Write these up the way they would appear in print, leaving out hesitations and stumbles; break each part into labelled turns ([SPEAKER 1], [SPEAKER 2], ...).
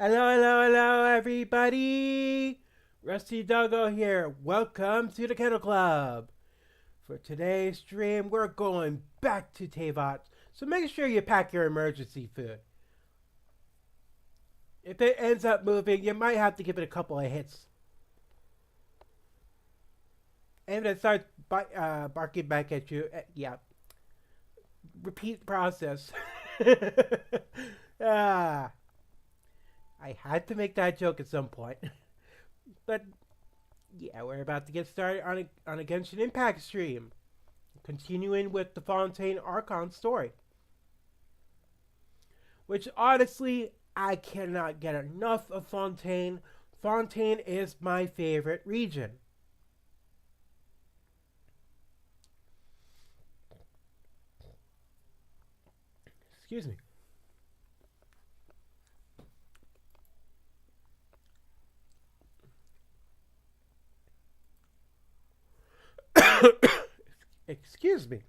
[SPEAKER 1] Hello, everybody! Rusty Doggo here. Welcome to the Kennel Club. For today's stream, we're going back to Tavot, so make sure you pack your emergency food. If it ends up moving, you might have to give it a couple of hits. And if it starts barking back at you, yeah, repeat process. ah, I had to make that joke at some point. But yeah, we're about to get started on a Genshin Impact stream, continuing with the Fontaine Archon story. Which honestly, I cannot get enough of Fontaine. Fontaine is my favorite region. Excuse me. Excuse me.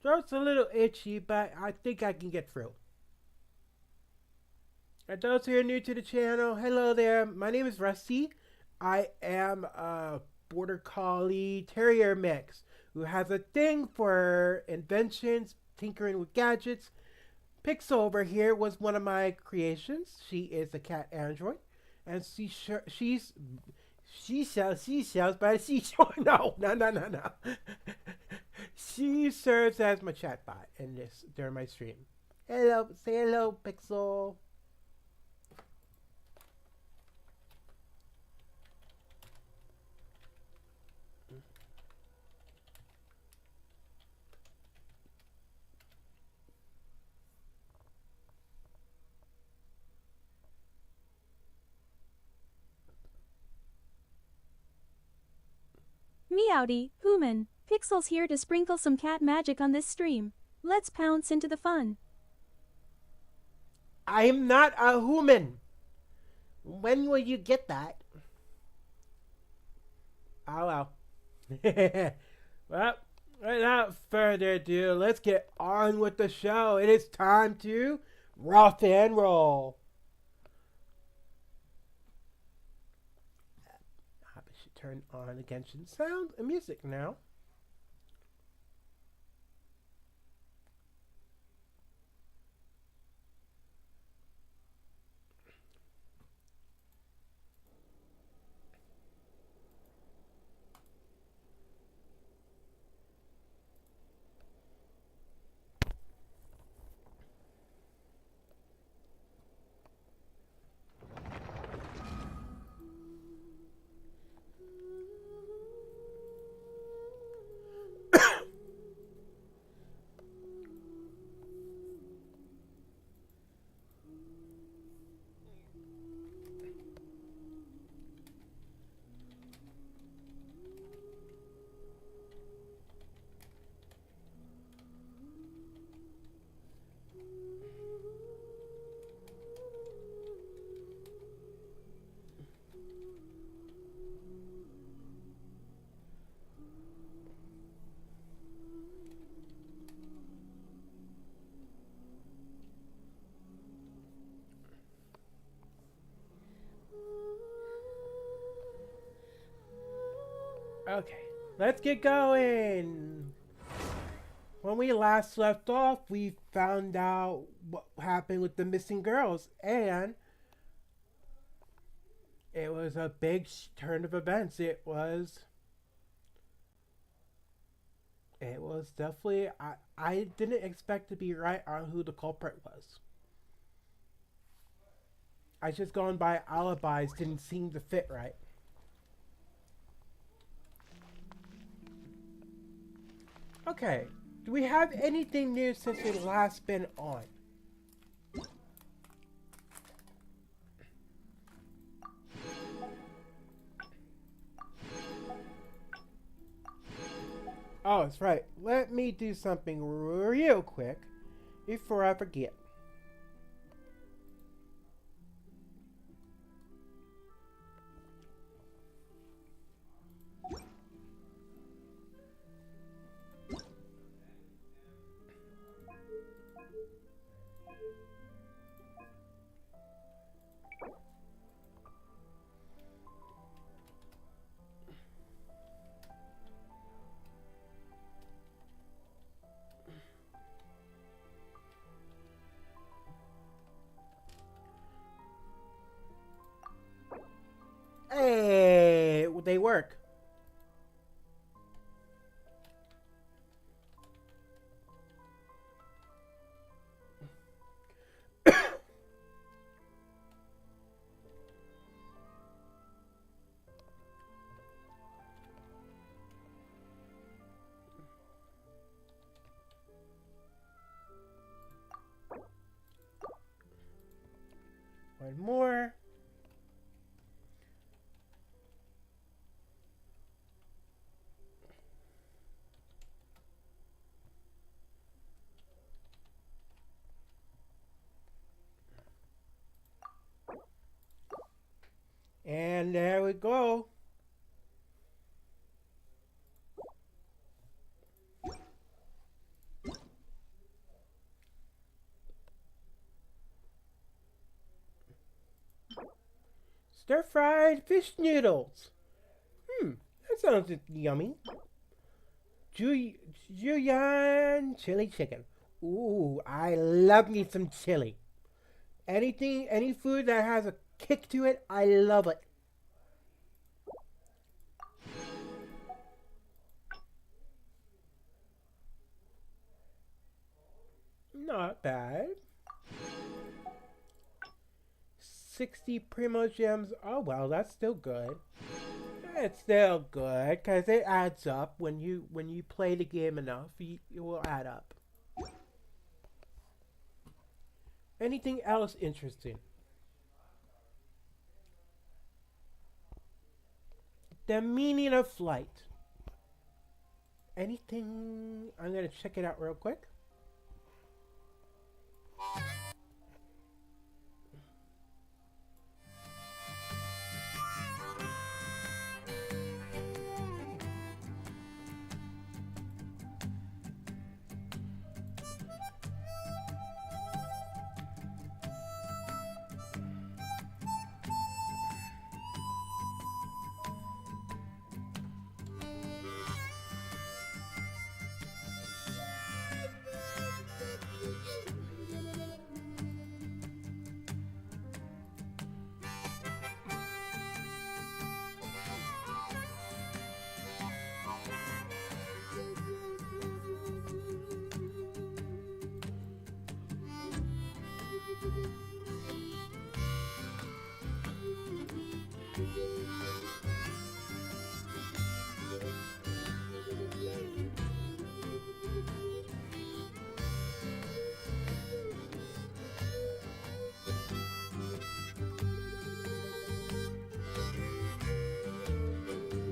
[SPEAKER 1] Throat's a little itchy, but I think I can get through. And those who are new to the channel, hello there. My name is Rusty. I am a Border Collie Terrier mix who has a thing for inventions, tinkering with gadgets. Pixel over here was one of my creations. She is a cat android, and she sells by the seashore. No. She serves as my chatbot in this during my stream. Hello, say hello, Pixel.
[SPEAKER 2] Meowdy, human, Pixel's here to sprinkle some cat magic on this stream. Let's pounce into the fun.
[SPEAKER 1] I'm not a human. When will you get that? Oh well. Well, without further ado, let's get on with the show. It is time to Ruff N Roll. I should turn on the Genshin sound and music now. Okay, let's get going. When we last left off, we found out what happened with the missing girls, and it was a big turn of events. It was definitely I didn't expect to be right on who the culprit was. I just going by alibis didn't seem to fit right. Okay, do we have anything new since we last been on? Oh, that's right. Let me do something real quick before I forget. work. One more. And there we go. Stir-fried fish noodles. That sounds yummy. Julian chili chicken. Ooh, I love me some chili. Any food that has a kick to it, I love it. Not bad. 60 Primo Gems. Oh well, that's still good. It's still good because it adds up when you play the game enough. It will add up. Anything else interesting? The meaning of flight. Anything? I'm gonna check it out real quick.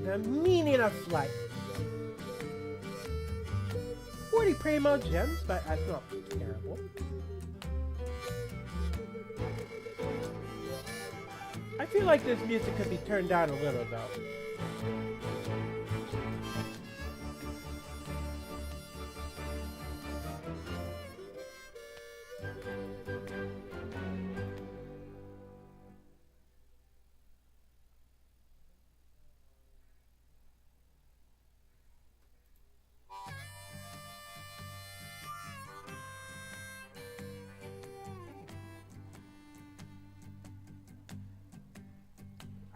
[SPEAKER 1] The meaning of flight. 40 Primo Gems, but that's not terrible. I feel like this music could be turned down a little though.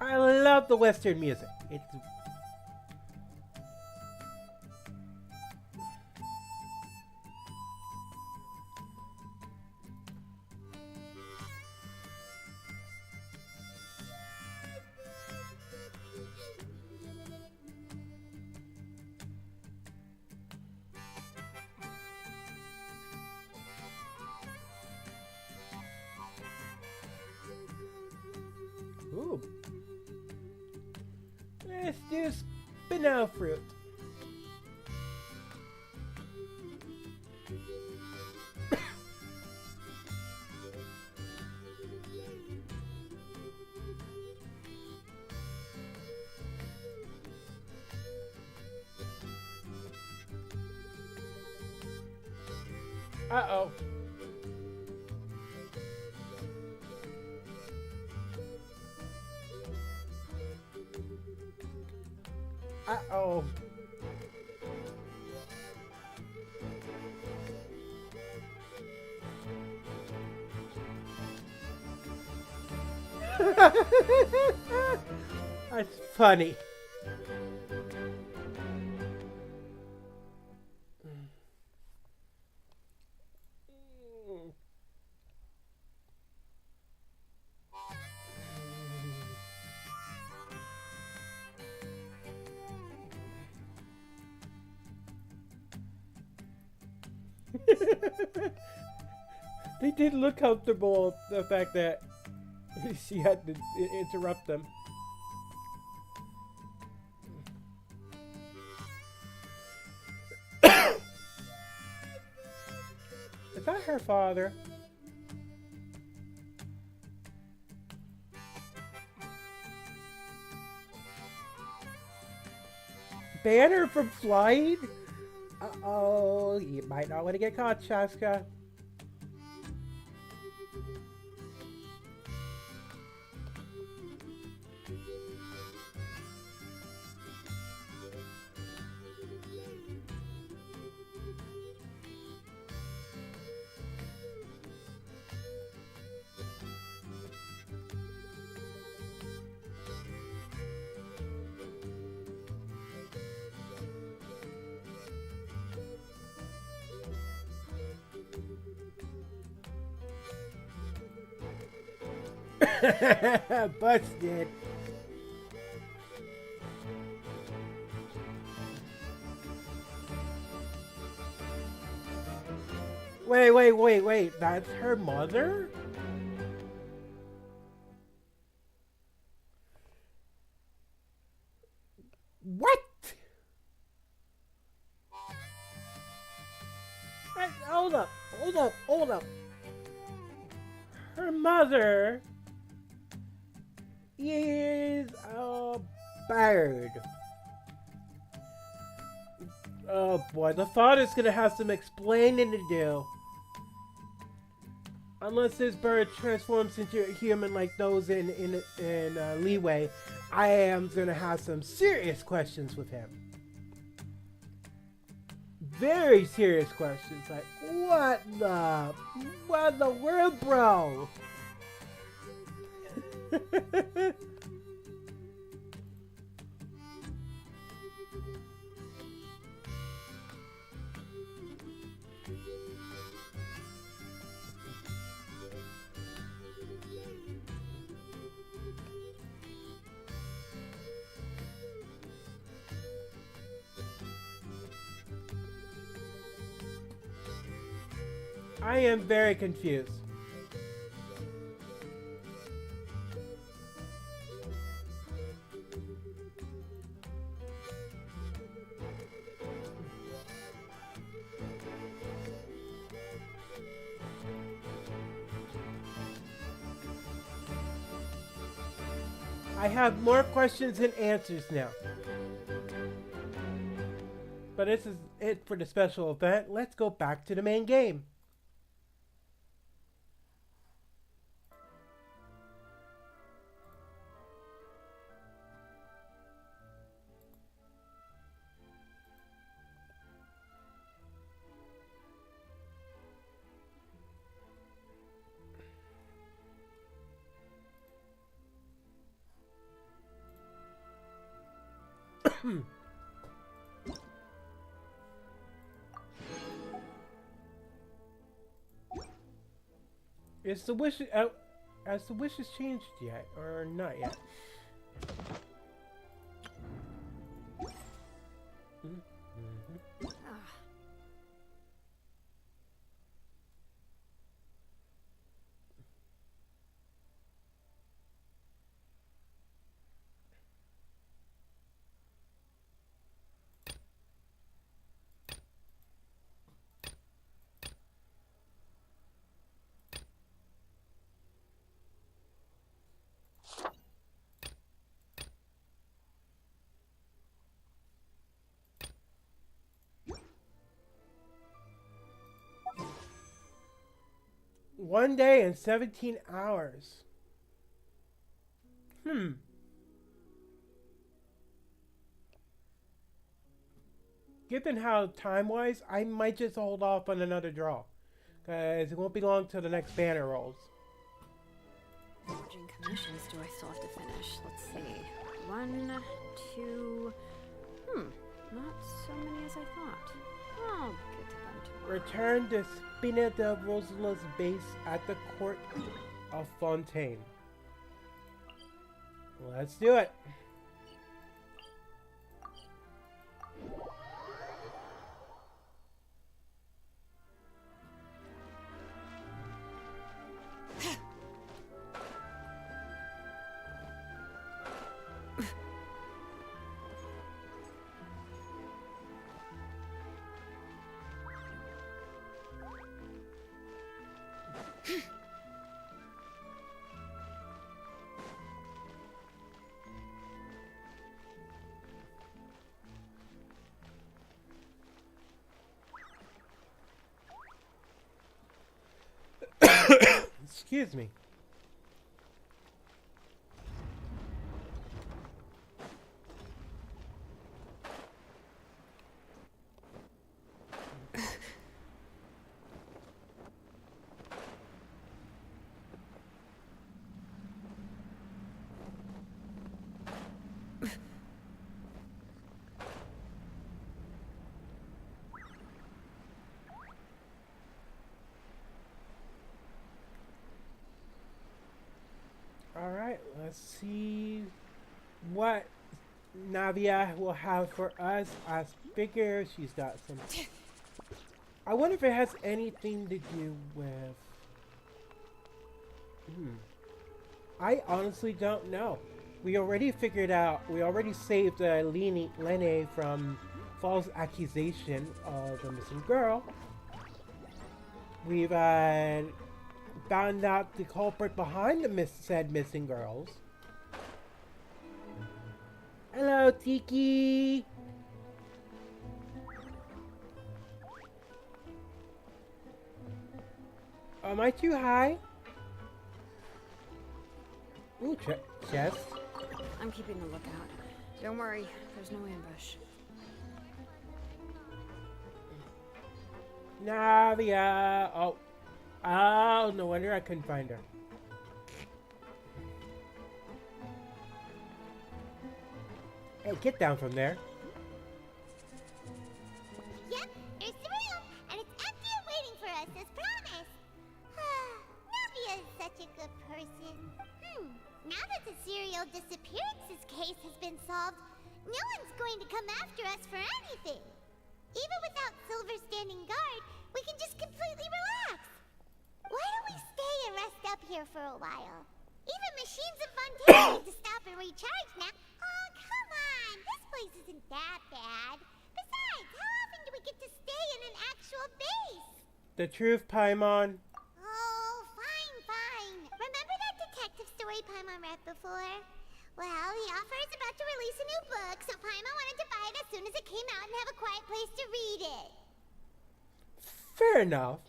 [SPEAKER 1] I love the Western music. It's ooh. Let's do spinel fruit. Uh-oh. Uh-oh. That's funny. They did look comfortable, the fact that she had to interrupt them. Is that her father? Banner from flying? Uh-oh, you might not want to get caught, Shaska. Busted. Wait. That's her mother? What? Hold up. Her mother is a bird. Oh boy, the father's gonna have some explaining to do. Unless this bird transforms into a human like those in Leeway, I am gonna have some serious questions with him. Very serious questions, like what the world, bro? I am very confused. I have more questions than answers now. But this is it for the special event. Let's go back to the main game. Is the wish has the wishes changed yet or not yet? One day and 17 hours. Given how time-wise, I might just hold off on another draw. Because it won't be long till the next banner rolls.
[SPEAKER 3] Forging commissions do I still have to finish? Let's see. 1, 2... not so many as I thought. I'll get to them tomorrow.
[SPEAKER 1] Return to Spina de Rosala's base at the court of Fontaine. Let's do it. Excuse me. Alright, let's see what Navia will have for us. I figure she's got some. I wonder if it has anything to do with. I honestly don't know. We already figured out, we already saved Lene from false accusation of a missing girl. We've found out the culprit behind the said missing girls. Hello, Tiki. Am I too high? Ooh, chest.
[SPEAKER 3] I'm keeping a lookout. Don't worry, there's no ambush.
[SPEAKER 1] Navia. Oh, no wonder I couldn't find her. Hey, get down from there.
[SPEAKER 4] Yep, there's the room, and it's empty and waiting for us as promised. Navia is such a good person. Now that the serial disappearances case has been solved, no one's going to come after us for anything. Even without Silver standing guard, we can just completely relax. Why don't we stay and rest up here for a while? Even machines in Fontaine need to stop and recharge now. Oh, come on. This place isn't that bad. Besides, how often do we get to stay in an actual base?
[SPEAKER 1] The truth, Paimon.
[SPEAKER 4] Oh, fine. Remember that detective story Paimon read before? Well, the author is about to release a new book, so Paimon wanted to buy it as soon as it came out and have a quiet place to read it.
[SPEAKER 1] Fair enough.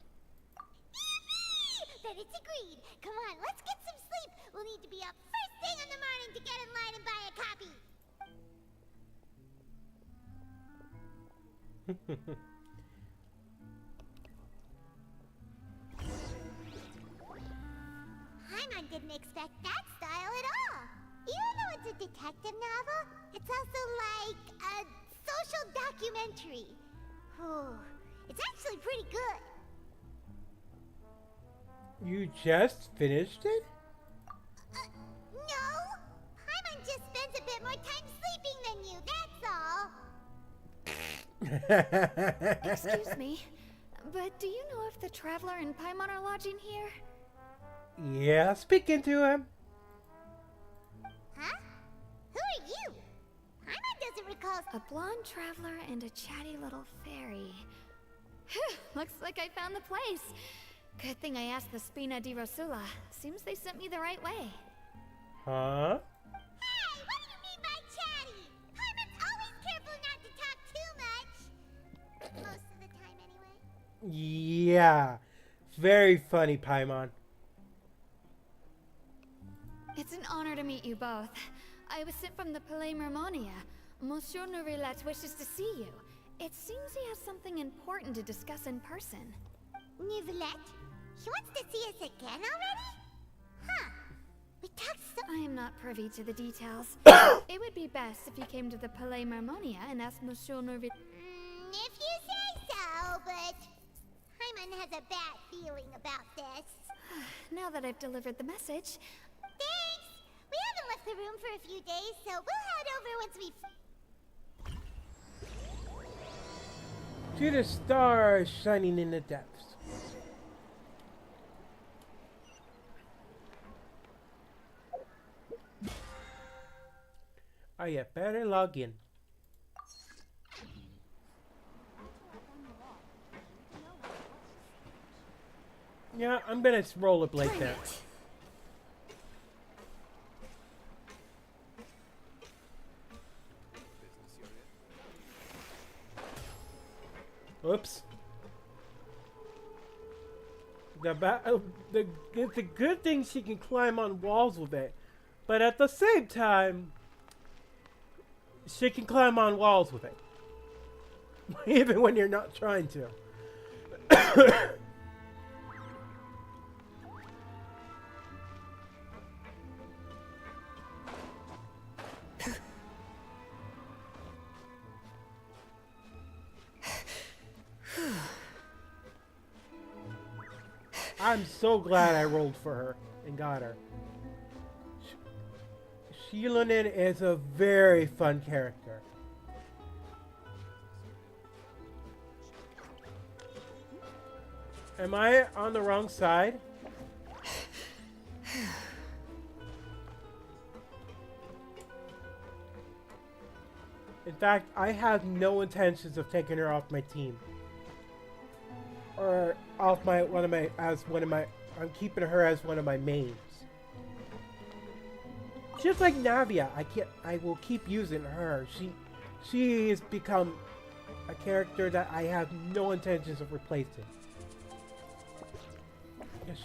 [SPEAKER 4] Then it's agreed. Come on, let's get some sleep. We'll need to be up first thing in the morning to get in line and buy a copy. Paimon didn't expect that style at all. Even though it's a detective novel, it's also like a social documentary. It's actually pretty good.
[SPEAKER 1] You just finished it?
[SPEAKER 4] No. Paimon just spends a bit more time sleeping than you, that's all.
[SPEAKER 5] Excuse me, but do you know if the Traveler and Paimon are lodging here?
[SPEAKER 1] Yeah, speaking to him.
[SPEAKER 4] Huh? Who are you? Paimon doesn't recall.
[SPEAKER 5] A blonde traveler and a chatty little fairy. Whew, looks like I found the place. Good thing I asked the Spina di Rosula. Seems they sent me the right way.
[SPEAKER 1] Huh?
[SPEAKER 4] Hey, what do you mean by chatty? Paimon's always careful not to talk too much. Most of the time, anyway.
[SPEAKER 1] Yeah. Very funny, Paimon.
[SPEAKER 5] It's an honor to meet you both. I was sent from the Palais Mermonia. Monsieur Nourrilette wishes to see you. It seems he has something important to discuss in person.
[SPEAKER 4] Nivelette? He wants to see us again already? Huh. We talked so.
[SPEAKER 5] I am not privy to the details. It would be best if you came to the Palais Mermonia and asked Monsieur Nourrilette.
[SPEAKER 4] If you say so, but Paimon has a bad feeling about this.
[SPEAKER 5] Now that I've delivered the message,
[SPEAKER 4] Thanks! We haven't left the room for a few days, so we'll head over once we've...
[SPEAKER 1] To the stars shining in the depths. Oh yeah, better log in. Yeah, I'm gonna rollerblade there. Oops. It's a good thing she can climb on walls with it, but at the same time, she can climb on walls with it, even when you're not trying to. I'm so glad I rolled for her and got her. Sheilanin is a very fun character. Am I on the wrong side? In fact, I have no intentions of taking her off my team. Or off I'm keeping her as one of my mains. Just like Navia, I will keep using her. She has become a character that I have no intentions of replacing.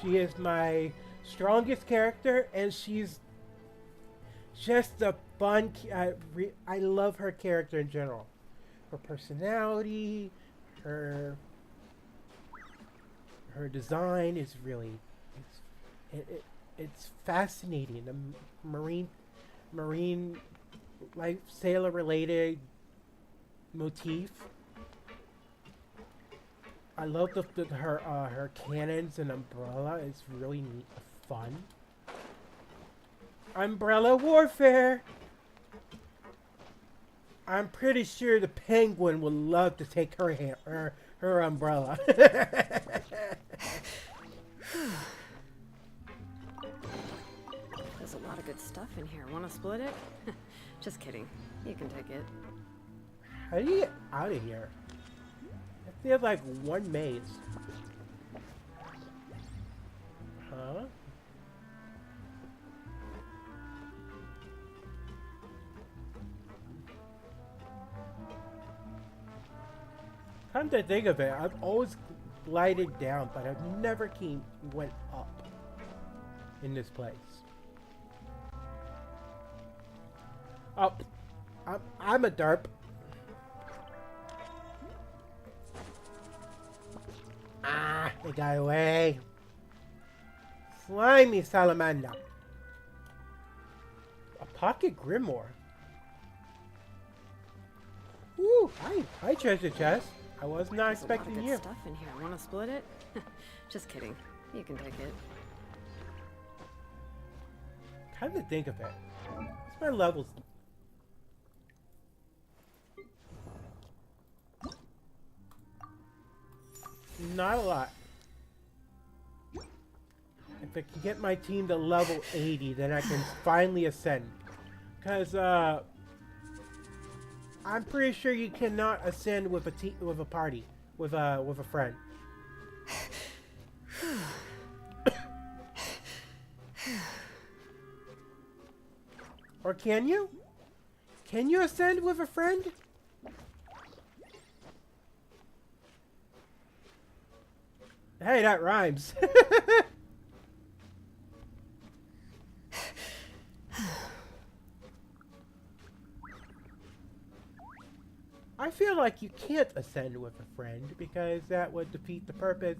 [SPEAKER 1] She is my strongest character, and she's just a fun. I love her character in general. Her personality, her design is really it's fascinating. The marine like sailor related motif. I love her cannons and umbrella. It's really neat, fun. Umbrella warfare. I'm pretty sure the penguin would love to take her umbrella.
[SPEAKER 3] There's a lot of good stuff in here. Want to split it? Just kidding. You can take it.
[SPEAKER 1] How do you get out of here? I feel like one maze. Huh? Come to think of it, I've always glided down, but I've never went up in this place. Up. I'm a derp. Ah, it got away. Slimy salamander. A pocket grimoire. Ooh, hi treasure chest. I was not expecting
[SPEAKER 3] There's a lot of
[SPEAKER 1] you.
[SPEAKER 3] good stuff in here. Want to split it? Just kidding. You can take it.
[SPEAKER 1] Come to think of it, what's my levels? Not a lot. If I can get my team to level 80, then I can finally ascend. Because, I'm pretty sure you cannot ascend with a party, with a friend. Or can you? Can you ascend with a friend? Hey, that rhymes. I feel like you can't ascend with a friend because that would defeat the purpose,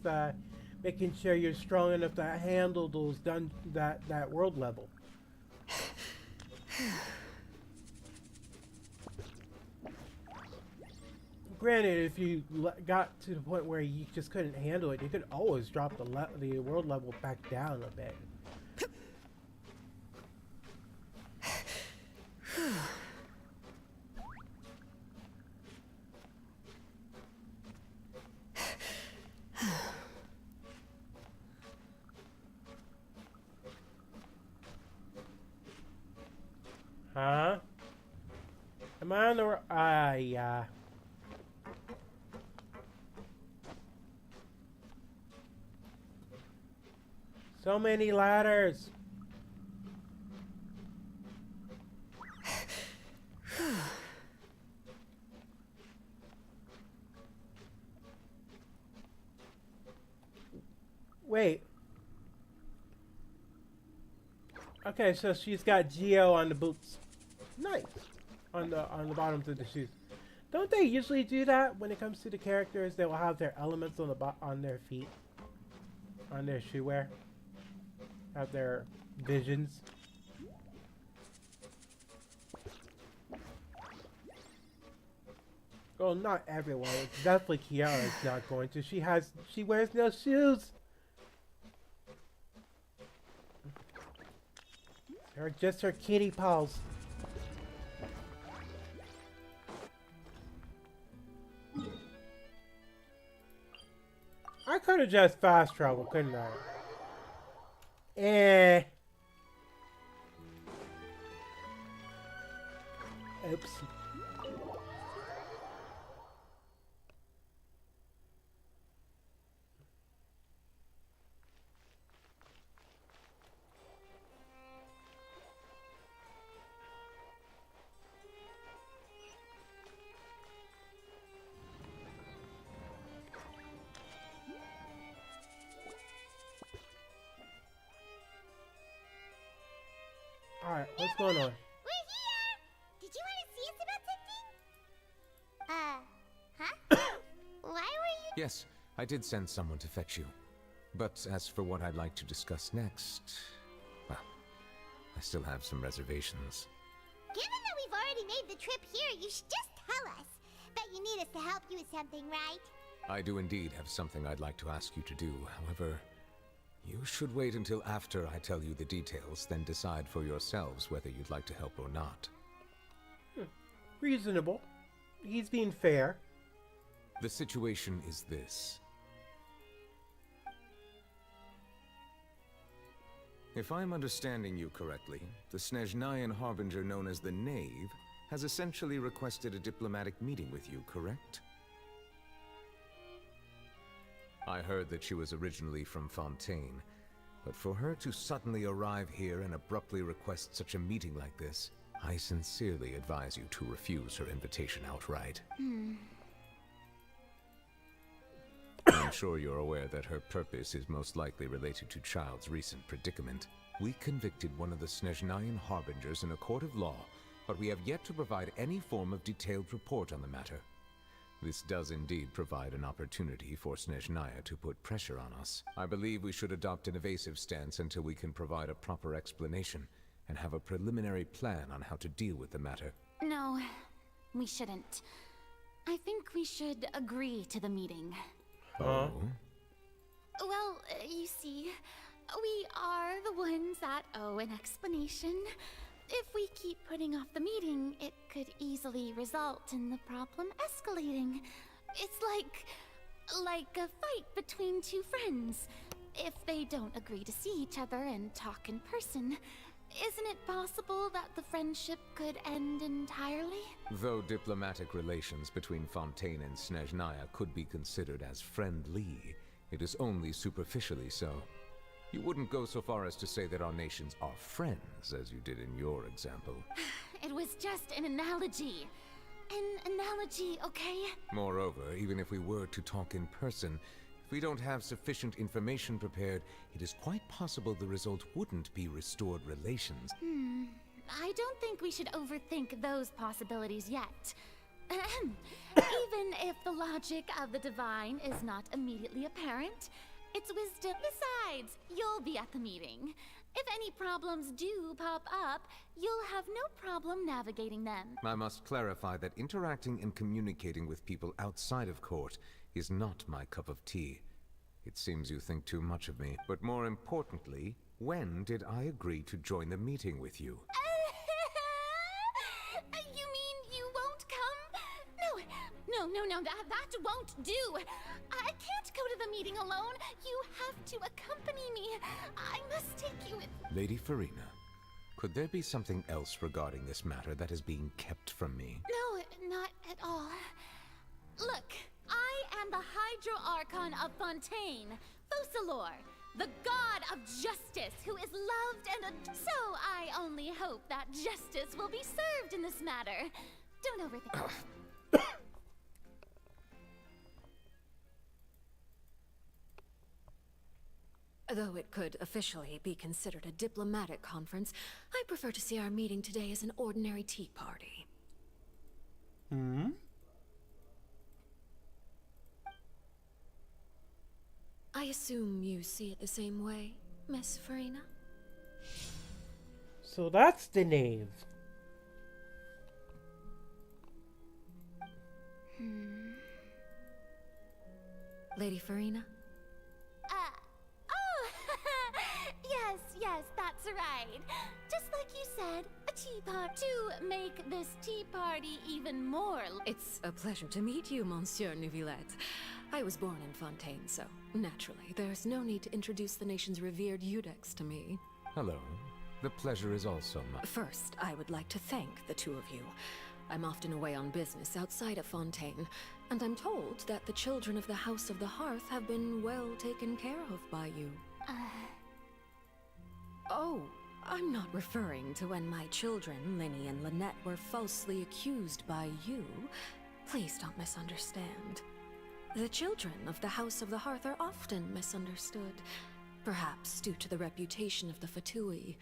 [SPEAKER 1] making sure you're strong enough to handle that world level. Granted, if you got to the point where you just couldn't handle it, you could always drop the world level back down a bit. Huh? Am I on the... yeah. So many ladders. Wait. Okay, so she's got Geo on the boots. Nice. On the bottoms of the shoes. Don't they usually do that when it comes to the characters? They will have their elements on the on their feet, on their shoe wear, have their visions. Well, not everyone. It's definitely Kiara's not going to. She wears no shoes. Or just her kitty paws. I could have just fast traveled, couldn't I? Eh. Oops. Alright, what's going on?
[SPEAKER 4] We're here! Did you want to see us about something? Huh? Why were you...
[SPEAKER 6] Yes, I did send someone to fetch you. But as for what I'd like to discuss next, well, I still have some reservations.
[SPEAKER 4] Given that we've already made the trip here, you should just tell us. Bet you need us to help you with something, right?
[SPEAKER 6] I do indeed have something I'd like to ask you to do. However, you should wait until after I tell you the details, then decide for yourselves whether you'd like to help or not.
[SPEAKER 1] Reasonable. He's being fair.
[SPEAKER 6] The situation is this. If I'm understanding you correctly, the Snezhnayan Harbinger known as the Knave has essentially requested a diplomatic meeting with you, correct? I heard that she was originally from Fontaine, but for her to suddenly arrive here and abruptly request such a meeting like this, I sincerely advise you to refuse her invitation outright. I'm sure you're aware that her purpose is most likely related to Child's recent predicament. We convicted one of the Snezhnayan Harbingers in a court of law, but we have yet to provide any form of detailed report on the matter. This does indeed provide an opportunity for Snezhnaya to put pressure on us. I believe we should adopt an evasive stance until we can provide a proper explanation and have a preliminary plan on how to deal with the matter.
[SPEAKER 7] No, we shouldn't. I think we should agree to the meeting.
[SPEAKER 6] Oh?
[SPEAKER 7] Well, you see, we are the ones that owe an explanation. If we keep putting off the meeting, it could easily result in the problem escalating. It's like a fight between two friends. If they don't agree to see each other and talk in person, isn't it possible that the friendship could end entirely?
[SPEAKER 6] Though diplomatic relations between Fontaine and Snezhnaya could be considered as friendly, it is only superficially so. You wouldn't go so far as to say that our nations are friends, as you did in your example.
[SPEAKER 7] It was just an analogy. An analogy, okay?
[SPEAKER 6] Moreover, even if we were to talk in person, if we don't have sufficient information prepared, it is quite possible the result wouldn't be restored relations.
[SPEAKER 7] I don't think we should overthink those possibilities yet. Even if the logic of the divine is not immediately apparent, it's wisdom. Besides, you'll be at the meeting. If any problems do pop up, you'll have no problem navigating them.
[SPEAKER 6] I must clarify that interacting and communicating with people outside of court is not my cup of tea. It seems you think too much of me. But more importantly, when did I agree to join the meeting with you?
[SPEAKER 7] You mean you won't come? No, that won't do. I can't go to the meeting alone. You have to accompany me. I must take you with...
[SPEAKER 6] Lady Farina, could there be something else regarding this matter that is being kept from me?
[SPEAKER 7] No, not at all. Look, I am the Hydro Archon of Fontaine, Focalor. the god of justice, who is loved and so I only hope that justice will be served in this matter. Don't overthink.
[SPEAKER 8] Though it could officially be considered a diplomatic conference, I prefer to see our meeting today as an ordinary tea party.
[SPEAKER 1] Hmm?
[SPEAKER 8] I assume you see it the same way, Miss Farina?
[SPEAKER 1] So that's the knave.
[SPEAKER 8] Lady Farina?
[SPEAKER 7] Yes, that's right. Just like you said, a teapot to make this tea party even more.
[SPEAKER 8] It's a pleasure to meet you, Monsieur Neuvillette. I was born in Fontaine, so naturally, there's no need to introduce the nation's revered Eudex to me.
[SPEAKER 6] Hello. The pleasure is also mine.
[SPEAKER 8] First, I would like to thank the two of you. I'm often away on business outside of Fontaine, and I'm told that the children of the House of the Hearth have been well taken care of by you. Oh, I'm not referring to when my children, Linny and Lynette, were falsely accused by you. Please don't misunderstand. The children of the House of the Hearth are often misunderstood, perhaps due to the reputation of the Fatui.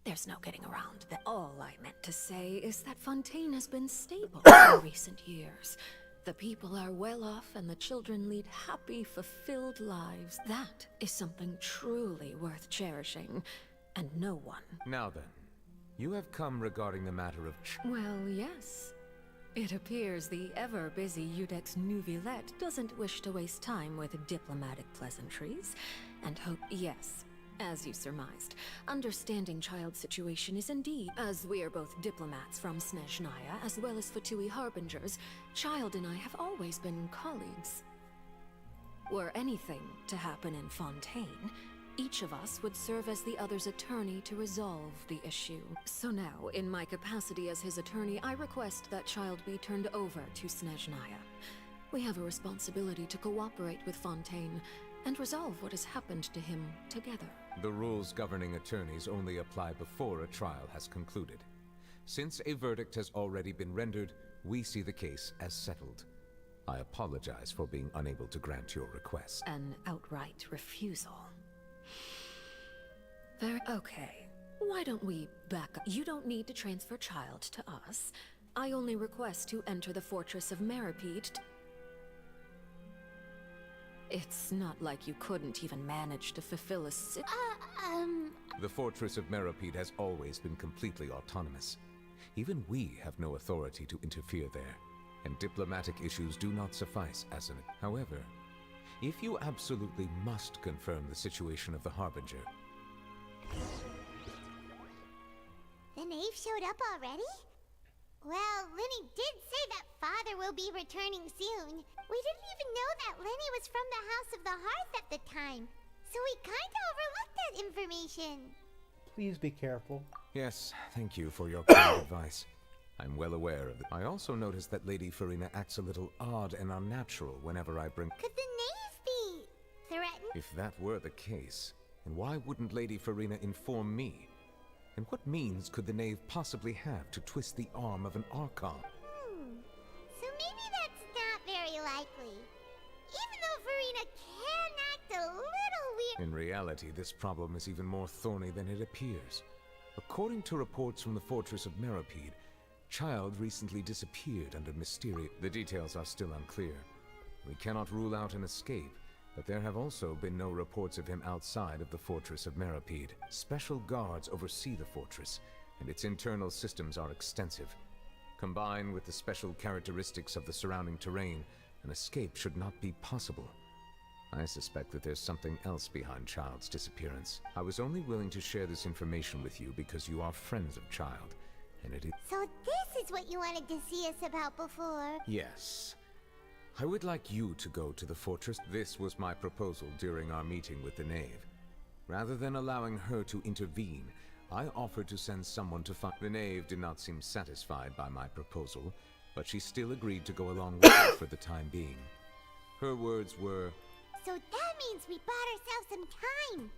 [SPEAKER 8] There's no getting around that. All I meant to say is that Fontaine has been stable in recent years. The people are well off and the children lead happy, fulfilled lives. That is something truly worth cherishing, and no one.
[SPEAKER 6] Now then, you have come regarding the matter of
[SPEAKER 8] Well, yes. It appears the ever-busy Eudex Neuvillette doesn't wish to waste time with diplomatic pleasantries, and hope, yes, as you surmised, understanding Child's situation is indeed, as we are both diplomats from Snezhnaya as well as Fatui Harbingers, Child and I have always been colleagues. Were anything to happen in Fontaine, each of us would serve as the other's attorney to resolve the issue. So now, in my capacity as his attorney, I request that Child be turned over to Snezhnaya. We have a responsibility to cooperate with Fontaine and resolve what has happened to him together.
[SPEAKER 6] The rules governing attorneys only apply before a trial has concluded. Since a verdict has already been rendered, we see the case as settled. I apologize for being unable to grant your request.
[SPEAKER 8] An outright refusal. Okay. Why don't we back up? You don't need to transfer Child to us. I only request to enter the fortress of Meripede. It's not like you couldn't even manage to fulfill a
[SPEAKER 6] The fortress of Meripede has always been completely autonomous. Even we have no authority to interfere there, and diplomatic issues do not suffice as an... However, if you absolutely must confirm the situation of the Harbinger...
[SPEAKER 4] The knave showed up already? Well, Linny did say that Father will be returning soon. We didn't even know that Linny was from the House of the Hearth at the time, so we kinda overlooked that information.
[SPEAKER 1] Please be careful.
[SPEAKER 6] Yes, thank you for your kind advice. I'm well aware of it. I also noticed that Lady Farina acts a little odd and unnatural whenever I bring...
[SPEAKER 4] Could the knave be threatened?
[SPEAKER 6] If that were the case, then why wouldn't Lady Farina inform me? And what means could the knave possibly have to twist the arm of an Archon?
[SPEAKER 4] So maybe that's not very likely. Even though Farina can act a little weird.
[SPEAKER 6] In reality, this problem is even more thorny than it appears. According to reports from the fortress of Meripede, Child recently disappeared under mysterious... The details are still unclear. We cannot rule out an escape, but there have also been no reports of him outside of the fortress of Meripede. Special guards oversee the fortress, and its internal systems are extensive. Combined with the special characteristics of the surrounding terrain, an escape should not be possible. I suspect that there's something else behind Child's disappearance. I was only willing to share this information with you because you are friends of Child, and it is...
[SPEAKER 4] So this is what you wanted to see us about before.
[SPEAKER 6] Yes. I would like you to go to the fortress. This was my proposal during our meeting with the knave. Rather than allowing her to intervene, I offered to send someone to find... The knave did not seem satisfied by my proposal, but she still agreed to go along with it for the time being. Her words were...
[SPEAKER 4] So that That means we bought ourselves some time.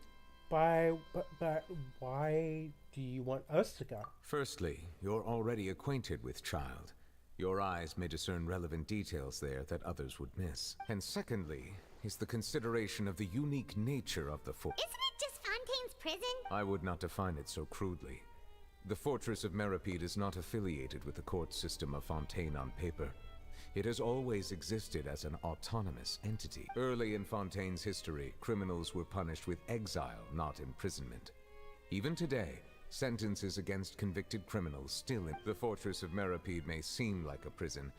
[SPEAKER 1] But why do you want us to go?
[SPEAKER 6] Firstly, you're already acquainted with Child. Your eyes may discern relevant details there that others would miss. And secondly, is the consideration of the unique nature of the fort.
[SPEAKER 4] Isn't it just Fontaine's prison?
[SPEAKER 6] I would not define it so crudely. The Fortress of Meripede is not affiliated with the court system of Fontaine on paper. It has always existed as an autonomous entity. Early in Fontaine's history, criminals were punished with exile, not imprisonment. Even today, sentences against convicted criminals still in the Fortress of Meripede may seem like a prison,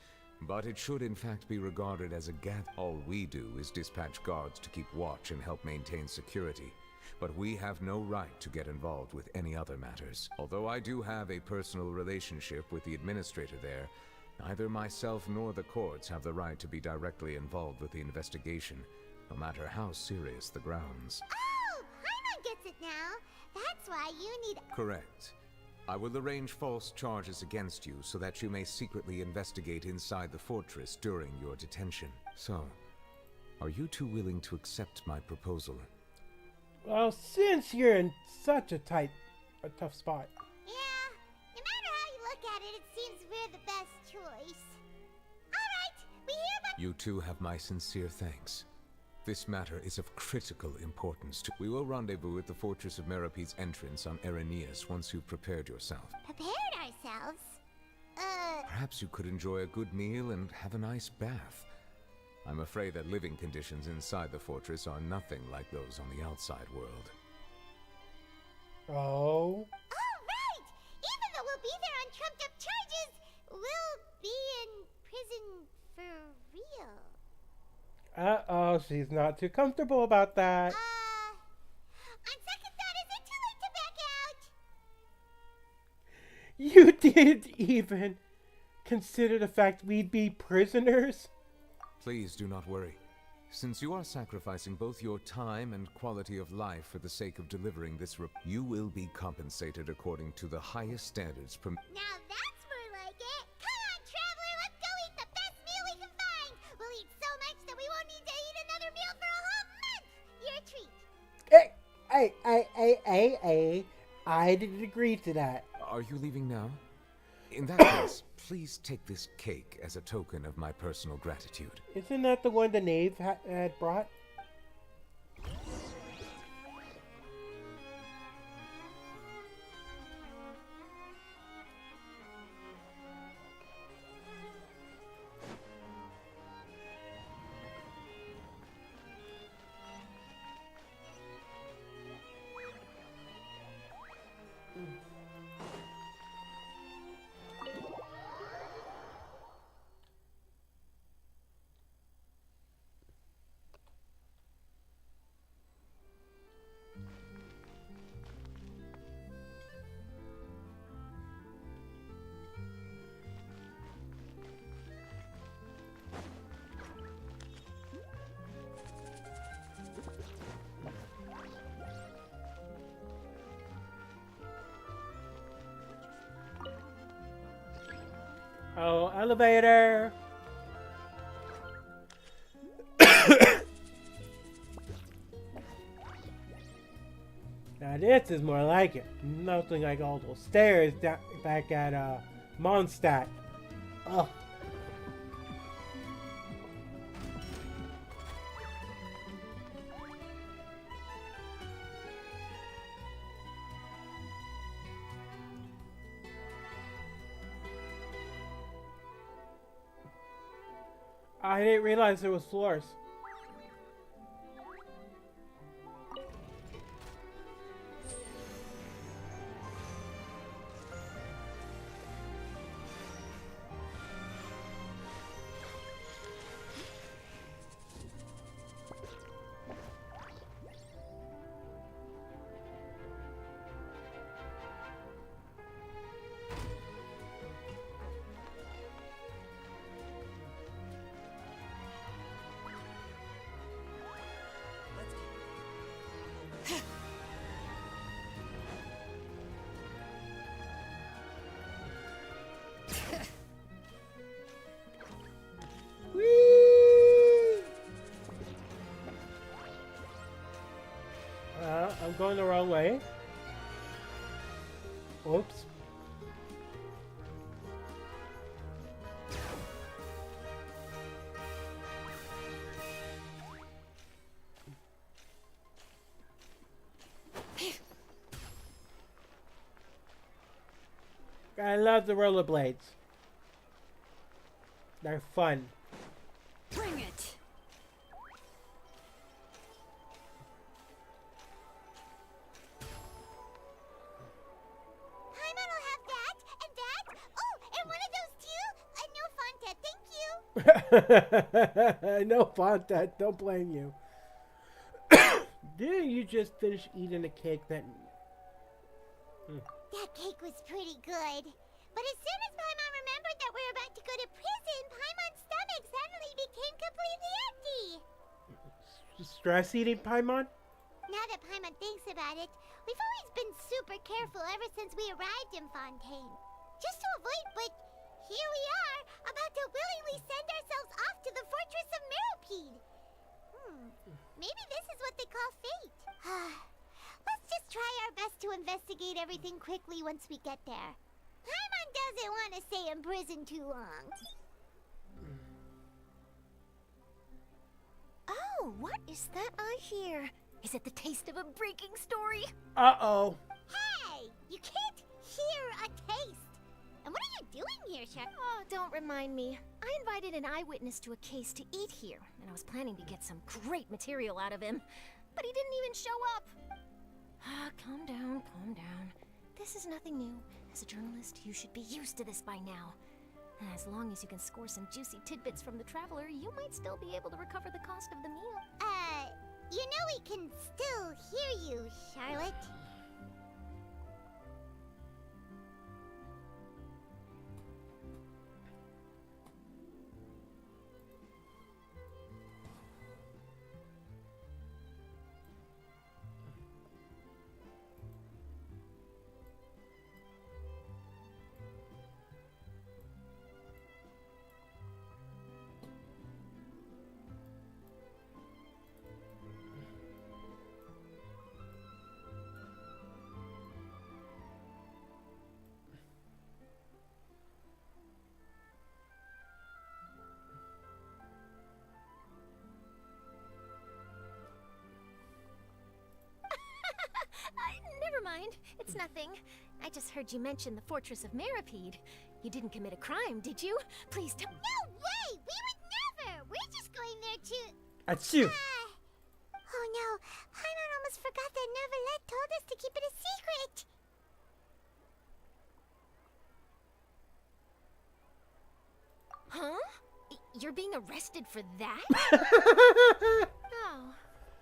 [SPEAKER 6] but it should in fact be regarded as a All we do is dispatch guards to keep watch and help maintain security. But we have no right to get involved with any other matters. Although I do have a personal relationship with the administrator there, neither myself nor the courts have the right to be directly involved with the investigation, no matter how serious the grounds.
[SPEAKER 4] Oh, Paimon gets it now. That's why you need...
[SPEAKER 6] Correct. I will arrange false charges against you so that you may secretly investigate inside the fortress during your detention. So, are you two willing to accept my proposal?
[SPEAKER 1] Well, since you're in such a tough spot.
[SPEAKER 4] Yeah, no matter how you look at it, it seems we're the best choice. Alright, we hear about...
[SPEAKER 6] You two have my sincere thanks. This matter is of critical importance to... We will rendezvous at the Fortress of Meripede's entrance on Erinius once you've prepared yourself.
[SPEAKER 4] Prepared ourselves?
[SPEAKER 6] Perhaps you could enjoy a good meal and have a nice bath. I'm afraid that living conditions inside the fortress are nothing like those on the outside world.
[SPEAKER 1] Oh.
[SPEAKER 4] Oh, right! Even though we'll be there on trumped-up charges, we'll be in prison for real.
[SPEAKER 1] Uh-oh, she's not too comfortable about that.
[SPEAKER 4] On second thought, is it too late to back out?
[SPEAKER 1] You didn't even consider the fact we'd be prisoners?
[SPEAKER 6] Please do not worry. Since you are sacrificing both your time and quality of life for the sake of delivering this you will be compensated according to the highest standards
[SPEAKER 4] Now that's more like it. Come on, traveler, let's go eat the best meal we can find. We'll eat so much that we won't need to eat another meal for a whole month. Your treat.
[SPEAKER 1] Hey, I didn't agree to that.
[SPEAKER 6] Are you leaving now? In that case, please take this cake as a token of my personal gratitude.
[SPEAKER 1] Isn't that the one the knave had brought? Oh, elevator! Now this is more like it. Nothing like all those stairs back at Mondstadt. Ugh. I didn't realize there was floors. I'm going the wrong way. Oops. I love the rollerblades. They're fun.
[SPEAKER 3] Bring it!
[SPEAKER 4] Paimon will have that, and that. Oh, and one of those too. No, Fonta, thank you.
[SPEAKER 1] No, Fontaine, don't blame you. Didn't you just finish eating a cake that...
[SPEAKER 4] That cake was pretty good. But as soon as Paimon remembered that we were about to go to prison, Paimon's stomach suddenly became completely empty.
[SPEAKER 1] Stress eating, Paimon?
[SPEAKER 4] Now that Paimon thinks about it, we've always been super careful ever since we arrived in Fontaine. Just to avoid, but here we are, about to willingly send ourselves off to the fortress of Meropide. Maybe this is what they call fate. Let's just try our best to investigate everything quickly once we get there. Paimon doesn't want to stay in prison too long.
[SPEAKER 9] Oh, what is that I hear? Is it the taste of a breaking story?
[SPEAKER 1] Uh-oh.
[SPEAKER 4] Hey! You can't hear a taste! And what are you doing here, Chef?
[SPEAKER 9] Oh, don't remind me. I invited an eyewitness to a case to eat here, and I was planning to get some great material out of him. But he didn't even show up. Calm down, calm down. This is nothing new. As a journalist, you should be used to this by now. And as long as you can score some juicy tidbits from the traveler, you might still be able to recover the cost of the meal.
[SPEAKER 4] You know we can still hear you, Charlotte.
[SPEAKER 9] Never mind. It's nothing. I just heard you mention the Fortress of Meropide. You didn't commit a crime, did you? Please tell me.
[SPEAKER 4] No way! We would never! We're just going there to...
[SPEAKER 1] Achoo!
[SPEAKER 4] Oh no, Paimon almost forgot that Neuvillette told us to keep it a secret.
[SPEAKER 9] Huh? You're being arrested for that? Oh.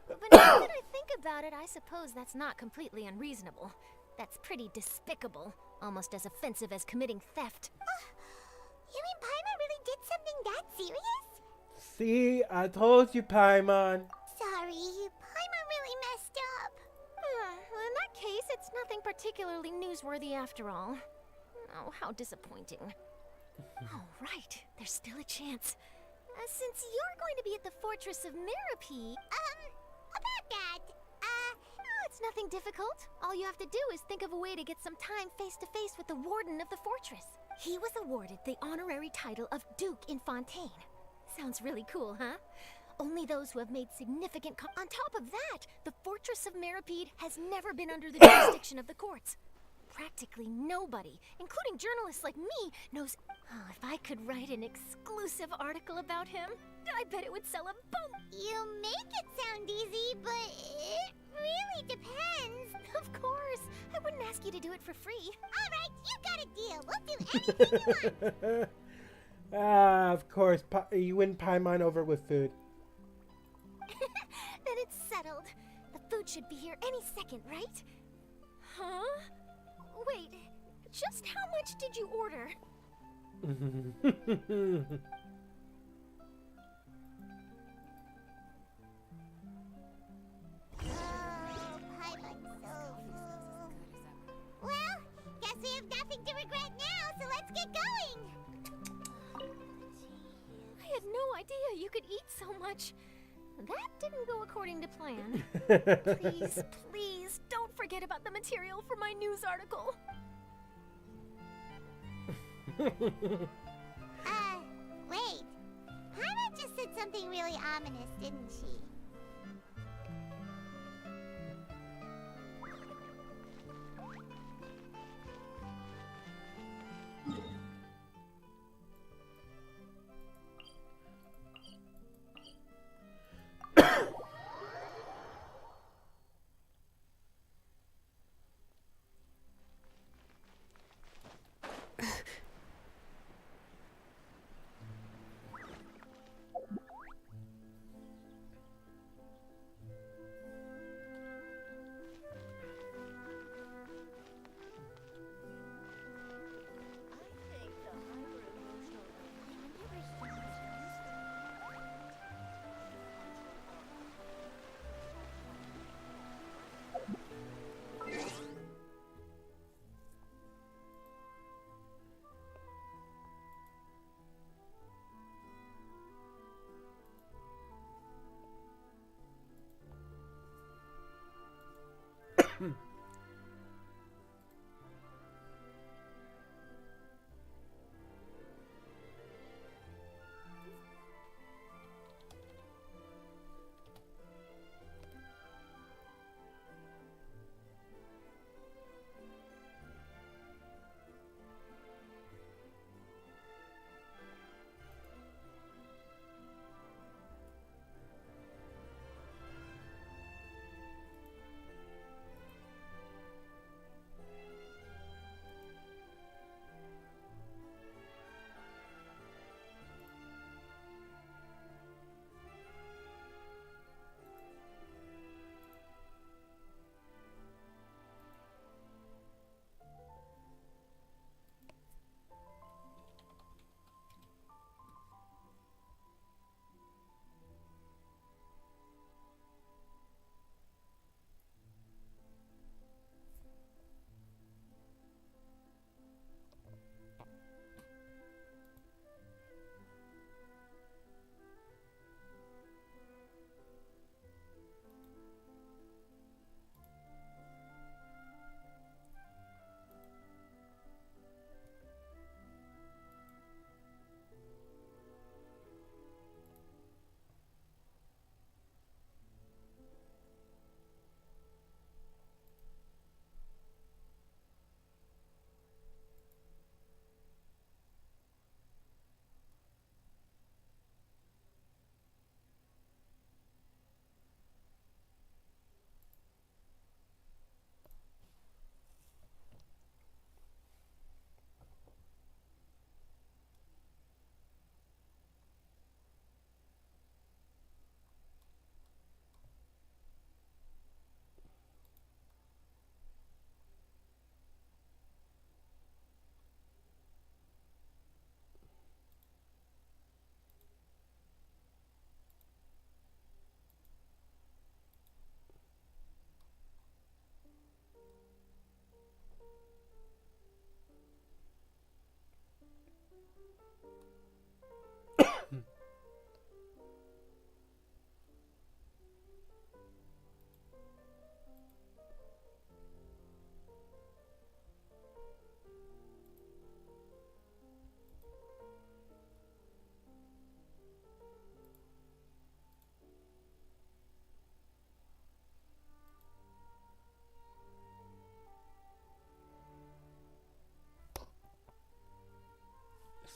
[SPEAKER 9] But now that I think about it, I suppose that's not completely unreasonable. That's pretty despicable. Almost as offensive as committing theft.
[SPEAKER 4] You mean Paimon really did something that serious?
[SPEAKER 1] See, I told you, Paimon.
[SPEAKER 4] Sorry, Paimon really messed up.
[SPEAKER 9] Well, in that case, it's nothing particularly newsworthy after all. Oh, how disappointing. Oh, right. There's still a chance. Since you're going to be at the Fortress of Meropide...
[SPEAKER 4] About that,
[SPEAKER 9] Oh, it's nothing difficult. All you have to do is think of a way to get some time face-to-face with the warden of the fortress. He was awarded the honorary title of Duke in Fontaine. Sounds really cool, huh? Only those who have made significant on top of that, the Fortress of Meropide has never been under the jurisdiction of the courts. Practically nobody, including journalists like me, knows... Oh, if I could write an exclusive article about him, I bet it would sell a boat.
[SPEAKER 4] you make it sound easy, but it really depends.
[SPEAKER 9] Of course. I wouldn't ask you to do it for free.
[SPEAKER 4] All right, you got a deal. We'll do anything you want.
[SPEAKER 1] Of course, you win Paimon over with food.
[SPEAKER 9] Then it's settled. The food should be here any second, right? Huh? Wait, just how much did you order?
[SPEAKER 4] Paimon's so... Well, guess we have nothing to regret now, so let's get going.
[SPEAKER 9] I had no idea you could eat so much. That didn't go according to plan. Please, please, don't forget about the material for my news article.
[SPEAKER 4] Wait. Hana just said something really ominous, didn't she?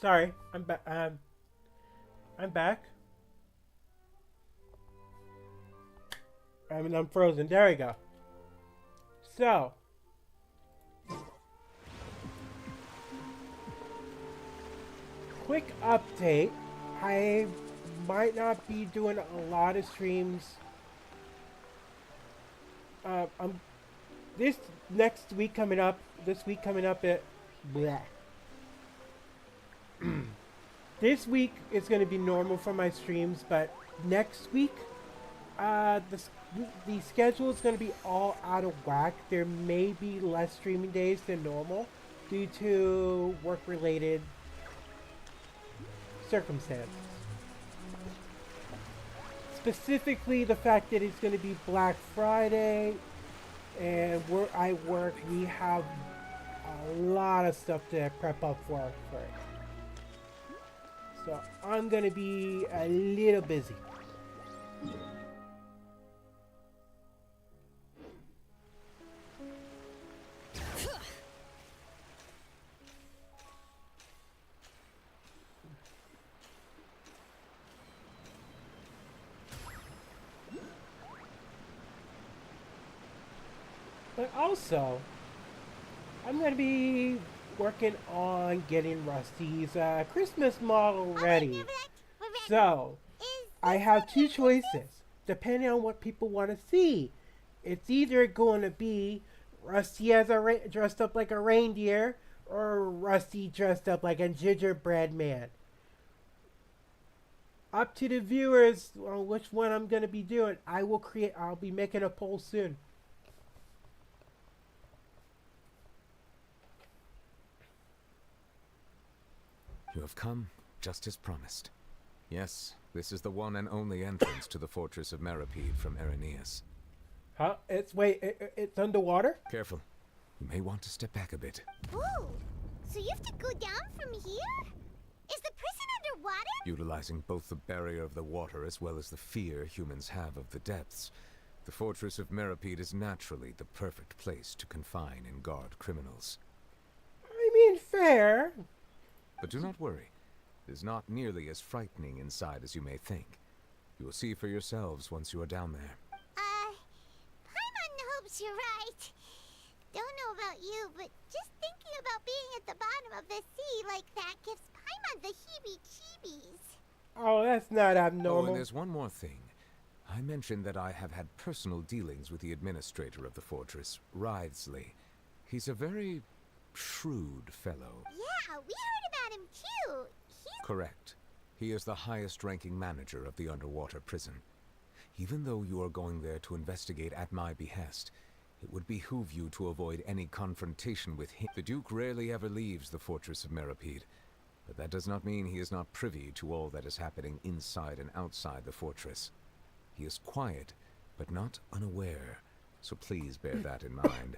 [SPEAKER 1] Sorry, I'm back. I'm back. I'm frozen. There we go. So, quick update. I might not be doing a lot of streams. I'm this week coming up. At bleh. This week is going to be normal for my streams, but next week, the schedule is going to be all out of whack. There may be less streaming days than normal due to work-related circumstances. Specifically, the fact that it's going to be Black Friday, and where I work, we have a lot of stuff to prep up for it. So I'm going to be a little busy. But also, I'm going to be working on getting Rusty's Christmas model ready. So, I have two choices, depending on what people want to see. It's either going to be Rusty as dressed up like a reindeer, or Rusty dressed up like a gingerbread man. Up to the viewers on which one I'm going to be doing. I'll be making a poll soon.
[SPEAKER 6] You have come, just as promised. Yes, this is the one and only entrance to the fortress of Meripede from Irenaeus.
[SPEAKER 1] Huh? It's underwater?
[SPEAKER 6] Careful. You may want to step back a bit.
[SPEAKER 4] Ooh, so you have to go down from here? Is the prison underwater?
[SPEAKER 6] Utilizing both the barrier of the water as well as the fear humans have of the depths, the fortress of Meripede is naturally the perfect place to confine and guard criminals.
[SPEAKER 1] I mean, fair.
[SPEAKER 6] But do not worry. It is not nearly as frightening inside as you may think. You will see for yourselves once you are down there.
[SPEAKER 4] Paimon hopes you're right. Don't know about you, but just thinking about being at the bottom of the sea like that gives Paimon the heebie-jeebies.
[SPEAKER 1] Oh, that's not
[SPEAKER 6] Oh,
[SPEAKER 1] abnormal.
[SPEAKER 6] and there's one more thing. I mentioned that I have had personal dealings with the administrator of the fortress, Writhsley. He's a very shrewd fellow.
[SPEAKER 4] Yeah, we heard about him too.
[SPEAKER 6] Correct. He is the highest-ranking manager of the underwater prison. Even though you are going there to investigate at my behest, it would behoove you to avoid any confrontation with him. The Duke rarely ever leaves the fortress of Meripede, but that does not mean he is not privy to all that is happening inside and outside the fortress. He is quiet, but not unaware, so please bear that in mind.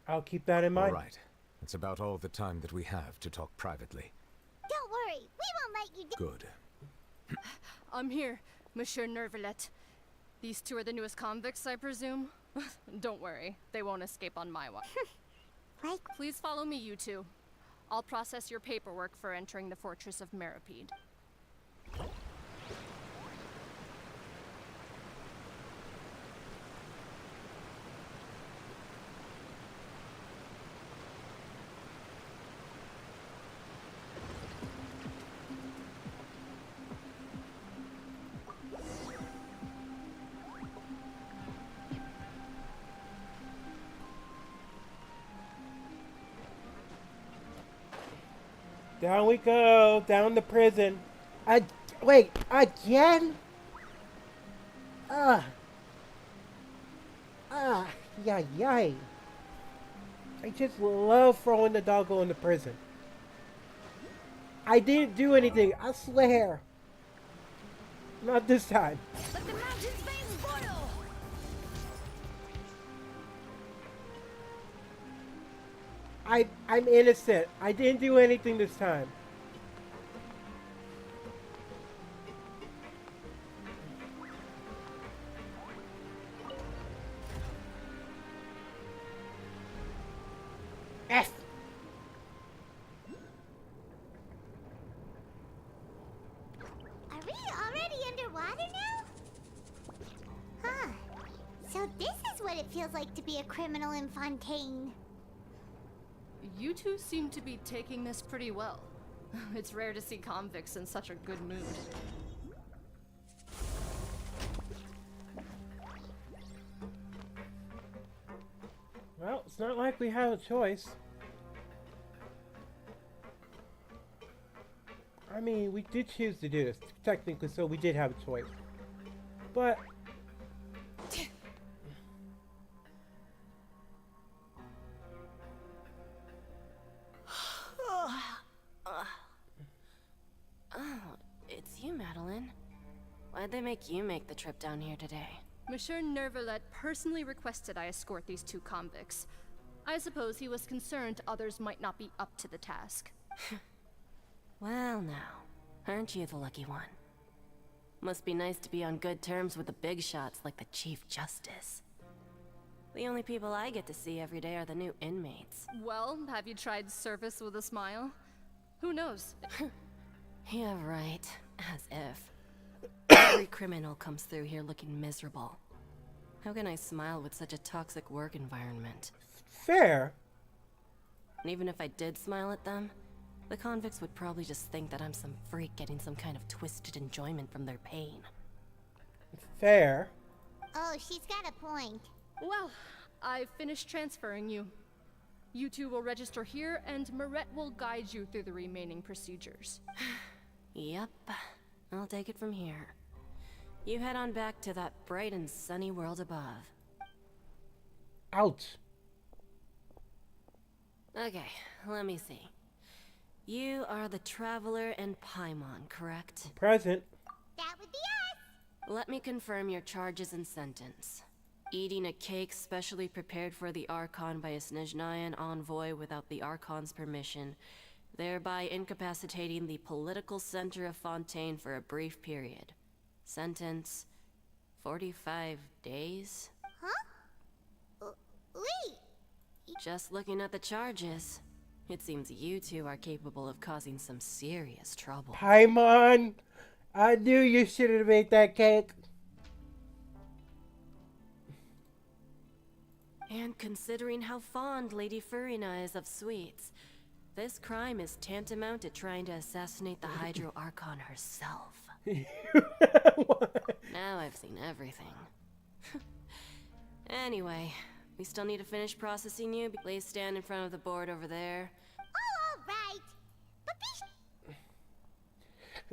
[SPEAKER 1] I'll keep that in mind.
[SPEAKER 6] All right. That's about all the time that we have to talk privately.
[SPEAKER 4] Don't worry, we won't let you do.
[SPEAKER 6] Good.
[SPEAKER 10] I'm here, Monsieur Nervalet. These two are the newest convicts, I presume? Don't worry, they won't escape on my watch.
[SPEAKER 4] Like,
[SPEAKER 10] Please follow me, you two. I'll process your paperwork for entering the fortress of Meripede.
[SPEAKER 1] Down we go, down to prison. Wait, again? Yay. I just love throwing the doggo into prison. I didn't do anything, I swear. Not this time.
[SPEAKER 5] Let the mountain's veins boil!
[SPEAKER 1] I'm innocent. I didn't do anything this time. F.
[SPEAKER 4] are we already underwater now? Huh. So this is what it feels like to be a criminal in Fontaine.
[SPEAKER 10] You two seem to be taking this pretty well. It's rare to see convicts in such a good mood.
[SPEAKER 1] Well, it's not like we have a choice. I mean, we did choose to do this, technically, so we did have a choice. But...
[SPEAKER 11] Oh, it's you, Madeline. Why'd they make you make the trip down here today?
[SPEAKER 10] Monsieur Nervalet personally requested I escort these two convicts. I suppose he was concerned others might not be up to the task.
[SPEAKER 11] Well now, aren't you the lucky one? Must be nice to be on good terms with the big shots like the Chief Justice. The only people I get to see every day are the new inmates.
[SPEAKER 10] Well, have you tried service with a smile? Who knows?
[SPEAKER 11] Yeah, right. As if. Every criminal comes through here looking miserable. How can I smile with such a toxic work environment?
[SPEAKER 1] Fair.
[SPEAKER 11] And even if I did smile at them, the convicts would probably just think that I'm some freak getting some kind of twisted enjoyment from their pain.
[SPEAKER 1] Fair.
[SPEAKER 4] Oh, she's got a point.
[SPEAKER 10] Well, I've finished transferring you. You two will register here, and Marette will guide you through the remaining procedures.
[SPEAKER 11] Yep. I'll take it from here. You head on back to that bright and sunny world above.
[SPEAKER 1] Ouch.
[SPEAKER 11] Okay, let me see. You are the Traveler and Paimon, correct?
[SPEAKER 1] Present.
[SPEAKER 4] That would be us.
[SPEAKER 11] Let me confirm your charges and sentence. Eating a cake specially prepared for the Archon by a Snezhnayan envoy without the Archon's permission, thereby incapacitating the political center of Fontaine for a brief period. Sentence, 45 days?
[SPEAKER 4] Huh? Wait.
[SPEAKER 11] Just looking at the charges, it seems you two are capable of causing some serious trouble.
[SPEAKER 1] Paimon, I knew you should have made that cake.
[SPEAKER 11] And considering how fond Lady Furina is of sweets, this crime is tantamount to trying to assassinate the Hydro Archon herself. Now I've seen everything. Anyway, we still need to finish processing you. Please stand in front of the board over there.
[SPEAKER 4] Oh, all right. But be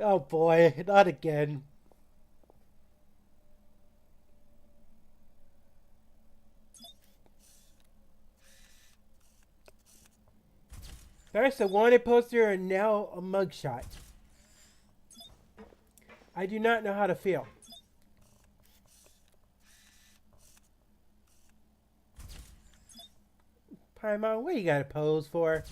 [SPEAKER 1] Oh boy, not again. First a wanted poster and now a mugshot. I do not know how to feel. Paimon, what you got to pose for?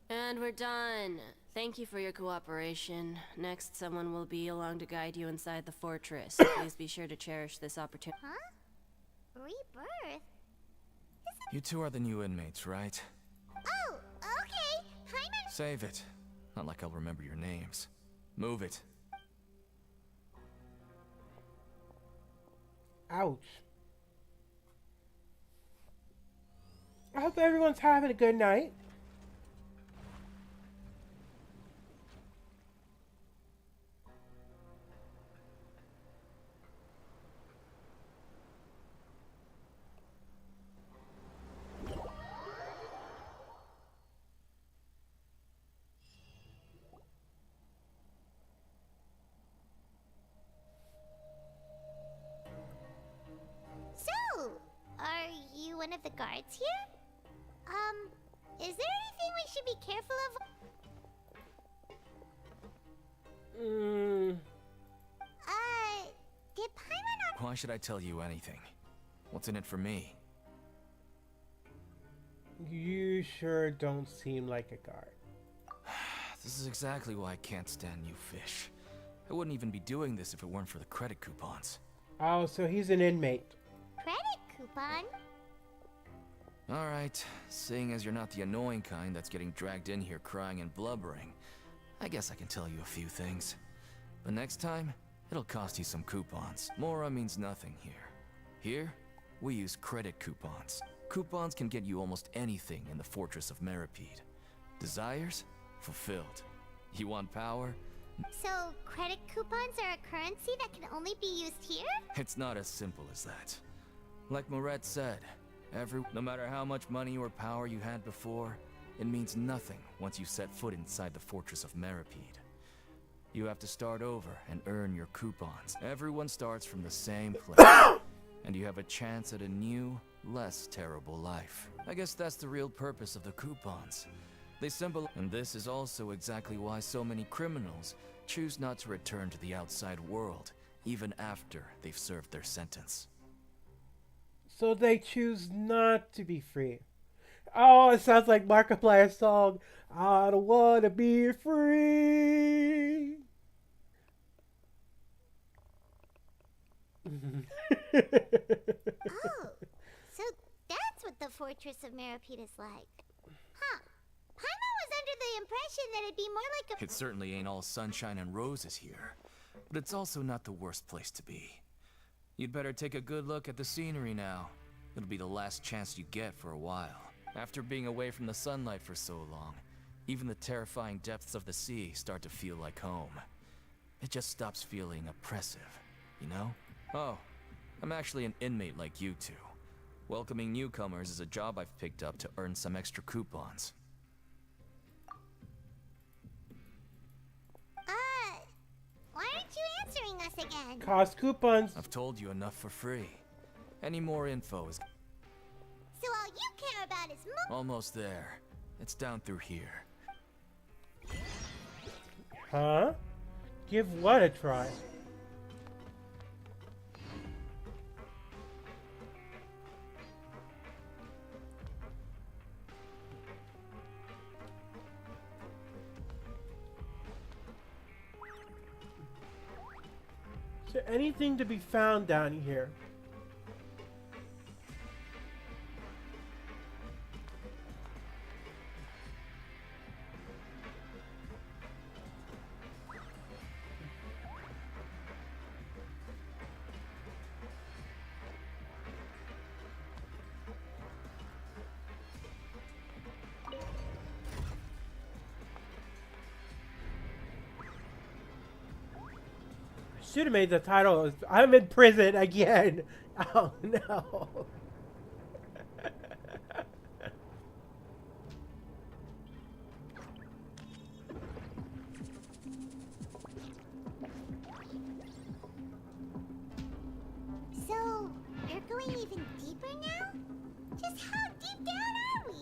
[SPEAKER 11] And we're done. Thank you for your cooperation. Next, someone will be along to guide you inside the fortress. Please be sure to cherish this opportunity.
[SPEAKER 4] Huh? Rebirth?
[SPEAKER 12] You two are the new inmates, right?
[SPEAKER 4] Oh, okay. Paimon.
[SPEAKER 12] Save it. Not like I'll remember your names. Move it.
[SPEAKER 1] Ouch. I hope everyone's having a good night.
[SPEAKER 4] So, are you one of the guards here? Is there anything we should be careful of? Did Paimon
[SPEAKER 12] Why should I tell you anything? What's in it for me?
[SPEAKER 1] You sure don't seem like a guard.
[SPEAKER 12] This is exactly why I can't stand you fish. I wouldn't even be doing this if it weren't for the credit coupons.
[SPEAKER 1] Oh, so he's an inmate.
[SPEAKER 4] credit coupon?
[SPEAKER 12] Alright, seeing as you're not the annoying kind that's getting dragged in here crying and blubbering, I guess I can tell you a few things. But next time, it'll cost you some coupons. Mora means nothing here. Here, we use credit coupons. Coupons can get you almost anything in the Fortress of Meripede. Desires? Fulfilled. You want power?
[SPEAKER 4] So, credit coupons are a currency that can only be used here?
[SPEAKER 12] It's not as simple as that. Like Moret said, no matter how much money or power you had before, it means nothing once you set foot inside the Fortress of Meripede. You have to start over and earn your coupons. Everyone starts from the same place, and you have a chance at a new, less terrible life. I guess that's the real purpose of the coupons. They symbolize, and this is also exactly why so many criminals choose not to return to the outside world, even after they've served their sentence.
[SPEAKER 1] So they choose not to be free. Oh, it sounds like Markiplier's song. I don't want to be free.
[SPEAKER 4] Oh, so that's what the Fortress of Meropeda's like. Huh. Paimon was under the impression that it'd be more like a...
[SPEAKER 12] It certainly ain't all sunshine and roses here, but it's also not the worst place to be. You'd better take a good look at the scenery now. It'll be the last chance you get for a while. After being away from the sunlight for so long, even the terrifying depths of the sea start to feel like home. It just stops feeling oppressive, you know? Oh, I'm actually an inmate like you two. Welcoming newcomers is a job I've picked up to earn some extra coupons.
[SPEAKER 4] Why aren't you answering us again?
[SPEAKER 1] Cost coupons.
[SPEAKER 12] I've told you enough for free. Any more info is...
[SPEAKER 4] So all you care about is
[SPEAKER 12] Almost there. It's down through here.
[SPEAKER 1] Huh? Give what a try? Is there anything to be found down here? Should have made the title I'm in prison again. Oh no.
[SPEAKER 4] So, you're going even deeper now? Just how deep down are we?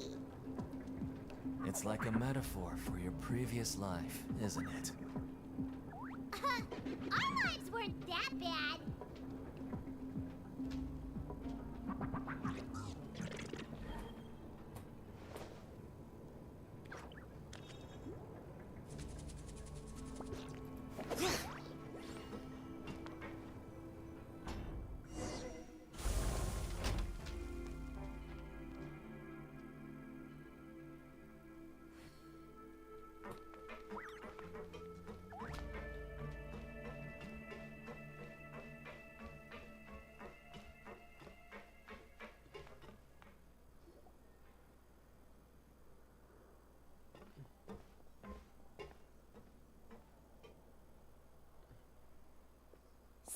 [SPEAKER 12] It's like a metaphor for your previous life, isn't it?
[SPEAKER 4] Our lives weren't that bad.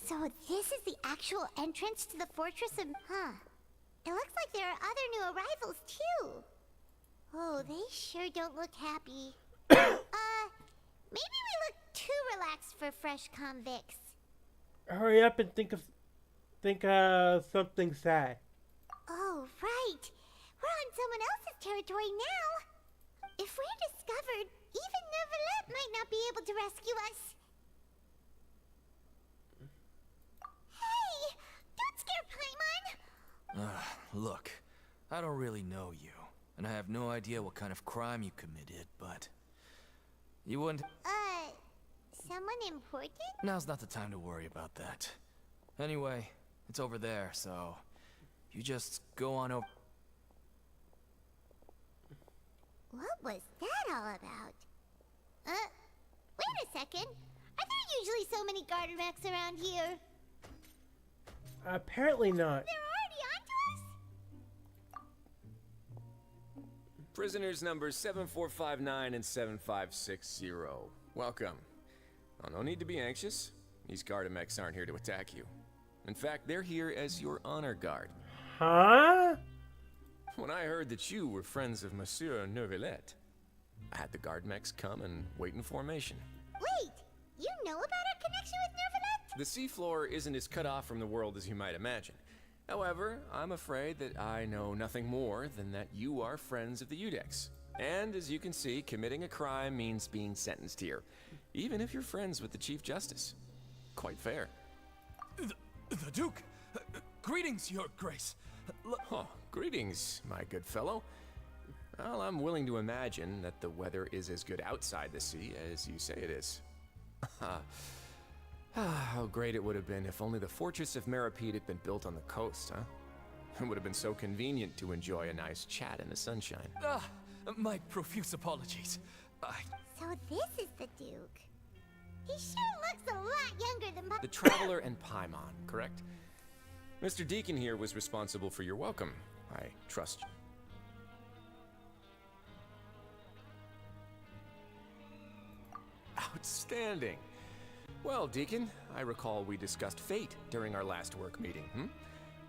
[SPEAKER 4] So this is the actual entrance to the Fortress of... Huh. It looks like there are other new arrivals, too. Oh, they sure don't look happy. Maybe we look too relaxed for fresh convicts.
[SPEAKER 1] Hurry up and think of something sad.
[SPEAKER 4] Oh, right. We're on someone else's territory now. If we're discovered, even Neuvillette might not be able to rescue us. Hey! Don't scare Paimon!
[SPEAKER 12] Look, I don't really know you, and I have no idea what kind of crime you committed, but... You wouldn't...
[SPEAKER 4] Someone important?
[SPEAKER 12] Now's not the time to worry about that. Anyway, it's over there, so... You just go on over...
[SPEAKER 4] What was that all about? Wait a second. Are there usually so many garter mechs around here?
[SPEAKER 1] Apparently not.
[SPEAKER 4] They're already onto us?
[SPEAKER 13] Prisoners numbers 7459 and 7560. Welcome. Oh, no need to be anxious. These Gardamex aren't here to attack you. In fact, they're here as your honor guard.
[SPEAKER 1] Huh?
[SPEAKER 13] When I heard that you were friends of Monsieur Neuvillette, I had the Gardamex come and wait in formation.
[SPEAKER 4] Wait, you know about our connection with Neuvillette?
[SPEAKER 13] The seafloor isn't as cut off from the world as you might imagine. However, I'm afraid that I know nothing more than that you are friends of the Udex. And as you can see, committing a crime means being sentenced here, even if you're friends with the Chief Justice. Quite fair.
[SPEAKER 12] The Duke! Greetings, Your Grace!
[SPEAKER 13] Greetings, my good fellow. Well, I'm willing to imagine that the weather is as good outside the sea as you say it is. How great it would have been if only the Fortress of Meripede had been built on the coast, huh? It would have been so convenient to enjoy a nice chat in the sunshine.
[SPEAKER 12] My profuse apologies.
[SPEAKER 4] So this is the Duke. He sure looks a lot younger than
[SPEAKER 13] The Traveler and Paimon, correct? Mr. Deacon here was responsible for your welcome. I trust you. Outstanding. Well, Deacon, I recall we discussed fate during our last work meeting,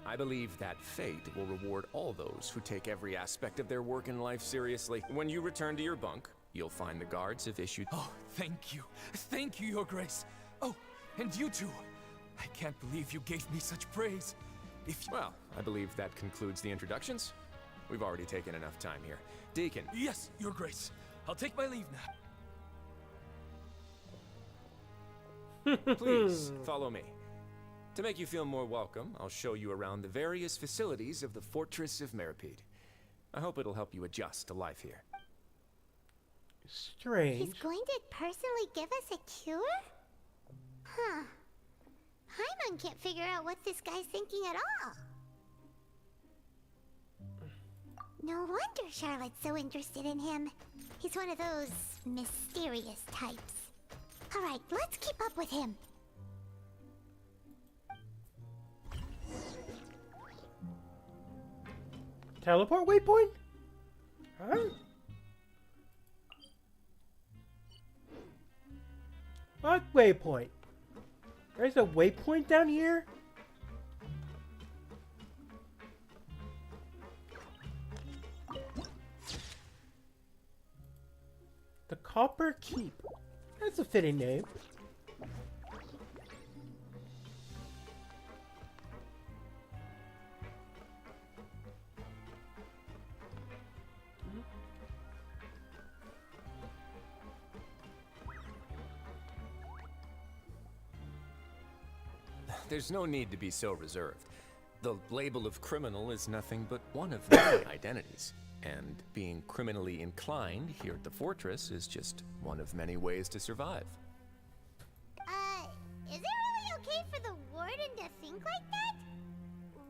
[SPEAKER 13] I believe that fate will reward all those who take every aspect of their work in life seriously. When you return to your bunk, you'll find the guards have issued...
[SPEAKER 12] Oh, thank you. Thank you, Your Grace. Oh, and you too. I can't believe you gave me such praise.
[SPEAKER 13] Well, I believe that concludes the introductions. We've already taken enough time here. Deacon.
[SPEAKER 12] Yes, Your Grace. I'll take my leave now.
[SPEAKER 13] Please, follow me. To make you feel more welcome, I'll show you around the various facilities of the Fortress of Meripede. I hope it'll help you adjust to life here.
[SPEAKER 1] Strange.
[SPEAKER 4] He's going to personally give us a cure? Huh. Paimon can't figure out what this guy's thinking at all. No wonder Charlotte's so interested in him. He's one of those mysterious types. Alright, let's keep up with him.
[SPEAKER 1] Teleport waypoint? Huh? What waypoint? There's a waypoint down here? The Copper Keep. That's a fitting name.
[SPEAKER 13] There's no need to be so reserved. The label of criminal is nothing but one of many identities. And being criminally inclined here at the fortress is just one of many ways to survive.
[SPEAKER 4] Is it really okay for the warden to think like that?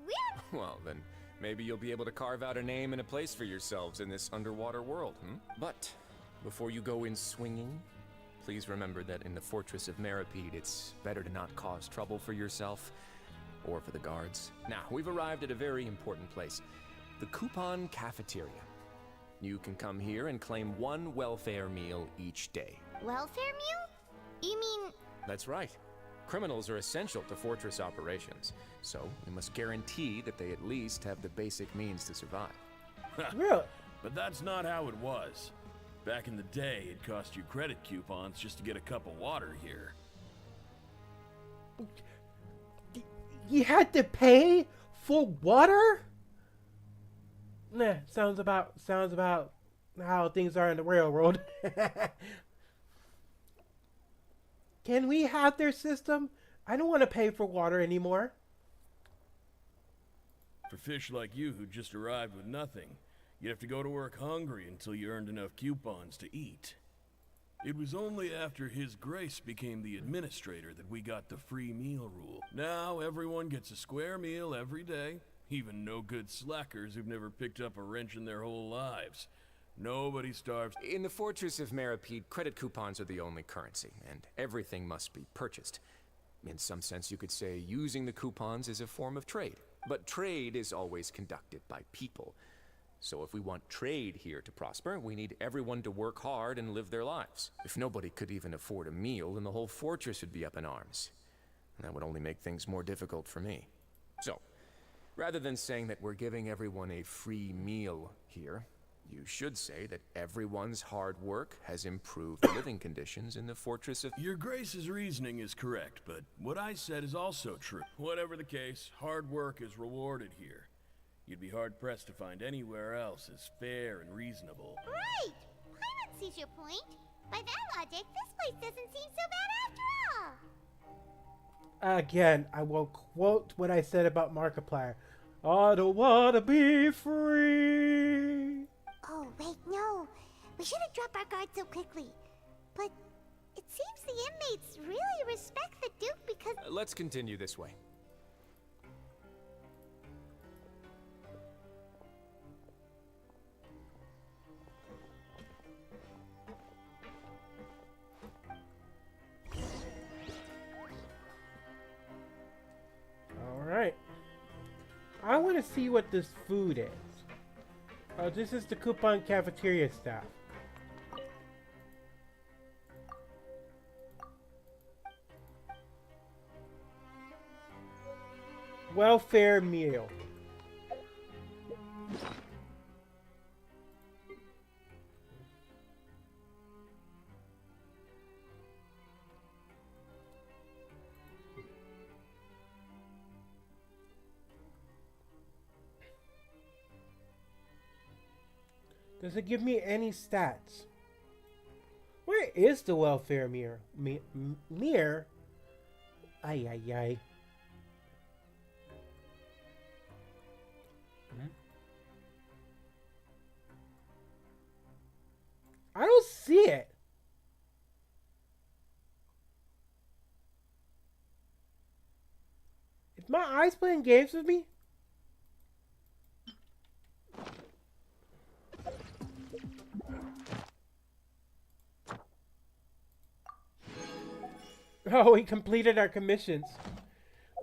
[SPEAKER 4] We're...
[SPEAKER 13] Well, then maybe you'll be able to carve out a name and a place for yourselves in this underwater world, But before you go in swinging, please remember that in the Fortress of Meripede, it's better to not cause trouble for yourself or for the guards. Now, we've arrived at a very important place. The Coupon Cafeteria. You can come here and claim one welfare meal each day.
[SPEAKER 4] Welfare meal? You mean...
[SPEAKER 13] That's right. Criminals are essential to fortress operations, so we must guarantee that they at least have the basic means to survive.
[SPEAKER 1] Really?
[SPEAKER 14] But that's not how it was. Back in the day, it cost you credit coupons just to get a cup of water here.
[SPEAKER 1] You had to pay for water? Nah, sounds about how things are in the real world. Can we have their system? I don't want to pay for water anymore.
[SPEAKER 14] For fish like you who just arrived with nothing, you'd have to go to work hungry until you earned enough coupons to eat. It was only after His Grace became the administrator that we got the free meal rule. Now everyone gets a square meal every day, even no good slackers who've never picked up a wrench in their whole lives. Nobody starves.
[SPEAKER 13] In the Fortress of Meripede, credit coupons are the only currency, and everything must be purchased. In some sense, you could say using the coupons is a form of trade. But trade is always conducted by people. So if we want trade here to prosper, we need everyone to work hard and live their lives. If nobody could even afford a meal, then the whole fortress would be up in arms. And that would only make things more difficult for me. So, rather than saying that we're giving everyone a free meal here, You should say that everyone's hard work has improved living conditions in the Fortress of...
[SPEAKER 14] Your Grace's reasoning is correct, but what I said is also true. Whatever the case, hard work is rewarded here. You'd be hard-pressed to find anywhere else as fair and reasonable.
[SPEAKER 4] Right! Paimon sees your point. By that logic, this place doesn't seem so bad after all.
[SPEAKER 1] Again, I will quote what I said about Markiplier. I don't wanna be free.
[SPEAKER 4] Oh, wait, no. We shouldn't drop our guard so quickly. But it seems the inmates really respect the Duke because...
[SPEAKER 13] let's continue this way.
[SPEAKER 1] Alright. I want to see what this food is. Oh, this is the coupon cafeteria staff. Welfare meal. Does it give me any stats? Where is the welfare mirror? Mirror? Ay, ay, ay. I don't see it. Is my eyes playing games with me? Oh, we completed our commissions.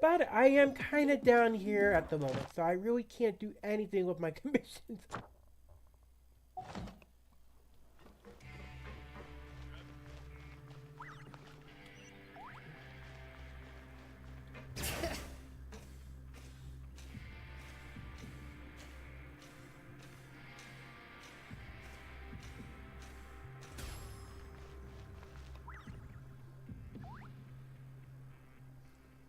[SPEAKER 1] But I am kind of down here at the moment, so I really can't do anything with my commissions.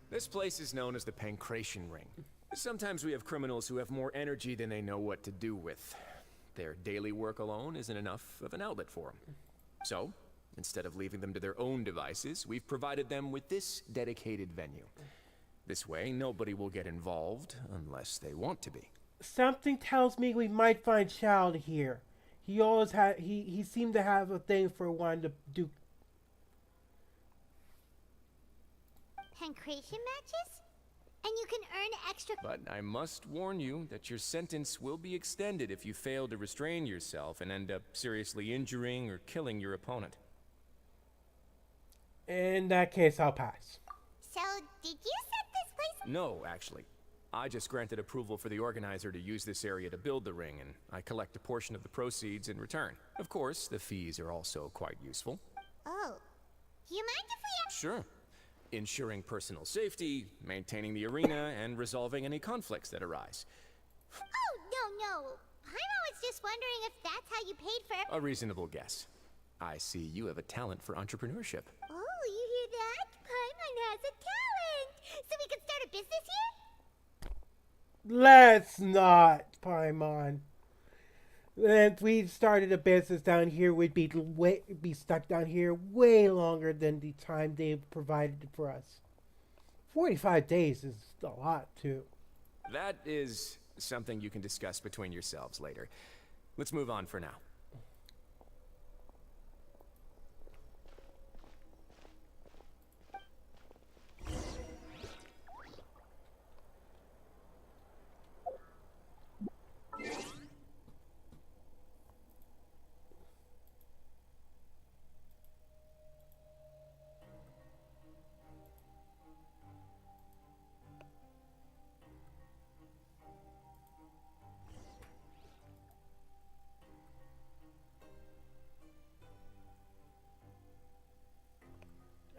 [SPEAKER 13] This place is known as the Pancration Ring. Sometimes we have criminals who have more energy than they know what to do with. Their daily work alone isn't enough of an outlet for them. So, instead of leaving them to their own devices, we've provided them with this dedicated venue. This way, nobody will get involved unless they want to be.
[SPEAKER 1] Something tells me we might find Child here. He always had he seemed to have a thing for wanting to do
[SPEAKER 4] Pancration matches? And you can earn extra...
[SPEAKER 13] But I must warn you that your sentence will be extended if you fail to restrain yourself and end up seriously injuring or killing your opponent.
[SPEAKER 1] In that case, I'll pass.
[SPEAKER 4] So, did you set this place...
[SPEAKER 13] No, actually. I just granted approval for the organizer to use this area to build the ring, and I collect a portion of the proceeds in return. Of course, the fees are also quite useful.
[SPEAKER 4] Oh. You mind if we...
[SPEAKER 13] Sure. Ensuring personal safety, maintaining the arena, and resolving any conflicts that arise.
[SPEAKER 4] Oh, no. Paimon was just wondering if that's how you paid for...
[SPEAKER 13] A reasonable guess. I see you have a talent for entrepreneurship.
[SPEAKER 4] Oh, you hear that? Paimon has a talent! So we can start a business here?
[SPEAKER 1] Let's not, Paimon. If we started a business down here, we'd be stuck down here way longer than the time they've provided for us. 45 days is a lot, too.
[SPEAKER 13] That is something you can discuss between yourselves later. Let's move on for now.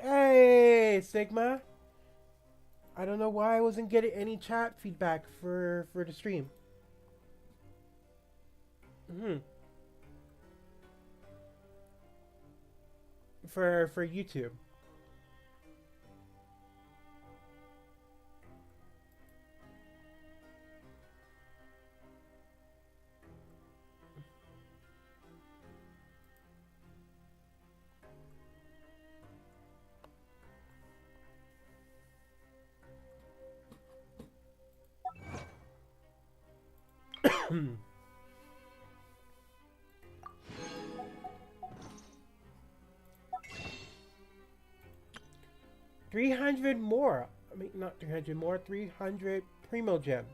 [SPEAKER 1] Hey, Sigma. I don't know why I wasn't getting any chat feedback for the stream. for YouTube. Hmm. 300 more. I mean, not 300 more, 300 Primo Gems.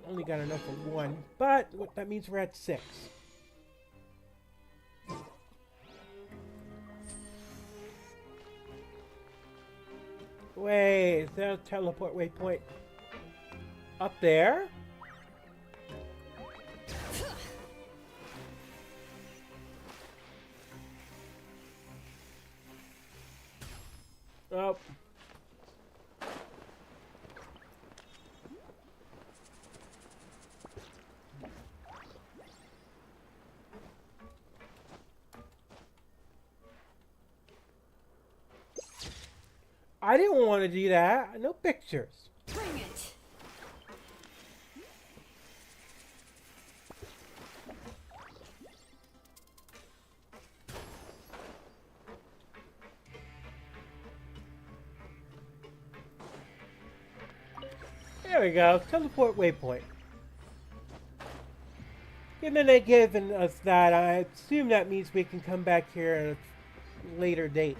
[SPEAKER 1] Only got enough for one, but that means we're at 6. Wait, is there a teleport waypoint up there? Oh. I didn't want to do that. No pictures.
[SPEAKER 5] Bring it.
[SPEAKER 1] There we go. Teleport waypoint. Given they've given us that, I assume that means we can come back here at a later date.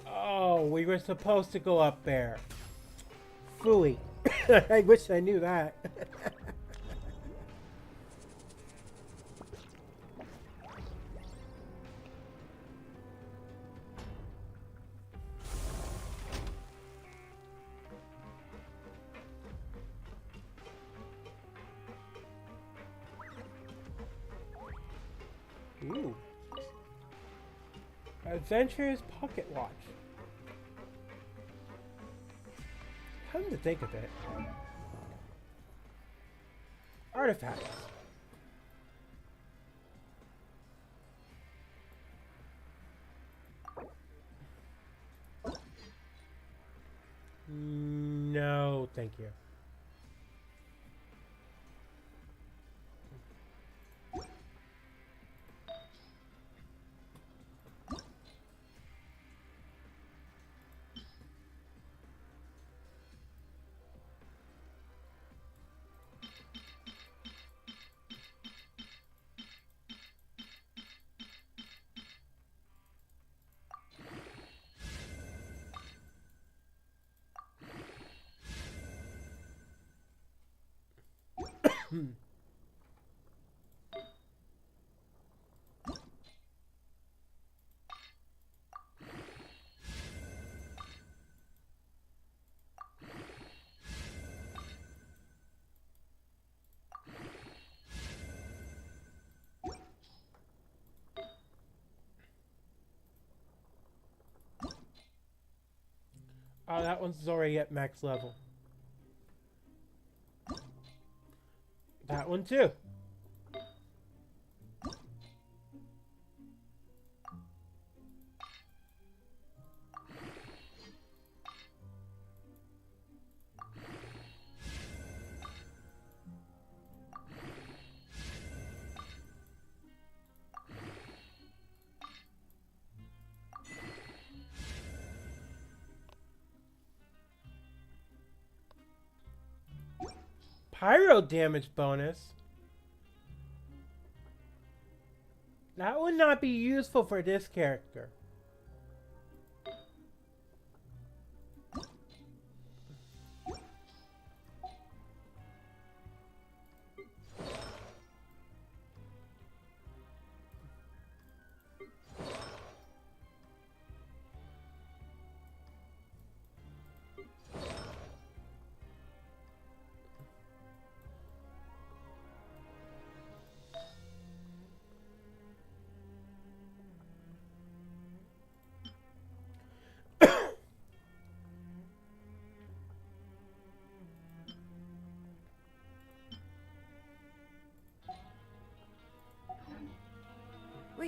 [SPEAKER 1] Oh, we were supposed to go up there. Phooey. I wish I knew that. Ooh. Adventurer's Pocket Watch. Come to think of it. Artifacts. No, thank you. Oh, that one's already at max level. That one too. Pyro damage bonus. That would not be useful for this character.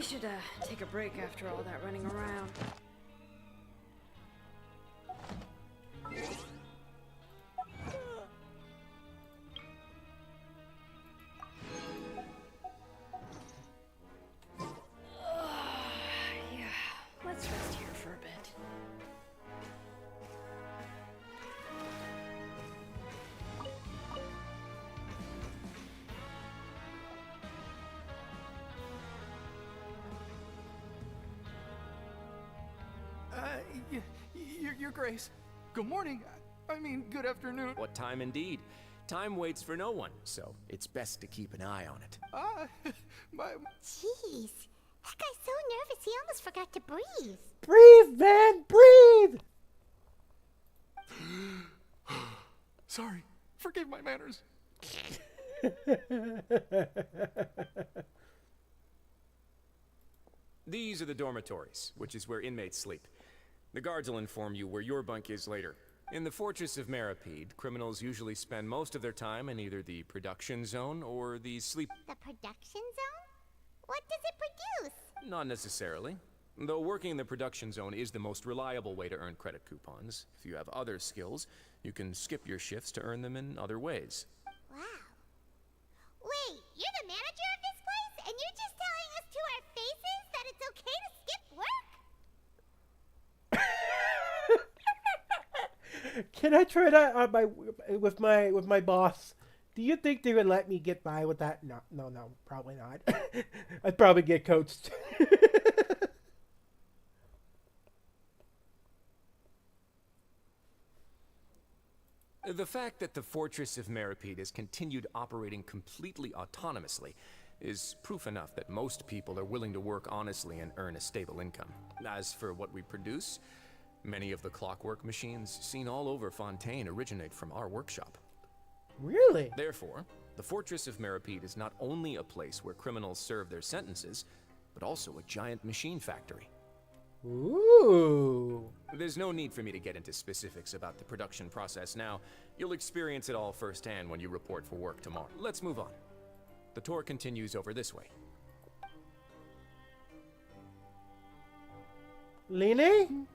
[SPEAKER 3] We should take a break after all that running around. Yeah, let's rest here for a bit.
[SPEAKER 15] Your Grace. Good morning. I mean, good afternoon.
[SPEAKER 13] What time indeed? Time waits for no one, so it's best to keep an eye on it.
[SPEAKER 4] Jeez. That guy's so nervous he almost forgot to breathe.
[SPEAKER 1] Breathe, man! Breathe!
[SPEAKER 15] Sorry. Forgive my manners.
[SPEAKER 13] These are the dormitories, which is where inmates sleep. The guards will inform you where your bunk is later. In the Fortress of Maripede, criminals usually spend most of their time in either the production zone or the sleep...
[SPEAKER 4] The production zone? What does it produce?
[SPEAKER 13] Not necessarily. Though working in the production zone is the most reliable way to earn credit coupons. If you have other skills, you can skip your shifts to earn them in other ways.
[SPEAKER 4] Wow. Wait, you're the manager of this place? And you're just telling us to our faces that it's okay to skip work?
[SPEAKER 1] Can I try that on with my boss? Do you think they would let me get by with that? No, probably not. I'd probably get coached.
[SPEAKER 13] The fact that the Fortress of Maripede has continued operating completely autonomously is proof enough that most people are willing to work honestly and earn a stable income. As for what we produce, many of the clockwork machines seen all over Fontaine originate from our workshop.
[SPEAKER 1] Really?
[SPEAKER 13] Therefore, the Fortress of Maripede is not only a place where criminals serve their sentences, but also a giant machine factory.
[SPEAKER 1] Ooh.
[SPEAKER 13] There's no need for me to get into specifics about the production process now. You'll experience it all firsthand when you report for work tomorrow. Let's move on. The tour continues over this way.
[SPEAKER 1] Lene?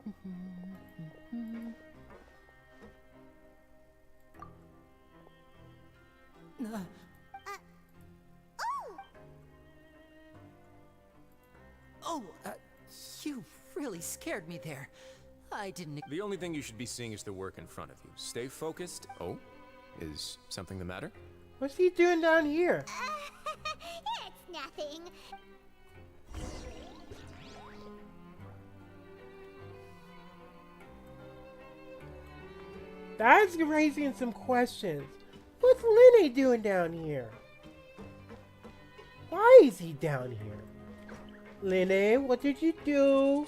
[SPEAKER 16] You really scared me there. I didn't...
[SPEAKER 13] The only thing you should be seeing is the work in front of you. Stay focused. Oh? Is something the matter?
[SPEAKER 1] What's he doing down here?
[SPEAKER 4] It's nothing.
[SPEAKER 1] That's raising some questions. What's Lene doing down here? Why is he down here? Lene, what did you do?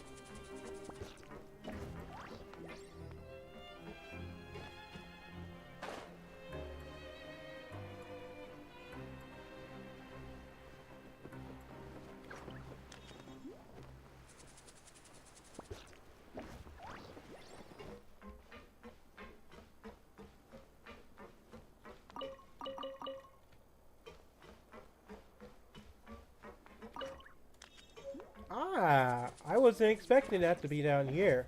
[SPEAKER 1] I wasn't expecting that to be down here.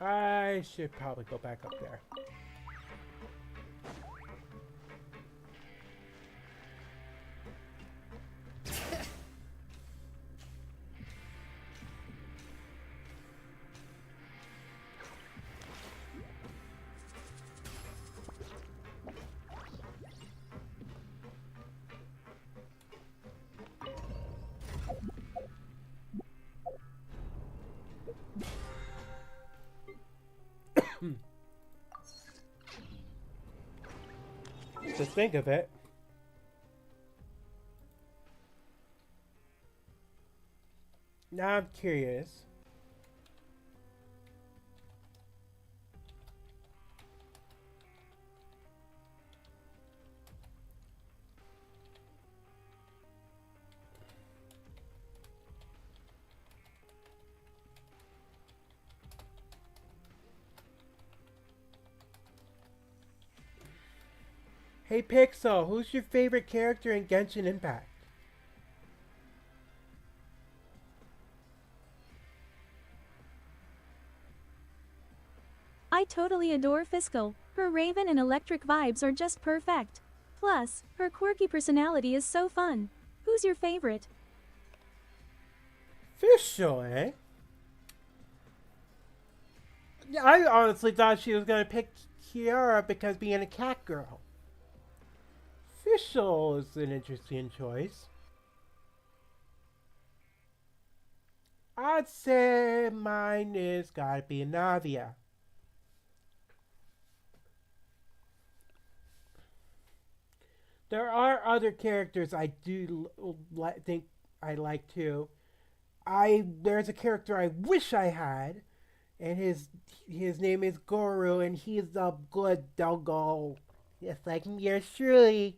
[SPEAKER 1] I should probably go back up there. To think of it. Now I'm curious. Hey Pixel, who's your favorite character in Genshin Impact?
[SPEAKER 2] I totally adore Fiscal. Her Raven and Electric vibes are just perfect. Plus, her quirky personality is so fun. Who's your favorite?
[SPEAKER 1] Official, eh? Yeah, I honestly thought she was gonna pick Kiara because being a cat girl. Official is an interesting choice. I'd say mine is gotta be Navia. There are other characters I do think I like too. There's a character I wish I had, and his name is Goro, and he's a good doggo. Yes, like yours truly.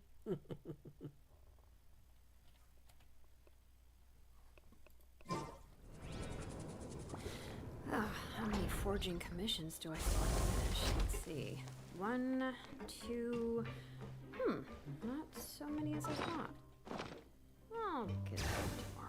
[SPEAKER 3] How many forging commissions do I still have to finish? Let's see. 1, 2. Not so many as I thought. I'll get to them tomorrow.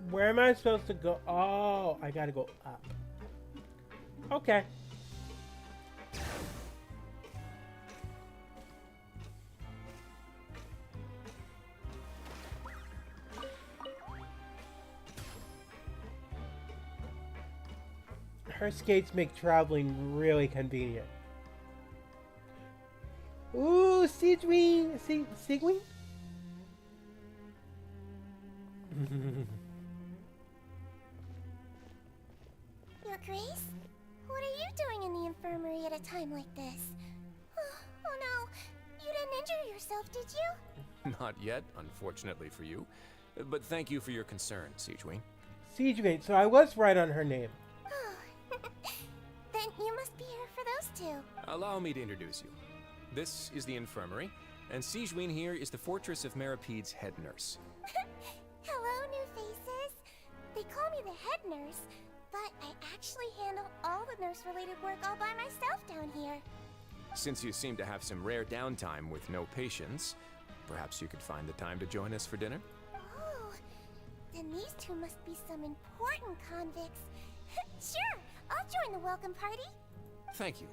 [SPEAKER 1] Where am I supposed to go? Oh, I gotta go up. Okay. Her skates make traveling really convenient. Ooh, Sigewing! Sigewing?
[SPEAKER 4] Your Grace? What are you doing in the infirmary at a time like this? Oh no, you didn't injure yourself, did you?
[SPEAKER 13] Not yet, unfortunately for you. But thank you for your concern, Sigewing.
[SPEAKER 1] Sigewing, so I was right on her name.
[SPEAKER 4] Then you must be here for those two.
[SPEAKER 13] Allow me to introduce you. This is the infirmary, and Sigewing here is the Fortress of Meripede's head nurse.
[SPEAKER 4] Hello, new faces. They call me the head nurse, but I actually handle all the nurse-related work all by myself down here.
[SPEAKER 13] Since you seem to have some rare downtime with no patients, perhaps you could find the time to join us for dinner?
[SPEAKER 4] Oh, then these two must be some important convicts. Sure, I'll join the welcome party.
[SPEAKER 13] Thank you.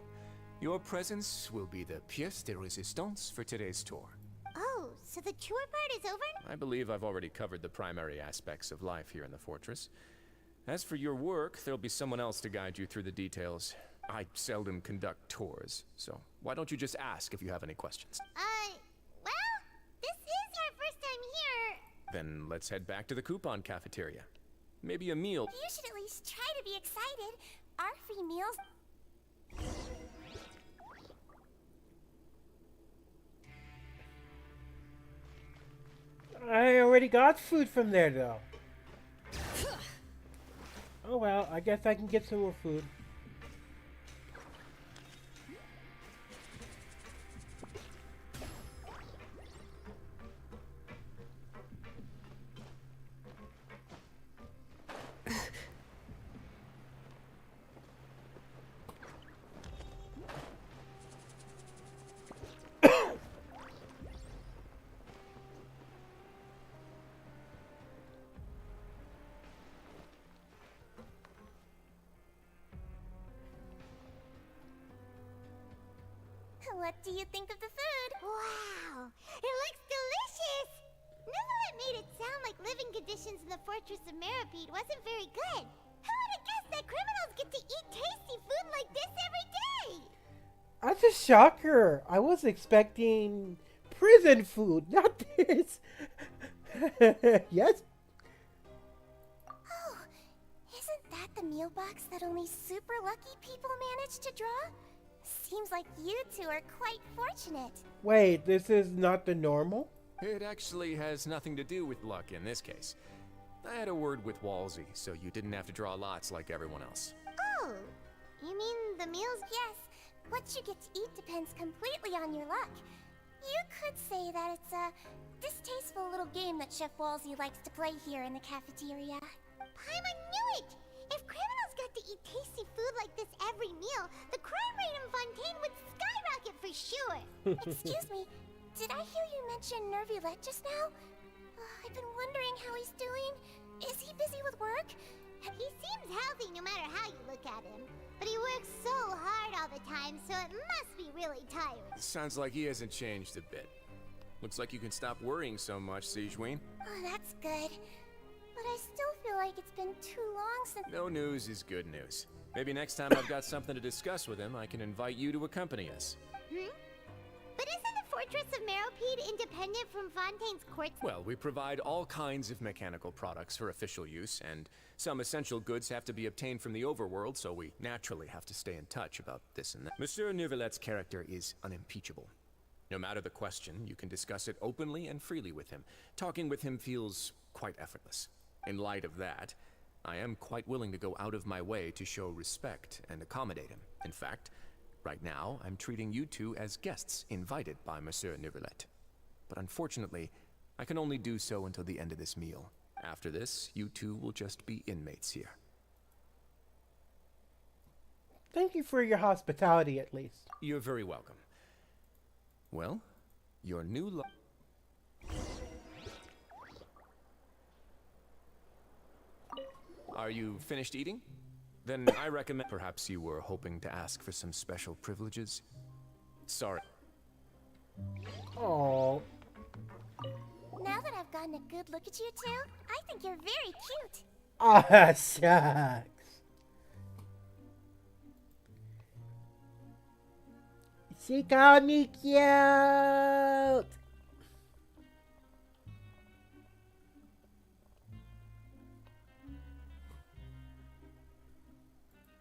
[SPEAKER 13] Your presence will be the pièce de résistance for today's tour.
[SPEAKER 4] Oh, so the tour part is over?
[SPEAKER 13] I believe I've already covered the primary aspects of life here in the fortress. As for your work, there'll be someone else to guide you through the details. I seldom conduct tours, so why don't you just ask if you have any questions?
[SPEAKER 4] Well, this is our first time here.
[SPEAKER 13] Then let's head back to the coupon cafeteria. Maybe a meal.
[SPEAKER 4] You should at least try to be excited. Our free meals...
[SPEAKER 1] I already got food from there, though. Oh well, I guess I can get some more food.
[SPEAKER 4] What do you think of the food? Wow, it looks delicious! Neverlet made it sound like living conditions in the Fortress of Meripede wasn't very good. Who would have guessed that criminals get to eat tasty food like this every day?
[SPEAKER 1] That's a shocker. I was expecting prison food, not this. Yes?
[SPEAKER 4] Oh, isn't that the meal box that only super lucky people manage to draw? Seems like you two are quite fortunate.
[SPEAKER 1] Wait, this is not the normal?
[SPEAKER 13] It actually has nothing to do with luck in this case. I had a word with Walsey, so you didn't have to draw lots like everyone else.
[SPEAKER 4] Oh, you mean the meals? Yes. What you get to eat depends completely on your luck. You could say that it's a distasteful little game that Chef Walsey likes to play here in the cafeteria. Paimon knew it! If criminals got to eat tasty food like this every meal, the crime rate in Fontaine would skyrocket for sure. Excuse me, did I hear you mention Nervulette just now? I've been wondering how he's doing. Is he busy with work?
[SPEAKER 7] He seems healthy no matter how you look at him. But he works so hard all the time, so it must be really tiring.
[SPEAKER 13] Sounds like he hasn't changed a bit. Looks like you can stop worrying so much, Sigewinne.
[SPEAKER 4] Oh, that's good. But I still feel like it's been too long since—
[SPEAKER 13] No news is good news. Maybe next time I've got something to discuss with him, I can invite you to accompany us.
[SPEAKER 7] But isn't the Fortress of Meropide independent from Fontaine's courts?
[SPEAKER 13] Well, we provide all kinds of mechanical products for official use, and some essential goods have to be obtained from the overworld, so we naturally have to stay in touch about this and that. Monsieur Neuvillette's character is unimpeachable. No matter the question, you can discuss it openly and freely with him. Talking with him feels quite effortless. In light of that, I am quite willing to go out of my way to show respect and accommodate him. In fact, right now, I'm treating you two as guests invited by Monsieur Neuvillette. But unfortunately, I can only do so until the end of this meal. After this, you two will just be inmates here.
[SPEAKER 1] Thank you for your hospitality, at least.
[SPEAKER 13] You're very welcome. Well, your new Are you finished eating? Then I recommend— Perhaps you were hoping to ask for some special privileges? Sorry.
[SPEAKER 1] Oh.
[SPEAKER 4] Now that I've gotten a good look at you two, I think you're very cute.
[SPEAKER 1] Ah, shucks. She called me cute.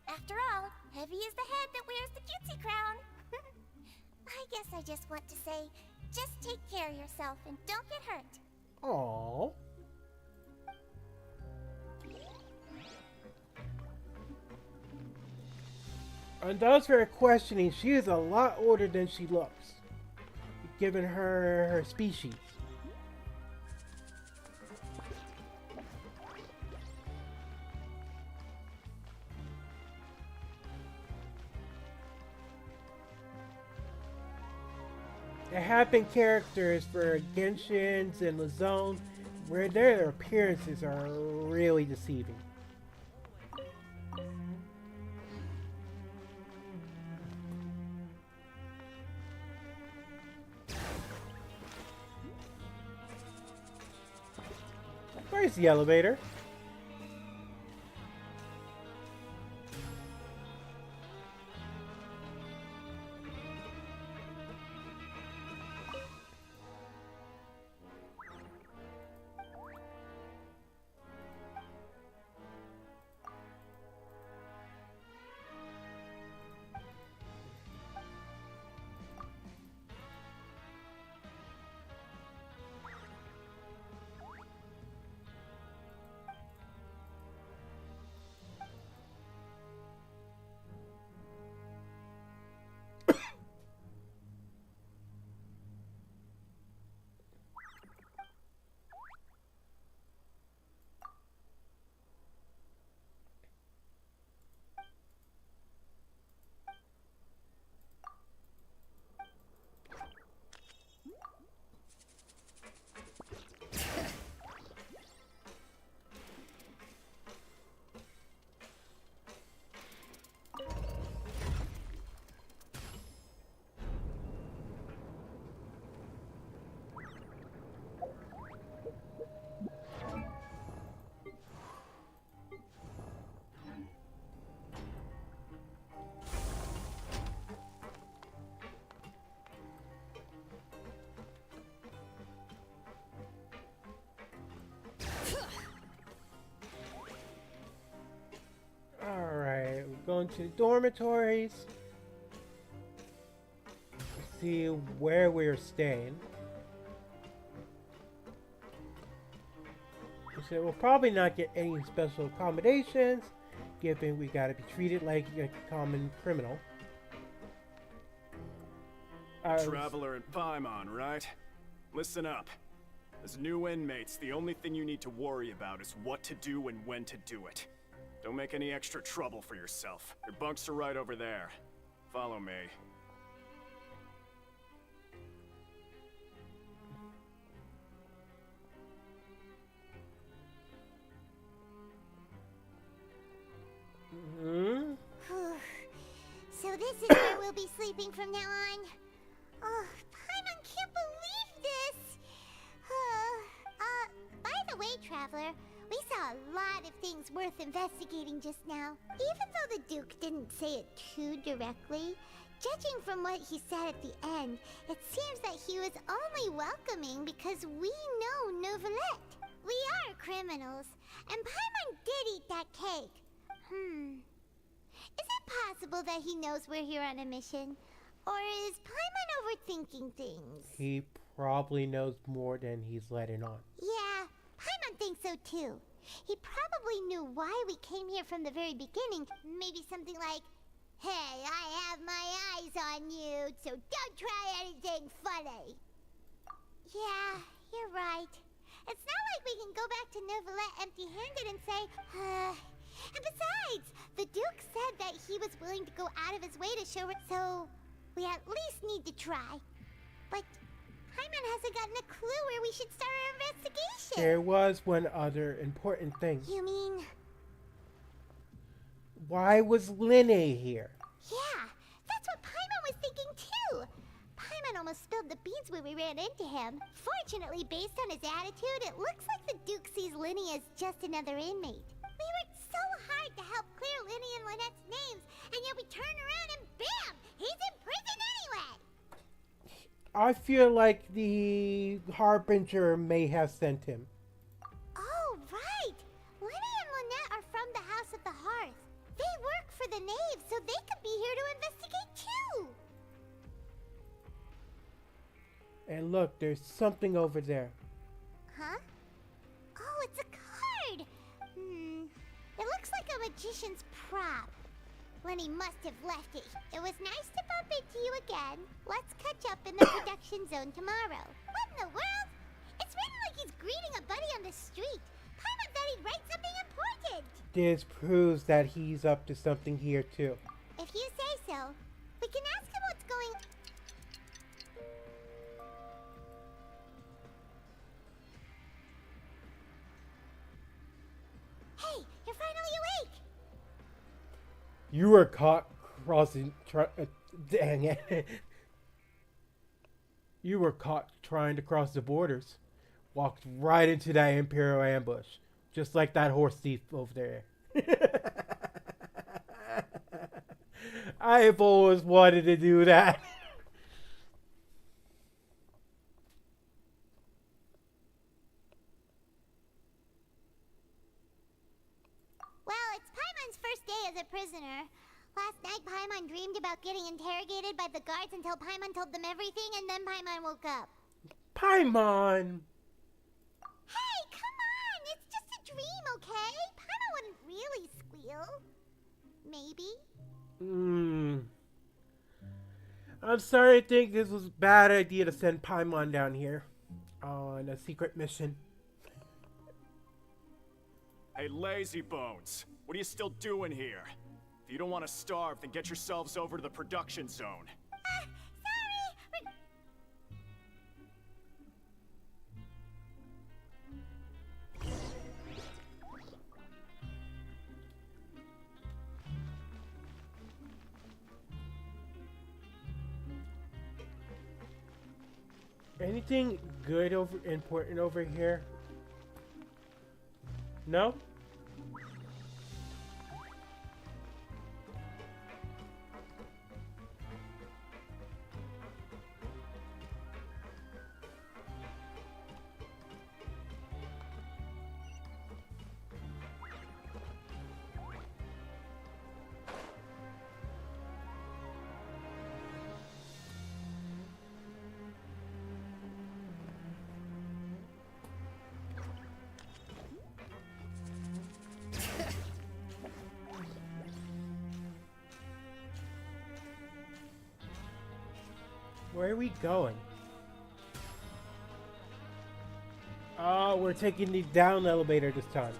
[SPEAKER 4] After all, heavy is the head that wears the cutesy crown. I guess I just want to say, just take care of yourself and don't get hurt.
[SPEAKER 1] Aww. And those for her questioning, she is a lot older than she looks, given her species. There have been characters for Genshins and Lazone where their appearances are really deceiving. Where's the elevator? Alright, we're going to the dormitories. see where we're staying. So we'll probably not get any special accommodations, given we gotta be treated like a common criminal.
[SPEAKER 17] Traveler in Paimon, right? Listen up. As new inmates, the only thing you need to worry about is what to do and when to do it. Don't make any extra trouble for yourself. Your bunks are right over there. Follow me.
[SPEAKER 1] Hmm?
[SPEAKER 4] So this is where we'll be sleeping from now on. Oh, Paimon can't believe this! By the way, Traveler, we saw a lot of things worth investigating just now. Even though the Duke didn't say it too directly, judging from what he said at the end, it seems that he was only welcoming because we know Neuvillette. We are criminals, and Paimon did eat that cake. Is it possible that he knows we're here on a mission? Or is Paimon overthinking things?
[SPEAKER 1] He probably knows more than he's letting on.
[SPEAKER 4] Yeah, Paimon thinks so too. He probably knew why we came here from the very beginning. Maybe something like, hey, I have my eyes on you, so don't try anything funny. Yeah, you're right. It's not like we can go back to Neuvillette empty-handed and say, And besides, the Duke said that he was willing to go out of his way to show it, so we at least need to try. But Paimon hasn't gotten a clue where we should start our investigation.
[SPEAKER 1] There was one other important thing.
[SPEAKER 4] You mean?
[SPEAKER 1] Why was Linne here?
[SPEAKER 4] Yeah, that's what Paimon was thinking too. Paimon almost spilled the beans when we ran into him. Fortunately, based on his attitude, it looks like the Duke sees Linne as just another inmate. We worked so hard to help clear Linne and Lynette's names, and yet we turn around and bam! He's in prison anyway!
[SPEAKER 1] I feel like the Harbinger may have sent him.
[SPEAKER 4] Oh, right! Linne and Lynette are from the House of the Hearth. They work for the Knave, so they could be here to investigate too!
[SPEAKER 1] And look, there's something over there.
[SPEAKER 4] Huh? Oh, it's a card! It looks like a magician's prop. Linne must have left it. It was nice to bump into you again. Let's catch up in the production zone tomorrow. What in the world? It's written like he's greeting a buddy on the street. Paimon thought he'd write something important.
[SPEAKER 1] This proves that he's up to something here too.
[SPEAKER 4] If you say so, we can ask him what's going. Hey, you're finally awake!
[SPEAKER 1] You were caught crossing. Dang it. You were caught trying to cross the borders. Walked right into that Imperial ambush. Just like that horse thief over there. I've always wanted to do that.
[SPEAKER 4] Well, it's Paimon's first day as a prisoner. Last night, Paimon dreamed about getting interrogated by the guards until Paimon told them everything, and then Paimon woke up.
[SPEAKER 1] Paimon!
[SPEAKER 4] Hey, come on! It's just a dream, okay? Paimon wouldn't really squeal. Maybe?
[SPEAKER 1] I'm sorry to think this was a bad idea to send Paimon down here on a secret mission.
[SPEAKER 17] Hey, lazy bones. What are you still doing here? If you don't want to starve, then get yourselves over to the production zone.
[SPEAKER 4] Sorry!
[SPEAKER 1] Anything good important over here? No? Where are we going? Oh, we're taking the down elevator this time.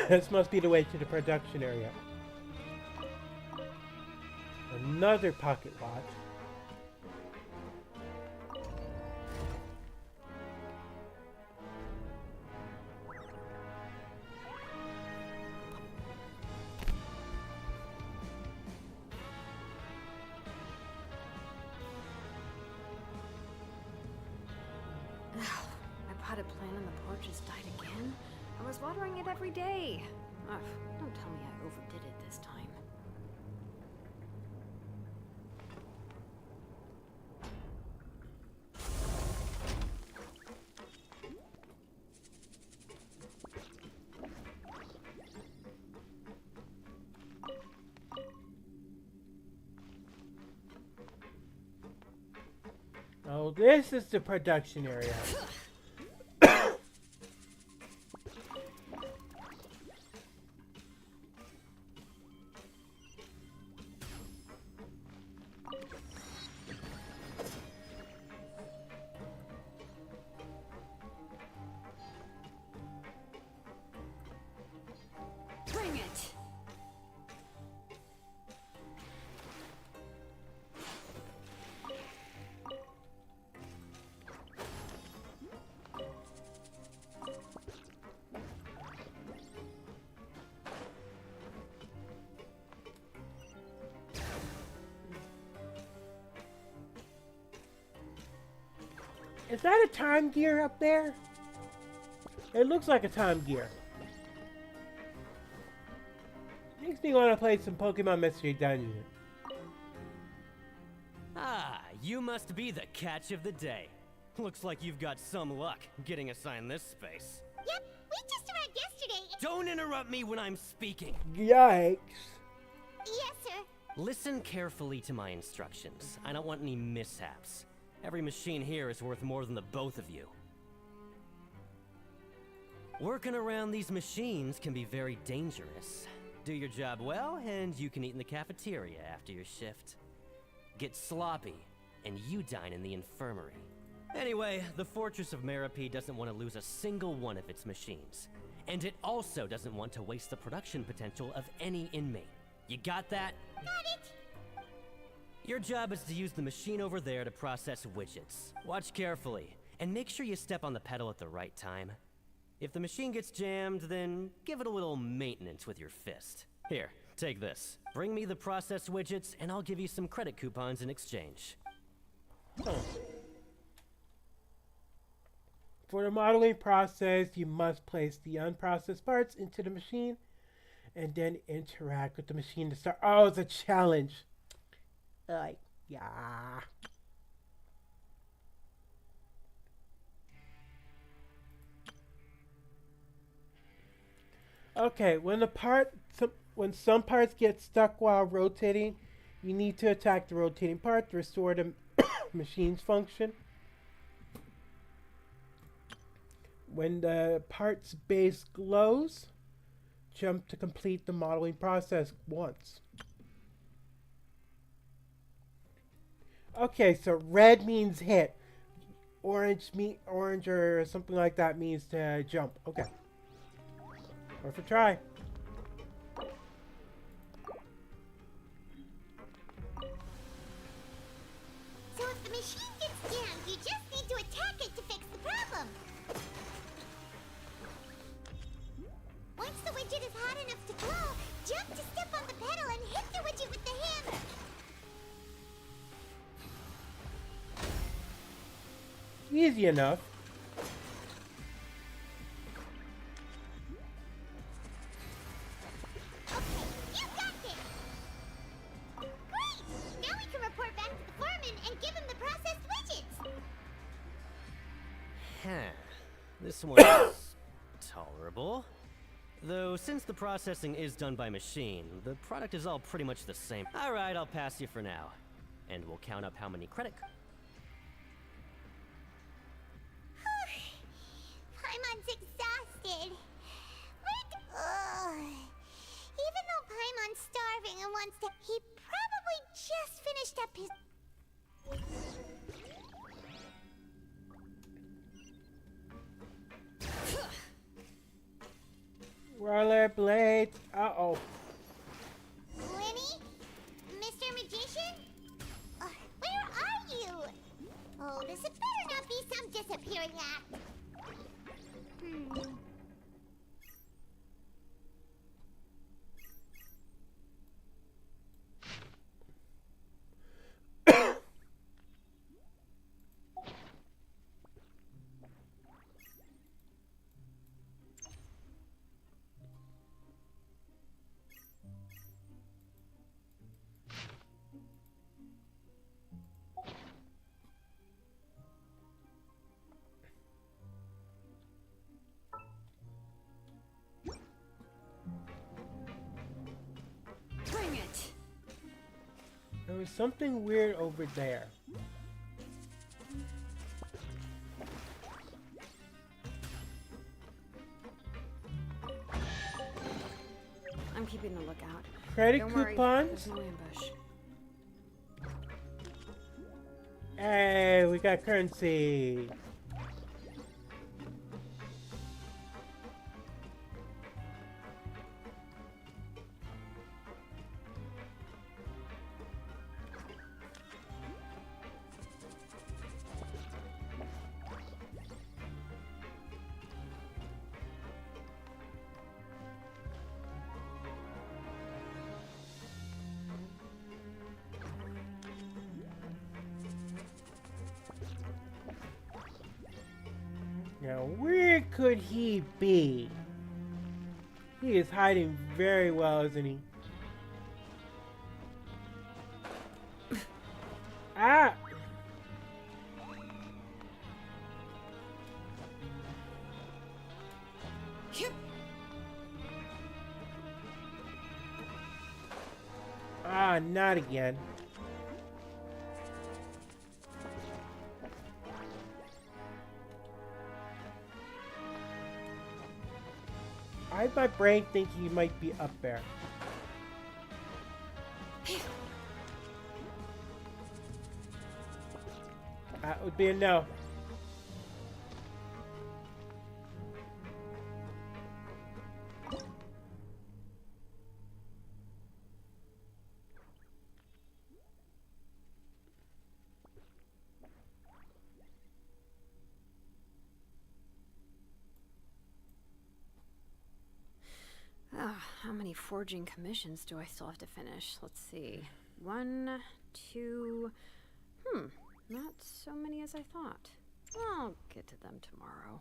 [SPEAKER 1] This must be the way to the production area. Another pocket watch.
[SPEAKER 3] My potted plant on the porch has died again. I was watering it every day. Ugh, don't tell me I overdid it this time.
[SPEAKER 1] Oh, this is the production area.
[SPEAKER 3] Bring it!
[SPEAKER 1] Is that a time gear up there? It looks like a time gear. Makes me want to play some Pokemon Mystery Dungeon.
[SPEAKER 18] Ah, you must be the catch of the day. Looks like you've got some luck getting assigned this space.
[SPEAKER 4] Yep, we just arrived yesterday.
[SPEAKER 18] Don't interrupt me when I'm speaking.
[SPEAKER 1] Yikes.
[SPEAKER 4] Yes, sir.
[SPEAKER 18] Listen carefully to my instructions. I don't want any mishaps. Every machine here is worth more than the both of you. Working around these machines can be very dangerous. Do your job well, and you can eat in the cafeteria after your shift. Get sloppy, and you dine in the infirmary. Anyway, the Fortress of Meropide doesn't want to lose a single one of its machines. And it also doesn't want to waste the production potential of any inmate. You got that?
[SPEAKER 4] Got it.
[SPEAKER 18] Your job is to use the machine over there to process widgets. Watch carefully, and make sure you step on the pedal at the right time. If the machine gets jammed, then give it a little maintenance with your fist. Here, take this. Bring me the process widgets, and I'll give you some credit coupons in exchange.
[SPEAKER 1] Huh. For the modeling process, you must place the unprocessed parts into the machine and then interact with the machine to start. Oh, it's a challenge. Yeah. Okay, when some parts get stuck while rotating, you need to attack the rotating part to restore the machine's function. When the part's base glows, jump to complete the modeling process once. Okay, so red means hit. Orange or something like that means to jump. Okay. Worth a try.
[SPEAKER 4] So if the machine gets jammed, you just need to attack it to fix the problem. Once the widget is hot enough to glow, jump to step on the pedal and hit the widget with the hammer.
[SPEAKER 1] Easy enough.
[SPEAKER 4] You got this! Great! Now we can report back to the foreman and give him the processed widgets!
[SPEAKER 18] Huh. This one is tolerable. Though, since the processing is done by machine, the product is all pretty much the same. Alright, I'll pass you for now. And we'll count up how many credit.
[SPEAKER 4] Paimon's exhausted. Even though Paimon's starving and wants to, he probably just finished up his...
[SPEAKER 1] rollerblades. Uh-oh.
[SPEAKER 4] Winnie? Mr. Magician? Where are you? Oh, this had better not be some disappearing act.
[SPEAKER 3] Bring it.
[SPEAKER 1] There was something weird over there.
[SPEAKER 3] I'm keeping a lookout.
[SPEAKER 1] Credit
[SPEAKER 3] Don't worry,
[SPEAKER 1] coupons?
[SPEAKER 3] there's no ambush.
[SPEAKER 1] Hey, we got currency. Now, where could he be? He is hiding very well, isn't he? Ah! Ah, not again. I had my brain think he might be up there. That would be a no.
[SPEAKER 3] How many forging commissions do I still have to finish? Let's see. 1, 2... not so many as I thought. I'll get to them tomorrow.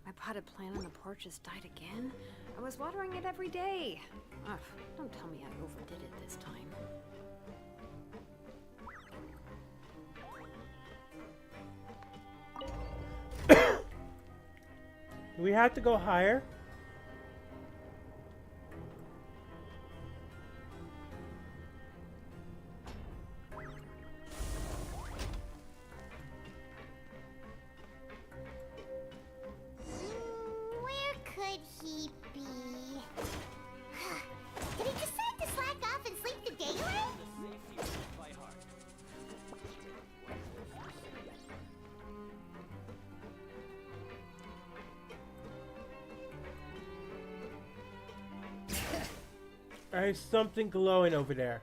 [SPEAKER 3] My potted plant on the porch has died again. I was watering it every day. Ugh, don't tell me I overdid it this time.
[SPEAKER 1] Do we have to go higher?
[SPEAKER 4] Where could he be? Did he decide to slack off and sleep the day away?
[SPEAKER 1] There's something glowing over there.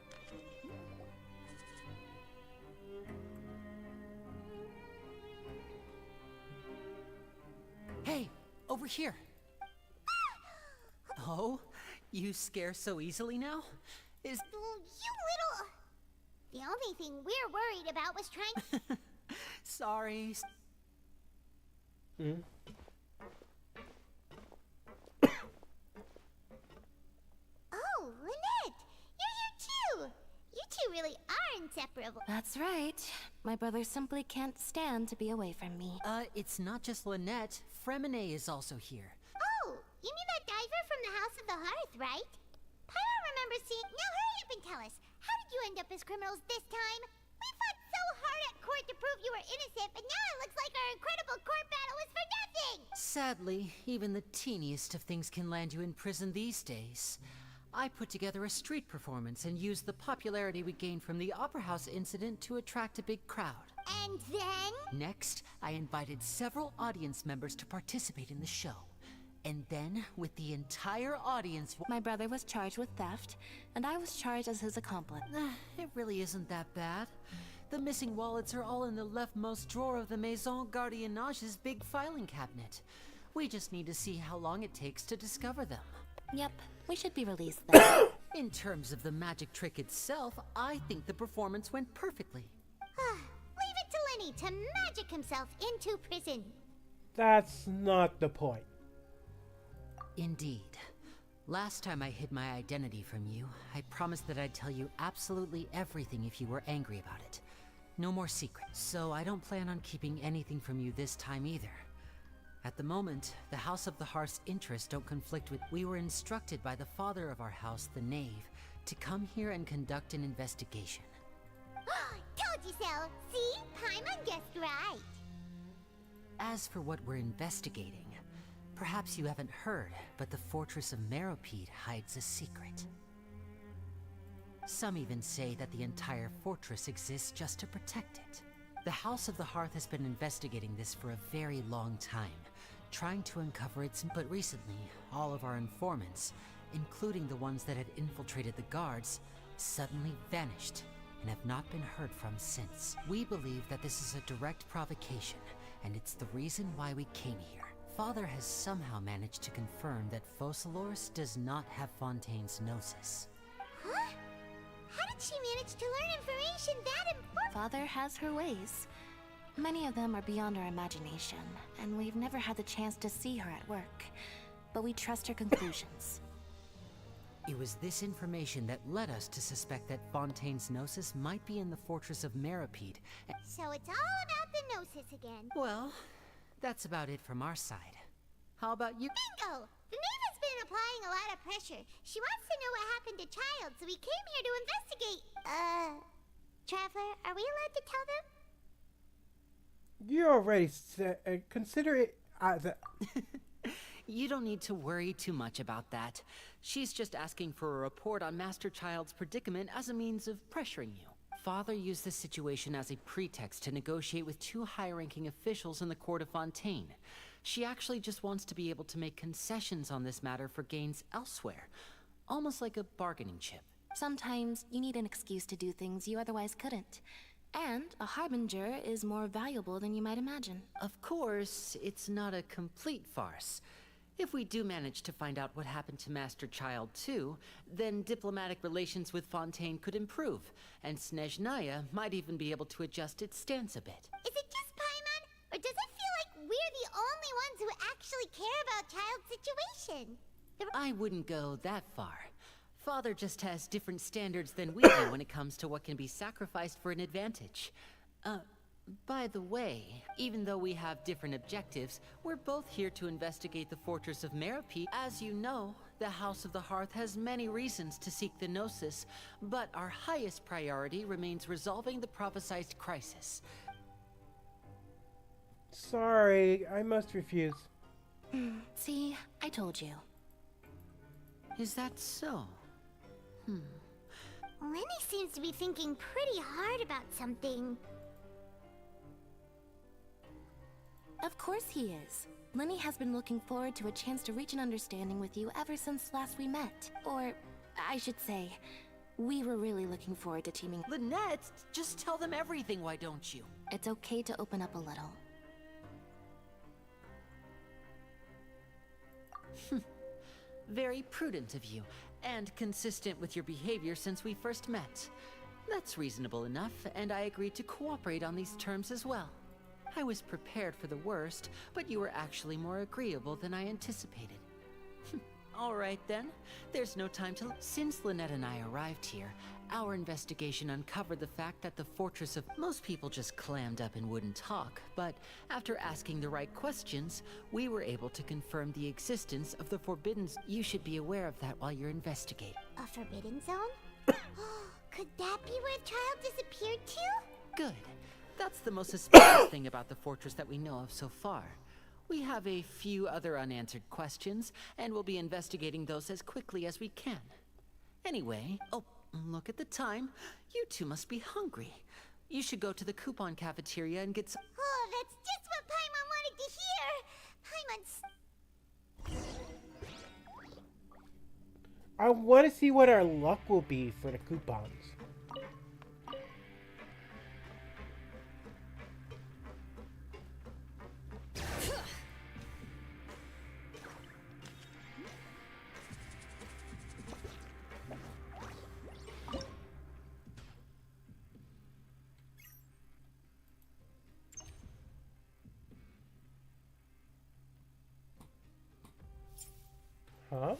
[SPEAKER 16] Hey, over here. Oh, you scare so easily now?
[SPEAKER 4] You little... The only thing we're worried about was trying...
[SPEAKER 16] Sorry.
[SPEAKER 4] Oh, Lynette! You're here too! You two really are inseparable.
[SPEAKER 7] That's right. My brother simply can't stand to be away from me.
[SPEAKER 16] It's not just Lynette. Fremine is also here.
[SPEAKER 4] Oh, You mean that diver from the House of the Hearth, right? Paimon remembers seeing... Now hurry up and tell us. How did you end up as criminals this time? We fought so hard at court to prove you were innocent, but now it looks like our incredible court battle was for nothing!
[SPEAKER 16] Sadly, even the teeniest of things can land you in prison these days. I put together a street performance and used the popularity we gained from the Opera House incident to attract a big crowd.
[SPEAKER 4] And then?
[SPEAKER 16] Next, I invited several audience members to participate in the show. And then, with the entire audience...
[SPEAKER 19] My brother was charged with theft, and I was charged as his accomplice.
[SPEAKER 16] It really isn't that bad. The missing wallets are all in the leftmost drawer of the Maison Gardiennage's big filing cabinet. We just need to see how long it takes to discover them.
[SPEAKER 19] Yep, we should be released then.
[SPEAKER 16] In terms of the magic trick itself, I think the performance went perfectly.
[SPEAKER 4] Leave it to Lenny to magic himself into prison.
[SPEAKER 1] That's not the point.
[SPEAKER 16] Indeed. Last time I hid my identity from you, I promised that I'd tell you absolutely everything if you were angry about it. No more secrets, so I don't plan on keeping anything from you this time either. At the moment, the House of the Hearth's interests don't conflict with... We were instructed by the father of our house, the Knave, to come here and conduct an investigation.
[SPEAKER 4] Told you so! See? Paimon guessed right.
[SPEAKER 16] As for what we're investigating, perhaps you haven't heard, but the fortress of Meropide hides a secret. Some even say that the entire fortress exists just to protect it. The House of the Hearth has been investigating this for a very long time, trying to uncover its... But recently, all of our informants, including the ones that had infiltrated the guards, suddenly vanished and have not been heard from since. We believe that this is a direct provocation, and it's the reason why we came here. Father has somehow managed to confirm that Focalors does not have Fontaine's Gnosis.
[SPEAKER 4] Huh? How did she manage to learn information that important?
[SPEAKER 19] Father has her ways. Many of them are beyond our imagination, and we've never had the chance to see her at work. But we trust her conclusions.
[SPEAKER 16] It was this information that led us to suspect that Fontaine's Gnosis might be in the fortress of Meropide.
[SPEAKER 4] So it's all about the Gnosis again.
[SPEAKER 16] Well, that's about it from our side. How about you?
[SPEAKER 4] Bingo! The Knave has been applying a lot of pressure. She wants to know what happened to Child, so we came here to investigate. Traveler, are we allowed to tell them?
[SPEAKER 1] You already said, consider it as a...
[SPEAKER 16] You don't need to worry too much about that. She's just asking for a report on Master Child's predicament as a means of pressuring you. Father used this situation as a pretext to negotiate with two high-ranking officials in the court of Fontaine. She actually just wants to be able to make concessions on this matter for gains elsewhere, almost like a bargaining chip.
[SPEAKER 19] Sometimes you need an excuse to do things you otherwise couldn't. And a harbinger is more valuable than you might imagine.
[SPEAKER 16] Of course, it's not a complete farce. If we do manage to find out what happened to Master Child too, then diplomatic relations with Fontaine could improve, and Snezhnaya might even be able to adjust its stance a bit.
[SPEAKER 4] Is it just Paimon, or does it feel like we're the only ones who actually care about Child's situation?
[SPEAKER 16] I wouldn't go that far. Father just has different standards than we do when it comes to what can be sacrificed for an advantage. By the way, even though we have different objectives, we're both here to investigate the fortress of Meropide. As you know, the House of the Hearth has many reasons to seek the Gnosis, but our highest priority remains resolving the prophesized crisis.
[SPEAKER 1] Sorry, I must refuse.
[SPEAKER 19] See, I told you.
[SPEAKER 16] Is that so?
[SPEAKER 4] Lenny seems to be thinking pretty hard about something.
[SPEAKER 19] Of course he is. Lenny has been looking forward to a chance to reach an understanding with you ever since last we met. Or, I should say, we were really looking forward to teaming.
[SPEAKER 16] Lynette, just tell them everything, why don't you?
[SPEAKER 19] It's okay to open up a little.
[SPEAKER 16] Very prudent of you, and consistent with your behavior since we first met. That's reasonable enough, and I agreed to cooperate on these terms as well. I was prepared for the worst, but you were actually more agreeable than I anticipated. All right then, there's no time to... Since Lynette and I arrived here, Our investigation uncovered the fact that the fortress of most people just clammed up and wouldn't talk, but after asking the right questions, we were able to confirm the existence of the Forbidden. You should be aware of that while you're investigating.
[SPEAKER 4] A forbidden zone? Could that be where the child disappeared to?
[SPEAKER 16] Good. That's the most suspicious thing about the fortress that we know of so far. We have a few other unanswered questions, and we'll be investigating those as quickly as we can. Anyway, oh, look at the time. You two must be hungry. You should go to the coupon cafeteria and get some—
[SPEAKER 4] Oh, that's just what Paimon wanted to hear! Paimon's...
[SPEAKER 1] I want to see what our luck will be for the coupons. Huh?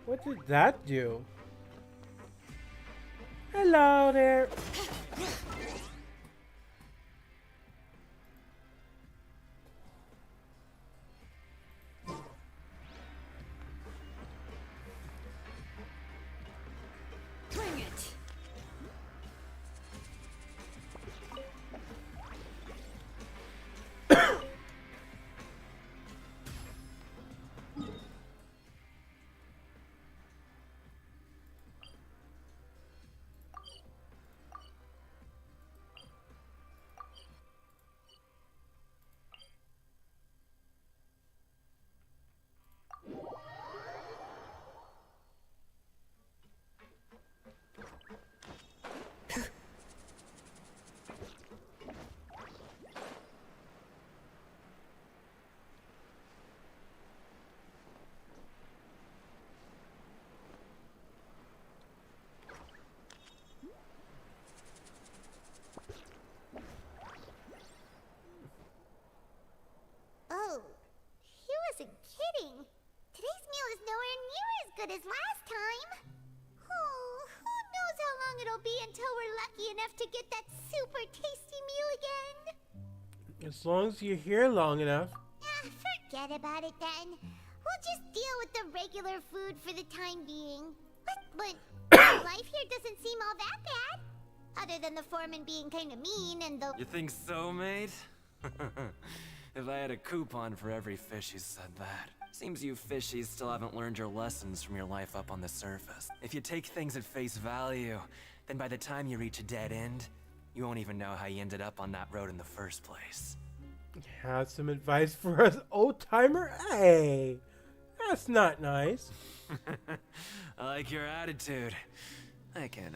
[SPEAKER 1] What did that do? Hello there.
[SPEAKER 3] Bring it.
[SPEAKER 4] Oh, he wasn't kidding. Today's meal is nowhere near as good as last time. Oh, who knows how long it'll be until we're lucky enough to get that super tasty meal again.
[SPEAKER 1] As long as you're here long enough.
[SPEAKER 4] Forget about it then. We'll just deal with the regular food for the time being. But life here doesn't seem all that bad. Other than the foreman being kind of mean and the...
[SPEAKER 20] You think so, mate? If I had a coupon for every fish who said that. Seems you fishies still haven't learned your lessons from your life up on the surface. If you take things at face value, then by the time you reach a dead end, you won't even know how you ended up on that road in the first place.
[SPEAKER 1] Have some advice for us, old timer? Hey, that's not nice.
[SPEAKER 20] I like your attitude. I can,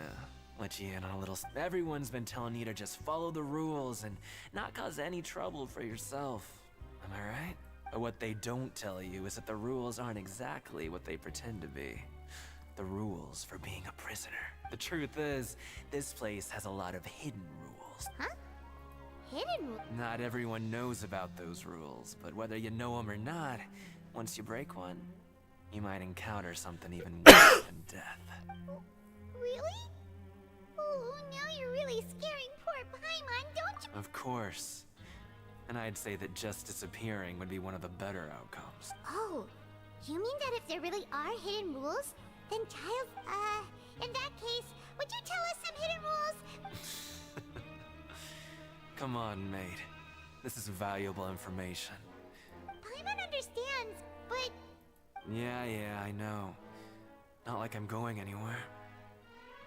[SPEAKER 20] let you in on a little... Everyone's been telling you to just follow the rules and not cause any trouble for yourself. Am I right? But what they don't tell you is that the rules aren't exactly what they pretend to be. The rules for being a prisoner. The truth is, this place has a lot of hidden rules.
[SPEAKER 4] Huh? Hidden rules?
[SPEAKER 20] Not everyone knows about those rules, but whether you know them or not, once you break one, you might encounter something even worse than death.
[SPEAKER 4] Really? Oh, now you're really scaring poor Paimon, don't you?
[SPEAKER 20] Of course. And I'd say that just disappearing would be one of the better outcomes.
[SPEAKER 4] Oh, you mean that if there really are hidden rules, then in that case, would you tell us some hidden rules?
[SPEAKER 20] Come on, mate. This is valuable information.
[SPEAKER 4] Paimon understands, but...
[SPEAKER 20] Yeah, I know. Not like I'm going anywhere.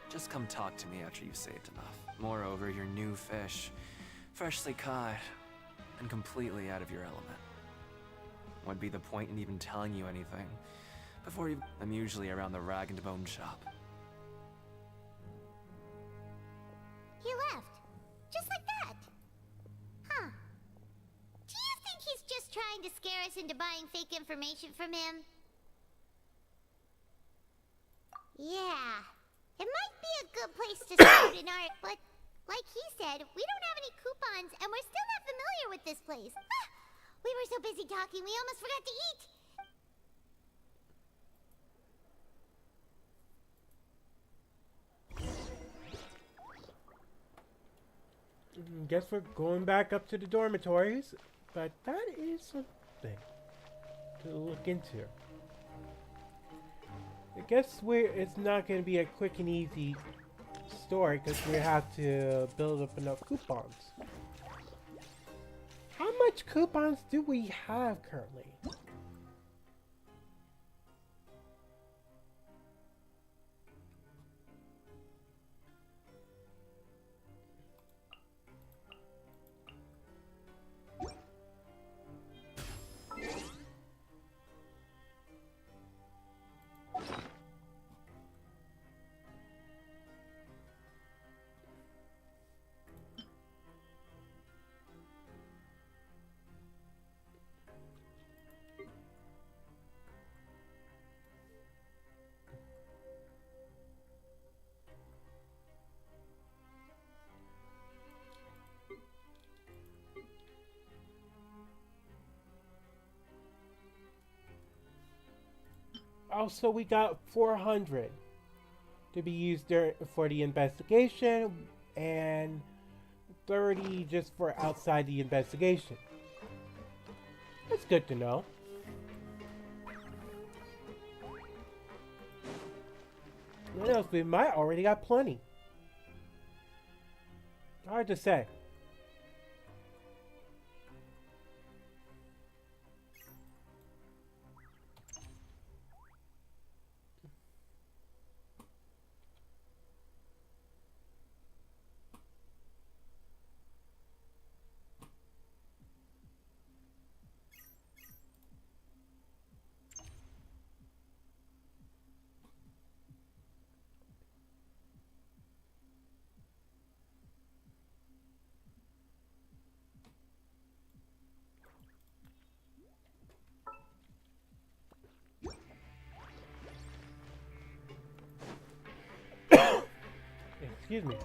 [SPEAKER 20] Just come talk to me after you've saved enough. Moreover, you're new fish, freshly caught, and completely out of your element. What'd be the point in even telling you anything? I'm usually around the rag and bone shop.
[SPEAKER 4] us into buying fake information from him? Yeah. It might be a good place to start in our... But, like he said, we don't have any coupons, and we're still not familiar with this place. Ah, we were so busy talking, we almost forgot to eat.
[SPEAKER 1] Guess we're going back up to the dormitories, but that is something to look into. I guess it's not going to be a quick and easy story because we have to build up enough coupons. How much coupons do we have currently? Also, we got 400 to be used for the investigation and 30 just for outside the investigation. That's good to know. What else? We might already got plenty. Hard to say. Excuse me.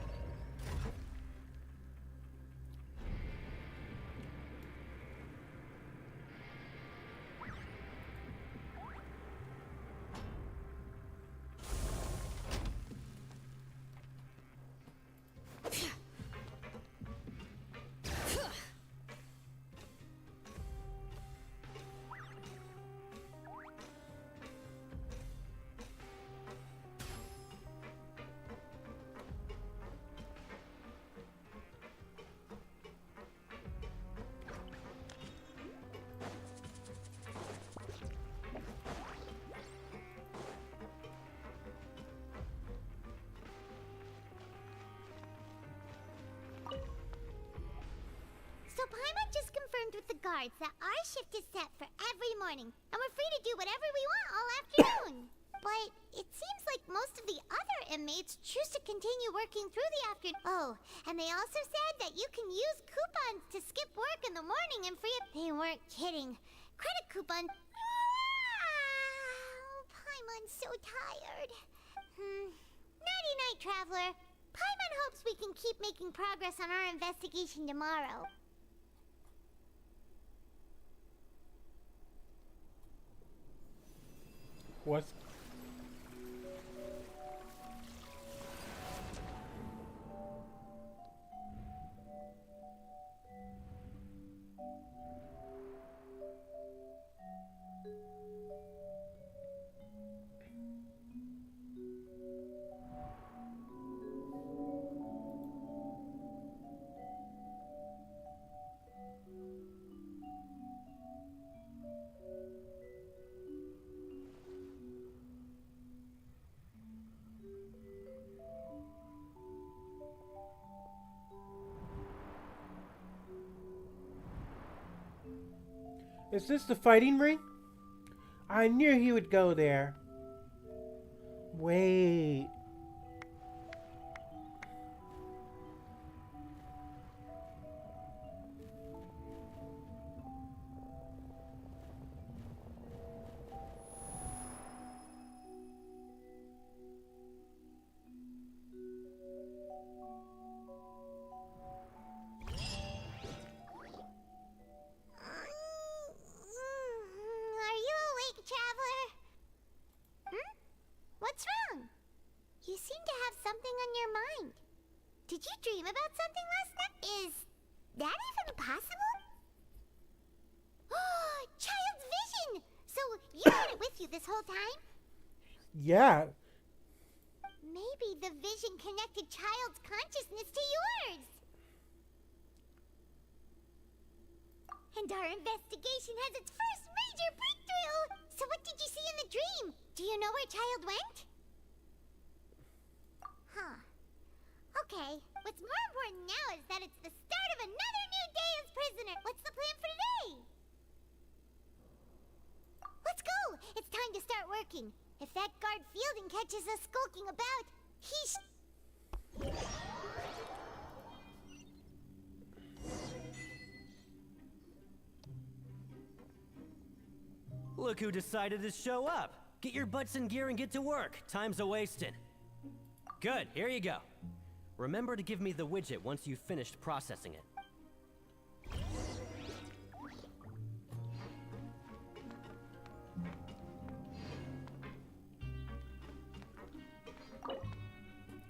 [SPEAKER 4] So Paimon just confirmed with the guards that our shift is set for every morning, and we're free to do whatever we want all afternoon. But it seems like most of the other inmates choose to continue working through the afternoon. Oh, and they also said that you can use coupons to skip work in the morning and free up. They weren't kidding. Credit coupon. Paimon's so tired. Nighty-night, traveler. Paimon hopes we can keep making progress on our investigation tomorrow.
[SPEAKER 1] What's... Is this the fighting ring? I knew he would go there. Wait.
[SPEAKER 4] Did you dream about something last night? Is that even possible? Oh, child's vision! So you had it with you this whole time?
[SPEAKER 1] Yeah.
[SPEAKER 4] Maybe the vision connected child's consciousness to yours. And our investigation has its first major breakthrough! So what did you see in the dream? Do you know where child went? Huh. Okay, what's more important now is that it's the start of another new day as prisoner. What's the plan for today? Let's go! It's time to start working. If that guard Fielding catches us skulking about, he's...
[SPEAKER 18] Look who decided to show up. Get your butts in gear and get to work. Time's a-wasting. Good, here you go. Remember to give me the widget once you've finished processing it.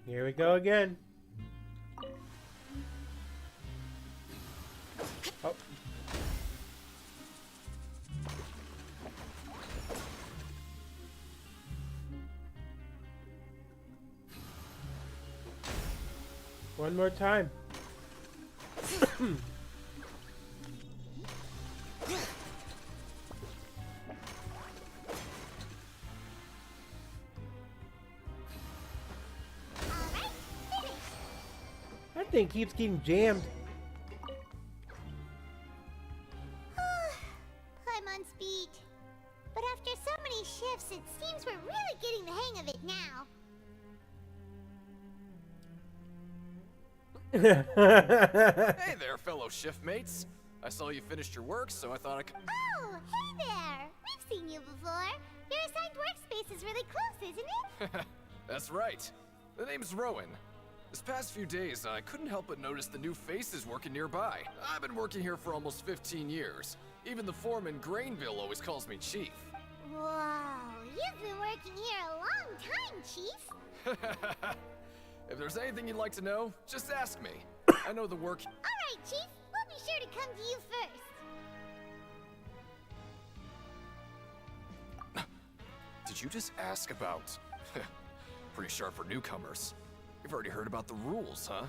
[SPEAKER 1] Here we go again. Oh. One more time. That thing keeps getting jammed.
[SPEAKER 4] I'm on speed. But after so many shifts, it seems we're really getting the hang of it now.
[SPEAKER 21] Hey there, fellow shiftmates. I saw you finished your work, so I thought I could...
[SPEAKER 4] Oh, hey there! We've seen you before. Your assigned workspace is really close, isn't it?
[SPEAKER 21] That's right. The name's Rowan. This past few days, I couldn't help but notice the new faces working nearby. I've been working here for almost 15 years. Even the foreman, Grainville, always calls me Chief.
[SPEAKER 4] Wow, you've been working here a long time, Chief.
[SPEAKER 21] If there's anything you'd like to know, just ask me. I know the work...
[SPEAKER 4] Alright, Chief. We'll be sure to come to you first.
[SPEAKER 21] Did you just ask about... Pretty sharp for newcomers. You've already heard about the rules, huh?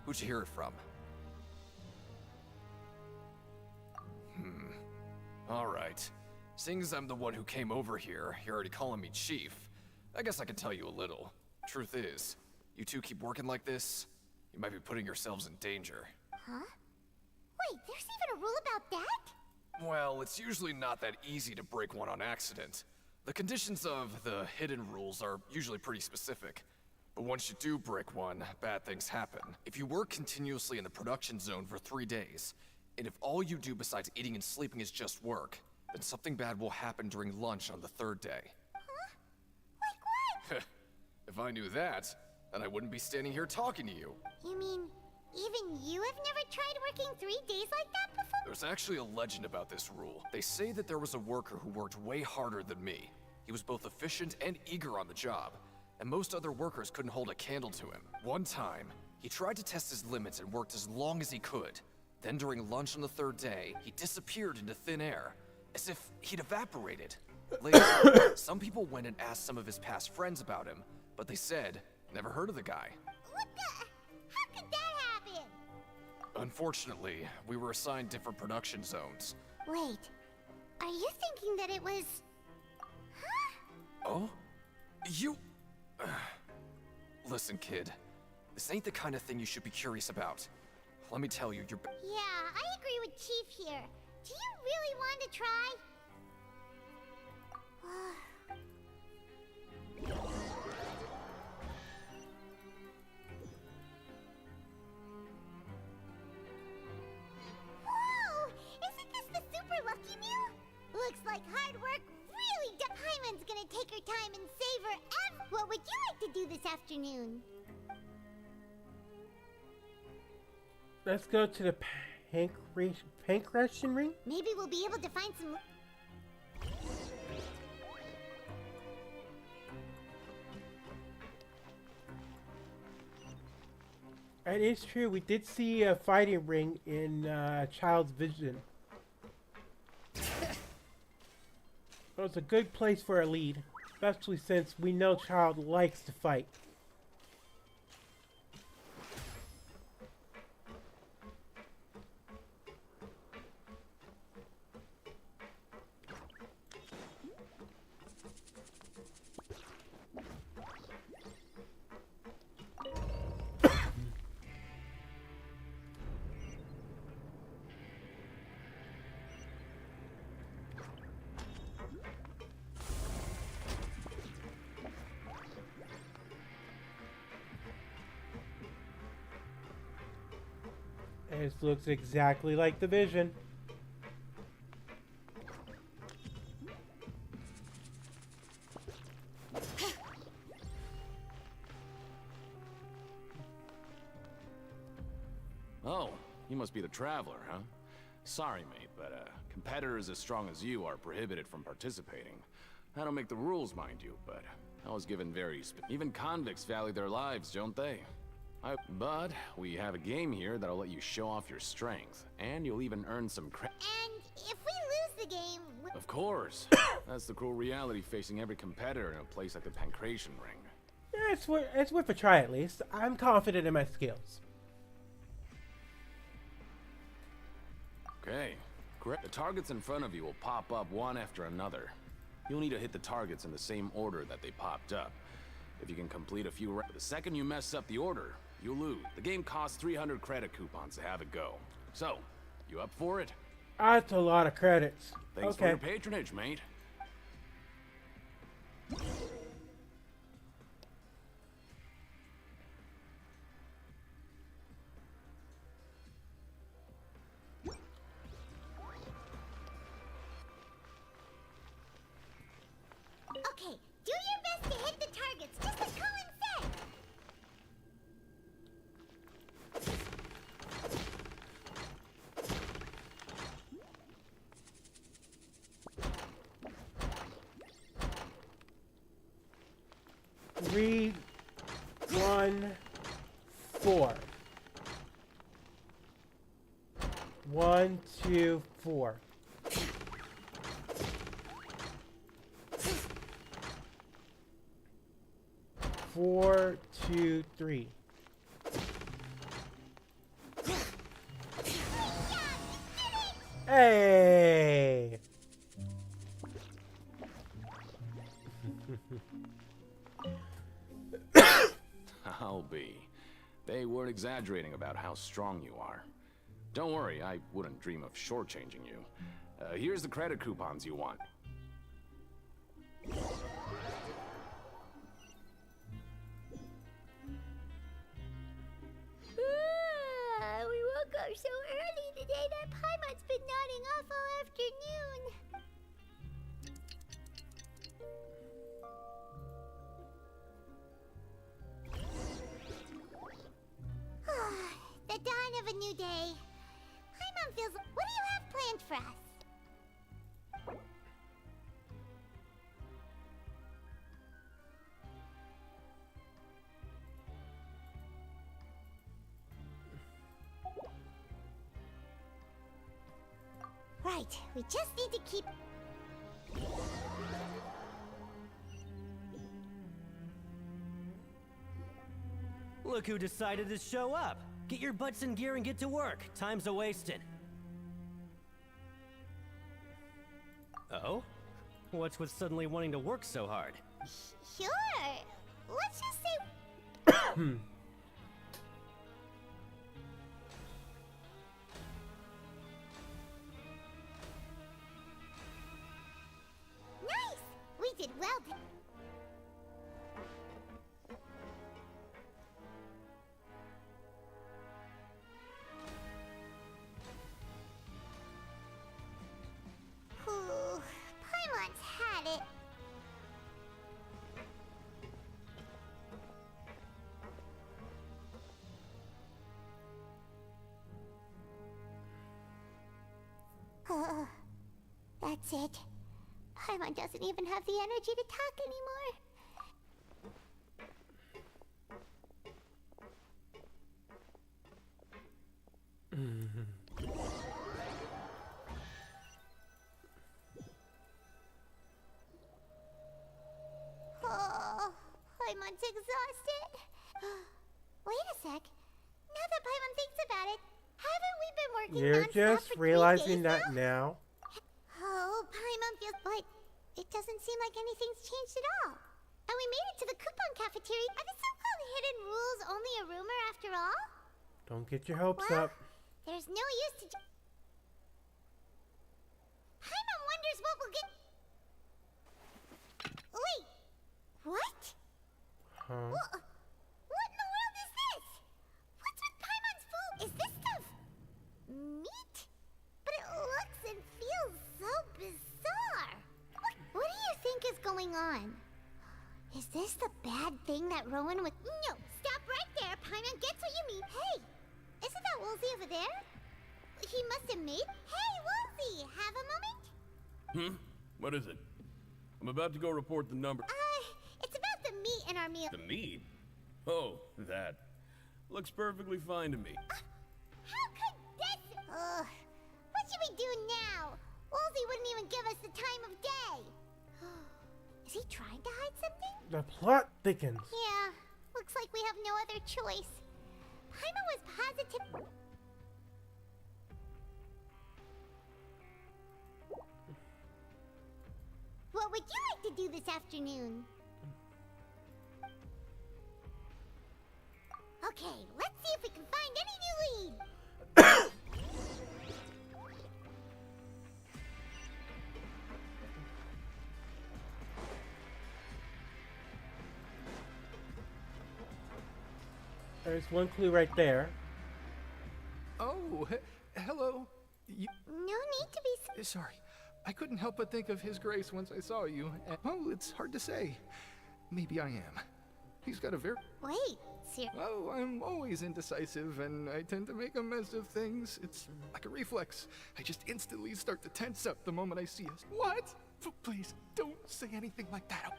[SPEAKER 21] Who'd you hear it from? Alright. Seeing as I'm the one who came over here, you're already calling me Chief. I guess I can tell you a little. Truth is, you two keep working like this, you might be putting yourselves in danger.
[SPEAKER 4] Huh? Wait, there's even a rule about that?
[SPEAKER 21] Well, it's usually not that easy to break one on accident. The conditions of the hidden rules are usually pretty specific. But once you do break one, bad things happen. If you work continuously in the production zone for 3 days, and if all you do besides eating and sleeping is just work, then something bad will happen during lunch on the 3rd day.
[SPEAKER 4] Huh? Like what?
[SPEAKER 21] If I knew that, then I wouldn't be standing here talking to you.
[SPEAKER 4] You mean, even you have never tried working 3 days like that before?
[SPEAKER 21] There's actually a legend about this rule. They say that there was a worker who worked way harder than me. He was both efficient and eager on the job, and most other workers couldn't hold a candle to him. One time, he tried to test his limits and worked as long as he could. Then during lunch on the 3rd day, he disappeared into thin air, as if he'd evaporated. Later, some people went and asked some of his past friends about him, but they said, never heard of the guy.
[SPEAKER 4] What the? How could that happen?
[SPEAKER 21] Unfortunately, we were assigned different production zones.
[SPEAKER 4] Wait, are you thinking that it was... Huh?
[SPEAKER 21] Oh? You... Listen, kid. This ain't the kind of thing you should be curious about. Let me tell you, you're...
[SPEAKER 4] Yeah, I agree with Chief here. Do you really want to try? Whoa! Isn't this the super lucky meal? Looks like hard work really does. Hyman's gonna take her time and savor What would you like to do this afternoon?
[SPEAKER 1] Let's go to the pancration ring.
[SPEAKER 4] Maybe we'll be able to find some...
[SPEAKER 1] It is true. We did see a fighting ring in Child's vision. It was a good place for a lead, especially since we know Child likes to fight. This looks exactly like the vision.
[SPEAKER 21] Oh, you must be the Traveler, huh? Sorry, mate, but competitors as strong as you are prohibited from participating. I don't make the rules, mind you, but I was given very even convicts value their lives, don't they? But we have a game here that'll let you show off your strength, and you'll even earn some credit.
[SPEAKER 4] And if we lose the game...
[SPEAKER 21] Of course. That's the cruel reality facing every competitor in a place like the Pancration Ring.
[SPEAKER 1] Yeah, it's worth a try at least. I'm confident in my skills.
[SPEAKER 21] Okay, correct. The targets in front of you will pop up one after another. You'll need to hit the targets in the same order that they popped up. If you can complete a few the second you mess up the order, you lose. The game costs 300 credit coupons to have it go. So, you up for it?
[SPEAKER 1] That's a lot of credits.
[SPEAKER 21] Thanks for your patronage, mate.
[SPEAKER 4] Okay, do your best to hit the targets, just as Colin said.
[SPEAKER 1] Three, 1, 4. 1, 2, 4. Four, 2, 3. Hey!
[SPEAKER 21] I'll be. They weren't exaggerating about how strong you are. Don't worry, I wouldn't dream of shortchanging you. Here's the credit coupons you want.
[SPEAKER 4] We woke up so early today that Paimon's been nodding off all afternoon. The dawn of a new day. Paimon feels... What do you have planned for us? Right, we just need to keep...
[SPEAKER 18] Look who decided to show up. Get your butts in gear and get to work. Time's a-wasted. Oh? What's with suddenly wanting to work so hard?
[SPEAKER 4] Sure. Let's just say... Nice! We did well to... Paimon's had it. That's it. Paimon doesn't even have the energy to talk anymore. Paimon exhausted. Wait a sec. Now that Paimon thinks about it, haven't we been working
[SPEAKER 1] You're
[SPEAKER 4] nonstop
[SPEAKER 1] just
[SPEAKER 4] for 3
[SPEAKER 1] realizing
[SPEAKER 4] days
[SPEAKER 1] that now?
[SPEAKER 4] Oh, Paimon feels, but it doesn't seem like anything's changed at all. And we made it to the coupon cafeteria. Are the so-called hidden rules only a rumor after all?
[SPEAKER 1] Don't get your hopes
[SPEAKER 4] Well,
[SPEAKER 1] up.
[SPEAKER 4] there's no use to... Paimon wonders what we'll get... Wait, what?
[SPEAKER 1] Huh?
[SPEAKER 4] What in the world is this? What's with Paimon's food? Is this stuff meat? But it looks and feels so bizarre. What do you think is going on? Is this the bad thing that Rowan was... No, stop right there. Paimon gets what you mean. Hey, isn't that Woolsey over there? He must have made... Hey, Woolsey, have a moment?
[SPEAKER 14] What is it? I'm about to go report the number.
[SPEAKER 4] It's about the meat in our meal.
[SPEAKER 14] The meat? Oh, that. Looks perfectly fine to me.
[SPEAKER 4] How could this... what should we do now? Woolsey wouldn't even give us the time of day. Is he trying to hide something?
[SPEAKER 1] The plot thickens.
[SPEAKER 4] Yeah, looks like we have no other choice. Paimon was positive... What would you like to do this afternoon? Okay, let's see if we can find any new leads.
[SPEAKER 1] There's one clue right there.
[SPEAKER 15] Oh, hello. You...
[SPEAKER 4] No need to be...
[SPEAKER 15] Sorry. I couldn't help but think of His Grace once I saw you. Oh, it's hard to say. Maybe I am. He's got a very...
[SPEAKER 4] Wait,
[SPEAKER 15] Oh, I'm always indecisive, and I tend to make a mess of things. It's like a reflex. I just instantly start to tense up the moment I see us. What? Please, don't say anything like that.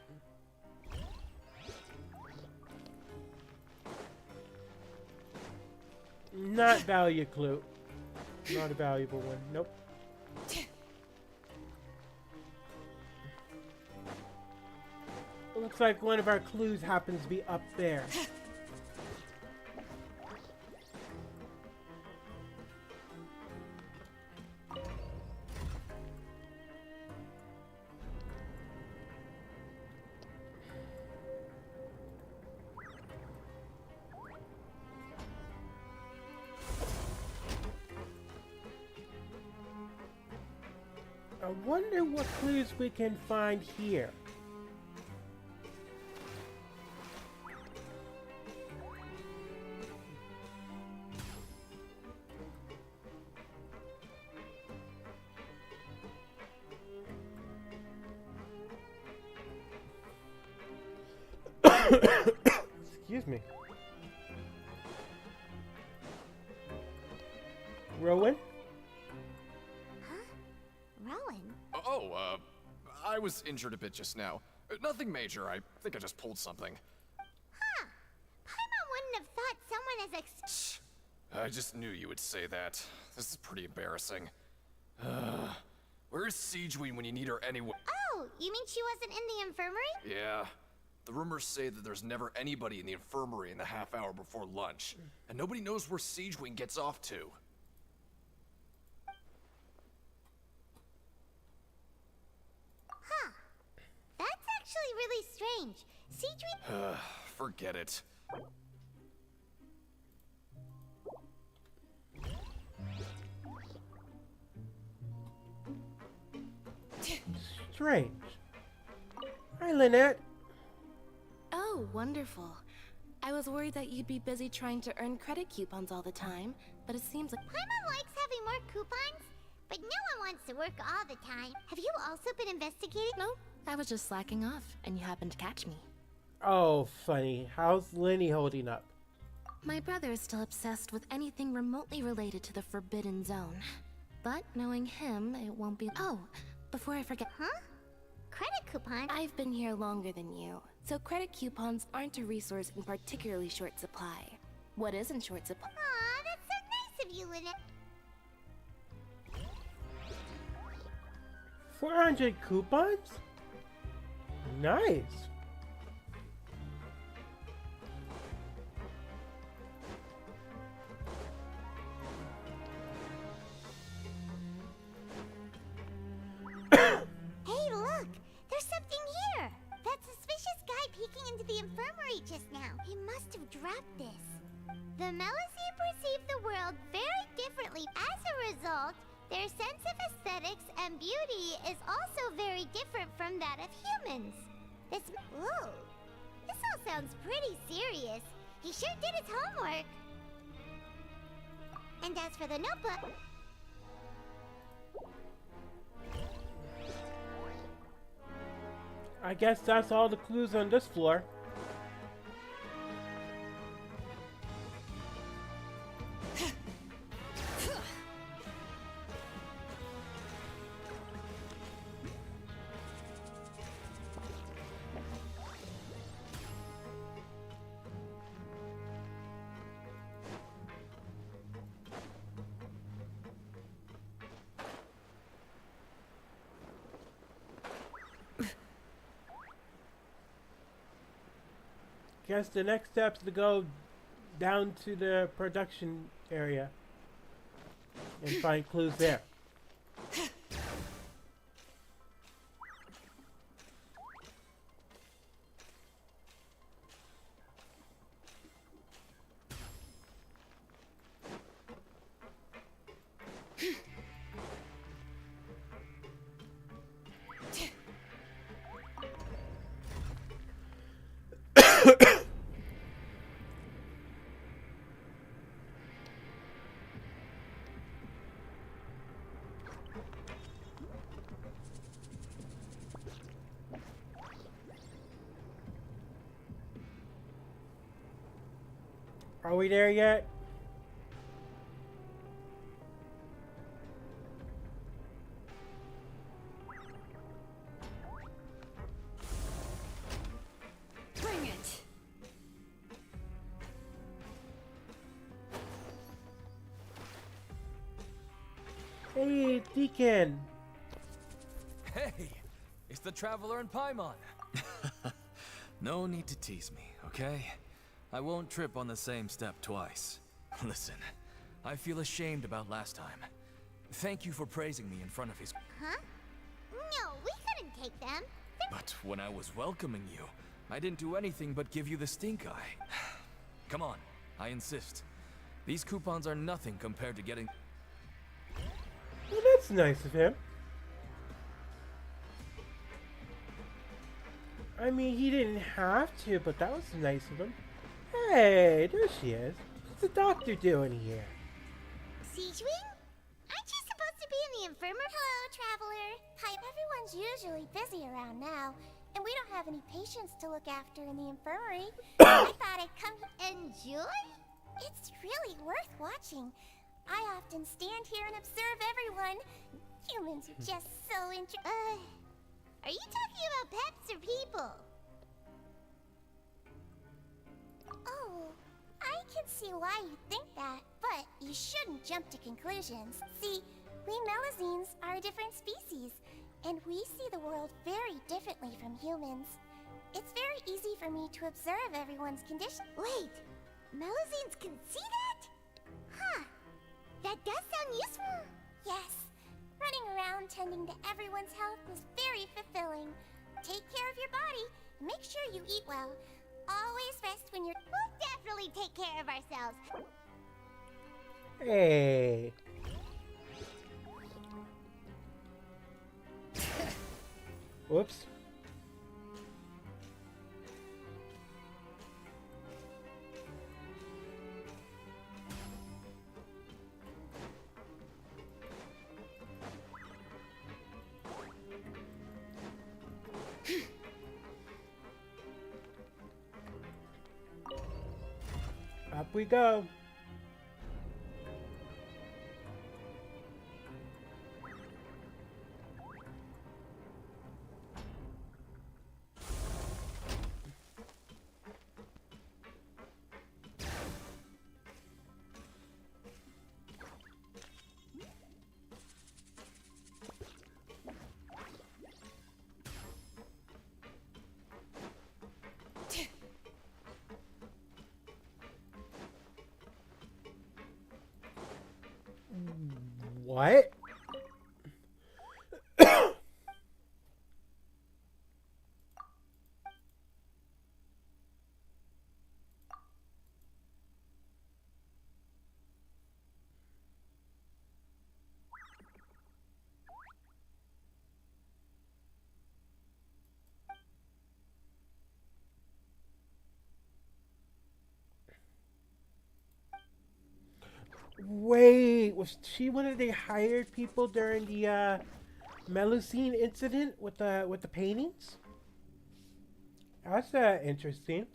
[SPEAKER 1] Not value clue. Not a valuable one. Nope. Looks like one of our clues happens to be up there. I wonder what clues we can find here. Excuse me. Rowan?
[SPEAKER 4] Rowan?
[SPEAKER 21] Oh, I was injured a bit just now. Nothing major. I think I just pulled something.
[SPEAKER 4] Huh. Paimon wouldn't have thought someone as
[SPEAKER 21] I just knew you would say that. This is pretty embarrassing. Where's Siegeween when you need her anyway?
[SPEAKER 4] Oh, you mean she wasn't in the infirmary?
[SPEAKER 21] Yeah. The rumors say that there's never anybody in the infirmary in the half hour before lunch. And nobody knows where Siegeween gets off to.
[SPEAKER 4] Huh. That's actually really strange. Siegeween...
[SPEAKER 21] Forget it.
[SPEAKER 1] Strange. Hi, Lynette.
[SPEAKER 19] Oh, wonderful. I was worried that you'd be busy trying to earn credit coupons all the time, but it seems like...
[SPEAKER 4] Paimon likes having more coupons, but no one wants to work all the time. Have you also been investigating?
[SPEAKER 19] No, I was just slacking off, and you happened to catch me.
[SPEAKER 1] Oh, funny. How's Lenny holding up?
[SPEAKER 19] My brother is still obsessed with anything remotely related to the Forbidden Zone. But knowing him, it won't be... Oh, before I forget...
[SPEAKER 4] Huh? Credit coupons?
[SPEAKER 19] I've been here longer than you, so credit coupons aren't a resource in particularly short supply. What is in short supply?
[SPEAKER 4] Aw, that's so nice of you, Lynette.
[SPEAKER 1] 400 coupons? Nice.
[SPEAKER 4] The Melusine perceive the world very differently. As a result, their sense of aesthetics and beauty is also very different from that of humans. This all sounds pretty serious. He sure did his homework. And as for the notebook...
[SPEAKER 1] I guess that's all the clues on this floor. Guess the next step is to go down to the production area and find clues there. Are we there yet?
[SPEAKER 3] Bring it.
[SPEAKER 1] Hey, Deacon.
[SPEAKER 12] Hey, it's the Traveler and Paimon. No need to tease me, okay? I won't trip on the same step twice. Listen, I feel ashamed about last time. Thank you for praising me in front of his...
[SPEAKER 4] Huh? No, we couldn't take them.
[SPEAKER 12] But when I was welcoming you, I didn't do anything but give you the stink eye. Come on, I insist. These coupons are nothing compared to getting...
[SPEAKER 1] Well, that's nice of him. I mean, he didn't have to, but that was nice of him. Hey, there she is. What's the doctor doing here?
[SPEAKER 4] Siegewing? Aren't you supposed to be in the infirmary?
[SPEAKER 9] Hello, Traveler. Hi. Everyone's usually busy around now, and we don't have any patients to look after in the infirmary. I thought I'd come
[SPEAKER 4] enjoy?
[SPEAKER 9] It's really worth watching. I often stand here and observe everyone. Humans are just so
[SPEAKER 4] Are you talking about pets or people?
[SPEAKER 9] Oh, I can see why you think that, but you shouldn't jump to conclusions. See, we Melusines are a different species, and we see the world very differently from humans. It's very easy for me to observe everyone's condition.
[SPEAKER 4] Wait, Melusines can see that? Huh, that does sound useful.
[SPEAKER 9] Yes, running around tending to everyone's health was very fulfilling. Take care of your body, make sure you eat well. Always rest when you're...
[SPEAKER 4] We'll definitely take care of ourselves.
[SPEAKER 1] Hey. Whoops. Up we go. What? Wait, was she one of the hired people during the Melusine incident with the paintings? That's interesting.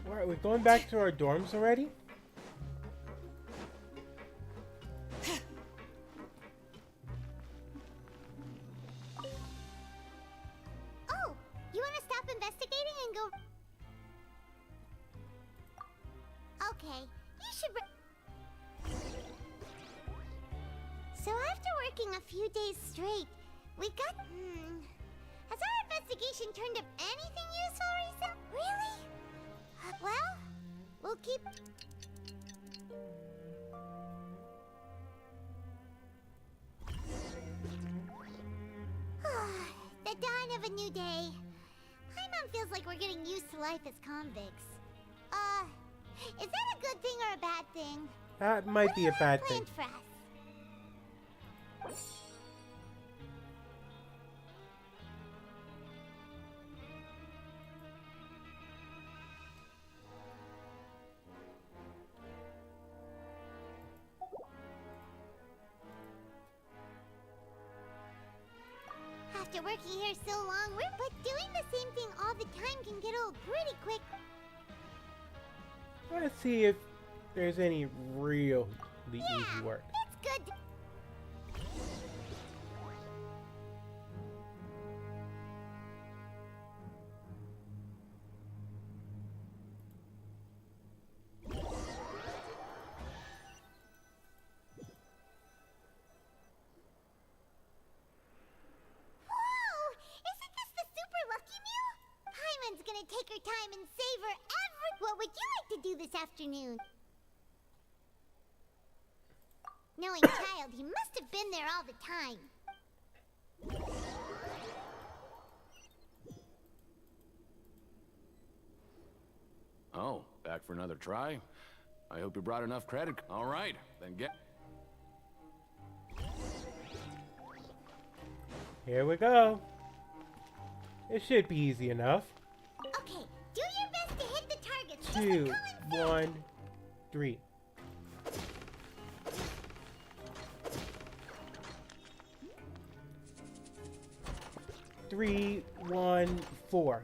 [SPEAKER 1] Alright, we're going back to our dorms already?
[SPEAKER 4] Oh, you want to stop investigating and go... Okay, you should... So after working a few days straight, we got... Has our investigation turned up anything useful recently? Really? Well, we'll keep... The dawn of a new day. Paimon feels like we're getting used to life as convicts. Is that a good thing or a bad thing?
[SPEAKER 1] That might be a bad thing.
[SPEAKER 4] Planned for us. After working here so long, but doing the same thing all the time can get old pretty quick.
[SPEAKER 1] Let's see if there's any really easy work.
[SPEAKER 4] It's good. Gonna take her time and savor every... What would you like to do this afternoon? Knowing child, he must have been there all the time.
[SPEAKER 17] Oh, back for another try? I hope you brought enough credit. All right, then get...
[SPEAKER 1] Here we go. It should be easy enough.
[SPEAKER 4] Okay, do your best to hit the targets.
[SPEAKER 1] 2, 1, 3. Three, 1, 4.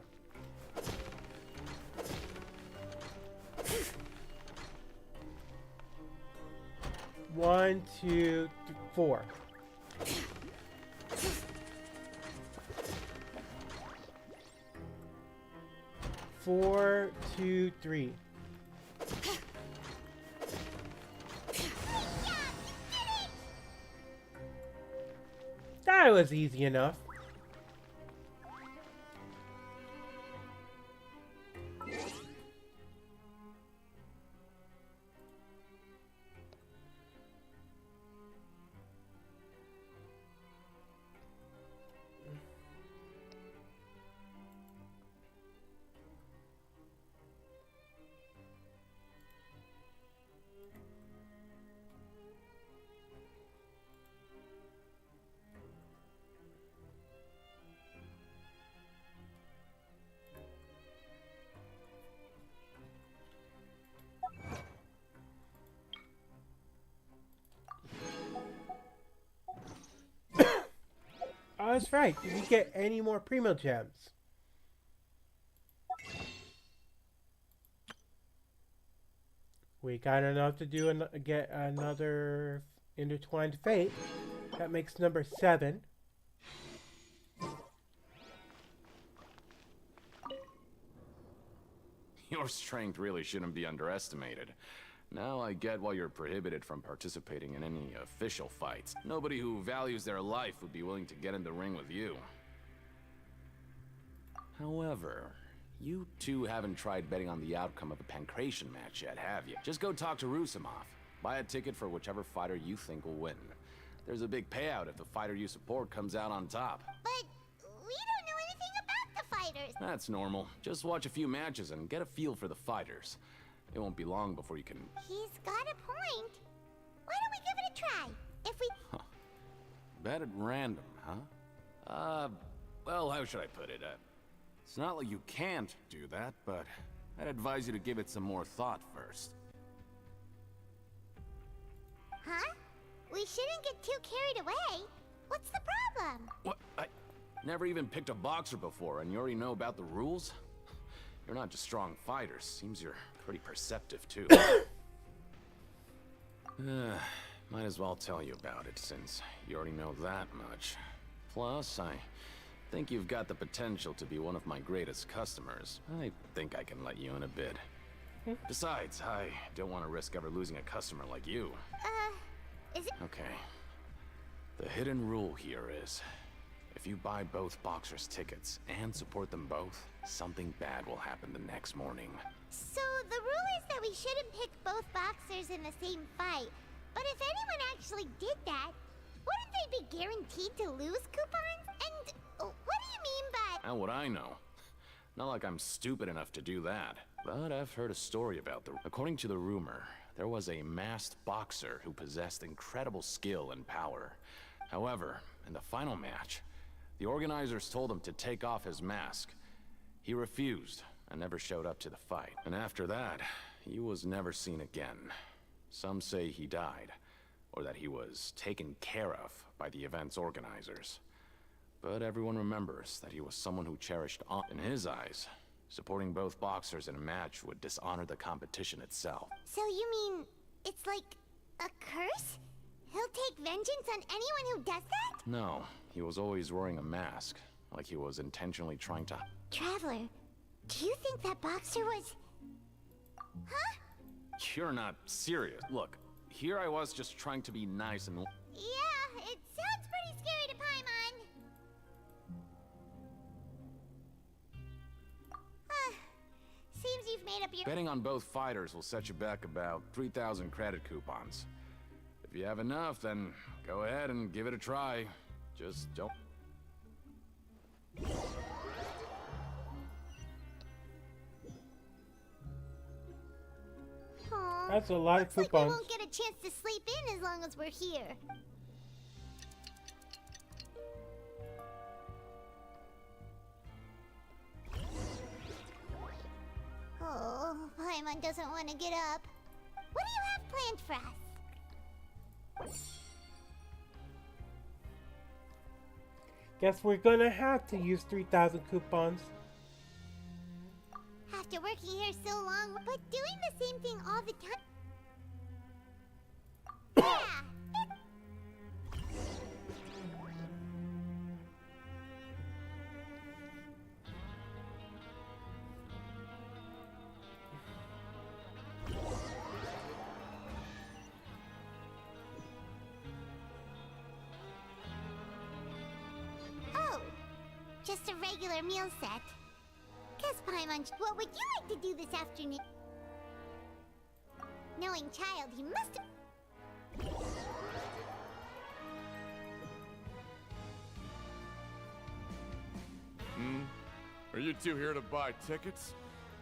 [SPEAKER 1] One, 2, 4. Four, 2, 3. That was easy enough. Oh, that's right. Did we get any more Primo Gems? We got enough to do get another Intertwined Fate. That makes number 7.
[SPEAKER 17] Your strength really shouldn't be underestimated.
[SPEAKER 21] Now I get why you're prohibited from participating in any official fights. Nobody who values their life would be willing to get in the ring with you. However, you two haven't tried betting on the outcome of a pancration match yet, have you? Just go talk to Rusimov. Buy a ticket for whichever fighter you think will win. There's a big payout if the fighter you support comes out on top.
[SPEAKER 4] But we don't know anything about the fighters.
[SPEAKER 21] That's normal. Just watch a few matches and get a feel for the fighters. It won't be long before you can...
[SPEAKER 4] He's got a point. Why don't we give it a try? If we...
[SPEAKER 21] Bet at random, huh? Well, how should I put it? It's not like you can't do that, but I'd advise you to give it some more thought first.
[SPEAKER 4] Huh? We shouldn't get too carried away. What's the problem?
[SPEAKER 21] What? I never even picked a boxer before, and you already know about the rules? You're not just strong fighters. Seems you're pretty perceptive, too. Might as well tell you about it, since you already know that much. Plus, I think you've got the potential to be one of my greatest customers. I think I can let you in a bit. Besides, I don't want to risk ever losing a customer like you.
[SPEAKER 4] Is it...
[SPEAKER 21] Okay. The hidden rule here is, if you buy both boxers' tickets and support them both, something bad will happen the next morning.
[SPEAKER 4] So the rule is that we shouldn't pick both boxers in the same fight. But if anyone actually did that, wouldn't they be guaranteed to lose coupons? And what do you mean by...
[SPEAKER 21] How would I know? Not like I'm stupid enough to do that. But I've heard a story about According to the rumor, there was a masked boxer who possessed incredible skill and power. However, in the final match, the organizers told him to take off his mask. He refused and never showed up to the fight. And after that, he was never seen again. Some say he died, or that he was taken care of by the event's organizers. But everyone remembers that he was someone who cherished honor. In his eyes, supporting both boxers in a match would dishonor the competition itself.
[SPEAKER 4] So you mean it's like a curse? He'll take vengeance on anyone who does that?
[SPEAKER 21] No, he was always wearing a mask, like he was intentionally trying to...
[SPEAKER 4] Traveler, do you think that boxer was... Huh?
[SPEAKER 21] You're not serious. Look, here I was just trying to be nice and...
[SPEAKER 4] Yeah, it sounds pretty scary to Paimon. Seems you've made up your...
[SPEAKER 21] Betting on both fighters will set you back about 3,000 credit coupons. If you have enough, then go ahead and give it a try. Just don't...
[SPEAKER 4] Aww,
[SPEAKER 1] That's a lot of
[SPEAKER 4] looks
[SPEAKER 1] coupons.
[SPEAKER 4] like we won't get a chance to sleep in as long as we're here. Oh, Paimon doesn't want to get up. What do you have planned for us?
[SPEAKER 1] Guess we're gonna have to use 3,000 coupons.
[SPEAKER 4] After working here so long, but doing the same thing all the time. Yeah! Oh, just a regular meal set. Guess Paimon, what would you like to do this afternoon? Knowing child, he must have...
[SPEAKER 8] Are you two here to buy tickets?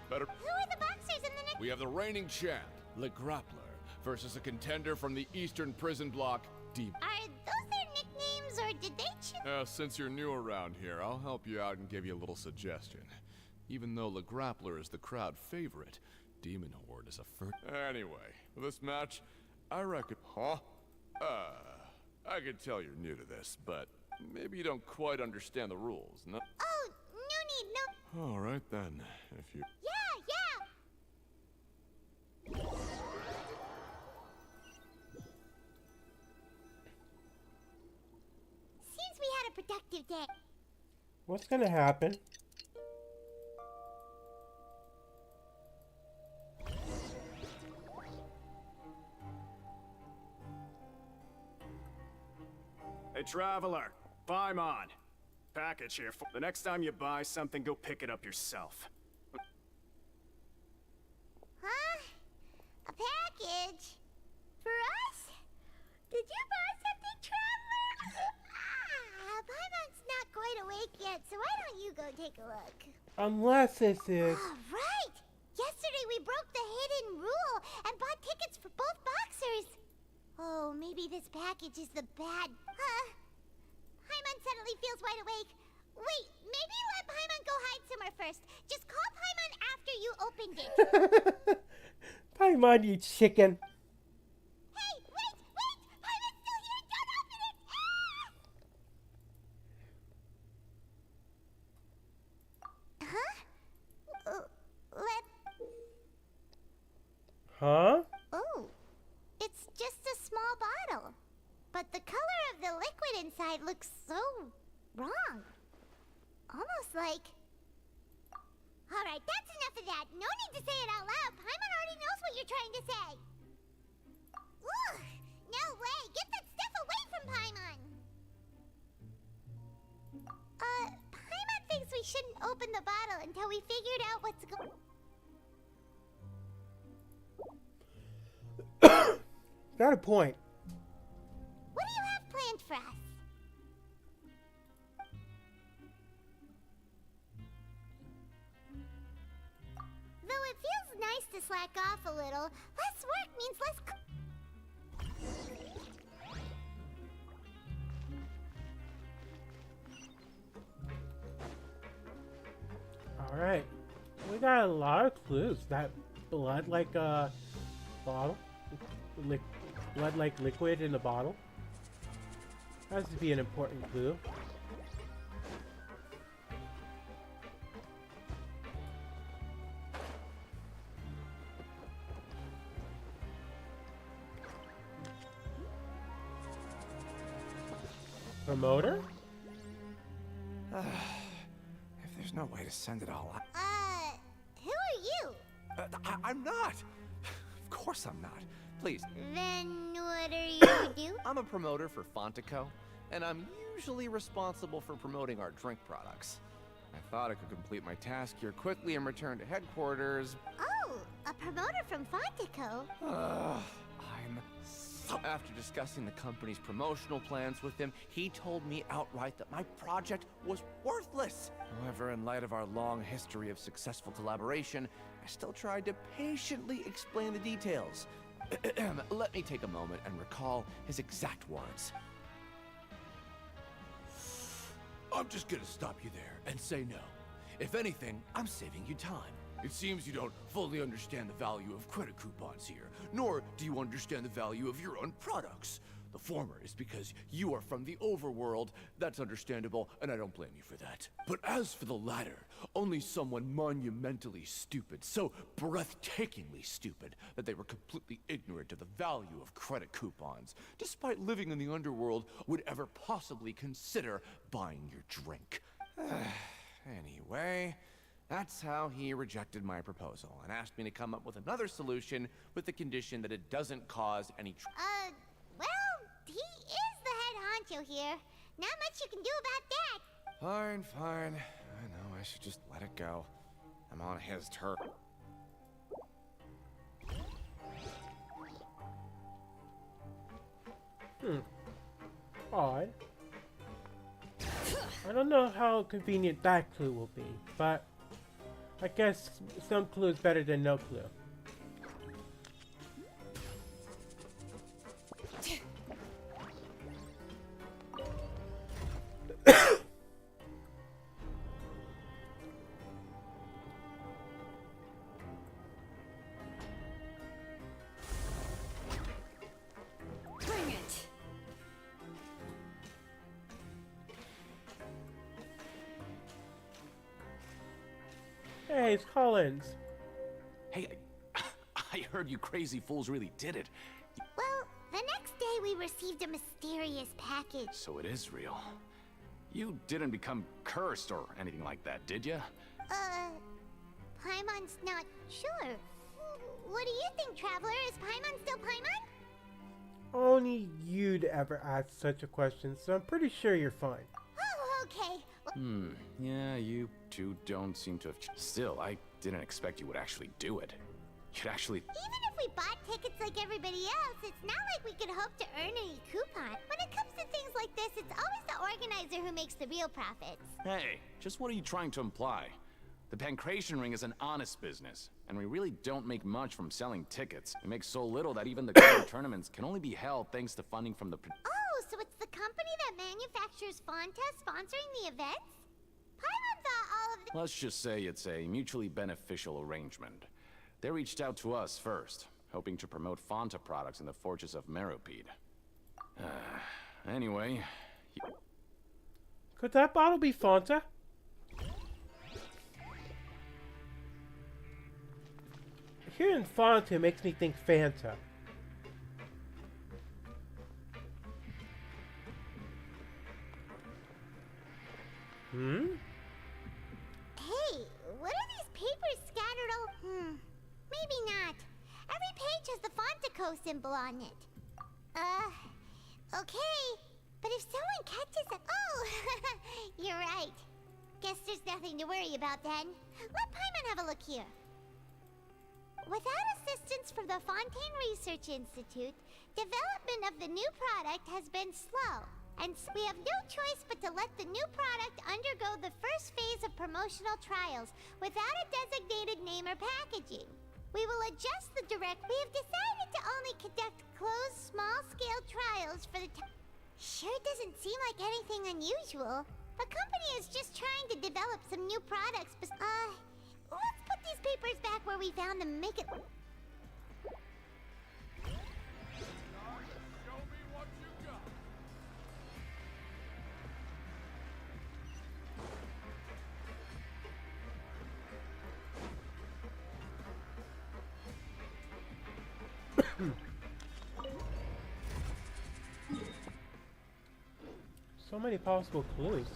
[SPEAKER 8] Better...
[SPEAKER 4] Who are the boxers in the next...
[SPEAKER 8] We have the reigning champ, Le Grappler, versus a contender from the Eastern Prison Block, Deep.
[SPEAKER 4] Are those their nicknames, or did they choose...
[SPEAKER 8] Since you're new around here, I'll help you out and give you a little suggestion. Even though Le Grappler is the crowd favorite, Demon Horde is a first... Anyway, with this match, I reckon... Huh? I can tell you're new to this, but maybe you don't quite understand the rules, no?
[SPEAKER 4] Oh, no need, no...
[SPEAKER 8] All right then, if you...
[SPEAKER 4] Yeah! Seems we had a productive day.
[SPEAKER 1] What's gonna happen?
[SPEAKER 17] Hey, Traveler. Paimon. Package here for... The next time you buy something, go pick it up yourself.
[SPEAKER 4] Huh? A package? For us? Did you buy something, Traveler? Paimon's not quite awake yet, so why don't you go take a look?
[SPEAKER 1] Unless this is...
[SPEAKER 4] Oh, right! Yesterday we broke the hidden rule and bought tickets for both boxers. Oh, maybe this package is the bad... Paimon suddenly feels wide awake. Wait, maybe let Paimon go hide somewhere first. Just call Paimon after you opened it.
[SPEAKER 1] Paimon, you chicken.
[SPEAKER 4] Hey, wait! Paimon's still here! Don't open it!
[SPEAKER 1] Huh?
[SPEAKER 4] Oh, it's just a small bottle. But the color of the liquid inside looks so wrong. Almost like... Alright, that's enough of that. No need to say it out loud. Paimon already knows what you're trying to say. Ugh, no way. Get that stuff away from Paimon. Paimon thinks we shouldn't open the bottle until we figured out what's going...
[SPEAKER 1] Got a point.
[SPEAKER 4] What do you have planned for us? Though it feels nice to slack off a little, less work means less...
[SPEAKER 1] Alright. We got a lot of clues. That blood like a bottle. Blood like liquid in a bottle. Has to be an important clue. Promoter?
[SPEAKER 21] If there's no way to send it all out.
[SPEAKER 4] Who are you?
[SPEAKER 21] I'm not. Of course I'm not. Please.
[SPEAKER 4] Then what are you do?
[SPEAKER 6] I'm a promoter for Fontaine, and I'm usually responsible for promoting our drink products. I thought I could complete my task here quickly and return to headquarters.
[SPEAKER 4] Oh, a promoter from Fontaine.
[SPEAKER 6] After discussing the company's promotional plans with him, he told me outright that my project was worthless. However, in light of our long history of successful collaboration, I still tried to patiently explain the details. Let me take a moment and recall his exact words.
[SPEAKER 8] I'm just gonna stop you there and say no. If anything, I'm saving you time. It seems you don't fully understand the value of credit coupons here, nor do you understand the value of your own products. The former is because you are from the overworld. That's understandable, and I don't blame you for that. But as for the latter, only someone monumentally stupid, so breathtakingly stupid, that they were completely ignorant of the value of credit coupons, despite living in the underworld, would ever possibly consider buying your drink.
[SPEAKER 6] Anyway, that's how he rejected my proposal and asked me to come up with another solution with the condition that it doesn't cause any
[SPEAKER 4] Well, he is the head honcho here. Not much you can do about that.
[SPEAKER 6] Fine. I know, I should just let it go. I'm on his turf.
[SPEAKER 1] Odd. I don't know how convenient that clue will be, but I guess some clue is better than no clue.
[SPEAKER 3] Bring it.
[SPEAKER 1] Hey, it's Collins.
[SPEAKER 22] Hey, I heard you crazy fools really did it.
[SPEAKER 4] Well, the next day we received a mysterious package.
[SPEAKER 22] So it is real. You didn't become cursed or anything like that, did you?
[SPEAKER 4] Paimon's not sure. What do you think, Traveler? Is Paimon still Paimon?
[SPEAKER 1] Only you'd ever ask such a question, so I'm pretty sure you're fine.
[SPEAKER 4] Oh, okay.
[SPEAKER 22] Yeah, you two don't seem to have... Still, I didn't expect you would actually do it. You'd actually...
[SPEAKER 4] Even if we bought tickets like everybody else, it's not like we could hope to earn any coupon. When it comes to things like this, it's always the organizer who makes the real profits.
[SPEAKER 22] Hey, just what are you trying to imply? The Pancration Ring is an honest business, and we really don't make much from selling tickets. We make so little that even the current tournaments can only be held thanks to funding from the...
[SPEAKER 4] Oh, so it's the company that manufactures Fontaine sponsoring the events? Paimon thought all of the...
[SPEAKER 22] Let's just say it's a mutually beneficial arrangement. They reached out to us first, hoping to promote Fonta products in the Fortress of Meropide. Anyway...
[SPEAKER 1] Could that bottle be Fanta? Hearing Fontaine makes me think Fanta.
[SPEAKER 4] Hey, what are these papers scattered all... maybe not. Every page has the Fontaco symbol on it. Okay. But if someone catches it... Oh, you're right. Guess there's nothing to worry about then. Let Paimon have a look here. Without assistance from the Fontaine Research Institute, development of the new product has been slow, and so we have no choice but to let the new product undergo the first phase of promotional trials without a designated name or packaging. We will adjust the direct. We have decided to only conduct closed, small-scale trials for the time. Sure doesn't seem like anything unusual. The company is just trying to develop some new products, but let's put these papers back where we found them and make it...
[SPEAKER 1] So many possible clues.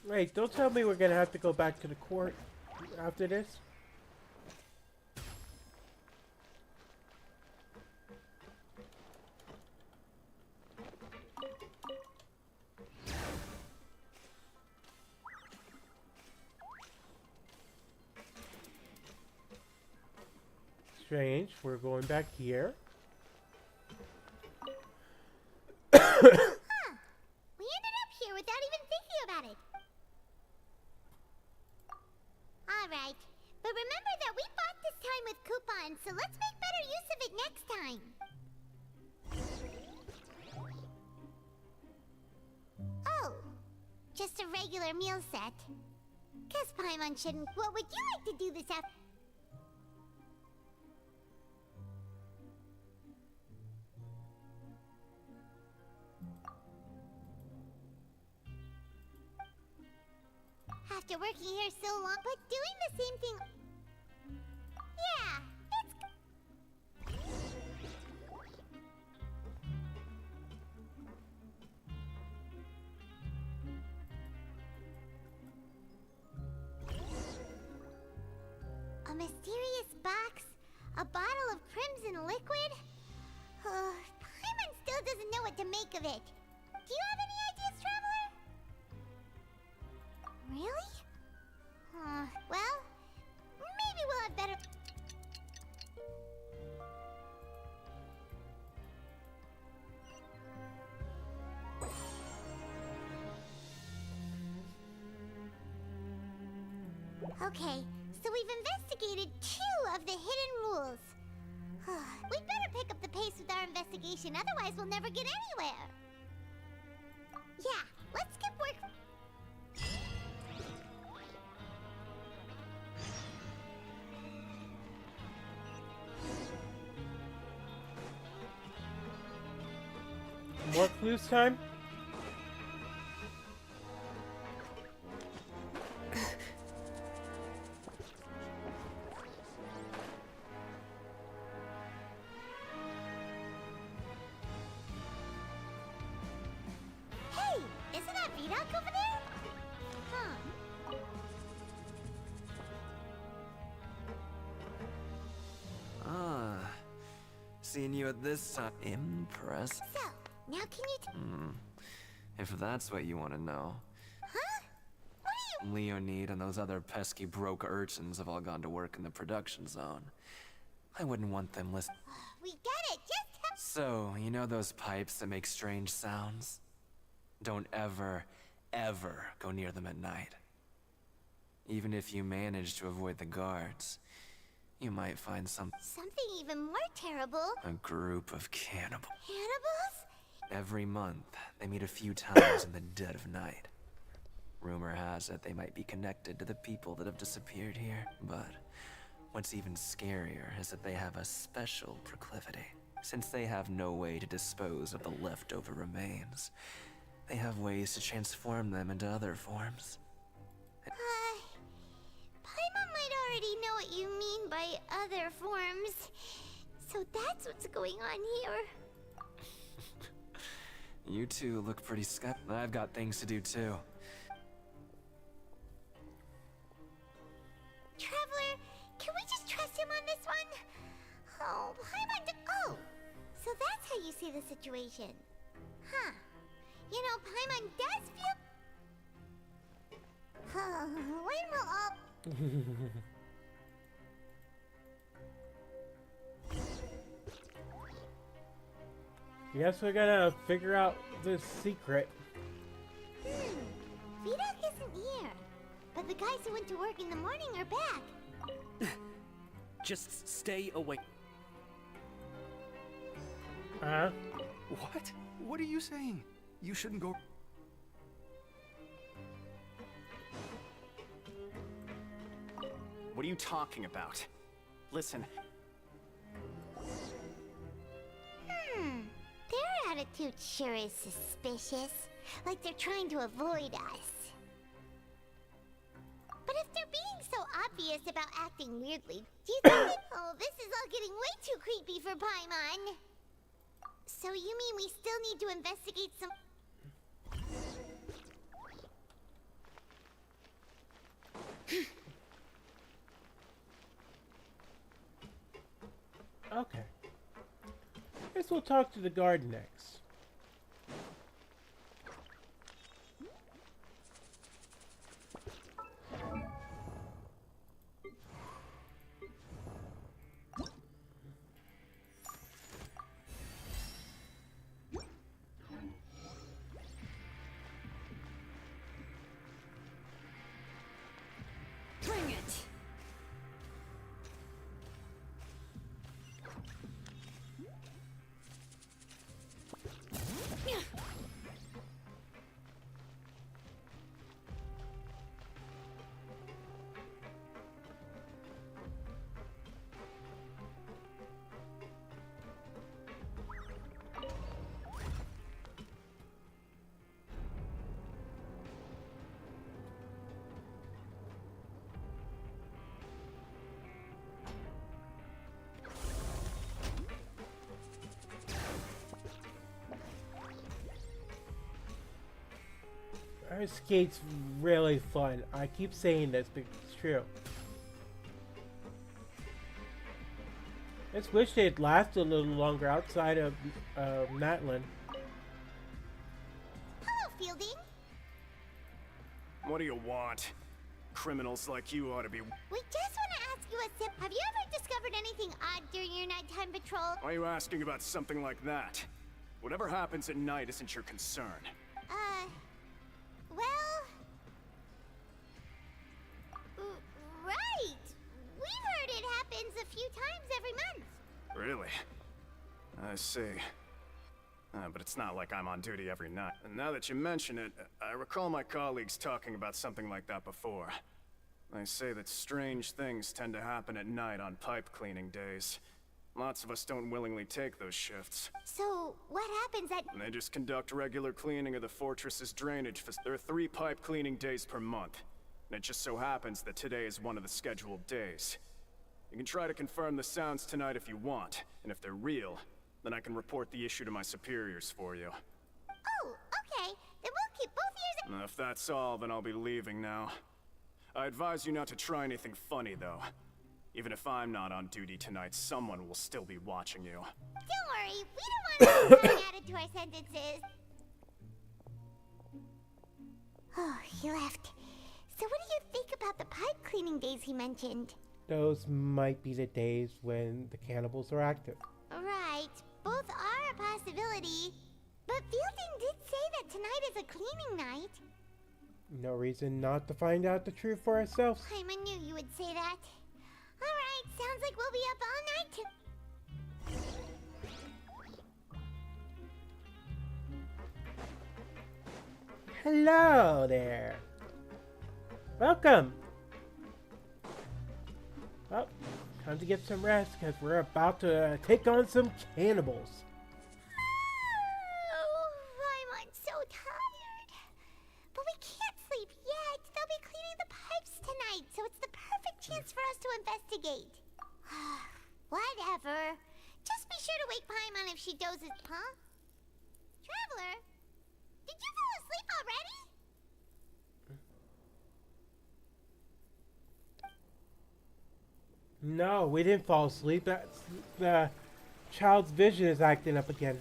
[SPEAKER 1] Wait, don't tell me we're gonna have to go back to the court after this. Strange, we're going back here.
[SPEAKER 4] We ended up here without even thinking about it. Alright, but remember that we bought this time with coupons, so let's make better use of it next time. Oh, just a regular meal set. Guess Paimon shouldn't. What would you like to do this afternoon? After working here so long, but doing the same thing... Yeah, it's... A mysterious box? A bottle of crimson liquid? Paimon still doesn't know what to make of it. Do you have any ideas, Traveler? Really? Well, maybe we'll have better... Okay, so we've investigated 2 of the hidden rules. We'd better pick up the pace with our investigation, otherwise we'll never get anywhere. Yeah, let's skip work...
[SPEAKER 1] More clues time?
[SPEAKER 4] Hey, isn't that Vidoc over there? Huh.
[SPEAKER 20] Ah, seeing you at this time. Impressed.
[SPEAKER 4] So, now can you
[SPEAKER 20] If that's what you want to know.
[SPEAKER 4] Huh? What are you—
[SPEAKER 20] Leonid and those other pesky broke urchins have all gone to work in the production zone. I wouldn't want them listening.
[SPEAKER 4] We get it, just tell—
[SPEAKER 20] So, you know those pipes that make strange sounds? Don't ever, ever go near them at night. Even if you manage to avoid the guards, you might find something
[SPEAKER 4] Something even more terrible.
[SPEAKER 20] a group of cannibals.
[SPEAKER 4] Cannibals?
[SPEAKER 20] Every month, they meet a few times in the dead of night. Rumor has it they might be connected to the people that have disappeared here, but what's even scarier is that they have a special proclivity. Since they have no way to dispose of the leftover remains, they have ways to transform them into other forms.
[SPEAKER 4] Paimon might already know what you mean by other forms. So that's what's going on here.
[SPEAKER 20] You two look pretty skeptical. I've got things to do too.
[SPEAKER 4] Traveler, can we just trust him on this one? Oh, Paimon oh! So that's how you see the situation. Huh. You know, Paimon does feel— when will all—
[SPEAKER 1] Guess we're gonna figure out this secret.
[SPEAKER 4] Vidoc isn't here. But the guys who went to work in the morning are back.
[SPEAKER 10] Just stay away.
[SPEAKER 15] What? What are you saying? You shouldn't go.
[SPEAKER 17] What are you talking about? Listen,
[SPEAKER 4] Their attitude sure is suspicious. Like they're trying to avoid us. But if they're being so obvious about acting weirdly, do you think— Oh, this is all getting way too creepy for Paimon. So you mean we still need to investigate some—
[SPEAKER 1] Okay. Guess we'll talk to the guard next.
[SPEAKER 3] Bring it!
[SPEAKER 1] Our skate's really fun. I keep saying this, but it's true. I just wish they'd last a little longer outside of Natlan.
[SPEAKER 4] Hello, Fielding.
[SPEAKER 17] what do you want? Criminals like you ought to be—
[SPEAKER 4] We just want to ask you a sip. Have you ever discovered anything odd during your nighttime patrol?
[SPEAKER 17] Why are you asking about something like that? Whatever happens at night isn't your concern.
[SPEAKER 4] Well... right! We've heard it happens a few times every month.
[SPEAKER 17] Really? I see. But it's not like I'm on duty every night. And now that you mention it, I recall my colleagues talking about something like that before. They say that strange things tend to happen at night on pipe cleaning days. Lots of us don't willingly take those shifts.
[SPEAKER 4] So, what happens at—
[SPEAKER 17] They just conduct regular cleaning of the fortress's drainage. There are 3 pipe cleaning days per month. And it just so happens that today is one of the scheduled days. You can try to confirm the sounds tonight if you want, and if they're real, then I can report the issue to my superiors for you.
[SPEAKER 4] Oh, okay. Then we'll keep both ears.
[SPEAKER 17] If that's all, then I'll be leaving now. I advise you not to try anything funny, though. Even if I'm not on duty tonight, someone will still be watching you.
[SPEAKER 4] Don't worry, we don't want anyone added to our sentences. Oh, he left. So what do you think about the pipe cleaning days he mentioned?
[SPEAKER 1] Those might be the days when the cannibals are active.
[SPEAKER 4] Right, both are a possibility. But Fielding did say that tonight is a cleaning night.
[SPEAKER 1] No reason not to find out the truth for ourselves.
[SPEAKER 4] I knew you would say that. Alright, sounds like we'll be up all night to...
[SPEAKER 1] Hello there. Welcome. Well, time to get some rest because we're about to take on some cannibals.
[SPEAKER 4] I'm so tired. But we can't sleep yet. They'll be cleaning the pipes tonight, so it's the perfect chance for us to investigate. Whatever. Just be sure to wake Paimon if she dozes. Huh? Traveler? Did you fall asleep already?
[SPEAKER 1] No, we didn't fall asleep. That's the child's vision is acting up again.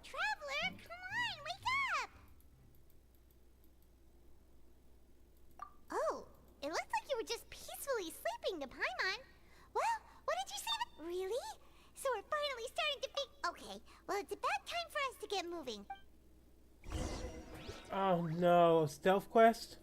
[SPEAKER 4] Traveler, come on, wake up! Oh, it looks like you were just peacefully sleeping to Paimon. Well, what did you say? Really? So we're finally starting to think. Okay, well, it's about time for us to get moving.
[SPEAKER 1] Oh no, stealth quest?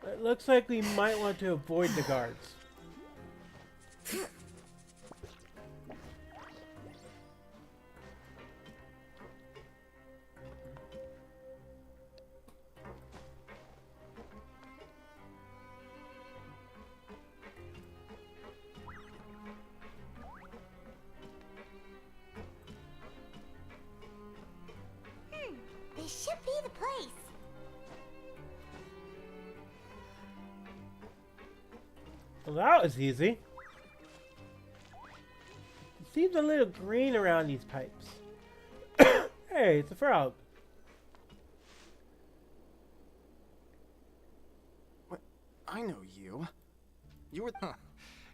[SPEAKER 1] It looks like we might want to avoid the guards.
[SPEAKER 4] This should be the place.
[SPEAKER 1] Well, that was easy. It seems a little green around these pipes. Hey, it's a frog.
[SPEAKER 17] What? I know you. You were...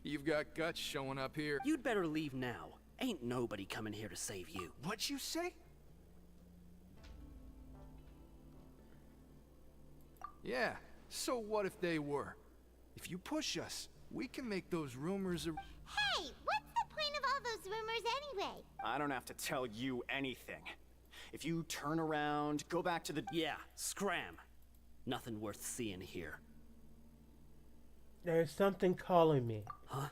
[SPEAKER 15] You've got guts showing up here.
[SPEAKER 10] You'd better leave now. Ain't nobody coming here to save you.
[SPEAKER 15] What'd you say? Yeah, so what if they were? If you push us, we can make those rumors
[SPEAKER 4] Hey, what's the point of all those rumors anyway?
[SPEAKER 17] I don't have to tell you anything. If you turn around, go back to the...
[SPEAKER 10] Yeah, scram. Nothing worth seeing here.
[SPEAKER 1] There's something calling me.
[SPEAKER 10] Huh?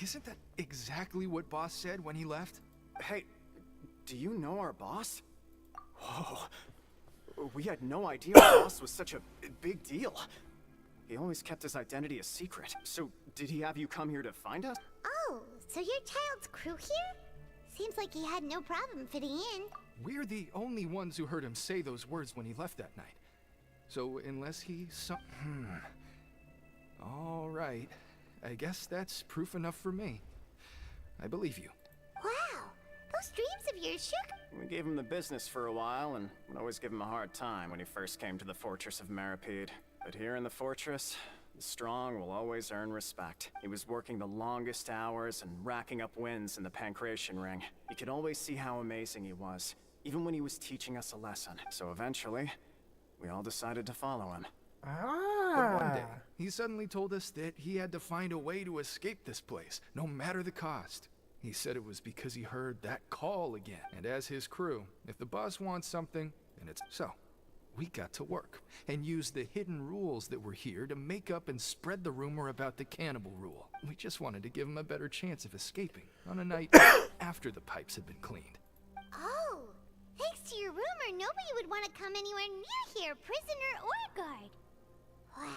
[SPEAKER 15] Isn't that exactly what Boss said when he left?
[SPEAKER 17] Hey, do you know our boss? Whoa. We had no idea our boss was such a big deal. He always kept his identity a secret. So, did he have you come here to find us?
[SPEAKER 4] Oh, so your child's crew here? Seems like he had no problem fitting in.
[SPEAKER 15] We're the only ones who heard him say those words when he left that night. So unless he All right. I guess that's proof enough for me. I believe you.
[SPEAKER 4] Wow, those dreams of yours shook.
[SPEAKER 17] We gave him the business for a while and would always give him a hard time when he first came to the fortress of Maripede. But here in the fortress, the strong will always earn respect. He was working the longest hours and racking up wins in the Pancration Ring. You could always see how amazing he was, even when he was teaching us a lesson. So eventually, we all decided to follow him.
[SPEAKER 15] But one day, he suddenly told us that he had to find a way to escape this place, no matter the cost. He said it was because he heard that call again. And as his crew, if the boss wants something, then it's so. We got to work and used the hidden rules that were here to make up and spread the rumor about the cannibal rule. We just wanted to give him a better chance of escaping on a night after the pipes had been cleaned.
[SPEAKER 4] Oh, thanks to your rumor, nobody would want to come anywhere near here, prisoner or guard. Wow,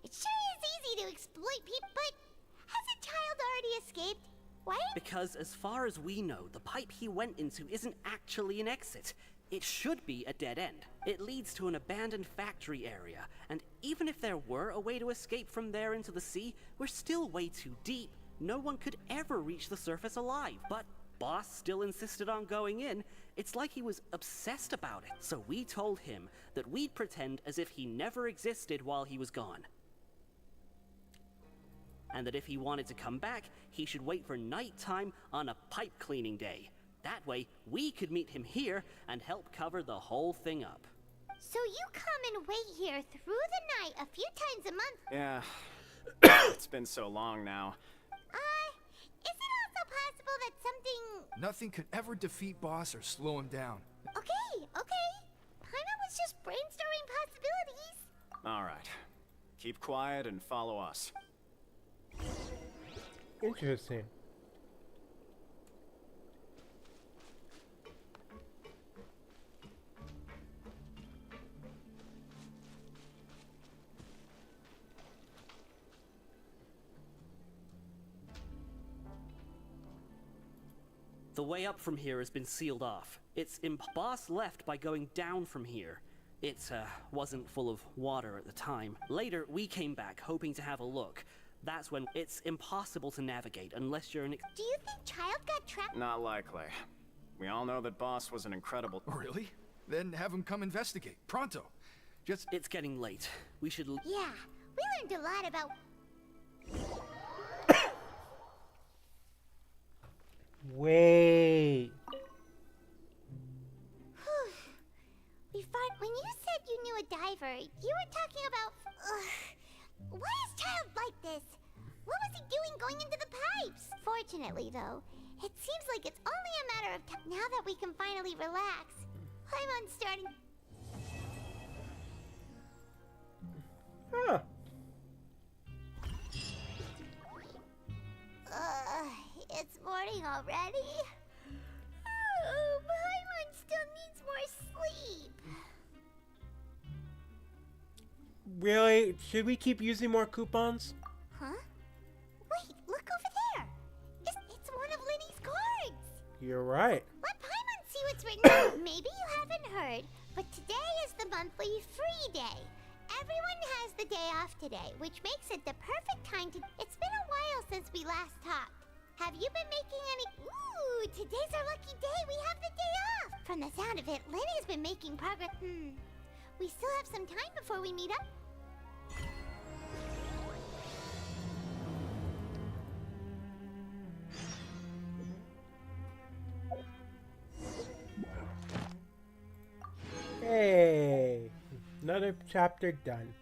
[SPEAKER 4] it sure is easy to exploit people, but has a child already escaped? Why?
[SPEAKER 18] Because as far as we know, the pipe he went into isn't actually an exit. It should be a dead end. It leads to an abandoned factory area, and even if there were a way to escape from there into the sea, we're still way too deep. No one could ever reach the surface alive, but Boss still insisted on going in. It's like he was obsessed about it. So we told him that we'd pretend as if he never existed while he was gone. And that if he wanted to come back, he should wait for nighttime on a pipe cleaning day. That way, we could meet him here and help cover the whole thing up.
[SPEAKER 4] So you come and wait here through the night a few times a month?
[SPEAKER 17] Yeah. It's been so long now.
[SPEAKER 4] Is it also possible that something...
[SPEAKER 15] Nothing could ever defeat Boss or slow him down.
[SPEAKER 4] Okay. Paimon was just brainstorming possibilities.
[SPEAKER 17] Alright. Keep quiet and follow us.
[SPEAKER 1] Interesting.
[SPEAKER 18] The way up from here has been sealed off. Boss left by going down from here. It wasn't full of water at the time. Later, we came back hoping to have a look. That's when it's impossible to navigate unless you're an...
[SPEAKER 4] Do you think Child got trapped?
[SPEAKER 17] Not likely. We all know that Boss was an incredible...
[SPEAKER 15] Really? Then have him come investigate. Pronto. Just...
[SPEAKER 18] It's getting late. We should...
[SPEAKER 4] Yeah, we learned a lot about...
[SPEAKER 1] Wait.
[SPEAKER 4] When you said you knew a diver, you were talking about... Why is Child like this? What was he doing going into the pipes? Fortunately, though, it seems like it's only a matter of time. Now that we can finally relax, Paimon's starting...
[SPEAKER 1] Huh.
[SPEAKER 4] It's morning already? Oh, Paimon still needs more sleep.
[SPEAKER 1] Really? Should we keep using more coupons?
[SPEAKER 4] Huh? Wait, look over there. It's one of Linny's cards.
[SPEAKER 1] You're right.
[SPEAKER 4] Let Paimon see what's written. Maybe you haven't heard, but today is the monthly free day. Everyone has the day off today, which makes it the perfect time to... It's been a while since we last talked. Have you been making any... Ooh, today's our lucky day. We have the day off. From the sound of it, Linny's been making progress. We still have some time before we meet up.
[SPEAKER 1] Hey, another chapter done.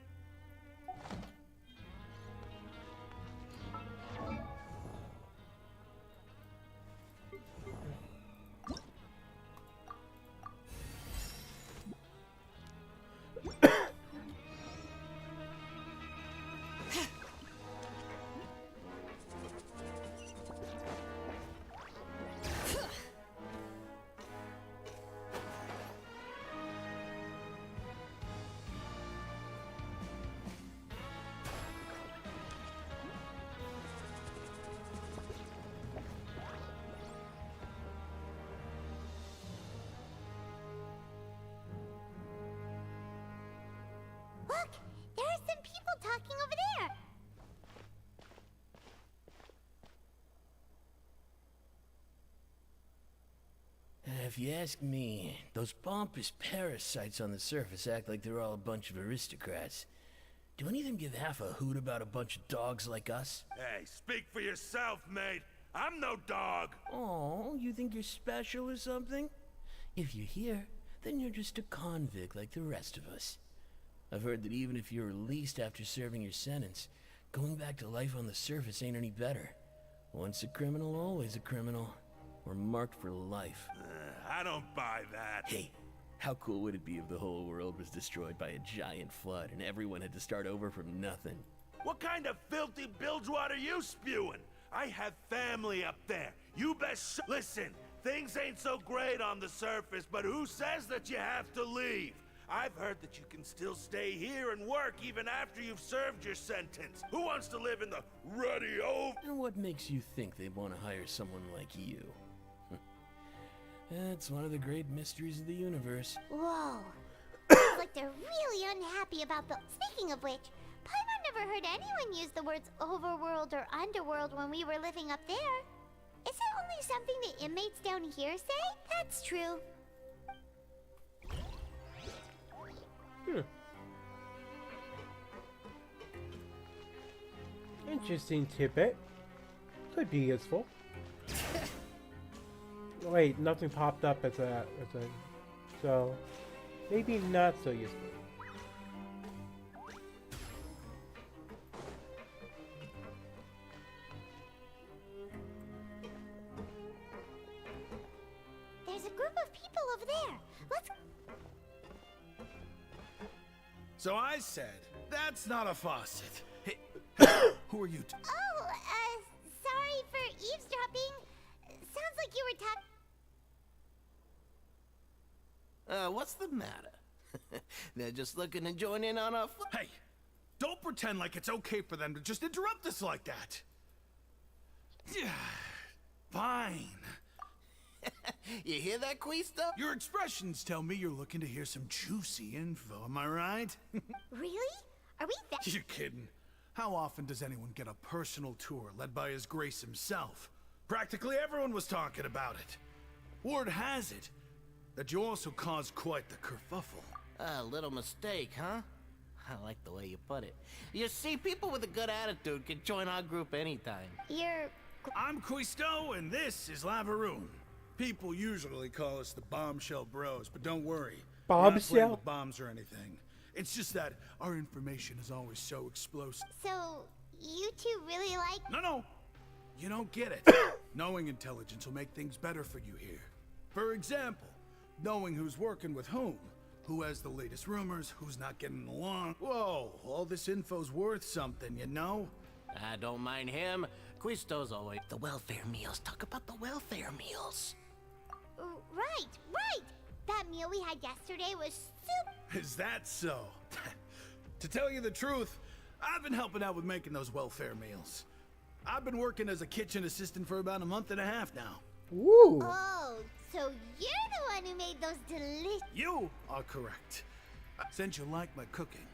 [SPEAKER 4] Look! There are some people talking over there!
[SPEAKER 14] If you ask me, those pompous parasites on the surface act like they're all a bunch of aristocrats. Do any of them give half a hoot about a bunch of dogs like us?
[SPEAKER 5] Hey, speak for yourself, mate. I'm no dog.
[SPEAKER 14] Oh, you think you're special or something? If you're here, then you're just a convict like the rest of us. I've heard that even if you're released after serving your sentence, going back to life on the surface ain't any better. Once a criminal, always a criminal. We're marked for life.
[SPEAKER 5] I don't buy that.
[SPEAKER 14] Hey, how cool would it be if the whole world was destroyed by a giant flood and everyone had to start over from nothing?
[SPEAKER 5] What kind of filthy bilgewater you spewing? I have family up there. You best listen, things ain't so great on the surface, but who says that you have to leave? I've heard that you can still stay here and work even after you've served your sentence. Who wants to live in the ruddy old...
[SPEAKER 14] And what makes you think they want to hire someone like you? That's one of the great mysteries of the universe.
[SPEAKER 4] Whoa. It's like they're really unhappy about the... Speaking of which, Paimon never heard anyone use the words overworld or underworld when we were living up there. Is it only something the inmates down here say? That's true.
[SPEAKER 1] Interesting tidbit. Could be useful. Wait, nothing popped up as a so maybe not so useful.
[SPEAKER 4] There's a group of people over there. Let's...
[SPEAKER 11] So I said, that's not a faucet. Hey, who are you?
[SPEAKER 4] Oh, sorry for eavesdropping. Sounds like you were talking...
[SPEAKER 23] What's the matter? They're just looking to join in on our
[SPEAKER 11] Hey, don't pretend like it's okay for them to just interrupt us like that. Fine.
[SPEAKER 23] You hear that, Quisto?
[SPEAKER 11] Your expressions tell me you're looking to hear some juicy info, am I right?
[SPEAKER 4] Really? Are we that...
[SPEAKER 11] You're kidding. How often does anyone get a personal tour led by His Grace himself? Practically everyone was talking about it. Word has it that you also caused quite the kerfuffle.
[SPEAKER 23] A little mistake, huh? I like the way you put it. You see, people with a good attitude can join our group anytime.
[SPEAKER 11] I'm Quisto, and this is Lavaroon. People usually call us the Bombshell Bros, but don't worry. We're not playing with bombs or anything. It's just that our information is always so explosive.
[SPEAKER 4] So, you two really like...
[SPEAKER 11] No. You don't get it. Knowing intelligence will make things better for you here. For example, knowing who's working with who has the latest rumors, who's not getting along. Whoa, all this info's worth something, you know?
[SPEAKER 23] I don't mind him. Quisto's always... The welfare meals. Talk about the welfare meals.
[SPEAKER 4] Right. That meal we had yesterday was super...
[SPEAKER 11] Is that so? To tell you the truth, I've been helping out with making those welfare meals. I've been working as a kitchen assistant for about a month and a half now.
[SPEAKER 1] Ooh.
[SPEAKER 4] Oh, so you're the one who made those delicious...
[SPEAKER 11] You are correct. Since you like my cooking,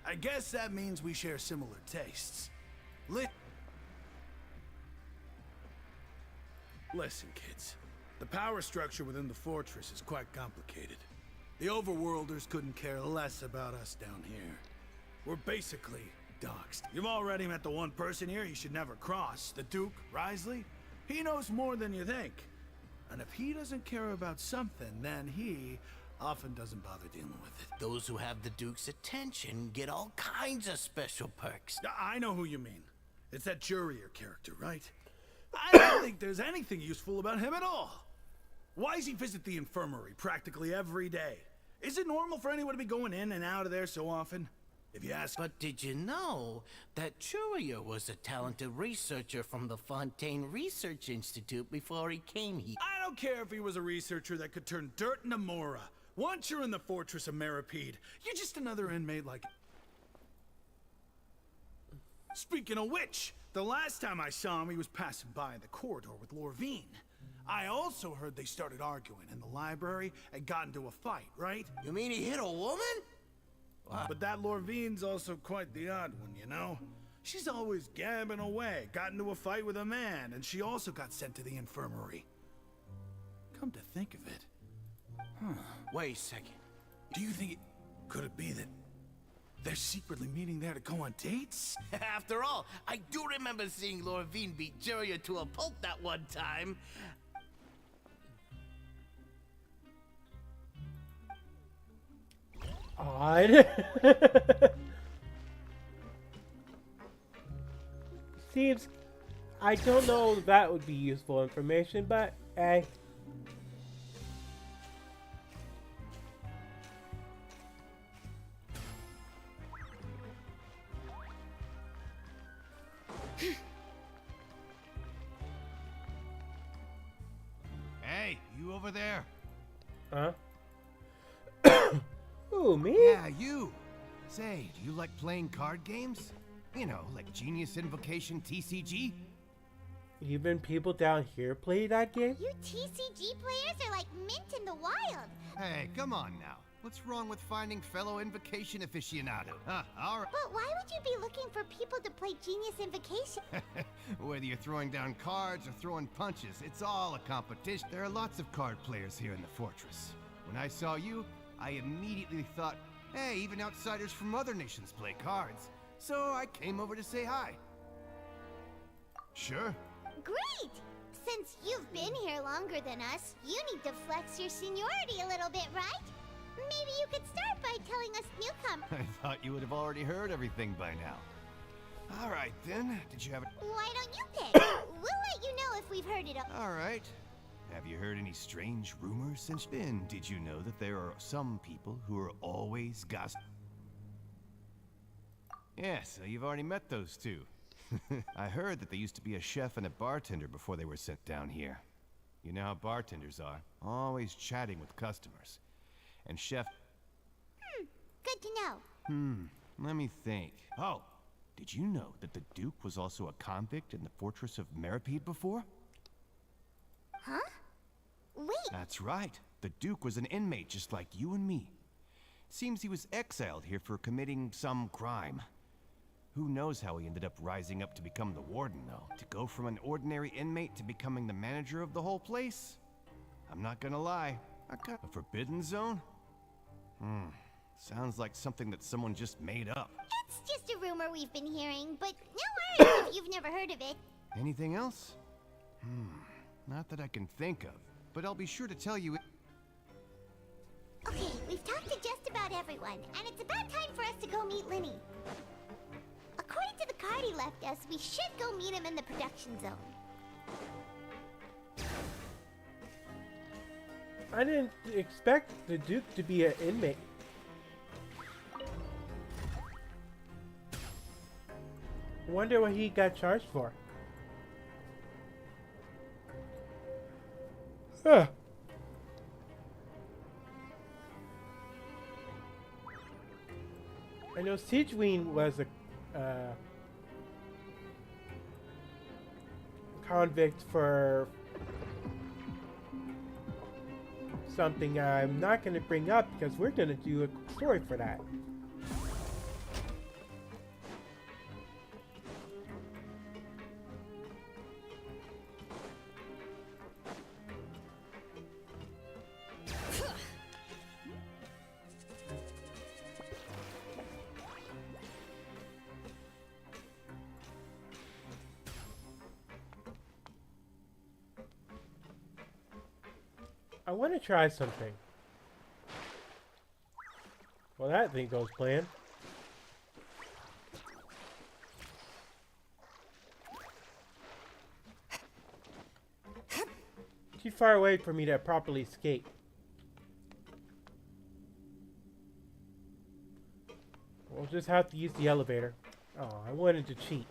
[SPEAKER 11] I guess that means we share similar tastes. Listen, kids. The power structure within the fortress is quite complicated. The overworlders couldn't care less about us down here. We're basically doxed. You've already met the one person here you should never cross, the Duke, Risley. He knows more than you think. And if he doesn't care about something, then he often doesn't bother dealing with it.
[SPEAKER 23] Those who have the Duke's attention get all kinds of special perks.
[SPEAKER 11] I know who you mean. It's that Jurier character, right? I don't think there's anything useful about him at all. Why does he visit the infirmary practically every day? Is it normal for anyone to be going in and out of there so often? If you ask...
[SPEAKER 23] But did you know that Jurier was a talented researcher from the Fontaine Research Institute before he came here?
[SPEAKER 11] I don't care if he was a researcher that could turn dirt into Mora. Once you're in the fortress of Meripede, you're just another inmate like... Speaking of which, the last time I saw him, he was passing by in the corridor with Lorvine. I also heard they started arguing in the library and got into a fight, right?
[SPEAKER 23] You mean he hit a woman?
[SPEAKER 11] But that Lorvine's also quite the odd one, you know? She's always gabbing away, got into a fight with a man, and she also got sent to the infirmary. Come to think of it. Wait a second. Do you think could it be that they're secretly meeting there to go on dates?
[SPEAKER 23] After all, I do remember seeing Lorvine beat Juria to a pulp that one time.
[SPEAKER 1] Odd. Seems, I don't know if that would be useful information, but hey.
[SPEAKER 2] Hey, you over there?
[SPEAKER 1] Huh? Who, me?
[SPEAKER 2] Yeah, you. Say, do you like playing card games? You know, like Genius Invocation TCG?
[SPEAKER 1] Even people down here play that game?
[SPEAKER 4] You TCG players are like mint in the wild.
[SPEAKER 2] Hey, come on now. What's wrong with finding fellow Invocation aficionado? Huh, all right.
[SPEAKER 4] But why would you be looking for people to play Genius Invocation?
[SPEAKER 2] Whether you're throwing down cards or throwing punches, it's all a competition. There are lots of card players here in the fortress. When I saw you, I immediately thought, hey, even outsiders from other nations play cards. So I came over to say hi. Sure.
[SPEAKER 4] Great! Since you've been here longer than us, you need to flex your seniority a little bit, right? Maybe you could start by telling us newcomers.
[SPEAKER 2] I thought you would have already heard everything by now. All right, then. Did you have
[SPEAKER 4] Why don't you pick? We'll let you know if we've heard it all.
[SPEAKER 2] All right. Have you heard any strange rumors since then? Did you know that there are some people who are always gossiping? Yeah, so you've already met those two. I heard that they used to be a chef and a bartender before they were sent down here. You know how bartenders are, always chatting with customers. And chef...
[SPEAKER 4] Good to know.
[SPEAKER 2] Let me think. Oh, did you know that the Duke was also a convict in the fortress of Meripede before?
[SPEAKER 4] Huh? Wait.
[SPEAKER 2] That's right. The Duke was an inmate just like you and me. Seems he was exiled here for committing some crime. Who knows how he ended up rising up to become the warden, though? To go from an ordinary inmate to becoming the manager of the whole place? I'm not gonna lie. A forbidden zone? Sounds like something that someone just made up.
[SPEAKER 4] It's just a rumor we've been hearing, but no worries if you've never heard of it.
[SPEAKER 2] Anything else? Not that I can think of, but I'll be sure to tell you.
[SPEAKER 4] Okay, we've talked to just about everyone, and it's about time for us to go meet Linny. According to the card he left us, we should go meet him in the production zone.
[SPEAKER 1] I didn't expect the Duke to be an inmate. Wonder what he got charged for. Huh. I know Siegeween was a convict for something I'm not going to bring up because we're going to do a story for that. I want to try something. Well, that thing goes planned. Too far away for me to properly skate. We'll just have to use the elevator. Oh, I wanted to cheat.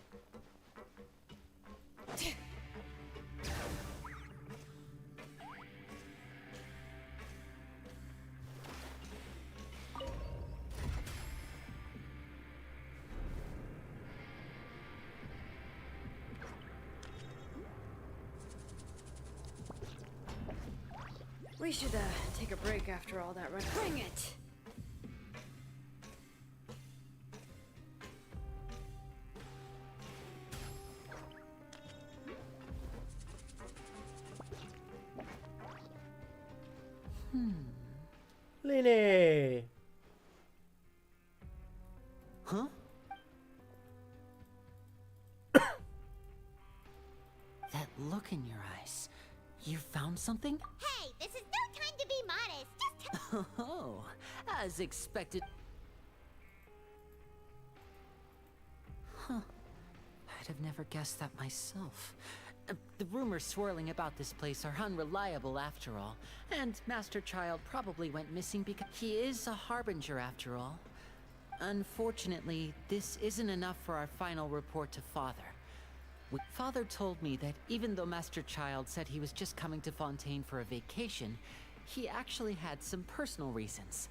[SPEAKER 3] We should take a break after all that run. Bring it!
[SPEAKER 1] Lene.
[SPEAKER 23] Huh? That look in your eyes. You found something?
[SPEAKER 4] Hey, this is no time to be modest. Just
[SPEAKER 23] Oh, as expected. Huh. I'd have never guessed that myself. The rumors swirling about this place are unreliable after all. And Master Child probably went missing because he is a harbinger after all. Unfortunately, this isn't enough for our final report to Father. Father told me that even though Master Child said he was just coming to Fontaine for a vacation, he actually had some personal reasons.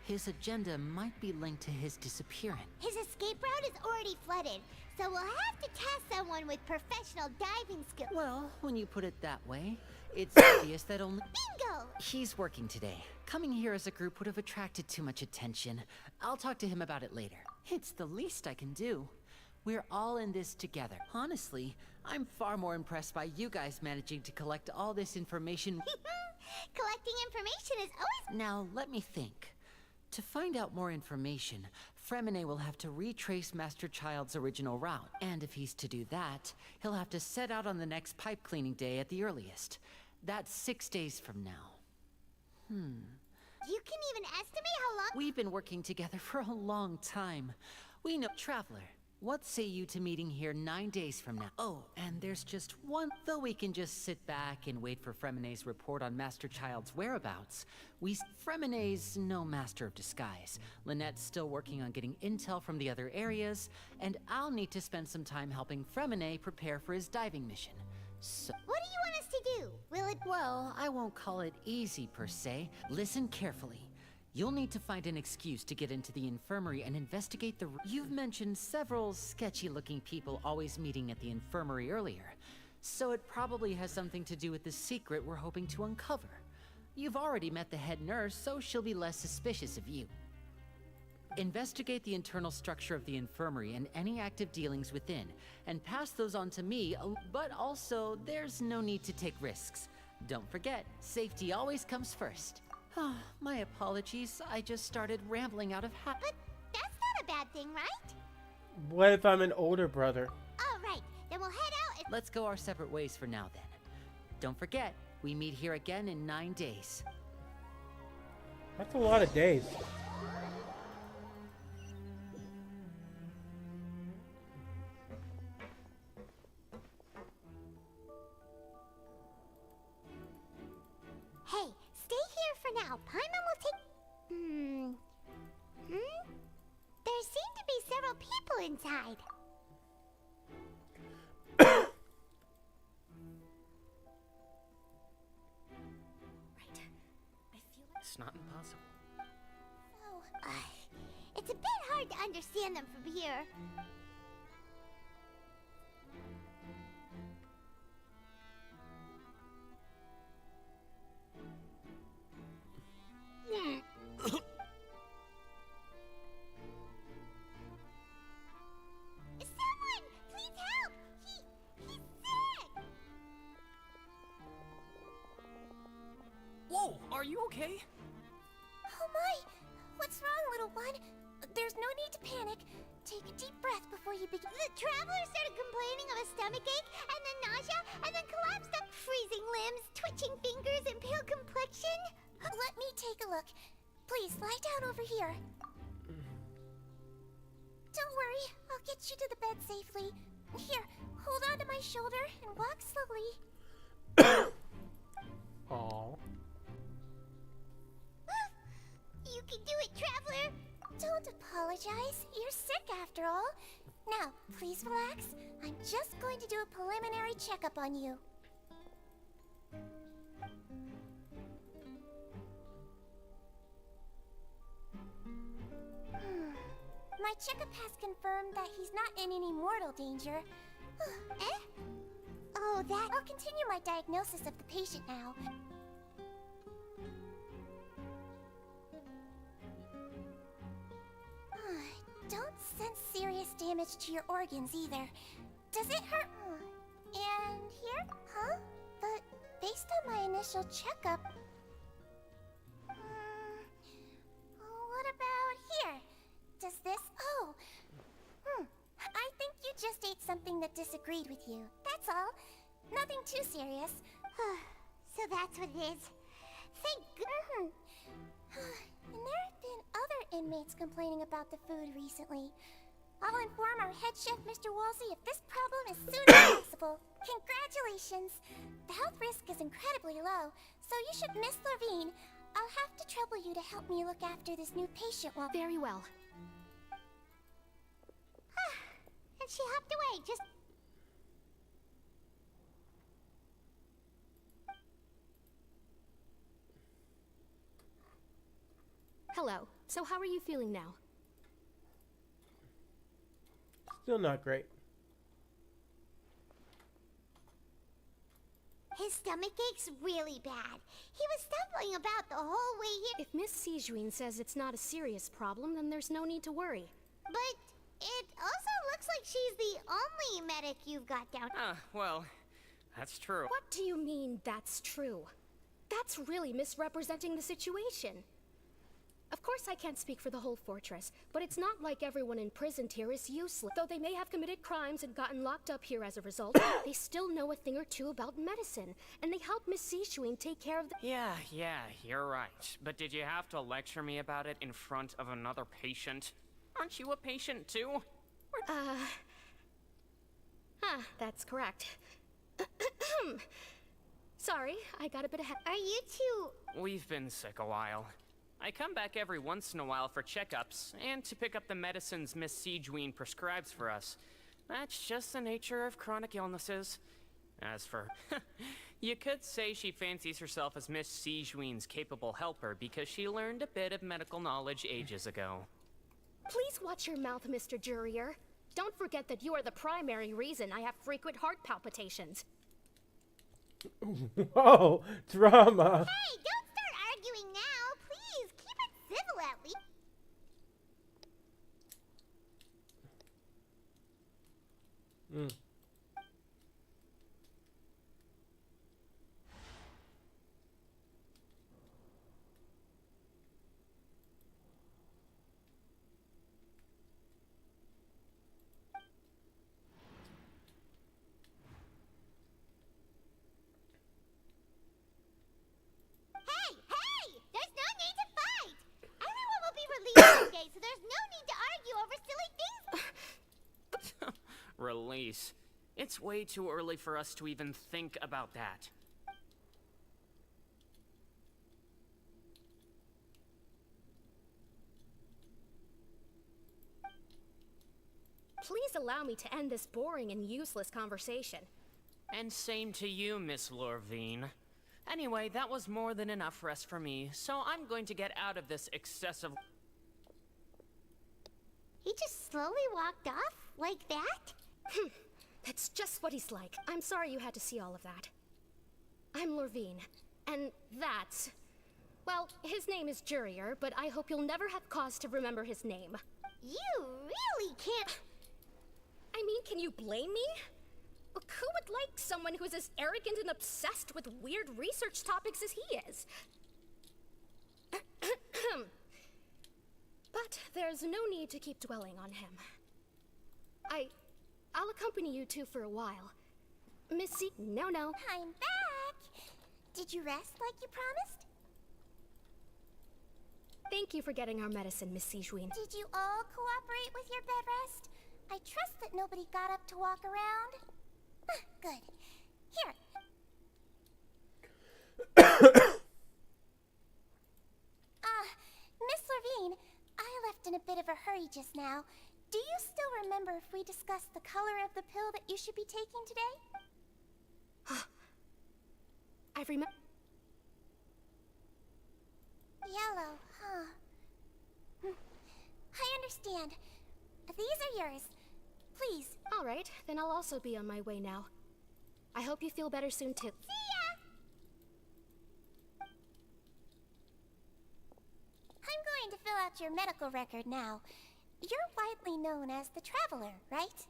[SPEAKER 23] His agenda might be linked to his disappearance.
[SPEAKER 4] his escape route is already flooded, so we'll have to task someone with professional diving skills.
[SPEAKER 23] Well, when you put it that way, it's obvious that only—
[SPEAKER 4] Bingo!
[SPEAKER 23] He's working today. Coming here as a group would have attracted too much attention. I'll talk to him about it later. It's the least I can do. We're all in this together. Honestly, I'm far more impressed by you guys managing to collect all this information.
[SPEAKER 4] Collecting information is always—
[SPEAKER 23] Now, let me think. To find out more information, Fremine will have to retrace Master Child's original route. And if he's to do that, he'll have to set out on the next pipe cleaning day at the earliest. That's 6 days from now.
[SPEAKER 4] You can even estimate how long—
[SPEAKER 23] We've been working together for a long time. We know— Traveler, what say you to meeting here 9 days from now? Oh, and there's just one— Though we can just sit back and wait for Fremine's report on Master Child's whereabouts, Fremine's no master of disguise. Lynette's still working on getting intel from the other areas, and I'll need to spend some time helping Fremine prepare for his diving mission. So—
[SPEAKER 4] What do you want us to do? Will it—
[SPEAKER 23] Well, I won't call it easy per se. Listen carefully. You'll need to find an excuse to get into the infirmary and investigate the— You've mentioned several sketchy-looking people always meeting at the infirmary earlier, so it probably has something to do with the secret we're hoping to uncover. You've already met the head nurse, so she'll be less suspicious of you. Investigate the internal structure of the infirmary and any active dealings within, and pass those on to me, but also, there's no need to take risks. Don't forget, safety always comes first. My apologies, I just started rambling out of habit.
[SPEAKER 4] But that's not a bad thing, right?
[SPEAKER 1] What if I'm an older brother?
[SPEAKER 4] All right, then we'll head out and—
[SPEAKER 23] Let's go our separate ways for now then. Don't forget, we meet here again in 9 days.
[SPEAKER 1] That's a lot of days.
[SPEAKER 4] Hey, stay here for now. Paimon will take— There seem to be several people inside.
[SPEAKER 18] It's not impossible.
[SPEAKER 4] Oh, it's a bit hard to understand them from here. Someone, please help! He's sick!
[SPEAKER 18] Whoa, are you okay?
[SPEAKER 9] Oh my! What's wrong, little one? There's no need to panic. Take a deep breath before you begin.
[SPEAKER 4] The traveler started complaining of a stomachache, and then nausea, and then collapsed up. Freezing limbs, twitching fingers, and pale complexion.
[SPEAKER 9] Let me take a look. Please, lie down over here. Don't worry, I'll get you to the bed safely. Here, hold on to my shoulder and walk slowly.
[SPEAKER 1] Aww.
[SPEAKER 4] You can do it, traveler!
[SPEAKER 9] Don't apologize. You're sick after all. Now, please relax. I'm just going to do a preliminary checkup on you. My checkup has confirmed that he's not in any mortal danger.
[SPEAKER 4] Eh? Oh, that—
[SPEAKER 9] I'll continue my diagnosis of the patient now. Don't sense serious damage to your organs either. Does it hurt? And here? Huh? But based on my initial checkup...
[SPEAKER 4] disagreed with you, that's all. Nothing too serious. So that's what it is. Thank goodness. And there have been other inmates complaining about the food recently. I'll inform our head chef, Mr. Wolsey, of this problem as soon as possible. Congratulations! The health risk is incredibly low, so you should Miss Levine. I'll have to trouble you to help me look after this new patient while—
[SPEAKER 9] Very well.
[SPEAKER 4] And she hopped away, just—
[SPEAKER 9] Hello. So how are you feeling now?
[SPEAKER 1] Still not great.
[SPEAKER 4] His stomach ache's really bad. He was stumbling about the whole way here.
[SPEAKER 9] If Miss Sijuin says it's not a serious problem, then there's no need to worry.
[SPEAKER 4] But it also looks like she's the only medic you've got down.
[SPEAKER 7] Well, that's true.
[SPEAKER 9] What do you mean, that's true? That's really misrepresenting the situation. Of course I can't speak for the whole fortress, but it's not like everyone imprisoned here is useless. Though they may have committed crimes and gotten locked up here as a result, they still know a thing or two about medicine, and they help Miss Sijuin take care of the—
[SPEAKER 7] Yeah, you're right. But did you have to lecture me about it in front of another patient? Aren't you a patient too?
[SPEAKER 9] That's correct. Sorry, I got a bit ahead.
[SPEAKER 4] Are you two—
[SPEAKER 7] We've been sick a while. I come back every once in a while for checkups, and to pick up the medicines Miss Sijuin prescribes for us. That's just the nature of chronic illnesses. As for... you could say she fancies herself as Miss Sijuin's capable helper because she learned a bit of medical knowledge ages ago.
[SPEAKER 9] Please watch your mouth, Mr. Jurier. Don't forget that you are the primary reason I have frequent heart palpitations.
[SPEAKER 1] Whoa, drama.
[SPEAKER 4] Hey, don't start arguing now. Please, keep it civil at least. Hey! There's no need to fight! Everyone will be released today, so there's no need to argue over silly things.
[SPEAKER 7] Release. It's way too early for us to even think about that.
[SPEAKER 9] Please allow me to end this boring and useless conversation.
[SPEAKER 7] And same to you, Miss Lorvine. Anyway, that was more than enough rest for me, so I'm going to get out of this excessive...
[SPEAKER 4] He just slowly walked off? Like that?
[SPEAKER 9] That's just what he's like. I'm sorry you had to see all of that. I'm Lorvine, and that's... Well, his name is Jurier, but I hope you'll never have cause to remember his name.
[SPEAKER 4] You really can't...
[SPEAKER 9] I mean, can you blame me? Look, who would like someone who's as arrogant and obsessed with weird research topics as he is? But there's no need to keep dwelling on him. I'll accompany you two for a while. Missy, no.
[SPEAKER 4] I'm back! Did you rest like you promised?
[SPEAKER 9] Thank you for getting our medicine, Miss Sijuin.
[SPEAKER 4] Did you all cooperate with your bed rest? I trust that nobody got up to walk around. Good. Here. Miss Levine, I left in a bit of a hurry just now. Do you still remember if we discussed the color of the pill that you should be taking today?
[SPEAKER 9] I remember.
[SPEAKER 4] Yellow, huh? I understand. These are yours. Please.
[SPEAKER 9] All right, then I'll also be on my way now. I hope you feel better soon, too.
[SPEAKER 4] See ya! I'm going to fill out your medical record now. You're widely known as the Traveler, right?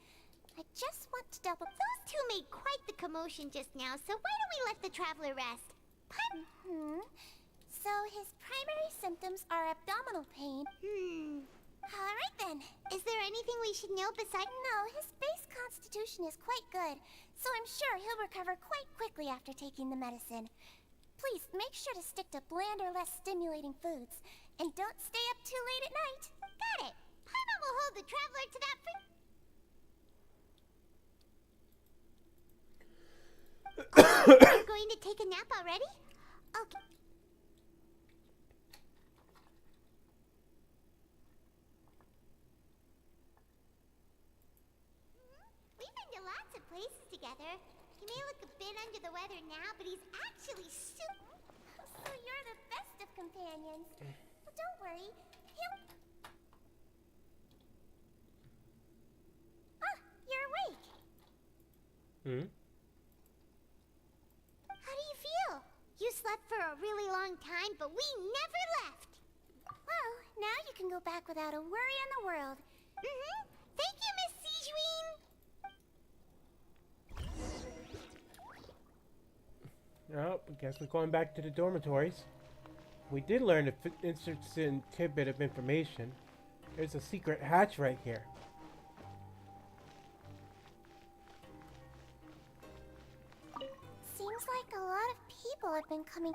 [SPEAKER 4] I just want to double... Those two made quite the commotion just now, so why don't we let the Traveler rest? So his primary symptoms are abdominal pain. Alright then. Is there anything we should know besides— No, his base constitution is quite good, so I'm sure he'll recover quite quickly after taking the medicine. Please, make sure to stick to bland or less stimulating foods, and don't stay up too late at night. Got it. Paimon will hold the traveler to that You're going to take a nap already? Okay. We've been to lots of places together. He may look a bit under the weather now, but he's actually super. So you're the best of companions. But don't worry, he'll... Ah, you're awake.
[SPEAKER 1] Hmm?
[SPEAKER 4] How do you feel? You slept for a really long time, but we never left. Well, now you can go back without a worry in the world. Thank you, Miss Sijuin.
[SPEAKER 1] Oh, I guess we're going back to the dormitories. We did learn an interesting tidbit of information. There's a secret hatch right here.
[SPEAKER 4] Seems like a lot of people have been coming.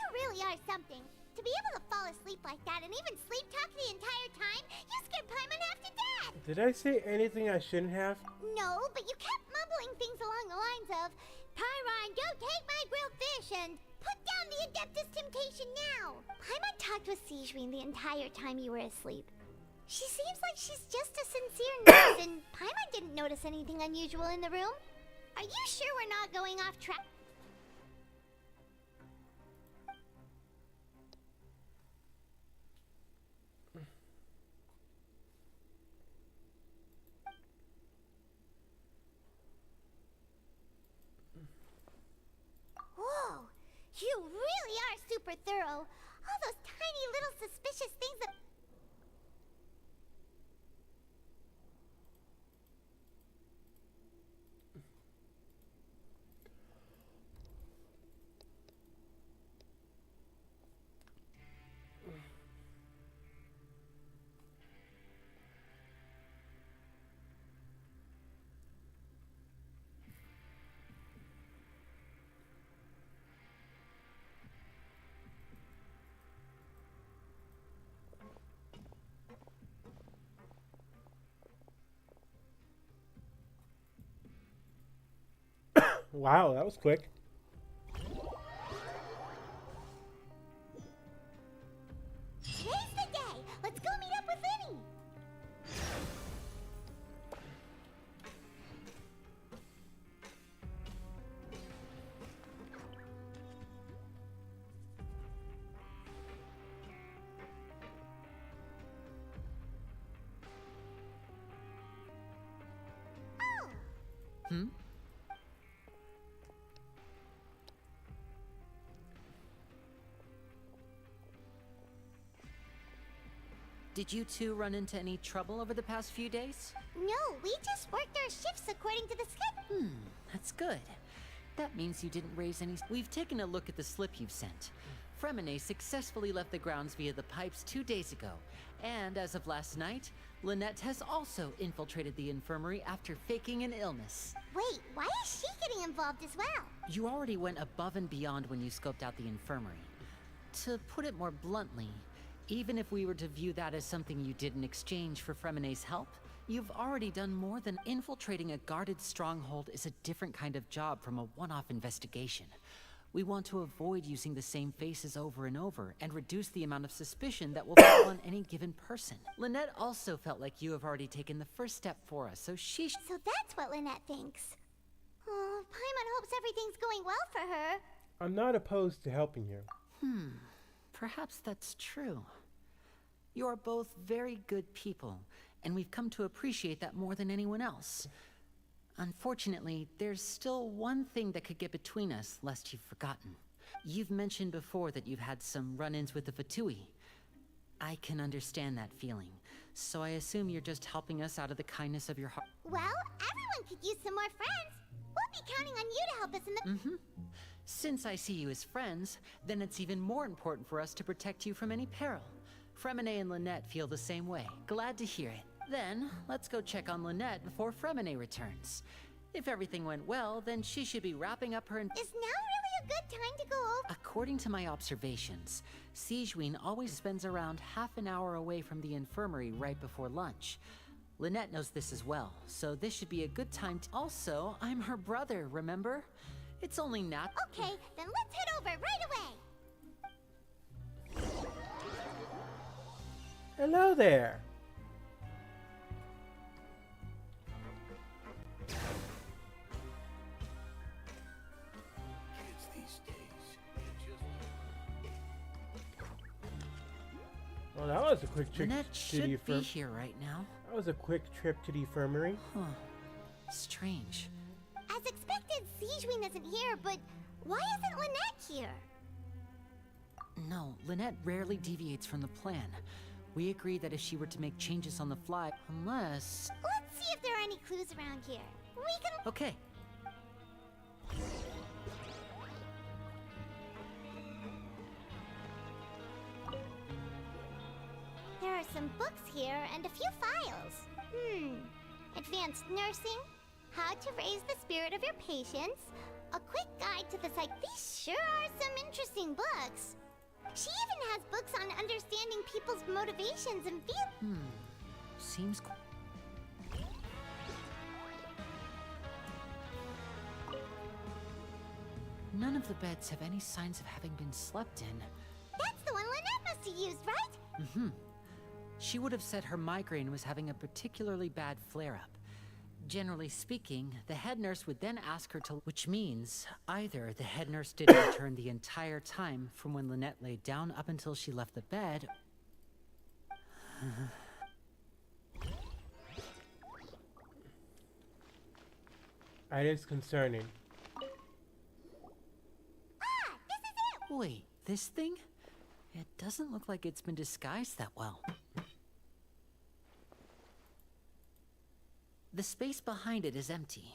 [SPEAKER 4] Really are something. To be able to fall asleep like that and even sleep talk the entire time, you scared Paimon half to death!
[SPEAKER 1] Did I say anything I shouldn't have?
[SPEAKER 4] No, but you kept mumbling things along the lines of, Pyron, go take my grilled fish and put down the Adeptus Temptation now! Paimon talked with Sijuin the entire time you were asleep. She seems like she's just a sincere nurse, and Paimon didn't notice anything unusual in the room. Are you sure we're not going off track? Whoa! You really are super thorough. All those tiny little suspicious things that...
[SPEAKER 1] Wow, that was quick.
[SPEAKER 4] Today's the day! Let's go meet up with Linny!
[SPEAKER 23] Hmm? Did you two run into any trouble over the past few days?
[SPEAKER 4] No, we just worked our shifts according to the schedule.
[SPEAKER 23] That's good. That means you didn't raise any... We've taken a look at the slip you've sent. Fremine successfully left the grounds via the pipes 2 days ago. And as of last night, Lynette has also infiltrated the infirmary after faking an illness.
[SPEAKER 4] Wait, why is she getting involved as well?
[SPEAKER 23] You already went above and beyond when you scoped out the infirmary. To put it more bluntly, even if we were to view that as something you did in exchange for Fremine's help, you've already done more than infiltrating a guarded stronghold is a different kind of job from a one-off investigation. We want to avoid using the same faces over and over and reduce the amount of suspicion that will fall on any given person. Lynette also felt like you have already taken the first step for us, so she
[SPEAKER 4] So that's what Lynette thinks. Oh, Paimon hopes everything's going well for her.
[SPEAKER 1] I'm not opposed to helping you.
[SPEAKER 23] Perhaps that's true. You're both very good people, and we've come to appreciate that more than anyone else. Unfortunately, there's still one thing that could get between us, lest you've forgotten. You've mentioned before that you've had some run-ins with the Fatui. I can understand that feeling, so I assume you're just helping us out of the kindness of your heart.
[SPEAKER 4] Well, everyone could use some more friends. We'll be counting on you to help us in the...
[SPEAKER 23] Since I see you as friends, then it's even more important for us to protect you from any peril. Fremine and Lynette feel the same way. Glad to hear it. Then, let's go check on Lynette before Fremine returns. If everything went well, then she should be wrapping up her...
[SPEAKER 4] Is now really a good time to go over?
[SPEAKER 23] According to my observations, Sigewinne always spends around half an hour away from the infirmary right before lunch. Lynette knows this as well, so this should be a good time to... Also, I'm her brother, remember? It's only not...
[SPEAKER 4] Okay, then let's head over right away.
[SPEAKER 1] Hello there. Well, that was a quick trip
[SPEAKER 23] Lynette
[SPEAKER 1] to the
[SPEAKER 23] should be here right now.
[SPEAKER 1] That was a quick trip to the infirmary.
[SPEAKER 23] Huh. Strange.
[SPEAKER 4] As expected, Sigewinne isn't here, but why isn't Lynette here?
[SPEAKER 23] No, Lynette rarely deviates from the plan. We agreed that if she were to make changes on the fly, unless...
[SPEAKER 4] Let's see if there are any clues around here. We can...
[SPEAKER 23] Okay.
[SPEAKER 4] There are some books here and a few files. Advanced nursing, how to raise the spirit of your patients, a quick guide to the psych. These sure are some interesting books. She even has books on understanding people's motivations and feelings.
[SPEAKER 23] Seems cool. None of the beds have any signs of having been slept in.
[SPEAKER 4] That's the one Lynette must have used, right?
[SPEAKER 23] She would have said her migraine was having a particularly bad flare-up. Generally speaking, the head nurse would then ask her to... Which means, either the head nurse didn't return the entire time from when Lynette laid down up until she left the bed...
[SPEAKER 1] It is concerning.
[SPEAKER 4] This is it!
[SPEAKER 23] Wait, this thing? It doesn't look like it's been disguised that well. The space behind it is empty.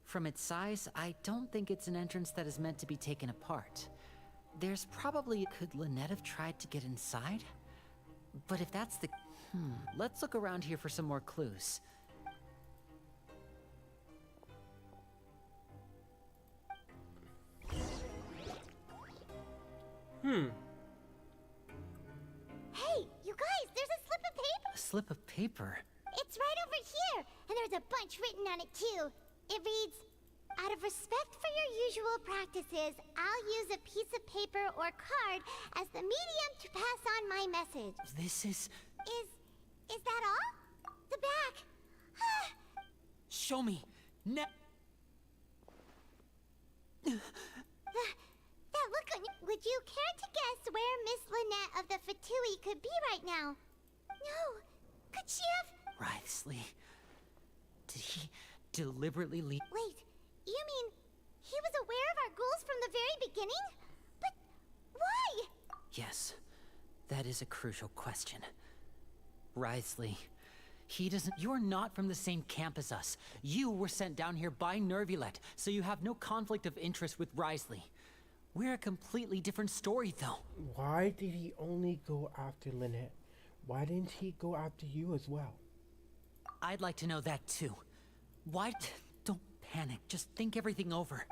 [SPEAKER 23] From its size, I don't think it's an entrance that is meant to be taken apart. There's probably... Could Lynette have tried to get inside? But if that's the... Let's look around here for some more clues.
[SPEAKER 4] Hey, you guys, there's a slip of paper!
[SPEAKER 23] A slip of paper?
[SPEAKER 4] It's right over here, and there's a bunch written on it too. It reads, out of respect for your usual practices, I'll use a piece of paper or card as the medium to pass on my message.
[SPEAKER 23] This is...
[SPEAKER 4] Is that all? The back.
[SPEAKER 23] Show me.
[SPEAKER 4] That look on you. Would you care to guess where Miss Lynette of the Fatui could be right now? No. Could she have...
[SPEAKER 23] Wriothesley. Did he deliberately leave...
[SPEAKER 4] Wait, you mean he was aware of our goals from the very beginning? But why?
[SPEAKER 23] Yes, that is a crucial question. Wriothesley, he doesn't... You're not from the same camp as us. You were sent down here by Nervulet, so you have no conflict of interest with Wriothesley. We're a completely different story, though.
[SPEAKER 1] Why did he only go after Lynette? Why didn't he go after you as well?
[SPEAKER 23] I'd like to know that, too. Why... Don't panic. Just think everything over.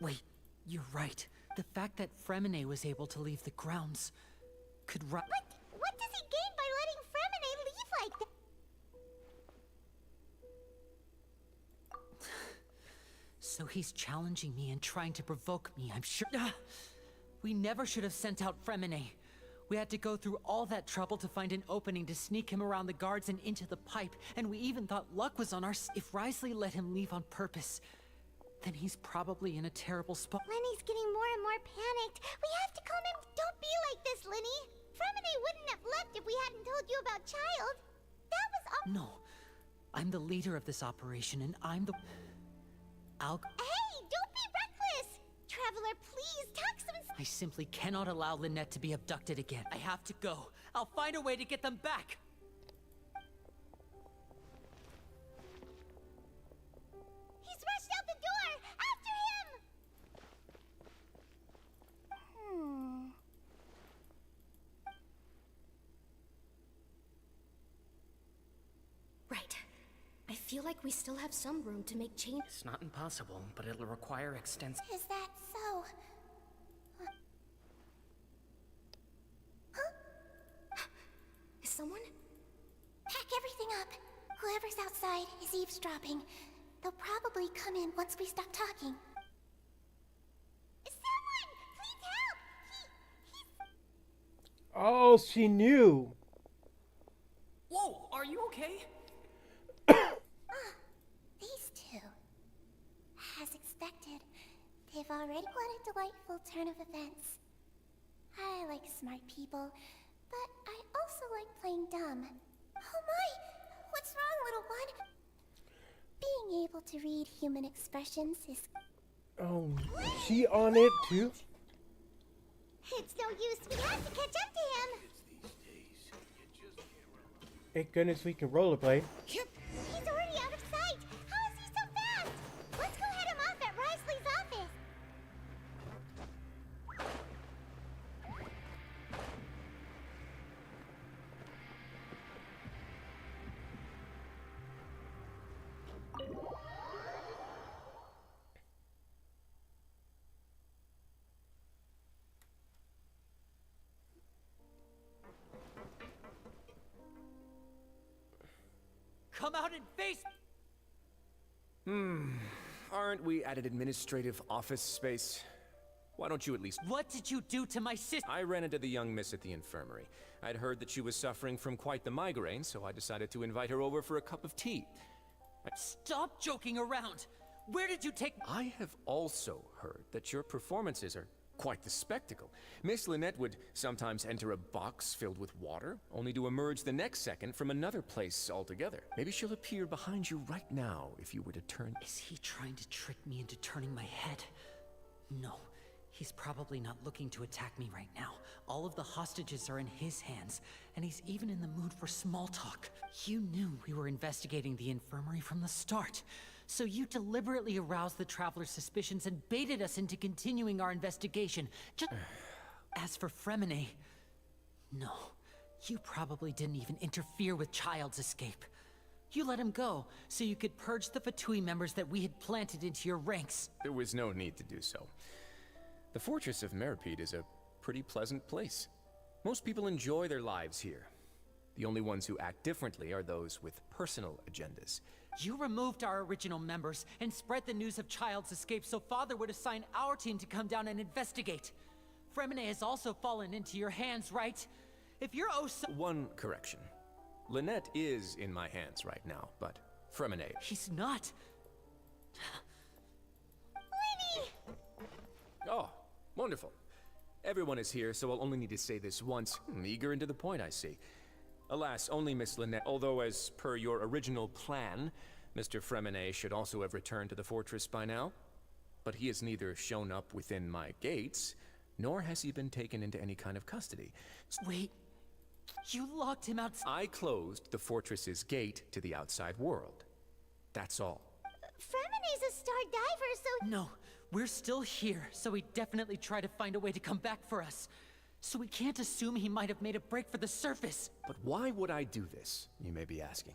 [SPEAKER 23] Wait, you're right. The fact that Fremine was able to leave the grounds could...
[SPEAKER 4] What does he gain by letting Fremine leave like that?
[SPEAKER 23] So he's challenging me and trying to provoke me, I'm sure. We never should have sent out Fremine. We had to go through all that trouble to find an opening to sneak him around the guards and into the pipe, and we even thought luck was on our side. If Wriothesley let him leave on purpose, then he's probably in a terrible spot.
[SPEAKER 4] Lenny's getting more and more panicked. We have to calm him. Don't be like this, Lenny. Fremine wouldn't have left if we hadn't told you about Child. That was all.
[SPEAKER 23] No. I'm the leader of this operation, and I'm the...
[SPEAKER 4] Hey, don't be reckless! Traveler, please, talk some...
[SPEAKER 23] I simply cannot allow Lynette to be abducted again. I have to go. I'll find a way to get them back!
[SPEAKER 4] He's rushed out the door! After him!
[SPEAKER 13] Right. I feel like we still have some room to make change.
[SPEAKER 7] It's not impossible, but it'll require extensive...
[SPEAKER 4] Is that so? Huh?
[SPEAKER 13] Is someone?
[SPEAKER 4] Pack everything up. Whoever's outside is eavesdropping. They'll probably come in once we stop talking. Someone! Please help!
[SPEAKER 1] Oh, she knew.
[SPEAKER 7] Whoa, are you okay?
[SPEAKER 4] These two. As expected, they've already had a delightful turn of events. I like smart people, but I also like playing dumb. Oh my! What's wrong, little one? Being able to read human expressions is...
[SPEAKER 1] Oh, she on it too?
[SPEAKER 4] It's no use. We have to catch up to him.
[SPEAKER 1] Thank goodness we can rollerblade.
[SPEAKER 4] He's already out of sight. How is he so fast? Let's go head him off at Wriothesley's office.
[SPEAKER 23] Come out and face...
[SPEAKER 6] Aren't we at an administrative office space? Why don't you at least...
[SPEAKER 23] What did you do to my sister?
[SPEAKER 16] I ran into the young miss at the infirmary. I'd heard that she was suffering from quite the migraine, so I decided to invite her over for a cup of tea.
[SPEAKER 23] Stop joking around! Where did you take...
[SPEAKER 16] I have also heard that your performances are quite the spectacle. Miss Lynette would sometimes enter a box filled with water, only to emerge the next second from another place altogether. Maybe she'll appear behind you right now if you were to turn...
[SPEAKER 23] Is he trying to trick me into turning my head? No. He's probably not looking to attack me right now. All of the hostages are in his hands, and he's even in the mood for small talk. You knew we were investigating the infirmary from the start. So you deliberately aroused the Traveler's suspicions and baited us into continuing our investigation. Just... As for Fremine... No. You probably didn't even interfere with Child's escape. You let him go, so you could purge the Fatui members that we had planted into your ranks.
[SPEAKER 16] There was no need to do so. The fortress of Meripede is a pretty pleasant place. Most people enjoy their lives here. The only ones who act differently are those with personal agendas.
[SPEAKER 23] You removed our original members and spread the news of Child's escape so Father would assign our team to come down and investigate. Fremine has also fallen into your hands, right? If you're
[SPEAKER 16] One correction. Lynette is in my hands right now, but Fremine...
[SPEAKER 23] He's not.
[SPEAKER 4] Lenny!
[SPEAKER 16] Oh, wonderful. Everyone is here, so I'll only need to say this once. Eager and to the point, I see. Alas, only Miss Lynette, although as per your original plan, Mr. Fremine should also have returned to the fortress by now. But he has neither shown up within my gates, nor has he been taken into any kind of custody.
[SPEAKER 23] Wait, you locked him out?
[SPEAKER 16] I closed the fortress's gate to the outside world. That's all.
[SPEAKER 4] Fremine's a star diver, so...
[SPEAKER 23] No, we're still here, so he definitely tried to find a way to come back for us. So we can't assume he might have made a break for the surface.
[SPEAKER 16] But why would I do this, you may be asking?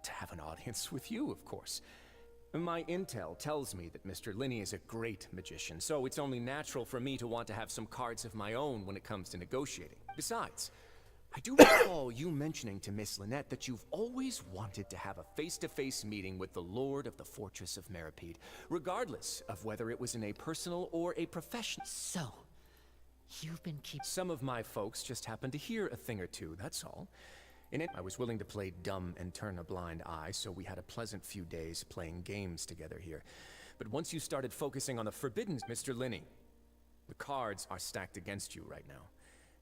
[SPEAKER 16] To have an audience with you, of course. My intel tells me that Mr. Linney is a great magician, so it's only natural for me to want to have some cards of my own when it comes to negotiating. Besides, I do recall you mentioning to Miss Lynette that you've always wanted to have a face-to-face meeting with the Lord of the Fortress of Meripede, regardless of whether it was in a personal or a professional.
[SPEAKER 23] So, you've been
[SPEAKER 16] Some of my folks just happened to hear a thing or two, that's all. In it, I was willing to play dumb and turn a blind eye, so we had a pleasant few days playing games together here. But once you started focusing on the forbidden, Mr. Linney, the cards are stacked against you right now.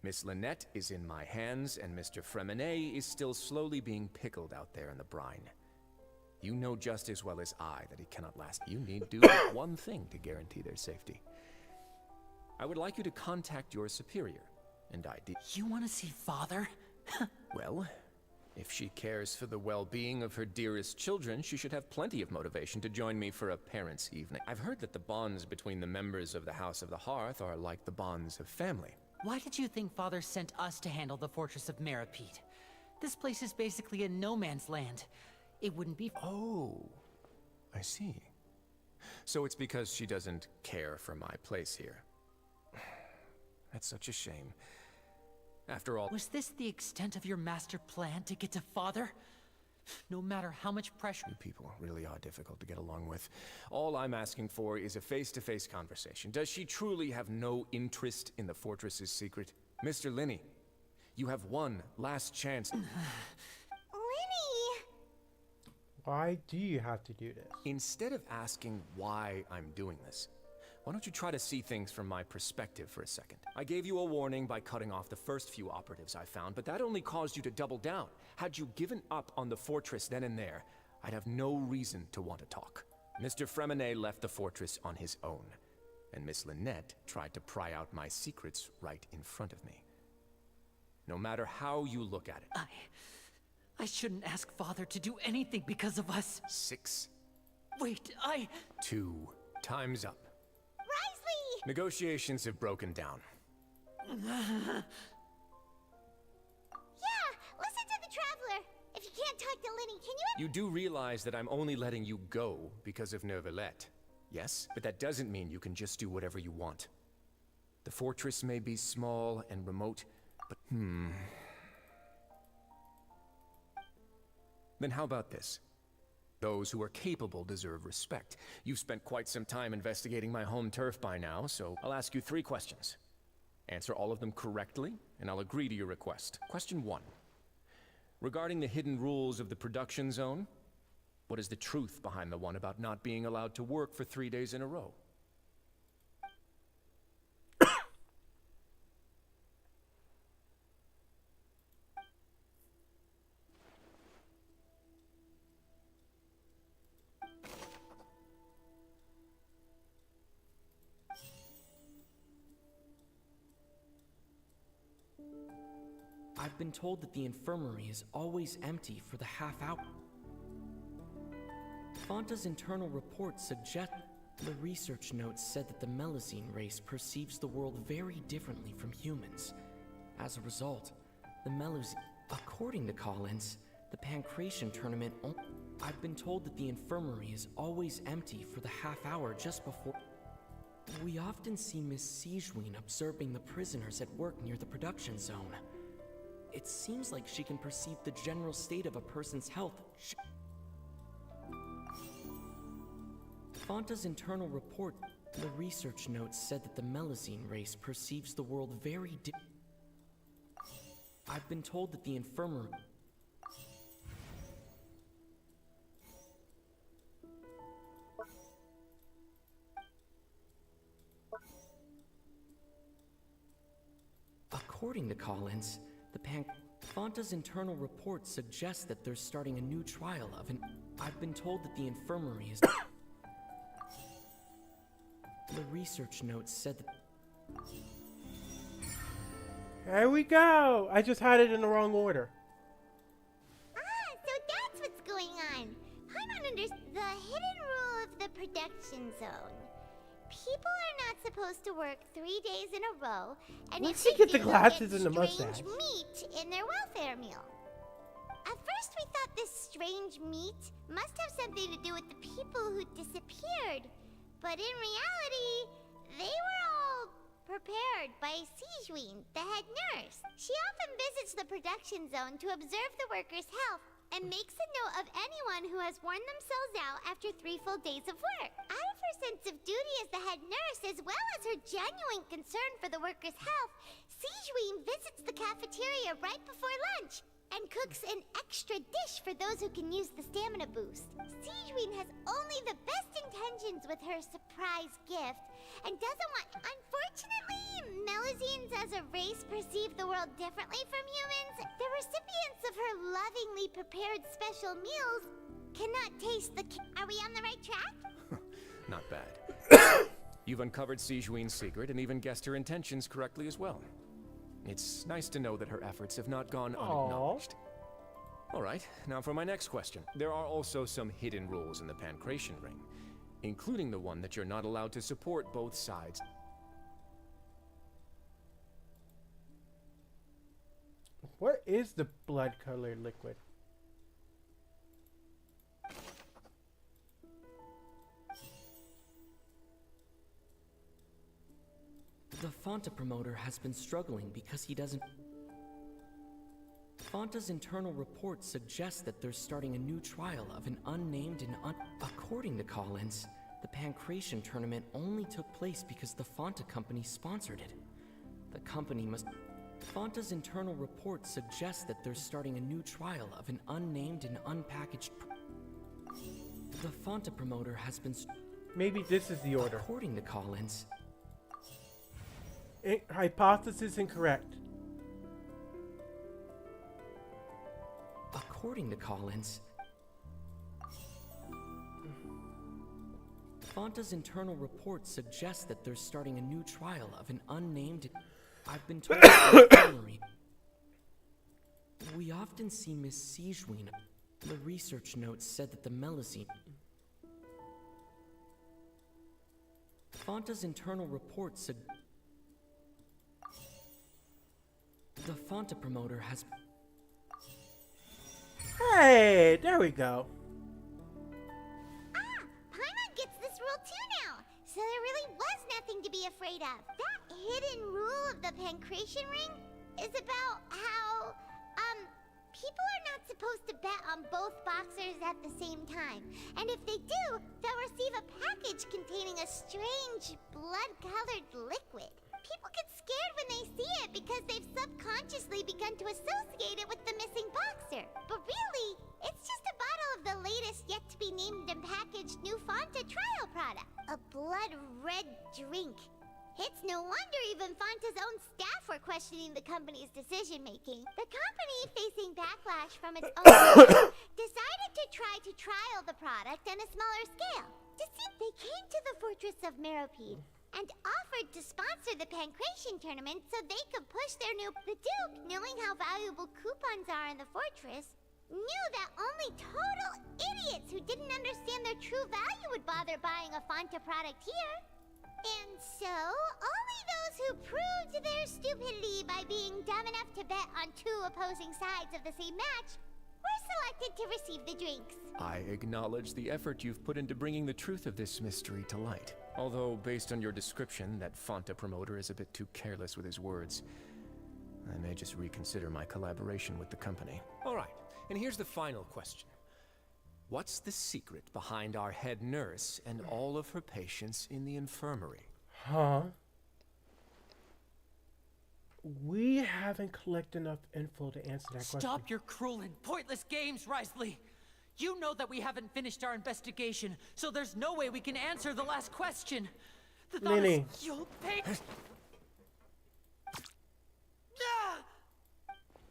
[SPEAKER 16] Miss Lynette is in my hands, and Mr. Fremenet is still slowly being pickled out there in the brine. You know just as well as I that he cannot last. You need do one thing to guarantee their safety. I would like you to contact your superior, and
[SPEAKER 23] You want to see Father?
[SPEAKER 16] Well, if she cares for the well-being of her dearest children, she should have plenty of motivation to join me for a parents' evening. I've heard that the bonds between the members of the House of the Hearth are like the bonds of family.
[SPEAKER 23] Why did you think Father sent us to handle the Fortress of Meripede? This place is basically a no man's land. It wouldn't be.
[SPEAKER 16] Oh, I see. So it's because she doesn't care for my place here. That's such a shame. After all.
[SPEAKER 23] Was this the extent of your master plan to get to Father? No matter how much pressure.
[SPEAKER 16] You people really are difficult to get along with. All I'm asking for is a face-to-face conversation. Does she truly have no interest in the fortress's secret? Mr. Linney, you have one last chance.
[SPEAKER 4] Linney!
[SPEAKER 1] Why do you have to do this?
[SPEAKER 16] Instead of asking why I'm doing this, why don't you try to see things from my perspective for a second? I gave you a warning by cutting off the first few operatives I found, but that only caused you to double down. Had you given up on the fortress then and there, I'd have no reason to want to talk. Mr. Fremenet left the fortress on his own, and Miss Lynette tried to pry out my secrets right in front of me. No matter how you look at it.
[SPEAKER 23] I shouldn't ask Father to do anything because of us.
[SPEAKER 16] 6.
[SPEAKER 23] Wait,
[SPEAKER 16] 2. Time's up.
[SPEAKER 4] Risley!
[SPEAKER 16] Negotiations have broken down.
[SPEAKER 4] Yeah, listen to the Traveler. If you can't talk to Linney, can you...
[SPEAKER 16] You do realize that I'm only letting you go because of Neuvillette, yes? But that doesn't mean you can just do whatever you want. The fortress may be small and remote, but Then how about this? Those who are capable deserve respect. You've spent quite some time investigating my home turf by now, so I'll ask you 3 questions. Answer all of them correctly, and I'll agree to your request. Question 1. Regarding the hidden rules of the production zone, what is the truth behind the one about not being allowed to work for 3 days in a row?
[SPEAKER 12] I've been told that the infirmary is always empty for the half hour. Fonta's internal report suggests the research notes said that the Melazine race perceives the world very differently from humans. As a result, the Melazine, according to Collins, the Pancration tournament. I've been told that the infirmary is always empty for the half hour just before. We often see Miss Sigewin observing the prisoners at work near the production zone. It seems like she can perceive the general state of a person's health. Fonta's internal report, the research notes said that the Melazine race perceives the world very I've been told that the infirmary. According to Collins, Fonta's internal report suggests that they're starting a new trial of an. I've been told that the infirmary is. The research notes said that.
[SPEAKER 1] There we go! I just had it in the wrong order.
[SPEAKER 4] So that's what's going on. Paimon understands the hidden rule of the production zone. People are not supposed to work 3 days in a row, and
[SPEAKER 1] Once
[SPEAKER 4] if
[SPEAKER 1] you
[SPEAKER 4] they
[SPEAKER 1] get the
[SPEAKER 4] do,
[SPEAKER 1] glasses
[SPEAKER 4] they'll
[SPEAKER 1] and the
[SPEAKER 4] get
[SPEAKER 1] mustache.
[SPEAKER 4] strange meat in their welfare meal. At first we thought this strange meat must have something to do with the people who disappeared, but in reality, they were all prepared ward by Sigewin, the head nurse. She often visits the production zone to observe the workers' health and makes a note of anyone who has worn themselves out after 3 full days of work. Out of her sense of duty as the head nurse, as well as her genuine concern for the workers' health, Sigewin visits the cafeteria right before lunch and cooks an extra dish for those who can use the stamina boost. Sigewin has only the best intentions with her surprise gift and doesn't want... Unfortunately, Melusines as a race perceive the world differently from humans. The recipients of her lovingly prepared special meals cannot taste the... Are we on the right track?
[SPEAKER 16] Not bad. You've uncovered Sigewin's secret and even guessed her intentions correctly as well. It's nice to know that her efforts have not gone unacknowledged. All right, now for my next question. There are also some hidden rules in the Pancration Ring, including the one that you're not allowed to support both sides.
[SPEAKER 1] What is the blood-colored liquid?
[SPEAKER 12] The Fonta promoter has been struggling because he doesn't... Fonta's internal report suggests that they're starting a new trial of an unnamed and According to Collins, the Pancration tournament only took place because the Fonta company sponsored it. The company must... Fonta's internal report suggests that they're starting a new trial of an unnamed and unpackaged... The Fonta promoter has been...
[SPEAKER 1] Maybe this is the order.
[SPEAKER 12] According to Collins...
[SPEAKER 1] Hypothesis incorrect.
[SPEAKER 12] According to Collins, Fonta's internal report suggests that they're starting a new trial of an unnamed... I've been told we often see Miss Sigewin. The research notes said that the Melusine... Fonta's internal report said... The Fonta promoter has...
[SPEAKER 1] Hey, there we go.
[SPEAKER 4] Paimon gets this rule too now, so there really was nothing to be afraid of. That hidden rule of the Pancration Ring is about how, people are not supposed to bet on both boxers at the same time. And if they do, they'll receive a package containing a strange, blood-colored liquid. People get scared when they see it because they've subconsciously begun to associate it with the missing boxer. But really, it's just a bottle of the latest yet-to-be-named and packaged new Fonta trial product. A blood-red drink. It's no wonder even Fonta's own staff were questioning the company's decision-making. The company, facing backlash from its own staff, decided to try to trial the product on a smaller scale. To see, they came to the fortress of Meropide and offered to sponsor the Pancration tournament so they could push their new... The Duke, knowing how valuable coupons are in the fortress, knew that only total idiots who didn't understand their true value would bother buying a Fonta product here. And so, only those who proved their stupidity by being dumb enough to bet on 2 opposing sides of the same match were selected to receive the drinks.
[SPEAKER 16] I acknowledge the effort you've put into bringing the truth of this mystery to light. Although, based on your description, that Fonta promoter is a bit too careless with his words. I may just reconsider my collaboration with the company. All right, and here's the final question. What's the secret behind our head nurse and all of her patients in the infirmary?
[SPEAKER 1] Huh? We haven't collected enough info to answer that question.
[SPEAKER 8] Stop your cruel and pointless games, Risley! You know that we haven't finished our investigation, so there's no way we can answer the last question. The thought
[SPEAKER 1] Lily.
[SPEAKER 8] is you'll pay...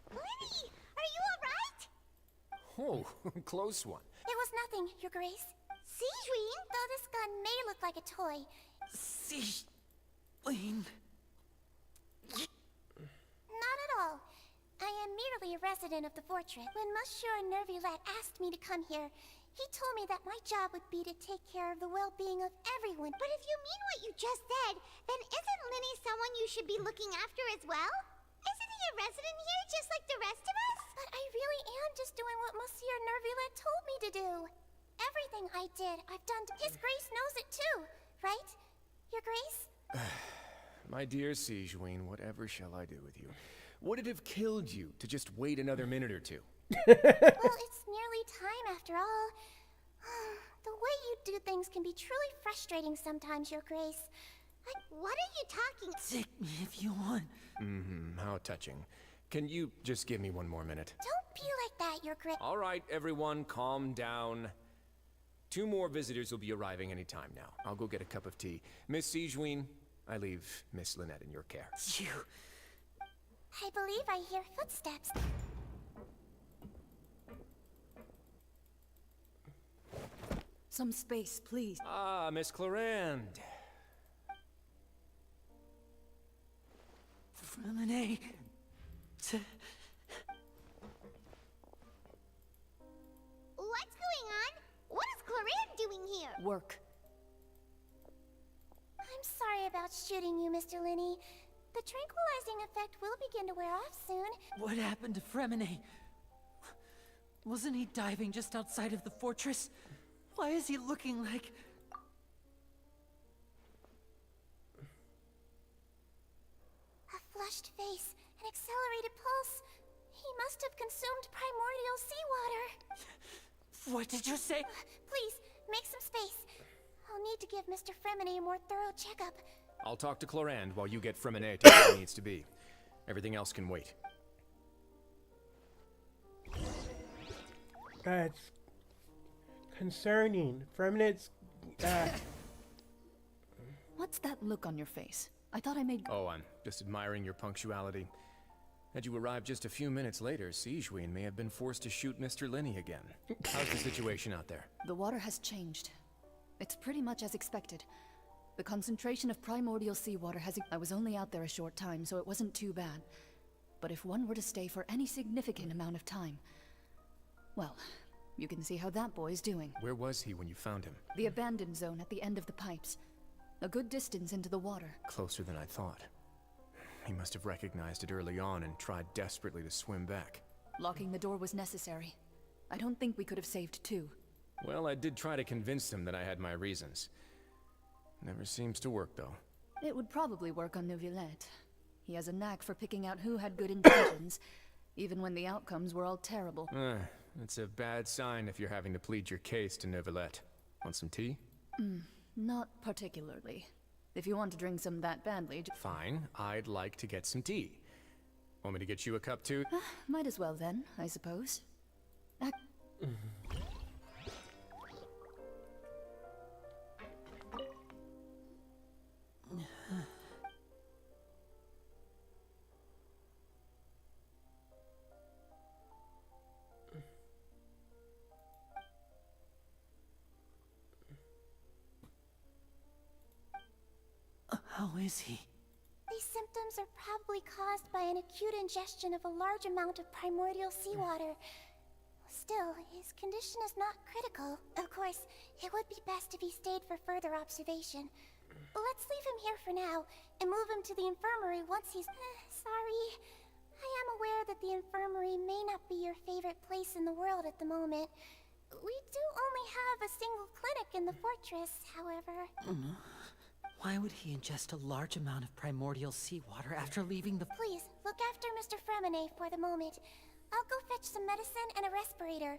[SPEAKER 4] Lenny, are you alright?
[SPEAKER 16] Oh, close one.
[SPEAKER 13] It was nothing, Your Grace.
[SPEAKER 4] Sigewin?
[SPEAKER 13] Though this gun may look like a toy.
[SPEAKER 8] Sigewin...
[SPEAKER 13] Not at all. I am merely a resident of the fortress. When Monsieur Nervulette asked me to come here, he told me that my job would be to take care of the well-being of everyone.
[SPEAKER 4] But if you mean what you just said, then isn't Linny someone you should be looking after as well? Isn't he a resident here just like the rest of us?
[SPEAKER 13] But I really am just doing what Monsieur Nervulette told me to do. Everything I did, I've done to... His Grace knows it too, right? Your Grace?
[SPEAKER 16] My dear Sigewinne, whatever shall I do with you? Would it have killed you to just wait another minute or two?
[SPEAKER 13] Well, it's nearly time after all. The way you do things can be truly frustrating sometimes, Your Grace.
[SPEAKER 4] What are you talking?
[SPEAKER 8] Take me if you want.
[SPEAKER 16] How touching. Can you just give me one more minute?
[SPEAKER 13] Don't be like that, Your Grace.
[SPEAKER 16] All right, everyone, calm down. 2 more visitors will be arriving any time now. I'll go get a cup of tea. Miss Sigewinne, I leave Miss Lynette in your care.
[SPEAKER 8] You...
[SPEAKER 13] I believe I hear footsteps.
[SPEAKER 19] Some space, please.
[SPEAKER 16] Ah, Miss Clorinde.
[SPEAKER 8] Freminet...
[SPEAKER 4] What's going on? What is Clorinde doing here?
[SPEAKER 19] Work.
[SPEAKER 13] I'm sorry about shooting you, Mr. Linney. The tranquilizing effect will begin to wear off soon.
[SPEAKER 8] What happened to Freminet? Wasn't he diving just outside of the fortress? Why is he looking like...
[SPEAKER 13] A flushed face, an accelerated pulse. He must have consumed primordial seawater.
[SPEAKER 8] What did you say?
[SPEAKER 13] Please, make some space. I'll need to give Mr. Freminet a more thorough checkup.
[SPEAKER 16] I'll talk to Clorinde while you get Freminet to where he needs to be. Everything else can wait.
[SPEAKER 1] That's concerning. Freminet's.
[SPEAKER 19] What's that look on your face? I thought I made.
[SPEAKER 16] Oh, I'm just admiring your punctuality. Had you arrived just a few minutes later, Sigewinne may have been forced to shoot Mr. Linney again. How's the situation out there?
[SPEAKER 19] The water has changed. It's pretty much as expected. The concentration of primordial seawater has... I was only out there a short time, so it wasn't too bad. But if one were to stay for any significant amount of time... Well, you can see how that boy's doing.
[SPEAKER 16] Where was he when you found him?
[SPEAKER 19] The abandoned zone at the end of the pipes. A good distance into the water.
[SPEAKER 16] Closer than I thought. He must have recognized it early on and tried desperately to swim back.
[SPEAKER 19] Locking the door was necessary. I don't think we could have saved 2.
[SPEAKER 16] Well, I did try to convince him that I had my reasons. Never seems to work, though.
[SPEAKER 19] It would probably work on Neuvillette. He has a knack for picking out who had good intentions, even when the outcomes were all terrible.
[SPEAKER 16] It's a bad sign if you're having to plead your case to Neuvillette. Want some tea?
[SPEAKER 19] Not particularly. If you want to drink some that badly...
[SPEAKER 16] Fine, I'd like to get some tea. Want me to get you a cup too?
[SPEAKER 19] Might as well then, I suppose.
[SPEAKER 8] How is he?
[SPEAKER 13] These symptoms are probably caused by an acute ingestion of a large amount of primordial seawater. Still, his condition is not critical. Of course, it would be best if he stayed for further observation. Let's leave him here for now, and move him to the infirmary once he's... sorry. I am aware that the infirmary may not be your favorite place in the world at the moment. We do only have a single clinic in the fortress, however.
[SPEAKER 8] Why would he ingest a large amount of primordial seawater after leaving the...
[SPEAKER 13] Please, look after Mr. Freminet for the moment. I'll go fetch some medicine and a respirator.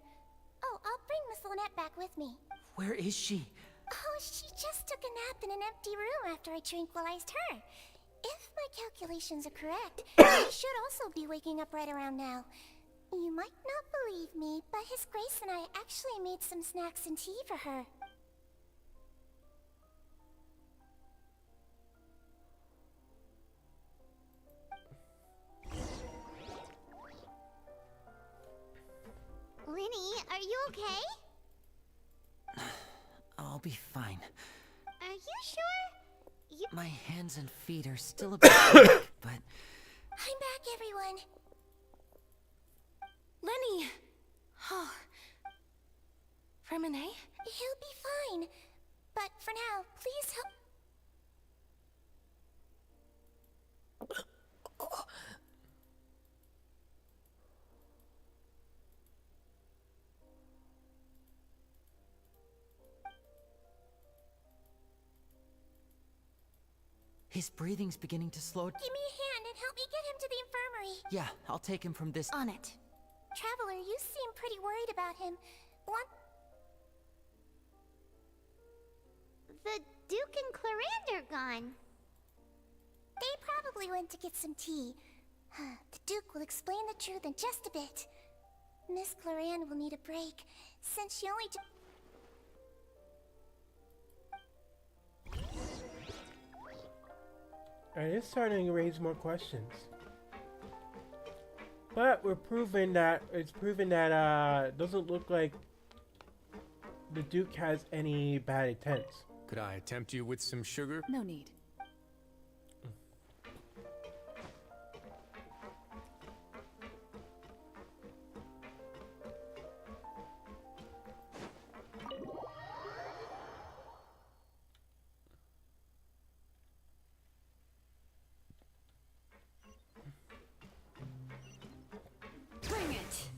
[SPEAKER 13] Oh, I'll bring Miss Lynette back with me.
[SPEAKER 8] Where is she?
[SPEAKER 13] Oh, she just took a nap in an empty room after I tranquilized her. If my calculations are correct, she should also be waking up right around now. You might not believe me, but His Grace and I actually made some snacks and tea for her.
[SPEAKER 4] Linny, are you okay?
[SPEAKER 8] I'll be fine.
[SPEAKER 4] Are you sure?
[SPEAKER 8] My hands and feet are still a bit weak, but...
[SPEAKER 13] I'm back, everyone.
[SPEAKER 9] Lenny! Oh. Freminet?
[SPEAKER 13] He'll be fine. But for now, please help...
[SPEAKER 23] His breathing's beginning to slow.
[SPEAKER 13] Give me a hand and help me get him to the infirmary.
[SPEAKER 23] Yeah, I'll take him from this.
[SPEAKER 9] On it.
[SPEAKER 13] Traveler, you seem pretty worried about him.
[SPEAKER 4] The Duke and Clarande are gone.
[SPEAKER 13] They probably went to get some tea. The Duke will explain the truth in just a bit. Miss Clarande will need a break, since she only
[SPEAKER 1] And it's starting to raise more questions. But it's proven that it doesn't look like the Duke has any bad intents.
[SPEAKER 16] Could I tempt you with some sugar?
[SPEAKER 19] No need.
[SPEAKER 3] Bring it!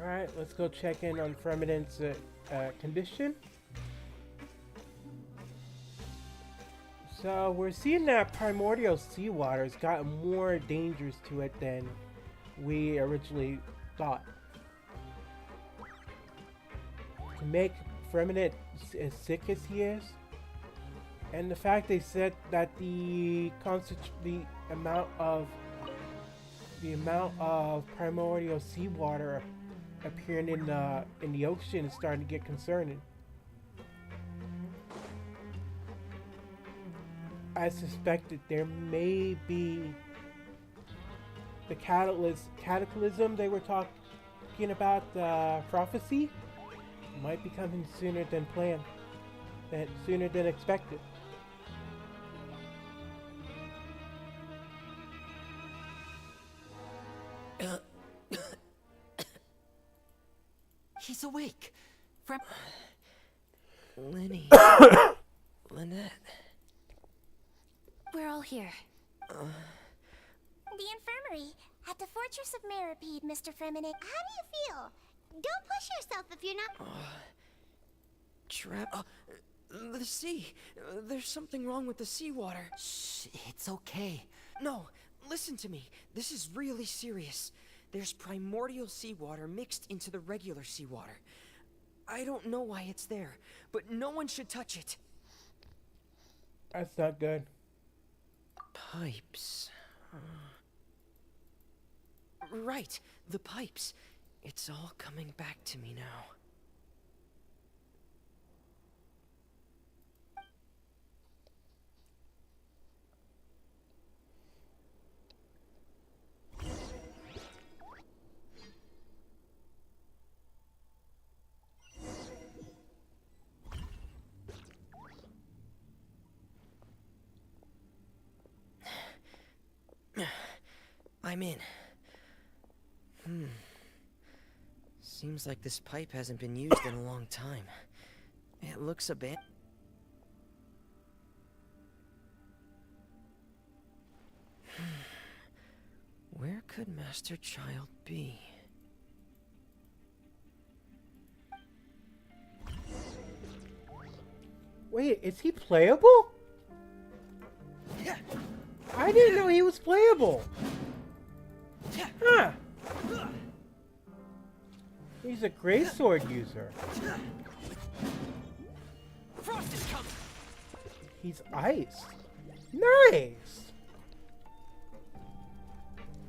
[SPEAKER 1] Alright, let's go check in on Fremenint's condition. So we're seeing that primordial seawater has gotten more dangers to it than we originally thought. To make Fremenint as sick as he is, and the fact they said that the amount of primordial seawater appearing in the ocean is starting to get concerning. I suspect that there may be the cataclysm they were talking about, the prophecy, might be coming sooner than planned, sooner than expected.
[SPEAKER 23] He's awake.
[SPEAKER 12] Lenny. Lynette.
[SPEAKER 13] We're all here. The infirmary at the Fortress of Meripede, Mr. Fremenint.
[SPEAKER 4] How do you feel? Don't push yourself if you're not...
[SPEAKER 12] The sea. There's something wrong with the seawater.
[SPEAKER 23] Shh, it's okay.
[SPEAKER 12] No, listen to me. This is really serious. There's primordial seawater mixed into the regular seawater. I don't know why it's there, but no one should touch it.
[SPEAKER 1] That's not good.
[SPEAKER 12] Pipes. Right, the pipes. It's all coming back to me now. I'm in. Seems like this pipe hasn't been used in a long time. It looks a bit... Where could Master Child be?
[SPEAKER 1] Wait, is he playable? I didn't know he was playable. Huh. He's a greatsword user.
[SPEAKER 23] Frost is coming.
[SPEAKER 1] He's iced. Nice.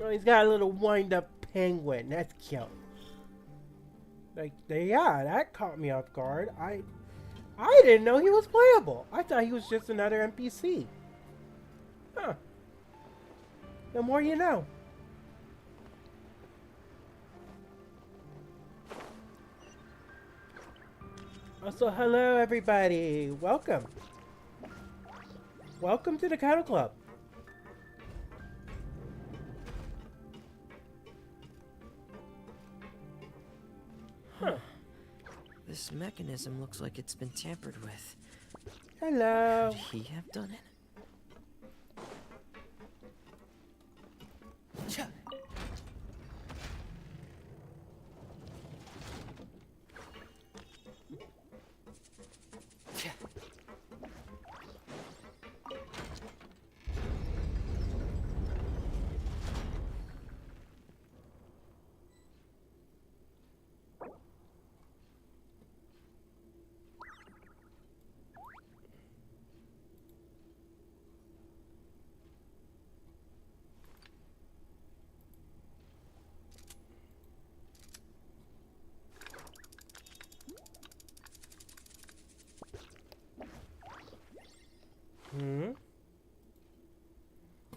[SPEAKER 1] Oh, he's got a little wind-up penguin. That's cute. Like, yeah, that caught me off guard. I didn't know he was playable. I thought he was just another NPC. Huh. The more you know. Also, hello everybody. Welcome. Welcome to the Cattle Club.
[SPEAKER 12] Huh. This mechanism looks like it's been tampered with.
[SPEAKER 1] Hello.
[SPEAKER 12] Could he have done it?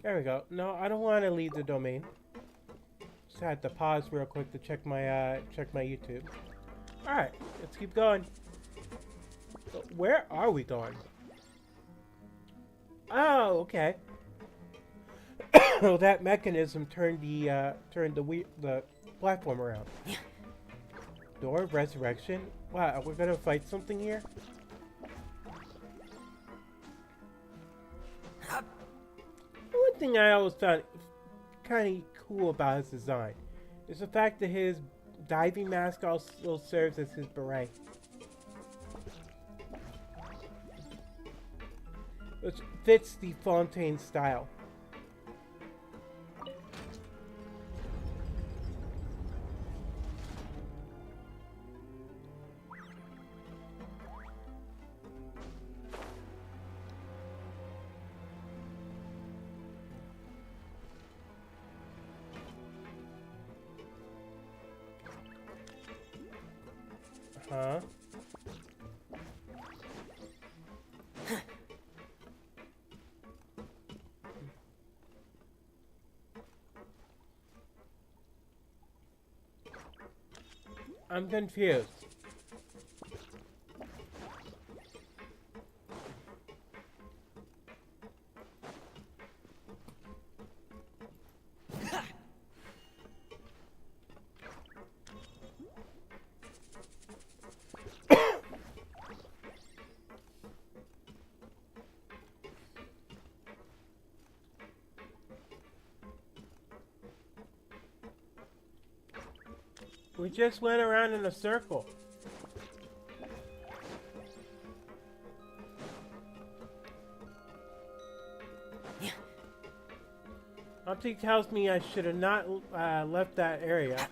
[SPEAKER 1] There we go. No, I don't want to leave the domain. Just had to pause real quick to check my YouTube. All right, let's keep going. So where are we going? Oh, okay. Oh, that mechanism turned the platform around. Door of Resurrection. Wow, we're gonna fight something here. One thing I always found kind of cool about his design is the fact that his diving mask also serves as his beret, which fits the Fontaine style. Huh? I'm confused. We just went around in a circle. Something tells me I should have not left that area.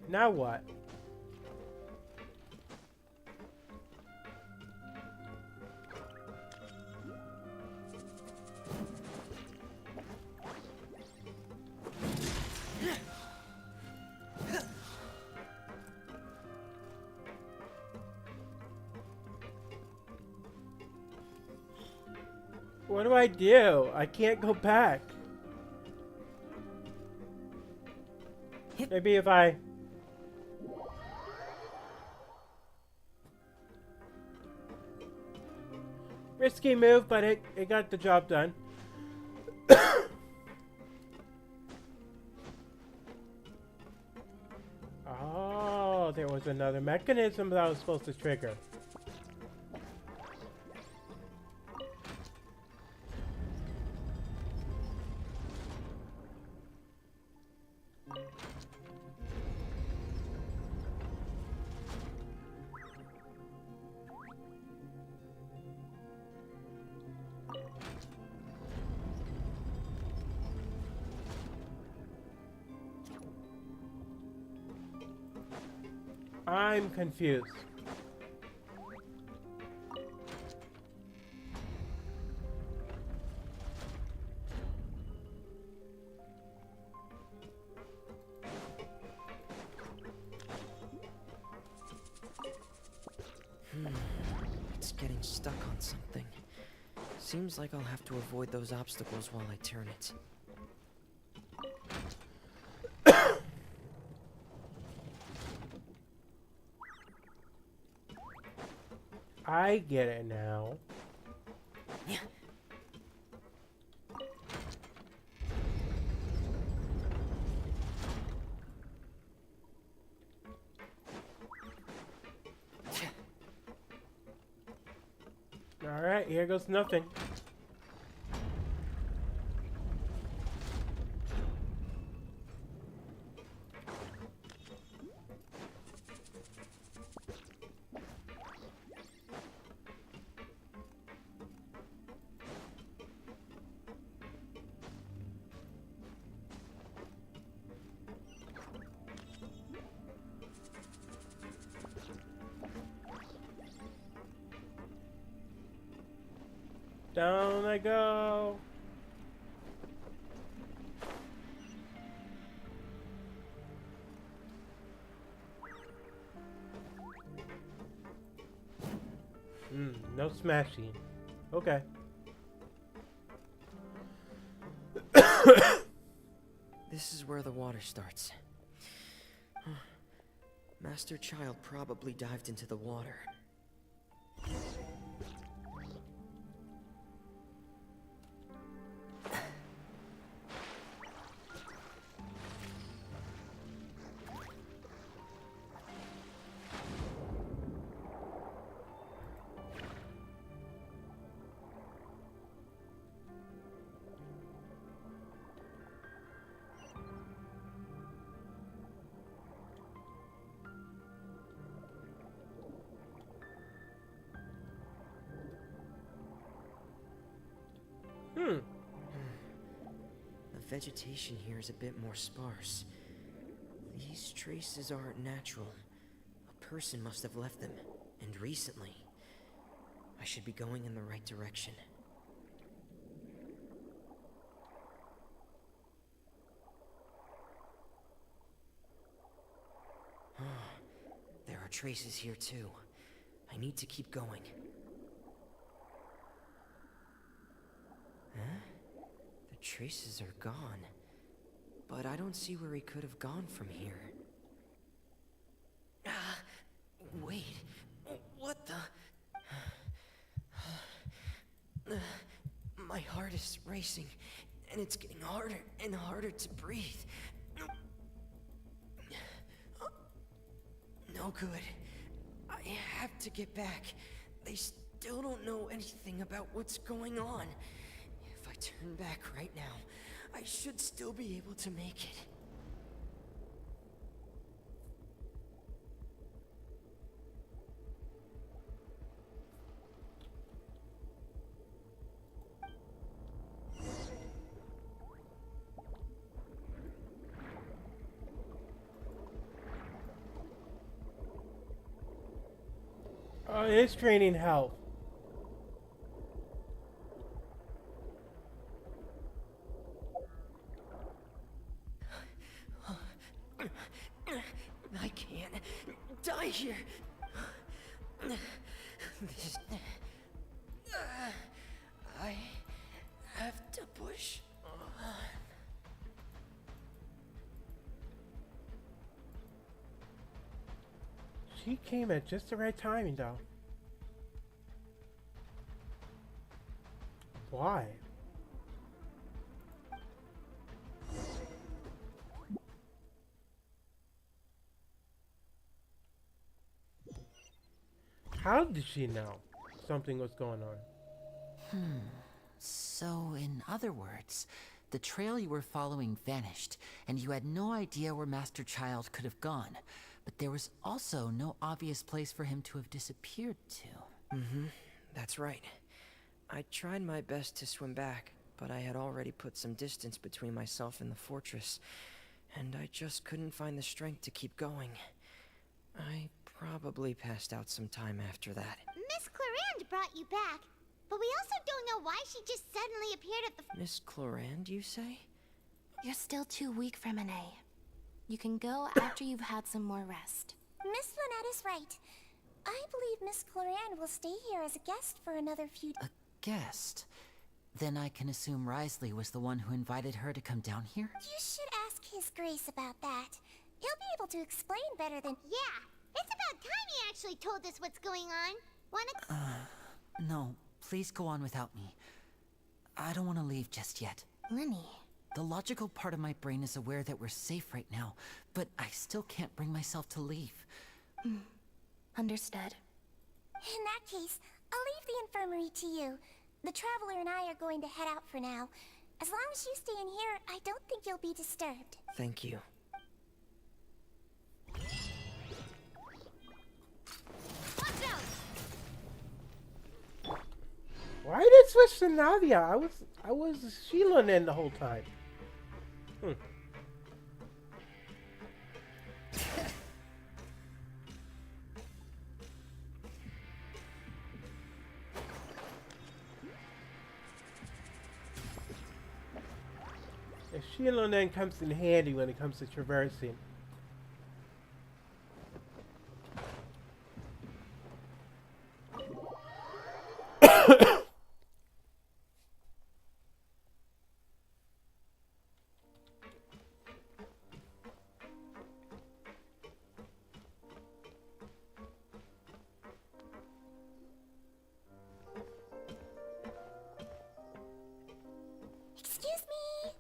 [SPEAKER 1] Now what? What do I do? I can't go back. Maybe if I... Risky move, but it got the job done. Oh, there was another mechanism that I was supposed to trigger. I'm confused.
[SPEAKER 12] It's getting stuck on something. Seems like I'll have to avoid those obstacles while I turn it.
[SPEAKER 1] I get it now. Alright, here goes nothing. Down I go. No smashing. Okay.
[SPEAKER 20] This is where the water starts. Master Child probably dived into the water. The vegetation here is a bit more sparse. These traces aren't natural. A person must have left them, and recently. I should be going in the right direction. There are traces here too. I need to keep going. Huh? The traces are gone. But I don't see where he could have gone from here. Wait. What the... My heart is racing, and it's getting harder and harder to breathe. No good. I have to get back. They still don't know anything about what's going on. If I turn back right now, I should still be able to make it.
[SPEAKER 1] Oh, it is training health.
[SPEAKER 20] I can't die here. I have to push on.
[SPEAKER 1] She came at just the right timing, though. Why? How did she know something was going on?
[SPEAKER 23] So, in other words, the trail you were following vanished, and you had no idea where Master Child could have gone. But there was also no obvious place for him to have disappeared to.
[SPEAKER 20] That's right. I tried my best to swim back, but I had already put some distance between myself and the fortress, and I just couldn't find the strength to keep going. I probably passed out some time after that.
[SPEAKER 4] Miss Clarande brought you back, but we also don't know why she just suddenly appeared at the...
[SPEAKER 20] Miss Clarande, you say?
[SPEAKER 9] You're still too weak for Monet. You can go after you've had some more rest.
[SPEAKER 13] Miss Lynette is right. I believe Miss Clarande will stay here as a guest for another few...
[SPEAKER 23] A guest? Then I can assume Risley was the one who invited her to come down here?
[SPEAKER 13] You should ask His Grace about that. He'll be able to explain better than...
[SPEAKER 4] Yeah, it's about time he actually told us what's going on. Wanna...
[SPEAKER 23] No, please go on without me. I don't want to leave just yet.
[SPEAKER 9] Lenny.
[SPEAKER 23] The logical part of my brain is aware that we're safe right now, but I still can't bring myself to leave.
[SPEAKER 9] Understood.
[SPEAKER 13] In that case, I'll leave the infirmary to you. The Traveler and I are going to head out for now. As long as you stay in here, I don't think you'll be disturbed.
[SPEAKER 20] Thank you.
[SPEAKER 4] Watch out!
[SPEAKER 1] Why did it switch to Nadia? I was Sheila in the whole time. If Sheila then comes in handy when it comes to traversing.
[SPEAKER 13] Excuse me?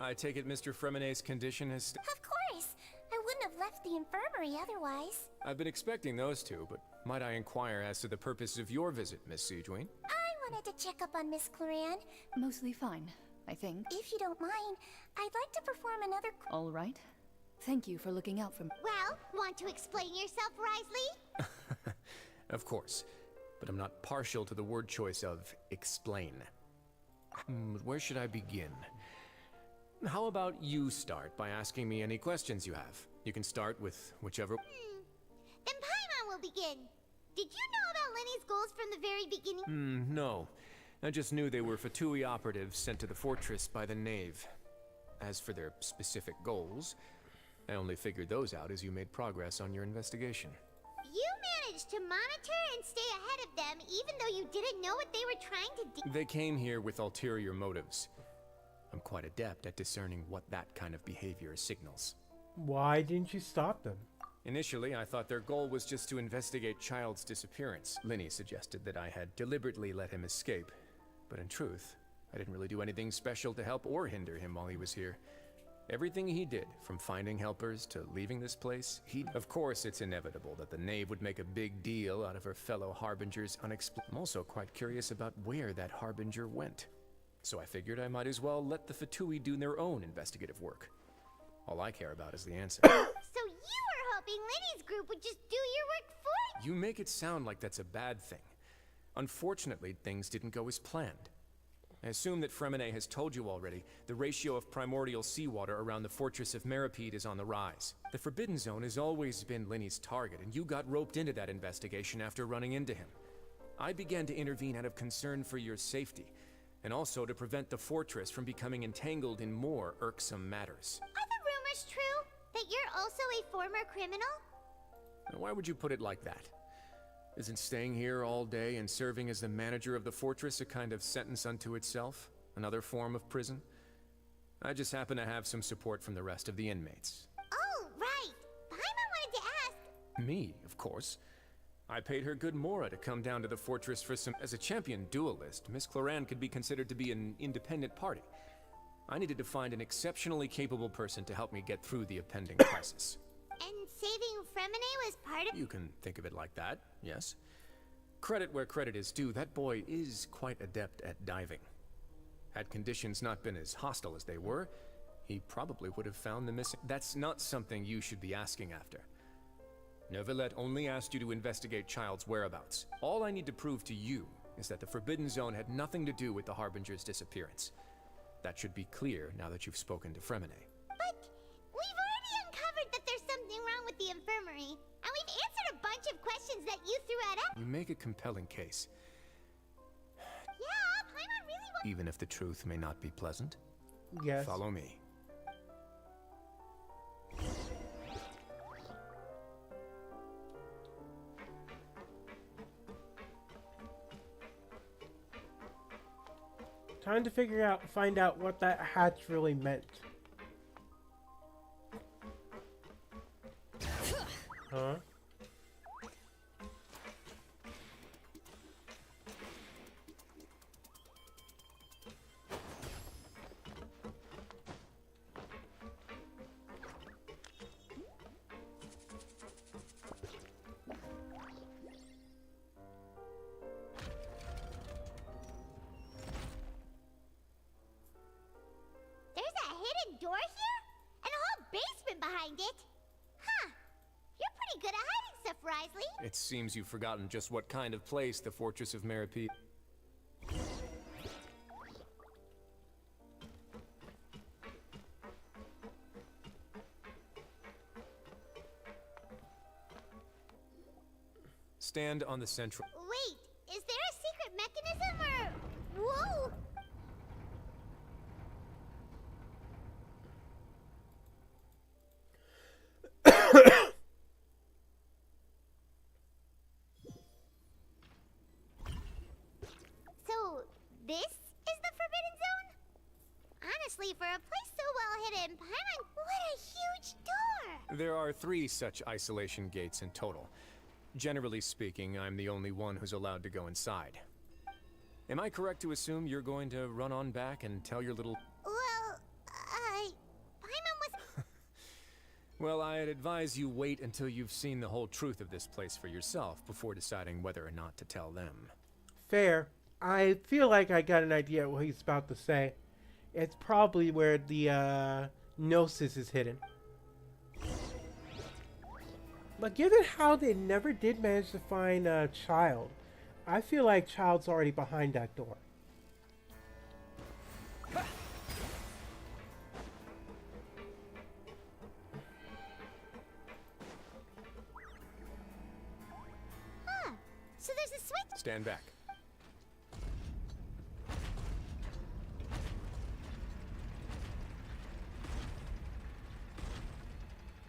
[SPEAKER 16] I take it Mr. Fremenet's condition has...
[SPEAKER 13] Of course. I wouldn't have left the infirmary otherwise.
[SPEAKER 16] I've been expecting those two, but might I inquire as to the purpose of your visit, Miss Siegewien?
[SPEAKER 13] I wanted to check up on Miss Cloran.
[SPEAKER 19] Mostly fine, I think.
[SPEAKER 13] If you don't mind, I'd like to perform another...
[SPEAKER 19] All right. Thank you for looking out for me.
[SPEAKER 4] Well, want to explain yourself, Risley?
[SPEAKER 16] Of course, but I'm not partial to the word choice of explain. Where should I begin? How about you start by asking me any questions you have? You can start with whichever...
[SPEAKER 4] Then Paimon will begin. Did you know about Lenny's goals from the very beginning?
[SPEAKER 16] No. I just knew they were Fatui operatives sent to the fortress by the Knave. As for their specific goals, I only figured those out as you made progress on your investigation.
[SPEAKER 4] You managed to monitor and stay ahead of them even though you didn't know what they were trying to do.
[SPEAKER 16] They came here with ulterior motives. I'm quite adept at discerning what that kind of behavior signals.
[SPEAKER 1] Why didn't you stop them?
[SPEAKER 16] Initially, I thought their goal was just to investigate Child's disappearance. Linny suggested that I had deliberately let him escape, but in truth, I didn't really do anything special to help or hinder him while he was here. Everything he did, from finding helpers to leaving this place, Of course, it's inevitable that the Knave would make a big deal out of her fellow Harbinger's I'm also quite curious about where that Harbinger went. So I figured I might as well let the Fatui do their own investigative work. All I care about is the answer.
[SPEAKER 4] So you were hoping Lenny's group would just do your work for you?
[SPEAKER 16] You make it sound like that's a bad thing. Unfortunately, things didn't go as planned. I assume that Fremenet has told you already, the ratio of primordial seawater around the fortress of Meripede is on the rise. The Forbidden Zone has always been Lenny's target, and you got roped into that investigation after running into him. I began to intervene out of concern for your safety, and also to prevent the fortress from becoming entangled in more irksome matters.
[SPEAKER 4] Are the rumors true? That you're also a former criminal?
[SPEAKER 16] Now, why would you put it like that? Isn't staying here all day and serving as the manager of the fortress a kind of sentence unto itself? Another form of prison? I just happen to have some support from the rest of the inmates.
[SPEAKER 4] Oh, right. Paimon wanted to ask.
[SPEAKER 16] Me, of course. I paid her good mora to come down to the fortress for some... As a champion duelist, Miss Cloran could be considered to be an independent party. I needed to find an exceptionally capable person to help me get through the impending crisis.
[SPEAKER 4] And saving Fremenet was part of...
[SPEAKER 16] You can think of it like that, yes. Credit where credit is due, that boy is quite adept at diving. Had conditions not been as hostile as they were, he probably would have found the missing... That's not something you should be asking after. Neuvillette only asked you to investigate Child's whereabouts. All I need to prove to you is that the Forbidden Zone had nothing to do with the Harbinger's disappearance. That should be clear now that you've spoken to Fremenet.
[SPEAKER 4] But we've already uncovered that there's something wrong with the infirmary, and we've answered a bunch of questions that you threw at us.
[SPEAKER 16] You make a compelling case.
[SPEAKER 4] Yeah, Paimon really wants...
[SPEAKER 16] Even if the truth may not be pleasant.
[SPEAKER 1] Yes.
[SPEAKER 16] Follow me.
[SPEAKER 1] Time to find out what that hatch really meant. Huh?
[SPEAKER 4] door here? And a whole basement behind it? Huh. You're pretty good at hiding stuff, Risley.
[SPEAKER 16] It seems you've forgotten just what kind of place the Fortress of Meripede. Stand on the central.
[SPEAKER 4] Wait, is there a secret mechanism or... Whoa! So, this is the Forbidden Zone? Honestly, for a place so well hidden, Paimon, what a huge door!
[SPEAKER 16] There are 3 such isolation gates in total. Generally speaking, I'm the only one who's allowed to go inside. Am I correct to assume you're going to run on back and tell your little...
[SPEAKER 4] Well, Paimon was...
[SPEAKER 16] Well, I'd advise you wait until you've seen the whole truth of this place for yourself before deciding whether or not to tell them.
[SPEAKER 1] Fair. I feel like I got an idea of what he's about to say. It's probably where the Gnosis is hidden. But given how they never did manage to find a Child, I feel like Child's already behind that door.
[SPEAKER 4] Huh. So there's a switch.
[SPEAKER 16] Stand back.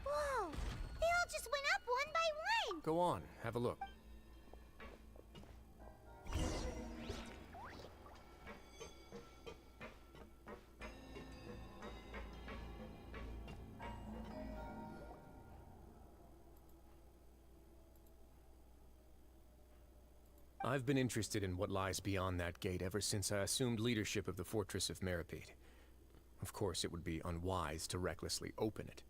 [SPEAKER 4] Whoa. They all just went up one by one.
[SPEAKER 16] Go on, have a look. I've been interested in what lies beyond that gate ever since I assumed leadership of the Fortress of Meripede. Of course, it would be unwise to recklessly open it,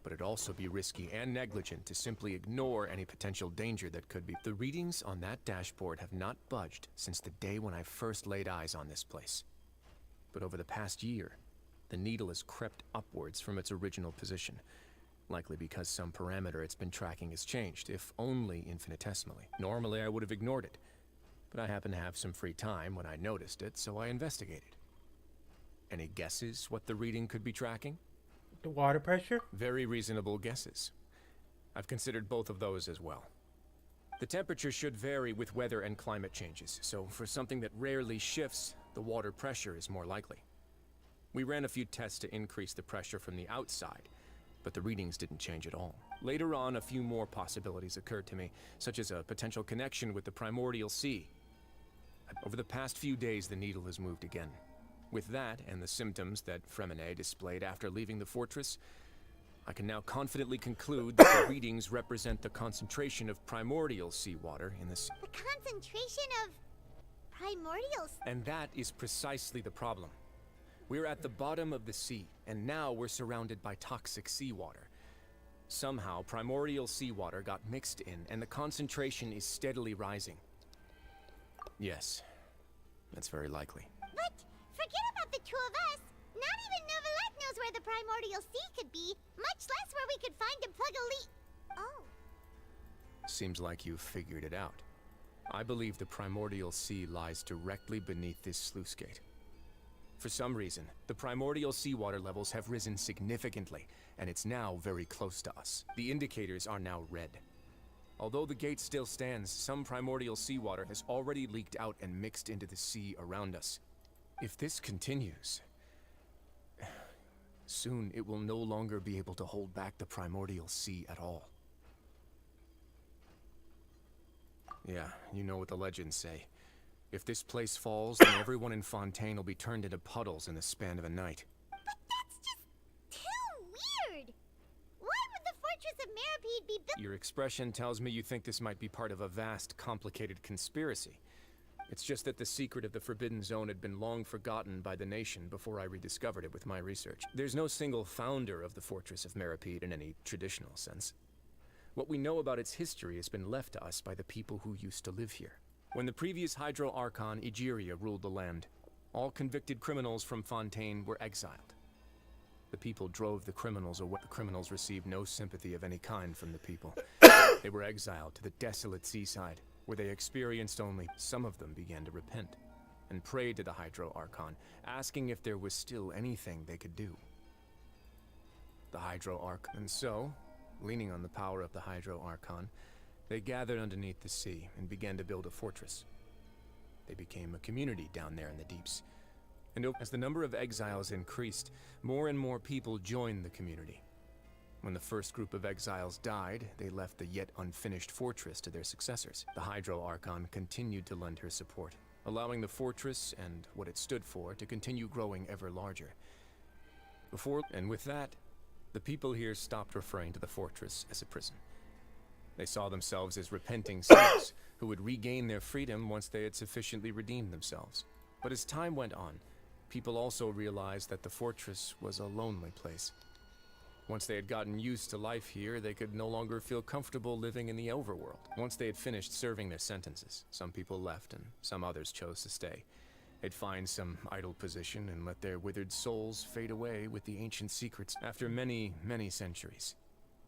[SPEAKER 16] but it'd also be risky and negligent to simply ignore any potential danger that could be. The readings on that dashboard have not budged since the day when I first laid eyes on this place. But over the past year, the needle has crept upwards from its original position, likely because some parameter it's been tracking has changed, if only infinitesimally. Normally, I would have ignored it, but I happened to have some free time when I noticed it, so I investigated. Any guesses what the reading could be tracking?
[SPEAKER 1] The water pressure?
[SPEAKER 16] Very reasonable guesses. I've considered both of those as well. The temperature should vary with weather and climate changes, so for something that rarely shifts, the water pressure is more likely. We ran a few tests to increase the pressure from the outside, but the readings didn't change at all. Later on, a few more possibilities occurred to me, such as a potential connection with the primordial sea. Over the past few days, the needle has moved again. With that, and the symptoms that Fremine displayed after leaving the fortress, I can now confidently conclude that the readings represent the concentration of primordial seawater in the sea.
[SPEAKER 4] The concentration of primordials.
[SPEAKER 16] And that is precisely the problem. We're at the bottom of the sea, and now we're surrounded by toxic seawater. Somehow, primordial seawater got mixed in, and the concentration is steadily rising. Yes, that's very likely.
[SPEAKER 4] But forget about the two of us. Not even Neuvillette knows where the primordial sea could be, much less where we could find and plug a leak. Oh.
[SPEAKER 16] Seems like you've figured it out. I believe the primordial sea lies directly beneath this sluice gate. For some reason, the primordial seawater levels have risen significantly, and it's now very close to us. The indicators are now red. Although the gate still stands, some primordial seawater has already leaked out and mixed into the sea around us. If this continues, soon it will no longer be able to hold back the primordial sea at all. Yeah, you know what the legends say. If this place falls, then everyone in Fontaine will be turned into puddles in the span of a night.
[SPEAKER 4] But that's just too weird! Why would the Fortress of Meripede be built?
[SPEAKER 16] Your expression tells me you think this might be part of a vast, complicated conspiracy. It's just that the secret of the Forbidden Zone had been long forgotten by the nation before I rediscovered it with my research. There's no single founder of the Fortress of Meripede in any traditional sense. What we know about its history has been left to us by the people who used to live here. When the previous Hydro Archon Egeria ruled the land, all convicted criminals from Fontaine were exiled. The people drove the criminals away. The criminals received no sympathy of any kind from the people. They were exiled to the desolate seaside, where they experienced only. Some of them began to repent and prayed to the Hydro Archon, asking if there was still anything they could do. The Hydro Archon. And so, leaning on the power of the Hydro Archon, they gathered underneath the sea and began to build a fortress. They became a community down there in the deeps. And as the number of exiles increased, more and more people joined the community. When the first group of exiles died, they left the yet unfinished fortress to their successors. The Hydro Archon continued to lend her support, allowing the fortress and what it stood for to continue growing ever larger. And with that, the people here stopped referring to the fortress as a prison. They saw themselves as repenting sinners who would regain their freedom once they had sufficiently redeemed themselves. But as time went on, people also realized that the fortress was a lonely place. Once they had gotten used to life here, they could no longer feel comfortable living in the overworld. Once they had finished serving their sentences, some people left and some others chose to stay. They'd find some idle position and let their withered souls fade away with the ancient secrets. After many, many centuries,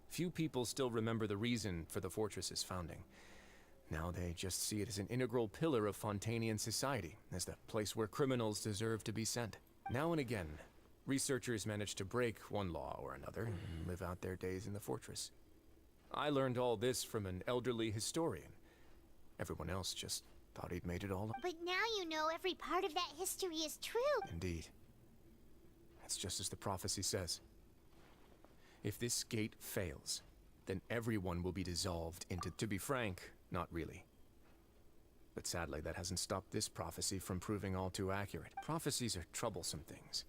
[SPEAKER 16] few people still remember the reason for the fortress's founding. Now they just see it as an integral pillar of Fontainian society, as the place where criminals deserve to be sent. Now and again, researchers manage to break one law or another and live out their days in the fortress. I learned all this from an elderly historian. Everyone else just thought he'd made it all up.
[SPEAKER 4] But now you know every part of that history is true.
[SPEAKER 16] Indeed. That's just as the prophecy says. If this gate fails, then everyone will be dissolved into... To be frank, not really. But sadly, that hasn't stopped this prophecy from proving all too accurate. Prophecies are troublesome things.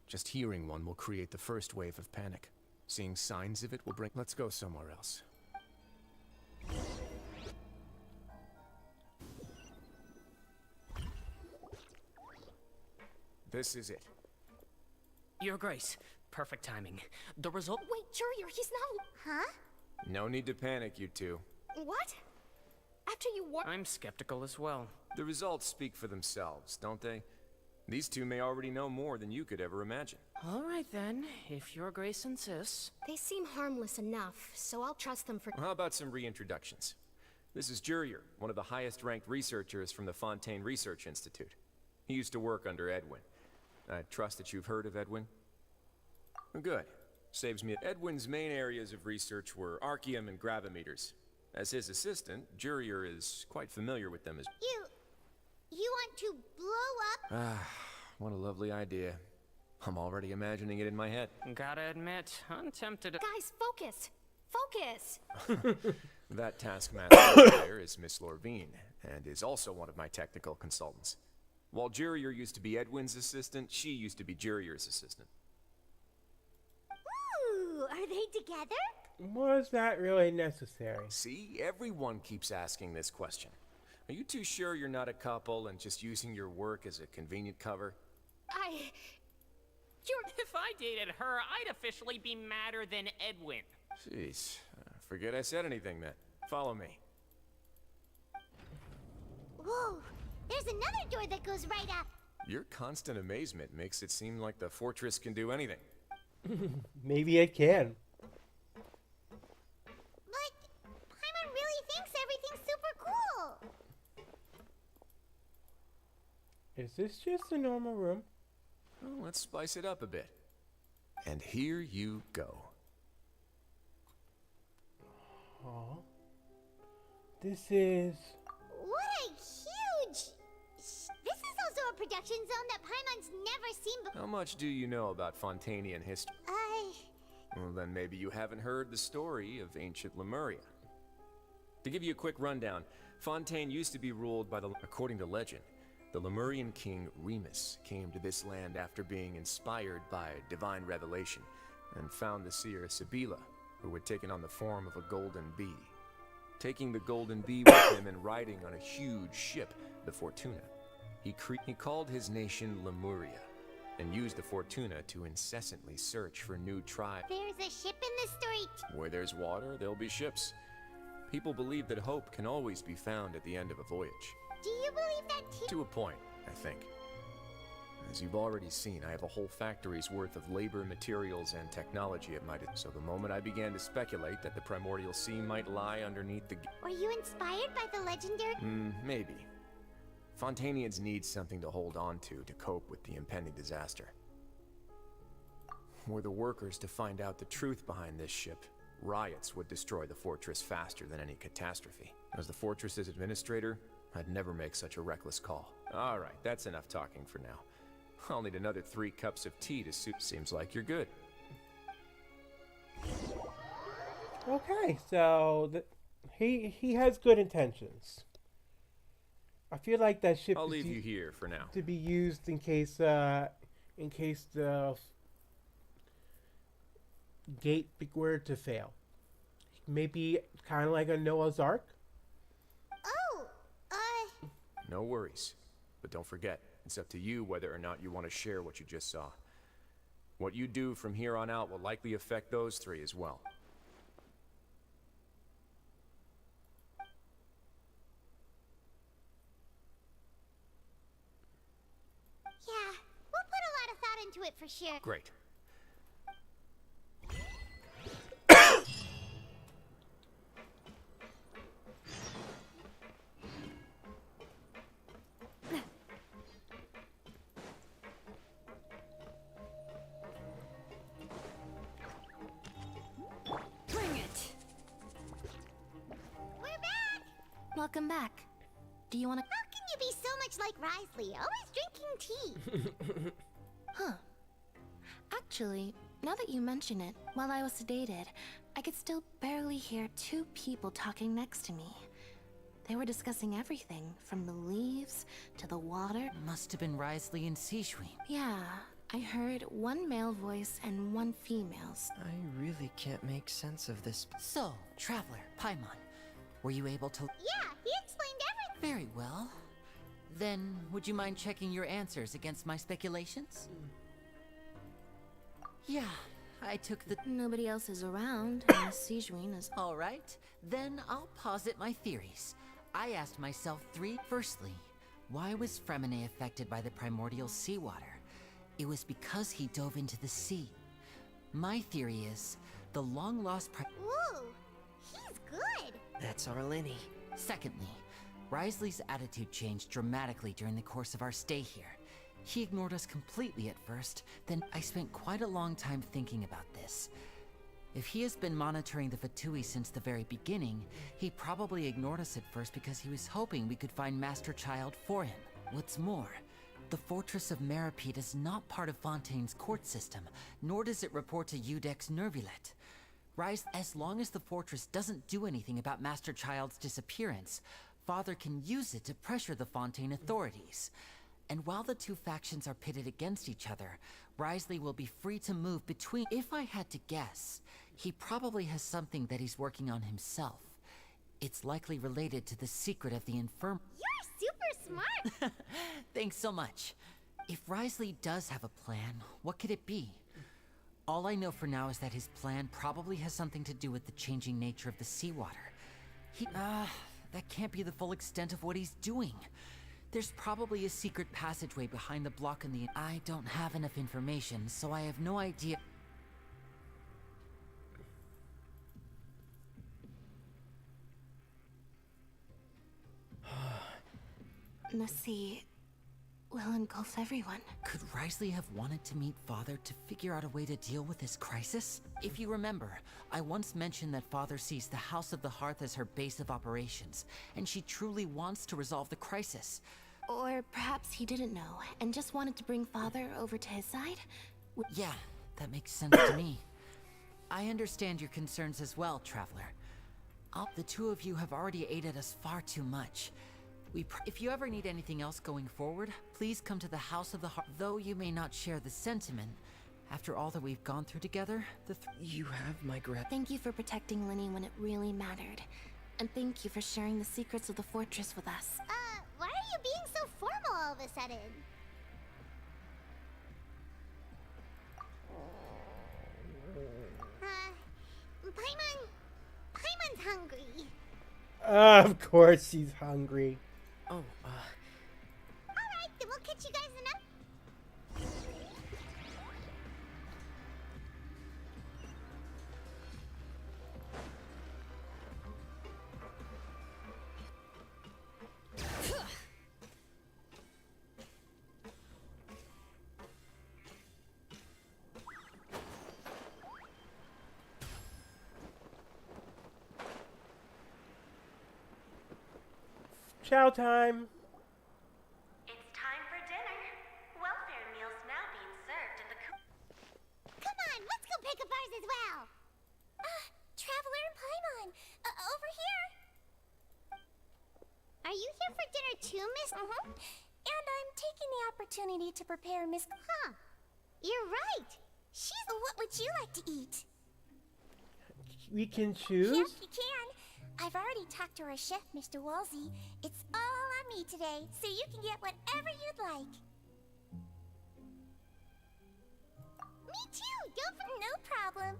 [SPEAKER 16] Just hearing one will create the first wave of panic. Seeing signs of it will bring... Let's go somewhere else. This is it.
[SPEAKER 7] Your Grace, perfect timing. The result...
[SPEAKER 9] Wait, Jurier, he's not...
[SPEAKER 4] Huh?
[SPEAKER 16] No need to panic, you two.
[SPEAKER 9] What? After you war-
[SPEAKER 7] I'm skeptical as well.
[SPEAKER 16] The results speak for themselves, don't they? These two may already know more than you could ever imagine.
[SPEAKER 7] All right then, if Your Grace insists.
[SPEAKER 9] They seem harmless enough, so I'll trust them for...
[SPEAKER 16] How about some reintroductions? This is Jurier, one of the highest-ranked researchers from the Fontaine Research Institute. He used to work under Edwin. I trust that you've heard of Edwin? Good. Saves me. Edwin's main areas of research were archaeum and gravimeters. As his assistant, Jurier is quite familiar with them as...
[SPEAKER 4] You want to blow up?
[SPEAKER 16] What a lovely idea. I'm already imagining it in my head.
[SPEAKER 7] Gotta admit, I'm tempted to...
[SPEAKER 9] Guys, focus! Focus!
[SPEAKER 16] That taskmaster there is Miss Lorvine, and is also one of my technical consultants. While Jurier used to be Edwin's assistant, she used to be Jurier's assistant.
[SPEAKER 4] Ooh, are they together?
[SPEAKER 1] Was that really necessary?
[SPEAKER 16] See, everyone keeps asking this question. Are you too sure you're not a couple and just using your work as a convenient cover?
[SPEAKER 7] If I dated her, I'd officially be madder than Edwin.
[SPEAKER 16] Jeez, forget I said anything then. Follow me.
[SPEAKER 4] Whoa, there's another door that goes right up.
[SPEAKER 16] Your constant amazement makes it seem like the fortress can do anything.
[SPEAKER 1] Maybe it can.
[SPEAKER 4] But Paimon really thinks everything's super cool.
[SPEAKER 1] Is this just a normal room?
[SPEAKER 16] Well, let's spice it up a bit. And here you go.
[SPEAKER 1] Aw. This is...
[SPEAKER 4] What a huge... This is also a production zone that Paimon's never seen before.
[SPEAKER 16] How much do you know about Fontainian history? Well, then maybe you haven't heard the story of ancient Lemuria. To give you a quick rundown, Fontaine used to be ruled by according to legend, the Lemurian king Remus came to this land after being inspired by divine revelation and found the seer Sibila, who had taken on the form of a golden bee. Taking the golden bee with him and riding on a huge ship, the Fortuna, he called his nation Lemuria and used the Fortuna to incessantly search for new tribes.
[SPEAKER 4] There's a ship in the street.
[SPEAKER 16] Where there's water, there'll be ships. People believe that hope can always be found at the end of a voyage.
[SPEAKER 4] Do you believe that too?
[SPEAKER 16] To a point, I think. As you've already seen, I have a whole factory's worth of labor, materials, and technology at my so the moment I began to speculate that the primordial sea might lie underneath the...
[SPEAKER 4] Were you inspired by the legendary?
[SPEAKER 16] Maybe. Fontainians need something to hold on to cope with the impending disaster. Were the workers to find out the truth behind this ship, riots would destroy the fortress faster than any catastrophe. As the fortress's administrator, I'd never make such a reckless call. All right, that's enough talking for now. I'll need another 3 cups of tea to suit. Seems like you're good.
[SPEAKER 1] Okay, so he has good intentions. I feel like that ship
[SPEAKER 16] I'll leave you here for now.
[SPEAKER 1] to be used in case the gate were to fail. Maybe kind of like a Noah's Ark.
[SPEAKER 4] Oh,
[SPEAKER 16] No worries. But don't forget, it's up to you whether or not you want to share what you just saw. What you do from here on out will likely affect those 3 as well.
[SPEAKER 4] yeah. We'll put a lot of thought into it for sure.
[SPEAKER 16] Great.
[SPEAKER 3] Bring it!
[SPEAKER 4] We're back!
[SPEAKER 9] Welcome back. Do you want to...
[SPEAKER 4] How can you be so much like Risley, always drinking tea?
[SPEAKER 9] Huh. Actually, now that you mention it, while I was sedated, I could still barely hear 2 people talking next to me. They were discussing everything, from the leaves to the water.
[SPEAKER 23] Must have been Risley and Sijui.
[SPEAKER 9] Yeah, I heard 1 male voice and 1 female's.
[SPEAKER 20] I really can't make sense of this.
[SPEAKER 23] So, Traveler, Paimon, were you able to...
[SPEAKER 4] Yeah, he explained everything.
[SPEAKER 23] Very well. Then, would you mind checking your answers against my speculations? Yeah, I took the...
[SPEAKER 9] Nobody else is around, and Sijui is...
[SPEAKER 23] All right, then I'll posit my theories. I asked myself 3. Firstly, why was Fremine affected by the primordial seawater? It was because he dove into the sea. My theory is, the long-lost
[SPEAKER 4] Ooh, he's good.
[SPEAKER 20] That's our Lenny.
[SPEAKER 23] Secondly, Risley's attitude changed dramatically during the course of our stay here. He ignored us completely at first, then I spent quite a long time thinking about this. If he has been monitoring the Fatui since the very beginning, he probably ignored us at first because he was hoping we could find Master Child for him. What's more, the Fortress of Meripede is not part of Fontaine's court system, nor does it report to Udex Nervulet. As long as the fortress doesn't do anything about Master Child's disappearance, Father can use it to pressure the Fontaine authorities. And while the 2 factions are pitted against each other, Risley will be free to move between. If I had to guess, he probably has something that he's working on himself. It's likely related to the secret of the infirm.
[SPEAKER 4] You're super smart.
[SPEAKER 23] Thanks so much. If Risley does have a plan, what could it be? All I know for now is that his plan probably has something to do with the changing nature of the seawater. That can't be the full extent of what he's doing. There's probably a secret passageway behind the block in the... I don't have enough information, so I have no idea...
[SPEAKER 9] The sea will engulf everyone.
[SPEAKER 23] Could Risley have wanted to meet Father to figure out a way to deal with this crisis? If you remember, I once mentioned that Father sees the House of the Hearth as her base of operations, and she truly wants to resolve the crisis.
[SPEAKER 9] Or perhaps he didn't know, and just wanted to bring Father over to his side?
[SPEAKER 23] Yeah, that makes sense to me. I understand your concerns as well, Traveler. The 2 of you have already aided us far too much. If you ever need anything else going forward, please come to the House of the Heart. Though you may not share the sentiment, after all that we've gone through together,
[SPEAKER 20] You have my
[SPEAKER 9] Thank you for protecting Lenny when it really mattered. And thank you for sharing the secrets of the fortress with us.
[SPEAKER 4] Why are you being so formal all of a sudden? Paimon's hungry.
[SPEAKER 1] Of course he's hungry.
[SPEAKER 20] Oh,
[SPEAKER 4] Alright, then we'll catch you guys
[SPEAKER 1] chow time.
[SPEAKER 10] It's time for dinner. Welfare meals now being served in the
[SPEAKER 4] Come on, let's go pick up ours as well.
[SPEAKER 13] Traveler and Paimon, over here.
[SPEAKER 4] Are you here for dinner too, Miss?
[SPEAKER 13] And I'm taking the opportunity to prepare Miss...
[SPEAKER 4] Huh. You're right. She's...
[SPEAKER 13] What would you like to eat?
[SPEAKER 1] We can choose?
[SPEAKER 13] Yes, you can. I've already talked to our chef, Mr. Wolsey. It's all on me today, so you can get whatever you'd like.
[SPEAKER 4] Me too. Don't forget.
[SPEAKER 13] No problem.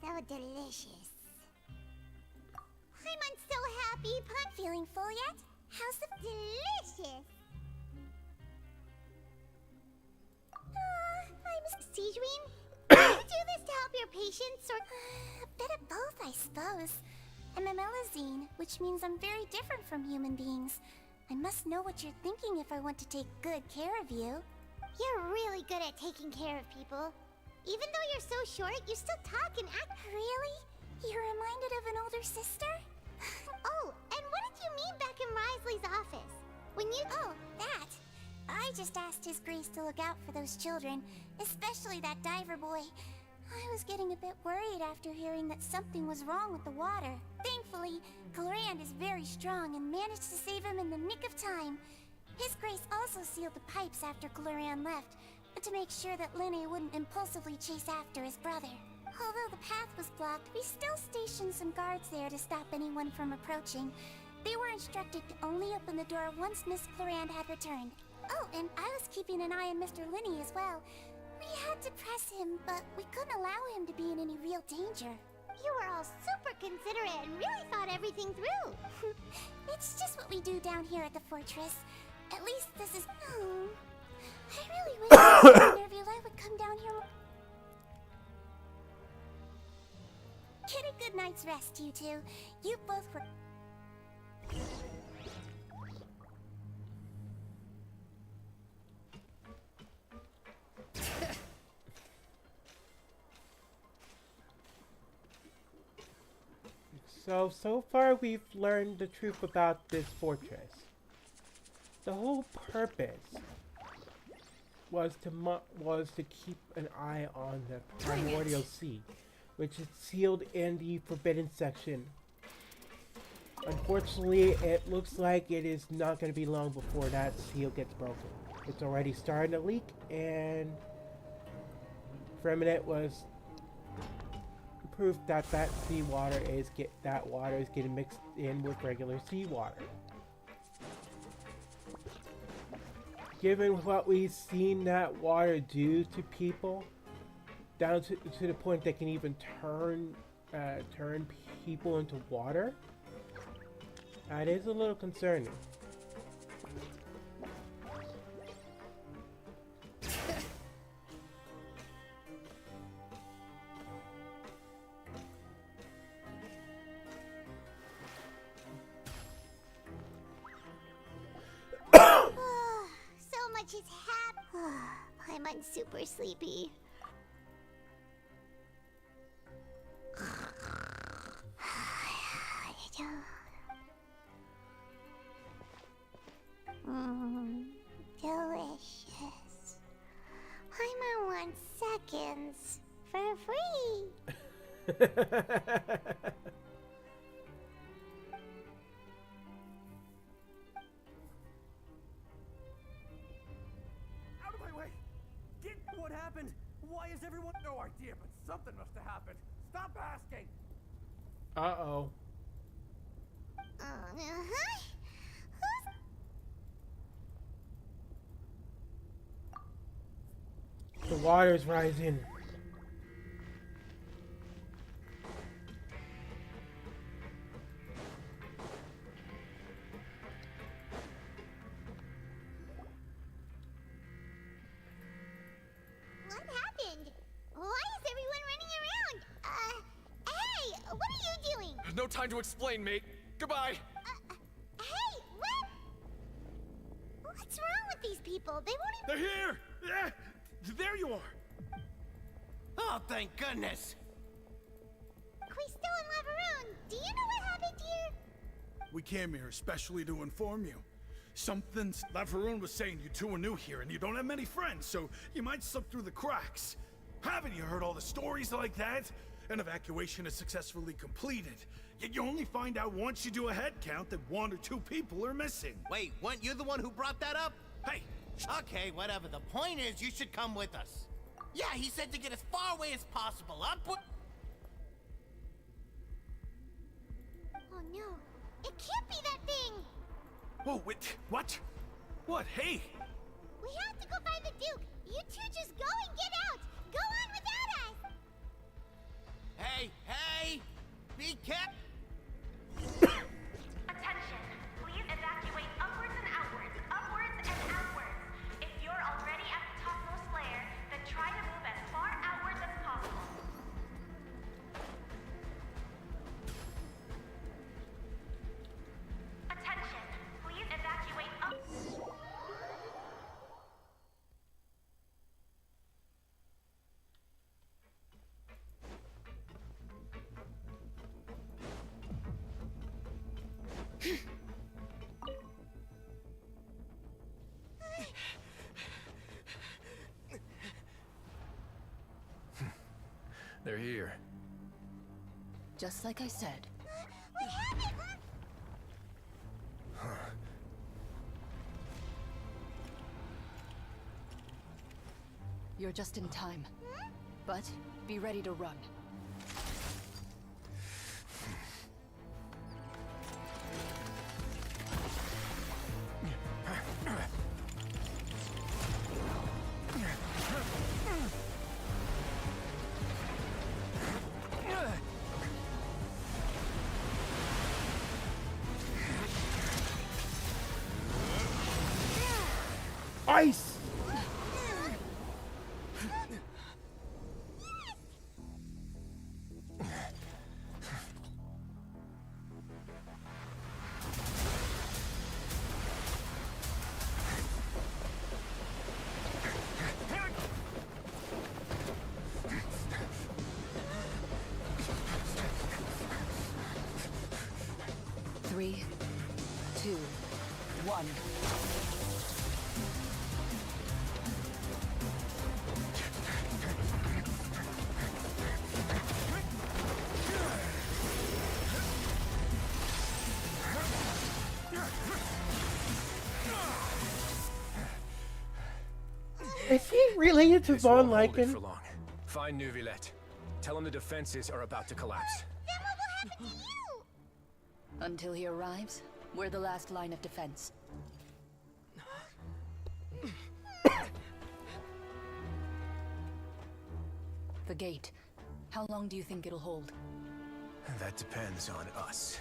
[SPEAKER 4] So delicious. I'm so happy.
[SPEAKER 13] Not feeling full yet? How's the...
[SPEAKER 4] Delicious. I'm Sijuin. Do you do this to help your patients or...
[SPEAKER 13] A bit of both, I suppose. I'm a Melazine, which means I'm very different from human beings. I must know what you're thinking if I want to take good care of you.
[SPEAKER 4] You're really good at taking care of people. Even though you're so short, you still talk and act...
[SPEAKER 13] Really? You're reminded of an older sister?
[SPEAKER 4] Oh, and what did you mean back in Risley's office? When you...
[SPEAKER 13] Oh, that. I just asked His Grace to look out for those children, especially that diver boy. I was getting a bit worried after hearing that something was wrong with the water. Thankfully, Glorand is very strong and managed to save him in the nick of time. His Grace also sealed the pipes after Glorand left, to make sure that Linne wouldn't impulsively chase after his brother. Although the path was blocked, we still stationed some guards there to stop anyone from approaching. They were instructed to only open the door once Miss Glorand had returned. Oh, and I was keeping an eye on Mr. Linne as well. We had to press him, but we couldn't allow him to be in any real danger.
[SPEAKER 4] You were all super considerate and really thought everything through.
[SPEAKER 13] It's just what we do down here at the fortress. At least this is... Oh, I really wish Nervula would come down here. Get a good night's rest, you two. You both were...
[SPEAKER 1] So far we've learned the truth about this fortress. The whole purpose was to keep an eye on the Primordial Sea, which is sealed in the Forbidden section. Unfortunately, it looks like it is not going to be long before that seal gets broken. It's already starting to leak, and Freminate was proof that water is getting mixed in with regular seawater. Given what we've seen that water do to people, down to the point that can even turn people into water, that is a little concerning.
[SPEAKER 4] So much is happening. I'm super sleepy. Delicious. I'm on 1 seconds for free.
[SPEAKER 6] Out of my way! Get what happened? Why is everyone... No idea, but something must have happened. Stop asking!
[SPEAKER 1] Uh-oh. The water's rising.
[SPEAKER 4] What happened? Why is everyone running around? Hey, what are you doing?
[SPEAKER 6] There's no time to explain, mate. Goodbye!
[SPEAKER 4] Hey, what? What's wrong? people. They won't
[SPEAKER 11] They're here! Yeah, there you are!
[SPEAKER 17] Oh, thank goodness!
[SPEAKER 4] Quisto and Laveroon, do you know what happened here?
[SPEAKER 11] We came here especially to inform you. Something's... Laveroon was saying you two are new here and you don't have many friends, so you might slip through the cracks. Haven't you heard all the stories like that? An evacuation is successfully completed, yet you only find out once you do a head count that 1 or 2 people are missing.
[SPEAKER 17] Wait, weren't you the one who brought that up?
[SPEAKER 11] Hey!
[SPEAKER 17] Okay, whatever. The point is, you should come with us. Yeah, he said to get as far away as possible.
[SPEAKER 4] Oh no, it can't be that thing!
[SPEAKER 11] Whoa, wait, what? What? Hey!
[SPEAKER 4] We have to go find the Duke! You two just go and get out! Go on without us!
[SPEAKER 17] Hey, hey! Be careful!
[SPEAKER 10] Attention! Please evacuate upwards and outwards, upwards and outwards. If you're already at the topmost layer, then try to move as far outwards as possible. Attention! Please evacuate up.
[SPEAKER 16] They're here.
[SPEAKER 19] Just like I said.
[SPEAKER 4] We have it!
[SPEAKER 19] You're just in time. But be ready to run.
[SPEAKER 1] Ice!
[SPEAKER 19] Three, two, one.
[SPEAKER 1] Is he related to
[SPEAKER 16] This
[SPEAKER 1] Von
[SPEAKER 16] won't hold it
[SPEAKER 1] Lycan?
[SPEAKER 16] for long. Find Neuvillette. Tell him the defenses are about to collapse.
[SPEAKER 4] Then what will happen to you?
[SPEAKER 19] Until he arrives, we're the last line of defense. The gate. How long do you think it'll hold?
[SPEAKER 16] That depends on us.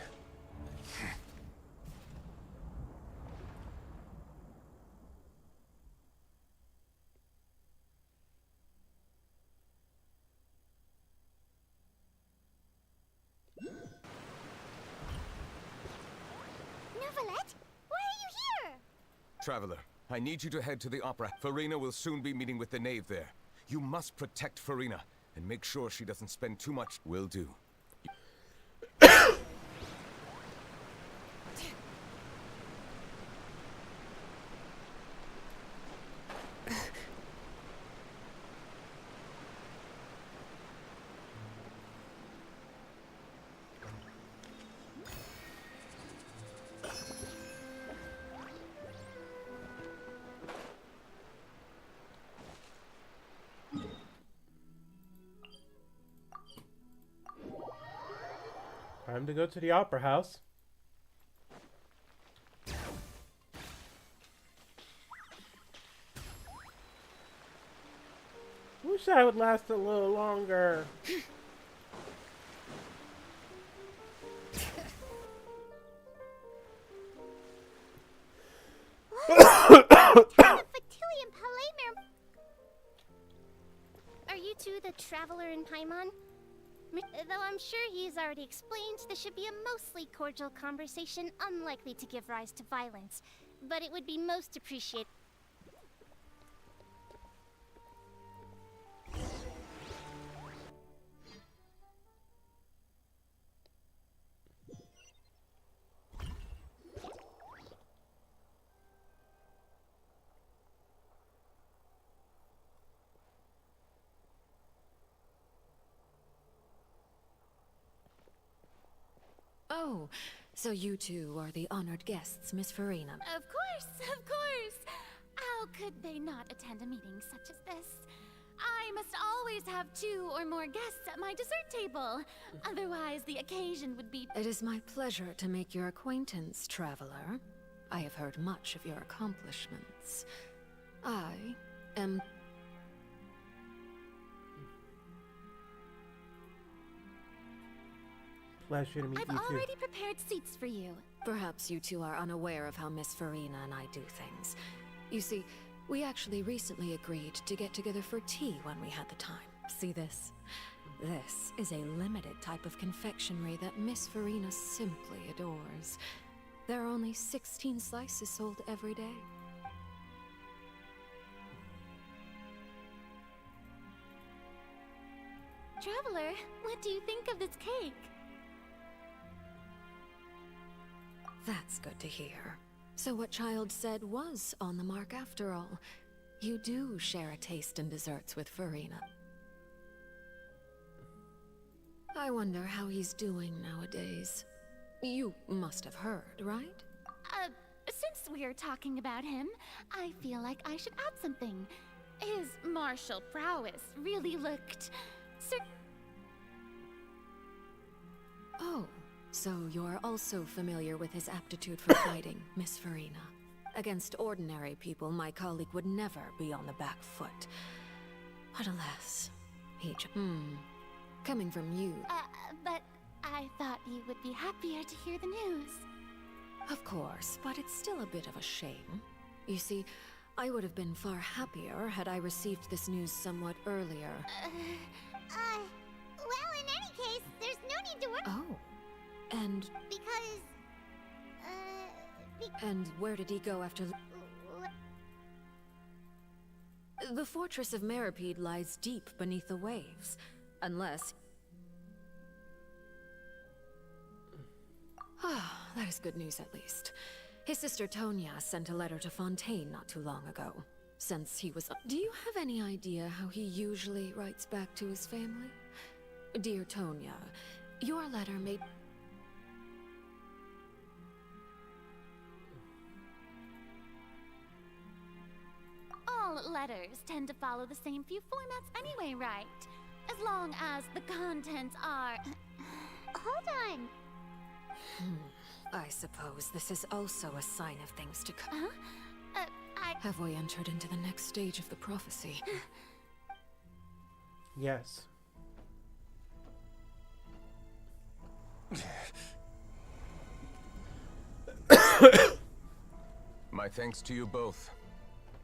[SPEAKER 4] Neuvillette? Why are you here?
[SPEAKER 2] Traveler, I need you to head to the opera. Farina will soon be meeting with the knave there. You must protect Farina and make sure she doesn't spend too much. Will do.
[SPEAKER 1] Time to go to the opera house. Wish I would last a little longer.
[SPEAKER 4] Fatilium Palamir. Are you two the traveler in Paimon? Though I'm sure he's already explained, this should be a mostly cordial conversation, unlikely to give rise to violence. But it would be most appreciated.
[SPEAKER 3] Oh, so you two are the honored guests, Miss Farina.
[SPEAKER 13] Of course, of course. How could they not attend a meeting such as this? I must always have 2 or more guests at my dessert table. Otherwise, the occasion would be...
[SPEAKER 3] It is my pleasure to make your acquaintance, traveler. I have heard much of your accomplishments. I am...
[SPEAKER 1] Pleasure to meet
[SPEAKER 13] I've
[SPEAKER 1] you too.
[SPEAKER 13] already prepared seats for you.
[SPEAKER 3] Perhaps you two are unaware of how Miss Farina and I do things. You see, we actually recently agreed to get together for tea when we had the time. See this? This is a limited type of confectionery that Miss Farina simply adores. There are only 16 slices sold every day.
[SPEAKER 13] Traveler, what do you think of this cake?
[SPEAKER 3] That's good to hear. So what Child said was on the mark after all. You do share a taste in desserts with Farina. I wonder how he's doing nowadays. You must have heard, right?
[SPEAKER 13] Since we're talking about him, I feel like I should add something. His martial prowess really looked...
[SPEAKER 3] Oh, so you're also familiar with his aptitude for fighting, Miss Farina. Against ordinary people, my colleague would never be on the back foot. But alas, coming from you...
[SPEAKER 13] but I thought you would be happier to hear the news.
[SPEAKER 3] Of course, but it's still a bit of a shame. You see, I would have been far happier had I received this news somewhat earlier.
[SPEAKER 4] Well, in any case, there's no need to worry.
[SPEAKER 3] Oh, and...
[SPEAKER 4] Because,
[SPEAKER 3] And where did he go after... The fortress of Meripede lies deep beneath the waves. Unless... Ah, that is good news at least. His sister Tonya sent a letter to Fontaine not too long ago. Since he was... Do you have any idea how he usually writes back to his family? Dear Tonya, your letter made...
[SPEAKER 13] All letters tend to follow the same few formats anyway, right? As long as the contents are...
[SPEAKER 4] Hold on.
[SPEAKER 3] I suppose this is also a sign of things to come.
[SPEAKER 13] Huh?
[SPEAKER 3] Have we entered into the next stage of the prophecy?
[SPEAKER 1] Yes.
[SPEAKER 15] My thanks to you both.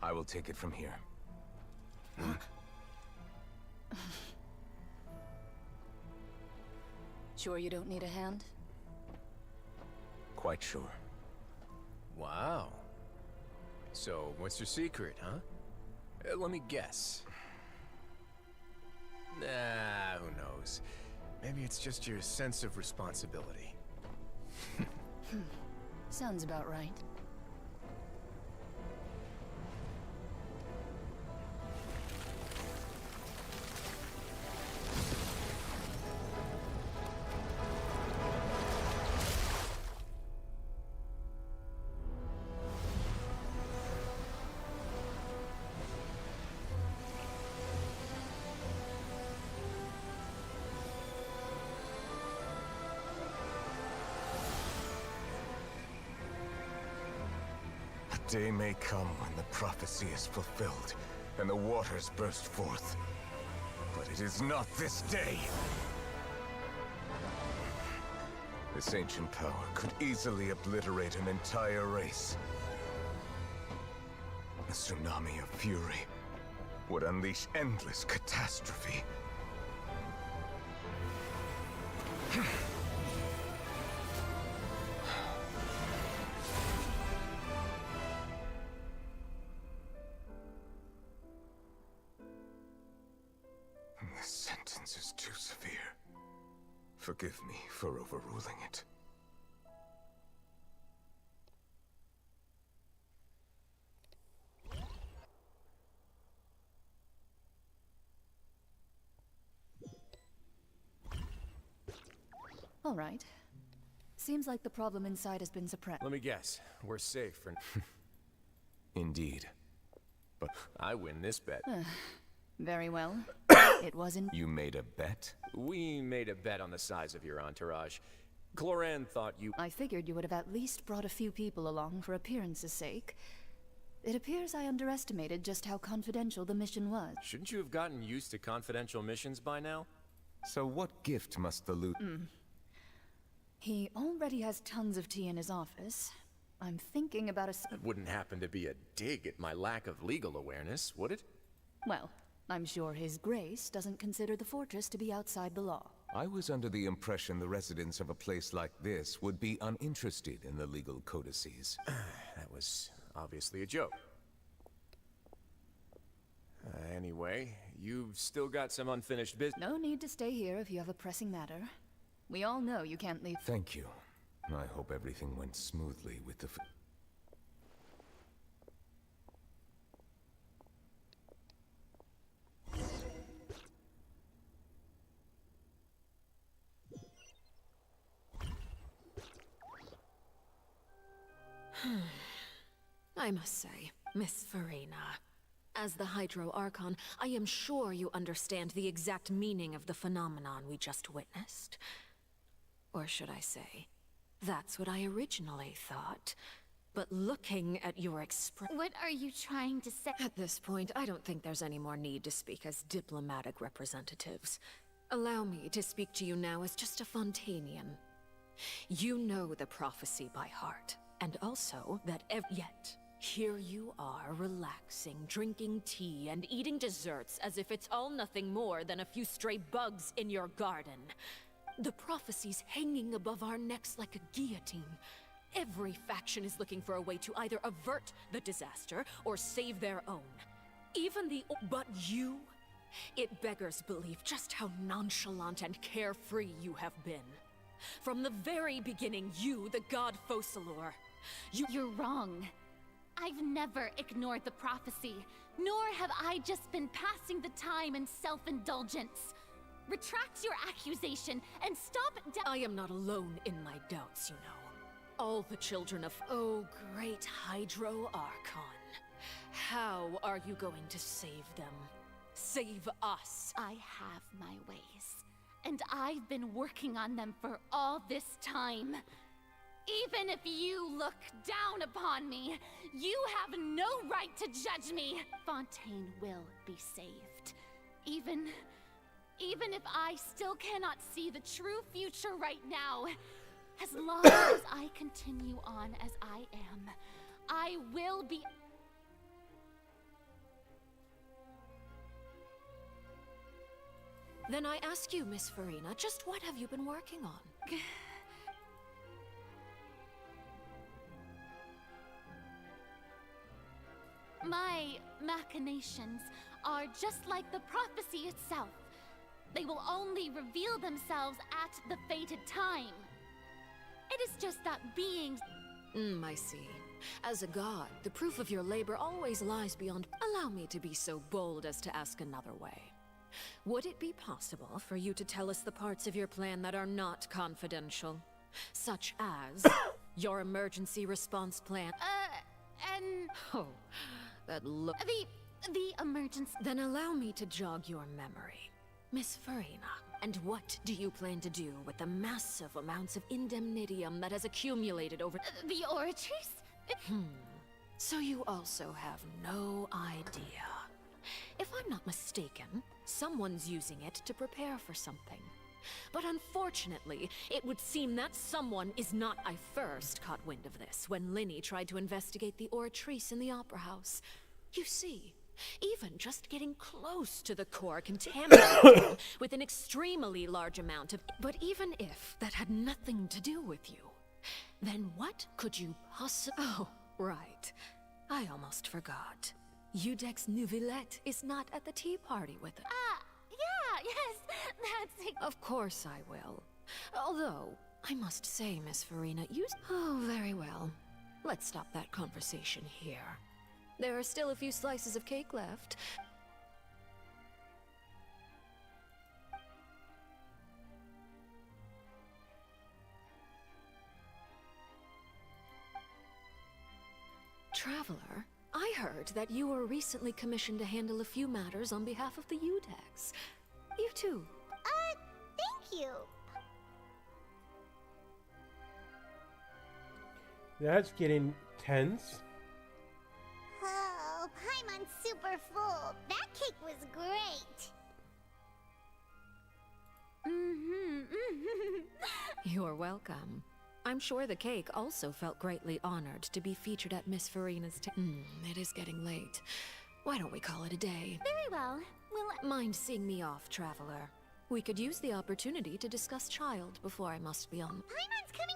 [SPEAKER 15] I will take it from here.
[SPEAKER 19] Sure you don't need a hand?
[SPEAKER 15] Quite sure.
[SPEAKER 16] Wow. So, what's your secret, huh? Let me guess. Nah, who knows? Maybe it's just your sense of responsibility.
[SPEAKER 19] Sounds about right.
[SPEAKER 15] A day may come when the prophecy is fulfilled, and the waters burst forth. But it is not this day! This ancient power could easily obliterate an entire race. A tsunami of fury would unleash endless catastrophe. This sentence is too severe. Forgive me for overruling it.
[SPEAKER 19] All right. Seems like the problem inside has been suppressed.
[SPEAKER 16] Let me guess. We're safe for...
[SPEAKER 15] Indeed.
[SPEAKER 16] But I win this bet.
[SPEAKER 19] Very well. It wasn't...
[SPEAKER 15] You made a bet?
[SPEAKER 16] We made a bet on the size of your entourage. Cloran thought you...
[SPEAKER 19] I figured you would have at least brought a few people along for appearance's sake. It appears I underestimated just how confidential the mission was.
[SPEAKER 16] Shouldn't you have gotten used to confidential missions by now?
[SPEAKER 15] So what gift must the loot...
[SPEAKER 19] He already has tons of tea in his office. I'm thinking about a...
[SPEAKER 16] That wouldn't happen to be a dig at my lack of legal awareness, would it?
[SPEAKER 19] Well, I'm sure His Grace doesn't consider the fortress to be outside the law.
[SPEAKER 15] I was under the impression the residents of a place like this would be uninterested in the legal codices.
[SPEAKER 16] That was obviously a joke. Anyway, you've still got some unfinished business.
[SPEAKER 19] No need to stay here if you have a pressing matter. We all know you can't leave.
[SPEAKER 15] Thank you. I hope everything went smoothly with the...
[SPEAKER 5] I must say, Miss Farina, as the Hydro Archon, I am sure you understand the exact meaning of the phenomenon we just witnessed. Or should I say, that's what I originally thought. But looking at your expression...
[SPEAKER 4] What are you trying to say?
[SPEAKER 5] At this point, I don't think there's any more need to speak as diplomatic representatives. Allow me to speak to you now as just a Fontainian. You know the prophecy by heart, and also that yet, here you are relaxing, drinking tea, and eating desserts as if it's all nothing more than a few stray bugs in your garden. The prophecy's hanging above our necks like a guillotine. Every faction is looking for a way to either avert the disaster or save their own. Even the... But you? It beggars belief just how nonchalant and carefree you have been. From the very beginning, you, the god Focalor,
[SPEAKER 4] You're wrong. I've never ignored the prophecy, nor have I just been passing the time in self-indulgence. Retract your accusation and stop
[SPEAKER 5] I am not alone in my doubts, you know. All the children of... Oh, great Hydro Archon. How are you going to save them? Save us?
[SPEAKER 4] I have my ways, and I've been working on them for all this time. Even if you look down upon me, you have no right to judge me. Fontaine will be saved. Even if I still cannot see the true future right now, as long as I continue on as I am, I will be...
[SPEAKER 5] Then I ask you, Miss Farina, just what have you been working on?
[SPEAKER 4] My machinations are just like the prophecy itself. They will only reveal themselves at the fated time. It is just that beings...
[SPEAKER 5] I see. As a god, the proof of your labor always lies beyond... Allow me to be so bold as to ask another way. Would it be possible for you to tell us the parts of your plan that are not confidential? Such as your emergency response plan?
[SPEAKER 4] And...
[SPEAKER 5] Oh, that look...
[SPEAKER 4] The emergency...
[SPEAKER 5] Then allow me to jog your memory. Miss Farina, and what do you plan to do with the massive amounts of indemnitium that has accumulated over...
[SPEAKER 4] The Oratrice?
[SPEAKER 5] So you also have no idea. If I'm not mistaken, someone's using it to prepare for something. But unfortunately, it would seem that someone is not... I first caught wind of this when Linny tried to investigate the Oratrice in the Opera House. You see, even just getting close to the core contaminated with an extremely large amount of... But even if that had nothing to do with you, then what could you possibly... Oh, right. I almost forgot. Udex Nouvillette is not at the tea party with us.
[SPEAKER 4] Yeah, yes, that's it.
[SPEAKER 5] Of course I will. Although, I must say, Miss Farina, you... Oh, very well. Let's stop that conversation here. There are still a few slices of cake left. Traveler, I heard that you were recently commissioned to handle a few matters on behalf of the Udex. You too.
[SPEAKER 4] Thank you.
[SPEAKER 1] That's getting tense.
[SPEAKER 4] Oh, Paimon's super full. That cake was great.
[SPEAKER 5] You're welcome. I'm sure the cake also felt greatly honored to be featured at Miss Farina's it is getting late. Why don't we call it a day?
[SPEAKER 9] Very well.
[SPEAKER 5] Mind seeing me off, Traveler? We could use the opportunity to discuss Child before I must be on.
[SPEAKER 4] Paimon's coming.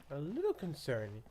[SPEAKER 1] A little concerning.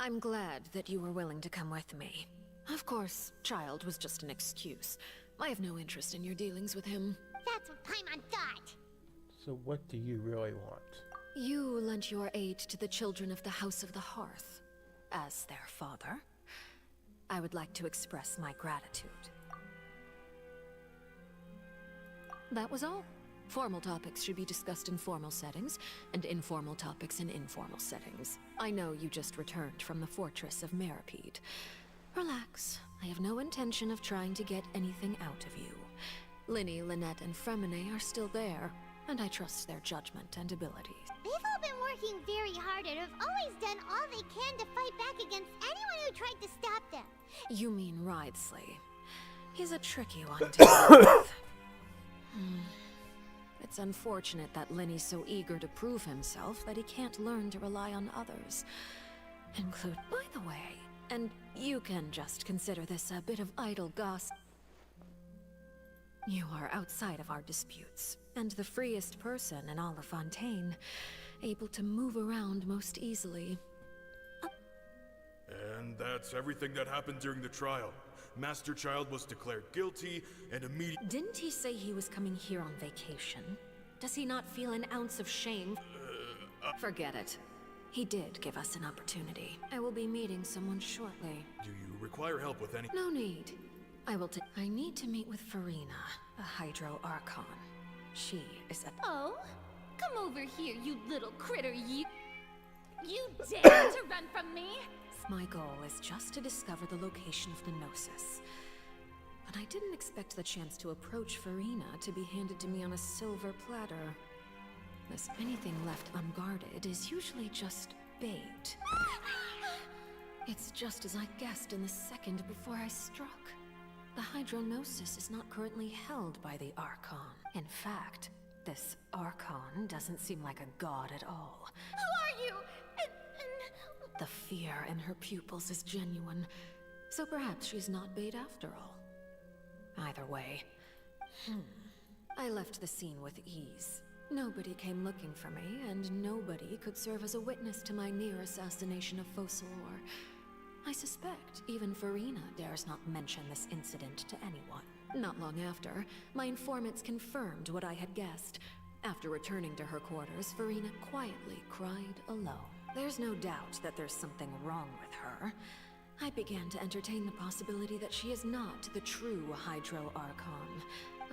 [SPEAKER 5] I'm glad that you were willing to come with me. Of course, Child was just an excuse. I have no interest in your dealings with him.
[SPEAKER 4] That's what Paimon thought.
[SPEAKER 1] So what do you really want?
[SPEAKER 5] You lent your aid to the children of the House of the Hearth. As their father, I would like to express my gratitude. That was all. Formal topics should be discussed in formal settings, and informal topics in informal settings. I know you just returned from the fortress of Meripede. Relax. I have no intention of trying to get anything out of you. Linny, Lynette, and Fremine are still there, and I trust their judgment and abilities.
[SPEAKER 4] They've all been working very hard and have always done all they can to fight back against anyone who tried to stop them.
[SPEAKER 5] You mean Wriothesley. He's a tricky one to deal with. It's unfortunate that Linny's so eager to prove himself that he can't learn to rely on others. By the way, and you can just consider this a bit of idle gossip. You are outside of our disputes, and the freest person in all of Fontaine, able to move around most easily.
[SPEAKER 14] And that's everything that happened during the trial. Master Child was declared guilty and immediately—
[SPEAKER 5] Didn't he say he was coming here on vacation? Does he not feel an ounce of shame? Forget it. He did give us an opportunity. I will be meeting someone shortly.
[SPEAKER 14] Do you require help with any—
[SPEAKER 5] No need. I need to meet with Farina, the Hydro Archon. She is at—
[SPEAKER 9] Oh? Come over here, you little critter, you! You dare to run from me?
[SPEAKER 5] My goal is just to discover the location of the Gnosis. But I didn't expect the chance to approach Farina to be handed to me on a silver platter. Thus, anything left unguarded is usually just bait. It's just as I guessed in the second before I struck. The Hydrognosis is not currently held by the Archon. In fact, this Archon doesn't seem like a god at all.
[SPEAKER 9] Who are you?
[SPEAKER 5] The fear in her pupils is genuine, so perhaps she's not bait after all. Either way, I left the scene with ease. Nobody came looking for me, and nobody could serve as a witness to my near assassination of Focalor. I suspect even Farina dares not mention this incident to anyone. Not long after, my informants confirmed what I had guessed. After returning to her quarters, Farina quietly cried alone. There's no doubt that there's something wrong with her. I began to entertain the possibility that she is not the true Hydro Archon.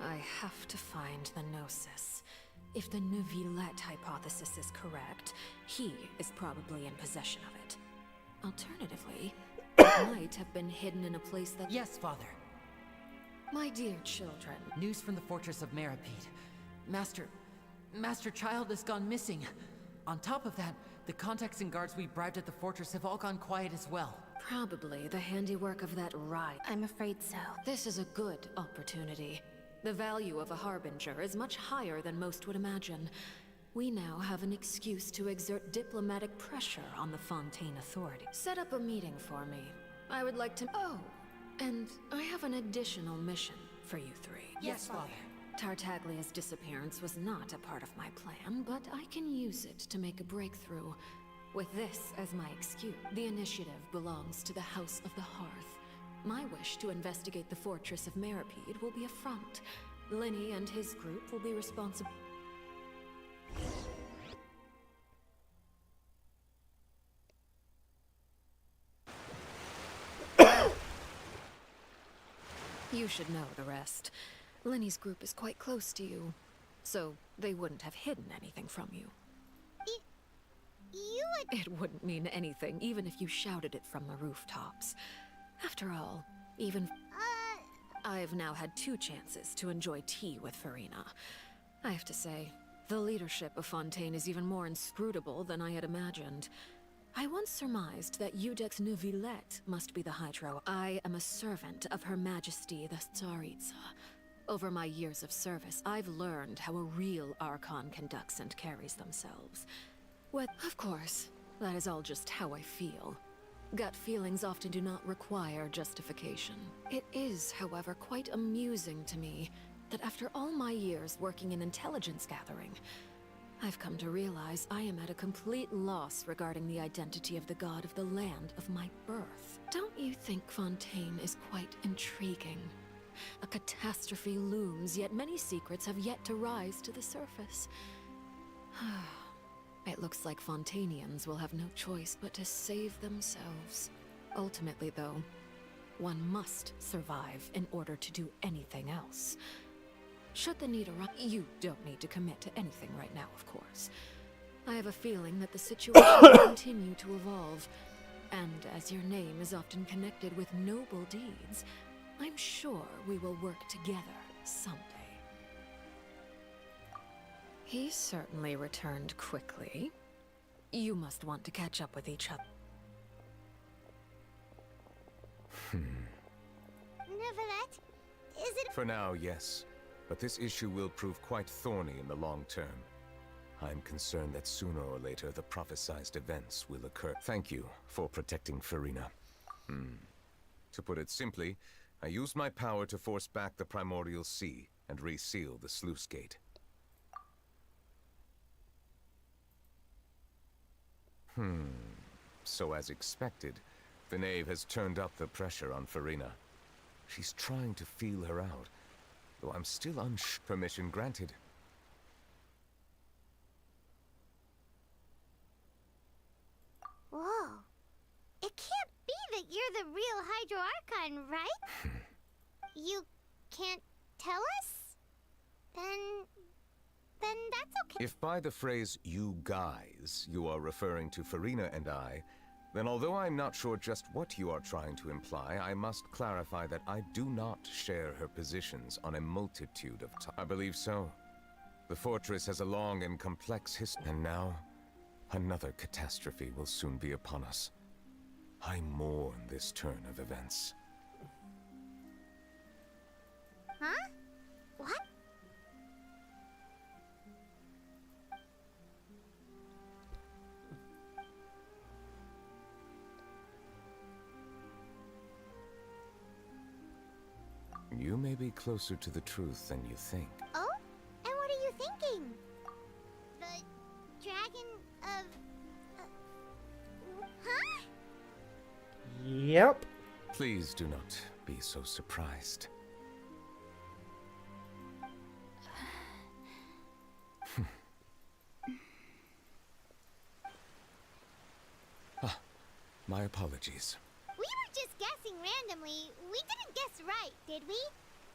[SPEAKER 5] I have to find the Gnosis. If the Neuvillette hypothesis is correct, he is probably in possession of it. Alternatively, it might have been hidden in a place that—
[SPEAKER 8] Yes, Father.
[SPEAKER 5] My dear children.
[SPEAKER 8] News from the Fortress of Meripede. Master Child has gone missing. On top of that, the contacts and guards we bribed at the fortress have all gone quiet as well.
[SPEAKER 5] Probably the handiwork of that ride.
[SPEAKER 9] I'm afraid so.
[SPEAKER 5] This is a good opportunity. The value of a harbinger is much higher than most would imagine. We now have an excuse to exert diplomatic pressure on the Fontaine authority. Set up a meeting for me. I would like to— Oh, and I have an additional mission for you three.
[SPEAKER 8] Yes, Father.
[SPEAKER 5] Tartaglia's disappearance was not a part of my plan, but I can use it to make a breakthrough. With this as my excuse, the initiative belongs to the House of the Hearth. My wish to investigate the fortress of Meripede will be a front. Lenny and his group will be responsible. You should know the rest. Lenny's group is quite close to you, so they wouldn't have hidden anything from you. It wouldn't mean anything, even if you shouted it from the rooftops. After all, even... I've now had 2 chances to enjoy tea with Farina. I have to say, the leadership of Fontaine is even more inscrutable than I had imagined. I once surmised that Iudex Neuvillette must be the Hydro. I am a servant of Her Majesty the Tsaritsa. Over my years of service, I've learned how a real Archon conducts and carries themselves. Of course, that is all just how I feel. Gut feelings often do not require justification. It is, however, quite amusing to me that after all my years working in intelligence gathering, I've come to realize I am at a complete loss regarding the identity of the god of the land of my birth. Don't you think Fontaine is quite intriguing? A catastrophe looms, yet many secrets have yet to rise to the surface. It looks like Fontainians will have no choice but to save themselves. Ultimately, though, one must survive in order to do anything else. Should the need arise, you don't need to commit to anything right now, of course. I have a feeling that the situation will continue to evolve, and as your name is often connected with noble deeds, I'm sure we will work together someday. He certainly returned quickly. You must want to catch up with each other.
[SPEAKER 4] Neuvillette, is it...
[SPEAKER 15] For now, yes. But this issue will prove quite thorny in the long term. I'm concerned that sooner or later the prophesized events will occur. Thank you for protecting Farina. To put it simply, I used my power to force back the Primordial Sea and reseal the sluice gate. So as expected, the knave has turned up the pressure on Farina. She's trying to feel her out, though I'm still permission granted.
[SPEAKER 4] Whoa. It can't be that you're the real Hydro Archon, right? You can't tell us? Then that's okay.
[SPEAKER 15] If by the phrase, you guys, you are referring to Farina and I, then although I'm not sure just what you are trying to imply, I must clarify that I do not share her positions on a multitude of topics. I believe so. The fortress has a long and complex history, and now, another catastrophe will soon be upon us. I mourn this turn of events.
[SPEAKER 4] Huh? What?
[SPEAKER 15] You may be closer to the truth than you think.
[SPEAKER 4] Oh? And what are you thinking? The dragon of... huh?
[SPEAKER 1] Yep.
[SPEAKER 15] Please do not be so surprised. My apologies.
[SPEAKER 4] We were just guessing randomly. We didn't guess right, did we?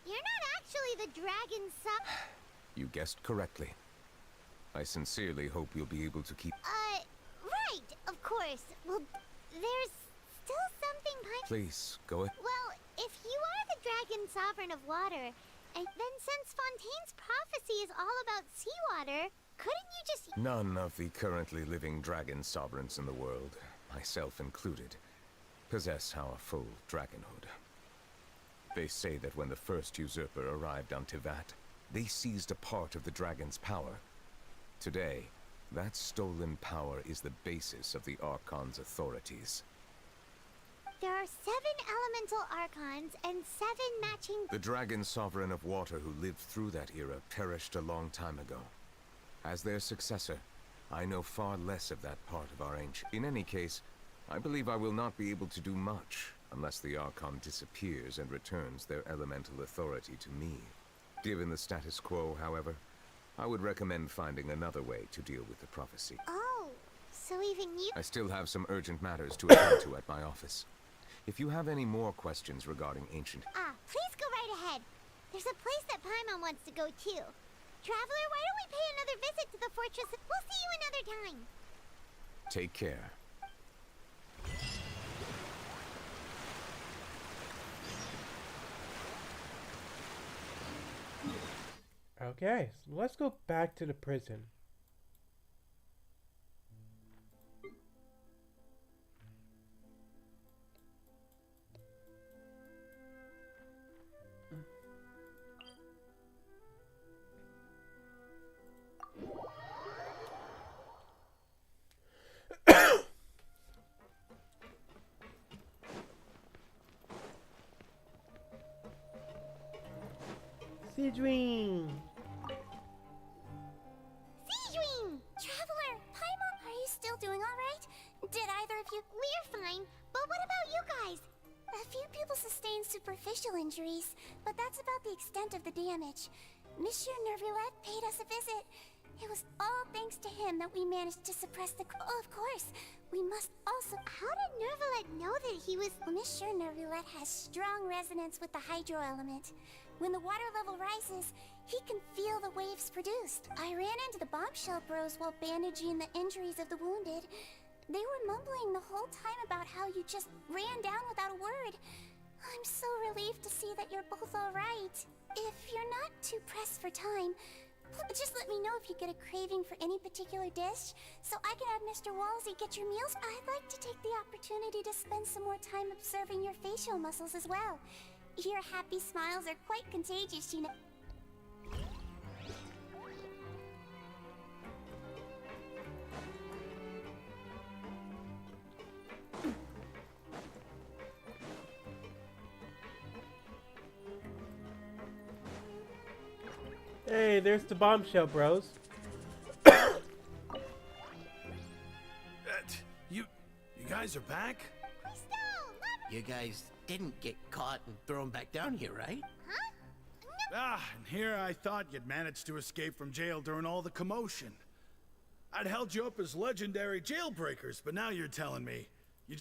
[SPEAKER 4] You're not actually the dragon
[SPEAKER 15] You guessed correctly. I sincerely hope you'll be able to keep...
[SPEAKER 4] right, of course. Well, there's still something
[SPEAKER 15] Please, go ahead.
[SPEAKER 4] Well, if you are the dragon sovereign of water, and then since Fontaine's prophecy is all about seawater, couldn't you just...
[SPEAKER 15] None of the currently living dragon sovereigns in the world, myself included, possess our full dragonhood. They say that when the first usurper arrived on Tivat, they seized a part of the dragon's power. Today, that stolen power is the basis of the Archon's authorities.
[SPEAKER 4] There are 7 elemental archons and 7 matching...
[SPEAKER 15] The dragon sovereign of water who lived through that era perished a long time ago. As their successor, I know far less of that part of our ancient... In any case, I believe I will not be able to do much unless the Archon disappears and returns their elemental authority to me. Given the status quo, however, I would recommend finding another way to deal with the prophecy.
[SPEAKER 4] Oh, so even you...
[SPEAKER 15] I still have some urgent matters to attend to at my office. If you have any more questions regarding ancient...
[SPEAKER 4] Please go right ahead. There's a place that Paimon wants to go too. Traveler, why don't we pay another visit to the fortress? We'll see you another time.
[SPEAKER 15] Take care.
[SPEAKER 1] Okay, so let's go back to the prison. Sidween!
[SPEAKER 4] Sidween!
[SPEAKER 13] Traveler, Paimon, are you still doing alright? Did either of you...
[SPEAKER 4] We're fine, but what about you guys?
[SPEAKER 13] A few people sustained superficial injuries, but that's about the extent of the damage. Monsieur Nervulette paid us a visit. It was all thanks to him that we managed to suppress the... Oh, of course, we must also...
[SPEAKER 4] How did Nervulette know that he was...
[SPEAKER 13] Monsieur Nervulette has strong resonance with the hydro element. When the water level rises, he can feel the waves produced. I ran into the bombshell bros while bandaging the injuries of the wounded. They were mumbling the whole time about how you just ran down without a word. I'm so relieved to see that you're both alright. If you're not too pressed for time, just let me know if you get a craving for any particular dish, so I can have Mr. Walsey get your meals. I'd like to take the opportunity to spend some more time observing your facial muscles as well. Your happy smiles are quite contagious, you know.
[SPEAKER 1] Hey, there's the bombshell bros.
[SPEAKER 11] You guys are back?
[SPEAKER 17] You guys didn't get caught and thrown back down here, right?
[SPEAKER 11] And here I thought you'd managed to escape from jail during all the commotion. I'd held you up as legendary jailbreakers, but now you're telling me you...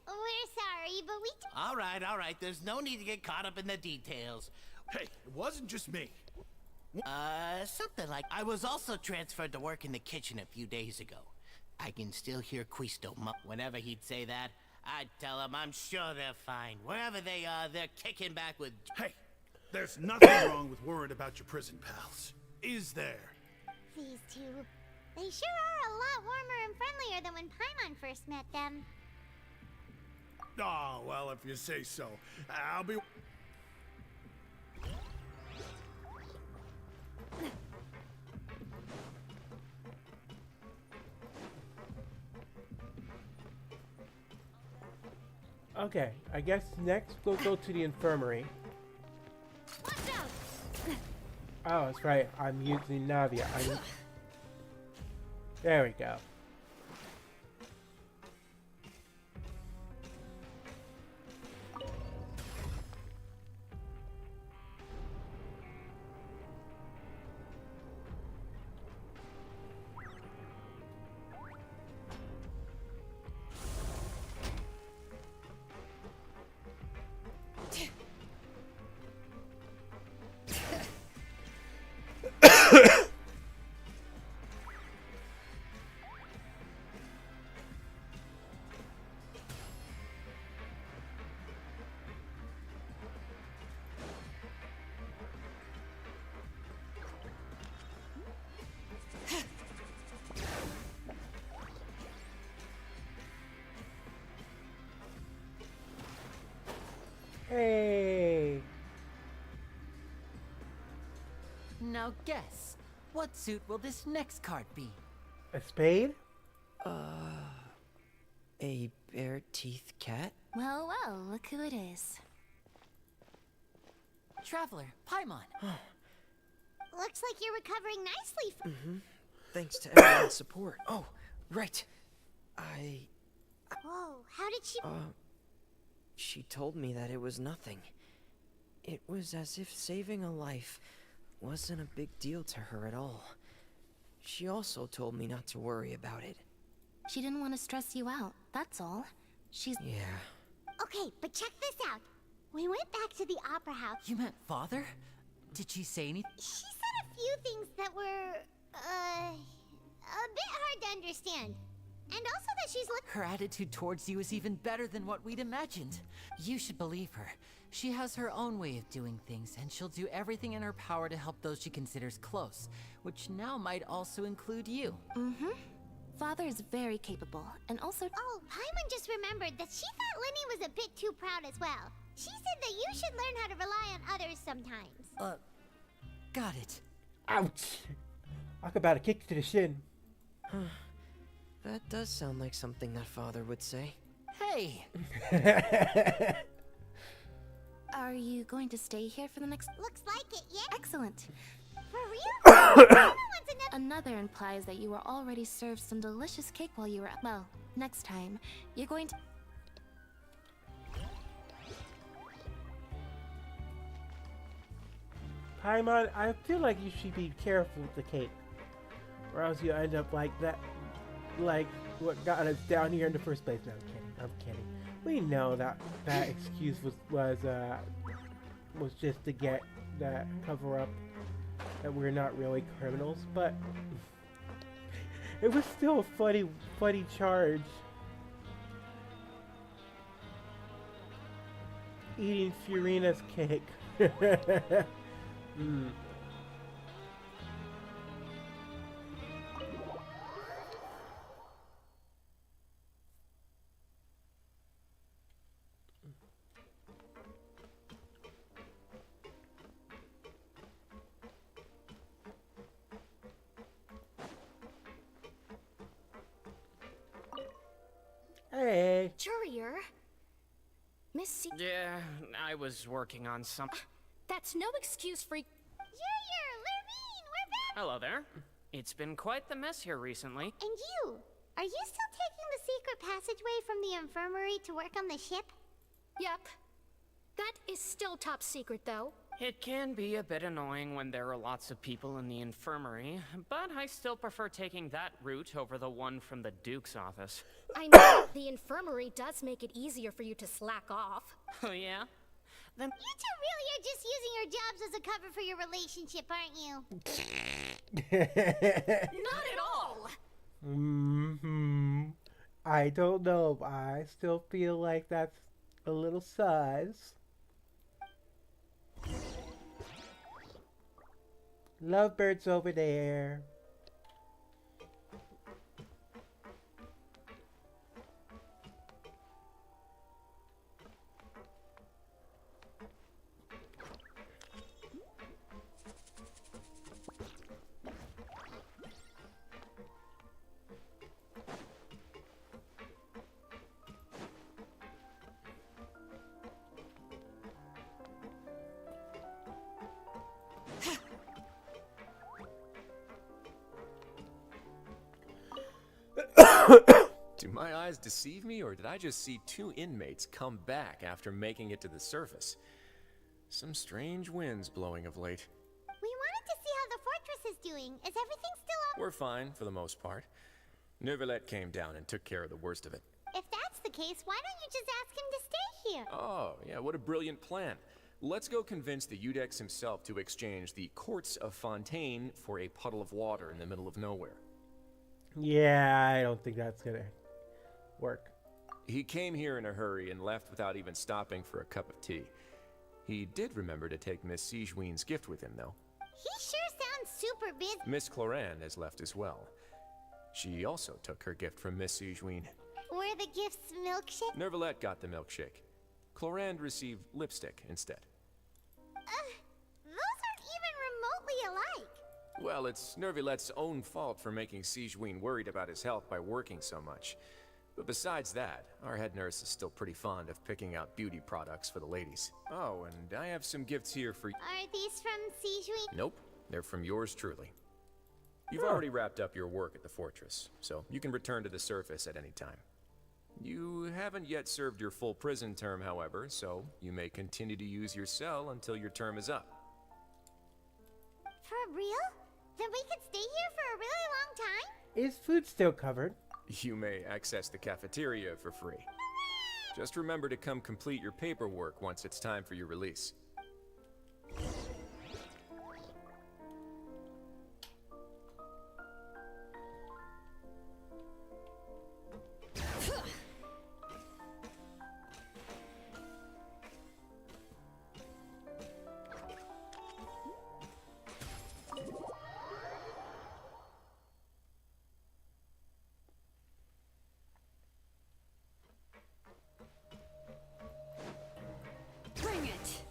[SPEAKER 4] We're sorry, but we...
[SPEAKER 17] All right, there's no need to get caught up in the details.
[SPEAKER 11] Hey, it wasn't just me.
[SPEAKER 17] Something like... I was also transferred to work in the kitchen a few days ago. I can still hear Quisto whenever he'd say that. I'd tell him I'm sure they're fine. Wherever they are, they're kicking back with...
[SPEAKER 11] Hey, there's nothing wrong with worrying about your prison pals. Is there?
[SPEAKER 4] These two, they sure are a lot warmer and friendlier than when Paimon first met them.
[SPEAKER 11] Oh, well, if you say so. I'll be...
[SPEAKER 1] Okay, I guess next we'll go to the infirmary. Oh, that's right. I'm using Navia. There we go. Hey!
[SPEAKER 23] Now guess, what suit will this next card be?
[SPEAKER 1] A spade?
[SPEAKER 20] A bare-teethed cat?
[SPEAKER 9] Well, well, look who it is.
[SPEAKER 8] Traveler, Paimon.
[SPEAKER 4] Looks like you're recovering nicely from...
[SPEAKER 20] Mm-hmm. Thanks to everyone's support. Oh, right.
[SPEAKER 4] Whoa, how did she...
[SPEAKER 20] She told me that it was nothing. It was as if saving a life wasn't a big deal to her at all. She also told me not to worry about it.
[SPEAKER 9] She didn't want to stress you out, that's all. She's...
[SPEAKER 20] Yeah.
[SPEAKER 4] Okay, but check this out. We went back to the opera house.
[SPEAKER 8] You meant father? Did she say anything?
[SPEAKER 4] She said a few things that were, a bit hard to understand. And also that she's
[SPEAKER 8] Her attitude towards you is even better than what we'd imagined. You should believe her. She has her own way of doing things, and she'll do everything in her power to help those she considers close, which now might also include you.
[SPEAKER 9] Mm-hmm. Father is very capable, and also...
[SPEAKER 4] Oh, Paimon just remembered that she thought Lenny was a bit too proud as well. She said that you should learn how to rely on others sometimes.
[SPEAKER 8] Got it.
[SPEAKER 1] Ouch! Talk about a kick to the shin.
[SPEAKER 20] That does sound like something that father would say.
[SPEAKER 8] Hey!
[SPEAKER 9] Are you going to stay here for the next...
[SPEAKER 4] Looks like it, yeah?
[SPEAKER 9] Excellent.
[SPEAKER 4] For real?
[SPEAKER 9] Another implies that you were already served some delicious cake while you were... Well, next time, you're going to...
[SPEAKER 1] Paimon, I feel like you should be careful with the cake. Or else you end up like that, like what got us down here in the first place. No, I'm kidding. We know that that excuse was just to get that cover up that we're not really criminals, but it was still a funny charge. Eating Furina's cake. Mm. Hey.
[SPEAKER 9] Courier? Miss C...
[SPEAKER 7] Yeah, I was working on some...
[SPEAKER 9] That's no excuse for...
[SPEAKER 4] Courier, Lurvine, we're back!
[SPEAKER 7] Hello there. It's been quite the mess here recently.
[SPEAKER 4] And you? Are you still taking the secret passageway from the infirmary to work on the ship?
[SPEAKER 9] Yep. That is still top secret, though.
[SPEAKER 7] It can be a bit annoying when there are lots of people in the infirmary, but I still prefer taking that route over the one from the Duke's office.
[SPEAKER 9] I know the infirmary does make it easier for you to slack off.
[SPEAKER 7] Oh yeah? Then
[SPEAKER 4] You two really are just using your jobs as a cover for your relationship, aren't you?
[SPEAKER 9] Not at all!
[SPEAKER 1] Mm-hmm. I don't know, but I still feel like that's a little sus. Lovebirds over there.
[SPEAKER 16] Do my eyes deceive me, or did I just see two inmates come back after making it to the surface? Some strange winds blowing of late.
[SPEAKER 4] We wanted to see how the fortress is doing. Is everything still up?
[SPEAKER 16] We're fine, for the most part. Neuvillette came down and took care of the worst of it.
[SPEAKER 4] If that's the case, why don't you just ask him to stay here?
[SPEAKER 16] Oh, yeah, what a brilliant plan. Let's go convince the Udex himself to exchange the courts of Fontaine for a puddle of water in the middle of nowhere.
[SPEAKER 1] Yeah, I don't think that's gonna work.
[SPEAKER 16] He came here in a hurry and left without even stopping for a cup of tea. He did remember to take Miss Sigewinne's gift with him, though.
[SPEAKER 4] He sure sounds super busy.
[SPEAKER 16] Miss Cloran has left as well. She also took her gift from Miss Sigewinne.
[SPEAKER 4] Were the gifts milkshake?
[SPEAKER 16] Neuvillette got the milkshake. Cloran received lipstick instead.
[SPEAKER 4] Those aren't even remotely alike.
[SPEAKER 16] Well, it's Neuvillette's own fault for making Sigewinne worried about his health by working so much. But besides that, our head nurse is still pretty fond of picking out beauty products for the ladies. Oh, and I have some gifts here for you.
[SPEAKER 4] Are these from Sijui?
[SPEAKER 16] Nope, they're from yours truly. You've already wrapped up your work at the fortress, so you can return to the surface at any time. You haven't yet served your full prison term, however, so you may continue to use your cell until your term is up.
[SPEAKER 4] For real? Then we could stay here for a really long time?
[SPEAKER 1] Is food still covered?
[SPEAKER 16] You may access the cafeteria for free. Just remember to come complete your paperwork once it's time for your release.
[SPEAKER 3] Bring it!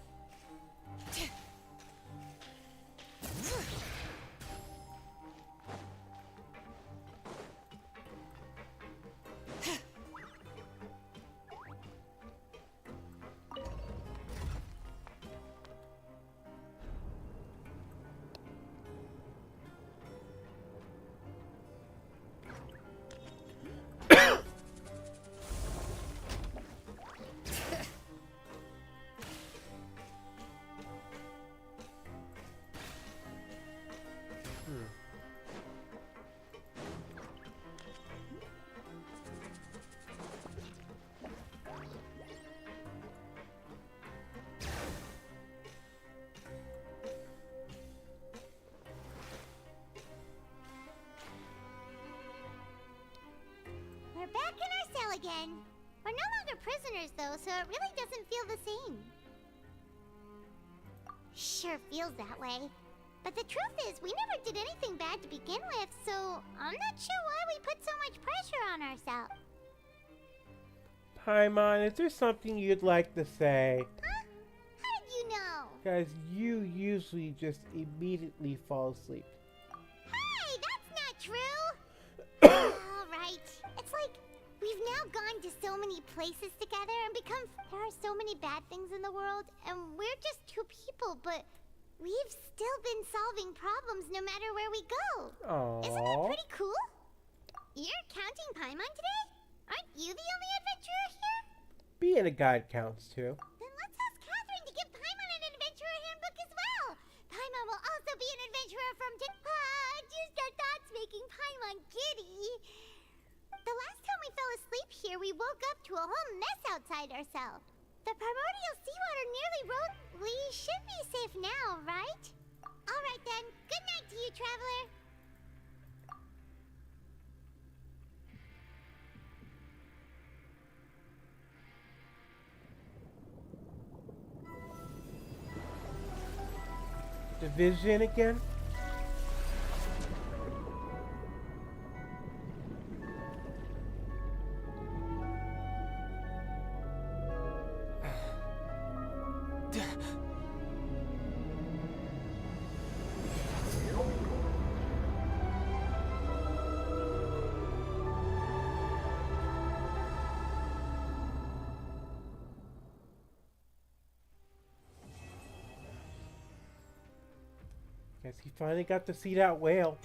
[SPEAKER 4] We're back in our cell again. We're no longer prisoners, though, so it really doesn't feel the same. Sure feels that way. But the truth is, we never did anything bad to begin with, so I'm not sure why we put so much pressure on ourselves.
[SPEAKER 1] Paimon, is there something you'd like to say?
[SPEAKER 4] Huh? How did you know?
[SPEAKER 1] Because you usually just immediately fall asleep.
[SPEAKER 4] Hey, that's not true! Alright. It's like, we've now gone to so many places together and become... There are so many bad things in the world, and we're just two people, but... We've still been solving problems no matter where we go.
[SPEAKER 1] Aww.
[SPEAKER 4] Isn't that pretty cool? You're counting Paimon today? Aren't you the only adventurer here?
[SPEAKER 1] Being a guide counts too.
[SPEAKER 4] Then let's ask Catherine to give Paimon an adventurer handbook as well. Paimon will also be an adventurer from just our thoughts making Paimon giddy. The last time we fell asleep here, we woke up to a whole mess outside ourselves. The primordial seawater nearly rode. We should be safe now, right? Alright then. Good night to you, traveler.
[SPEAKER 1] Division again? Guess he finally got to see that whale.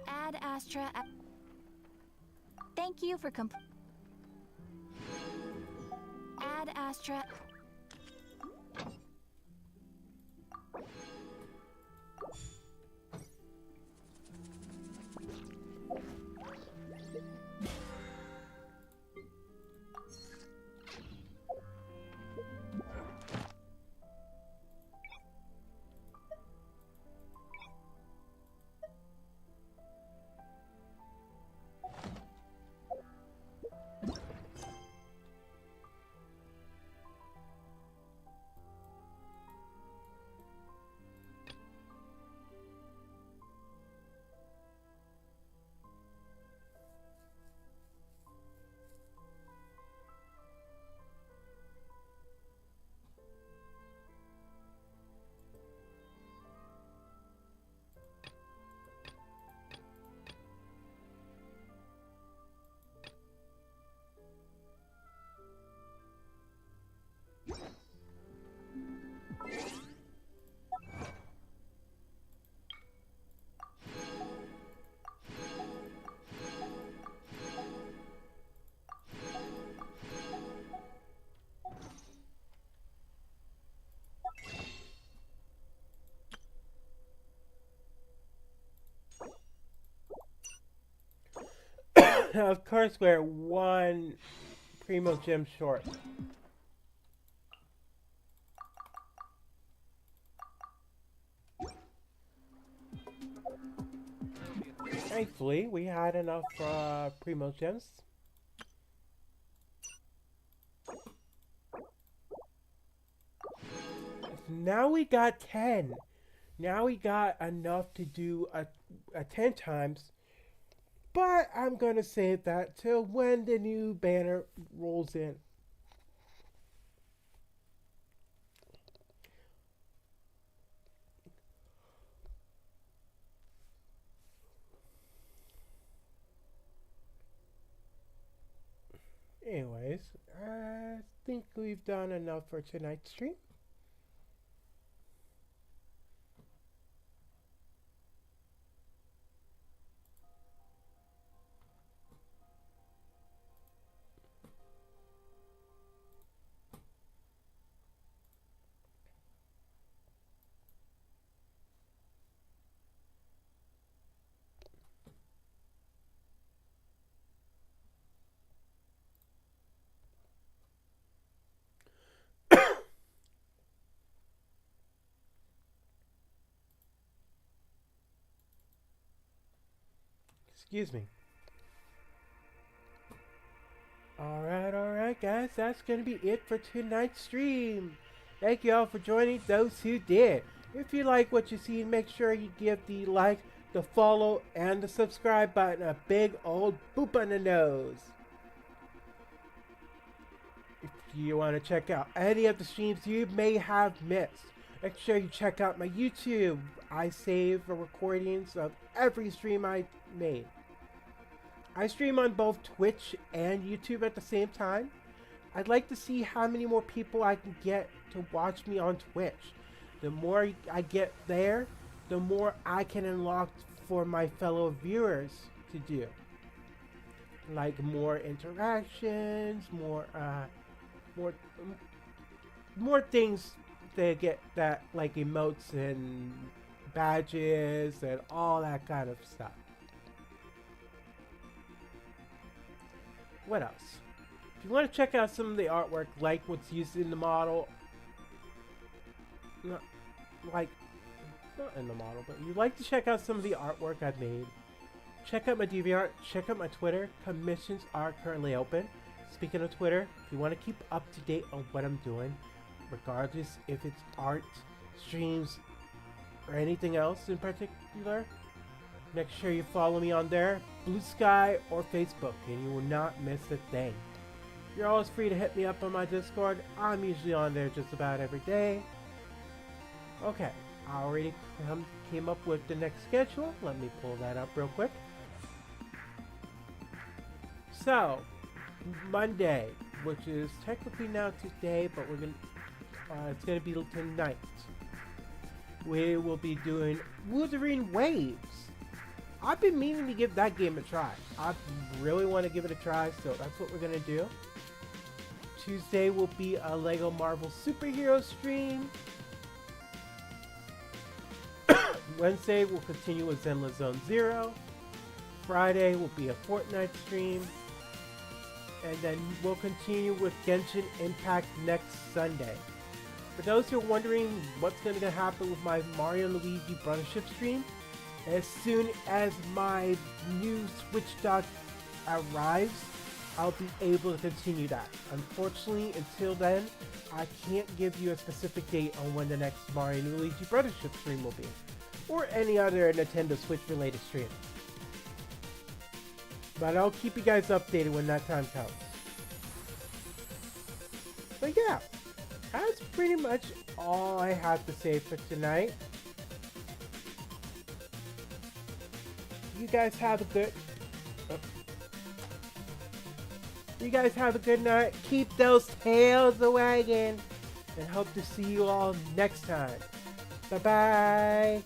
[SPEAKER 9] Ad Astra. Thank you for Astra.
[SPEAKER 1] Of course, we're one Primo Gem short. Thankfully, we had enough Primo Gems. Now we got 10. Now we got enough to do a 10 times. But I'm going to save that till when the new banner rolls in. Anyways, I think we've done enough for tonight's stream. Excuse me. Alright, guys. That's going to be it for tonight's stream. Thank you all for joining, those who did. If you like what you see, make sure you give the like, the follow, and the subscribe button a big old boop on the nose. If you want to check out any of the streams you may have missed, make sure you check out my YouTube. I save the recordings of every stream I made. I stream on both Twitch and YouTube at the same time. I'd like to see how many more people I can get to watch me on Twitch. The more I get there, the more I can unlock for my fellow viewers to do. Like more interactions, more things to get that, like emotes and badges and all that kind of stuff. What else? If you want to check out some of the artwork, like what's used in the model, not in the model, but if you'd like to check out some of the artwork I've made, check out my DeviantArt, check out my Twitter. Commissions are currently open. Speaking of Twitter, if you want to keep up to date on what I'm doing, regardless if it's art, streams, or anything else in particular, make sure you follow me on there, Blue Sky or Facebook, and you will not miss a thing. You're always free to hit me up on my Discord. I'm usually on there just about every day. Okay, I already came up with the next schedule. Let me pull that up real quick. So, Monday, which is technically now today, but it's gonna be tonight. We will be doing Wuthering Waves. I've been meaning to give that game a try. I really want to give it a try, so that's what we're gonna do. Tuesday will be a Lego Marvel superhero stream. Wednesday we'll continue with Zenless Zone Zero. Friday will be a Fortnite stream. And then we'll continue with Genshin Impact next Sunday. For those who are wondering what's going to happen with my Mario and Luigi Brothership stream, as soon as my new Switch dock arrives, I'll be able to continue that. Unfortunately, until then, I can't give you a specific date on when the next Mario and Luigi Brothership stream will be, or any other Nintendo Switch related stream. But I'll keep you guys updated when that time comes. But yeah, that's pretty much all I have to say for tonight. You guys have a good... You guys have a good night. Keep those tails a wagging. And hope to see you all next time. Bye-bye.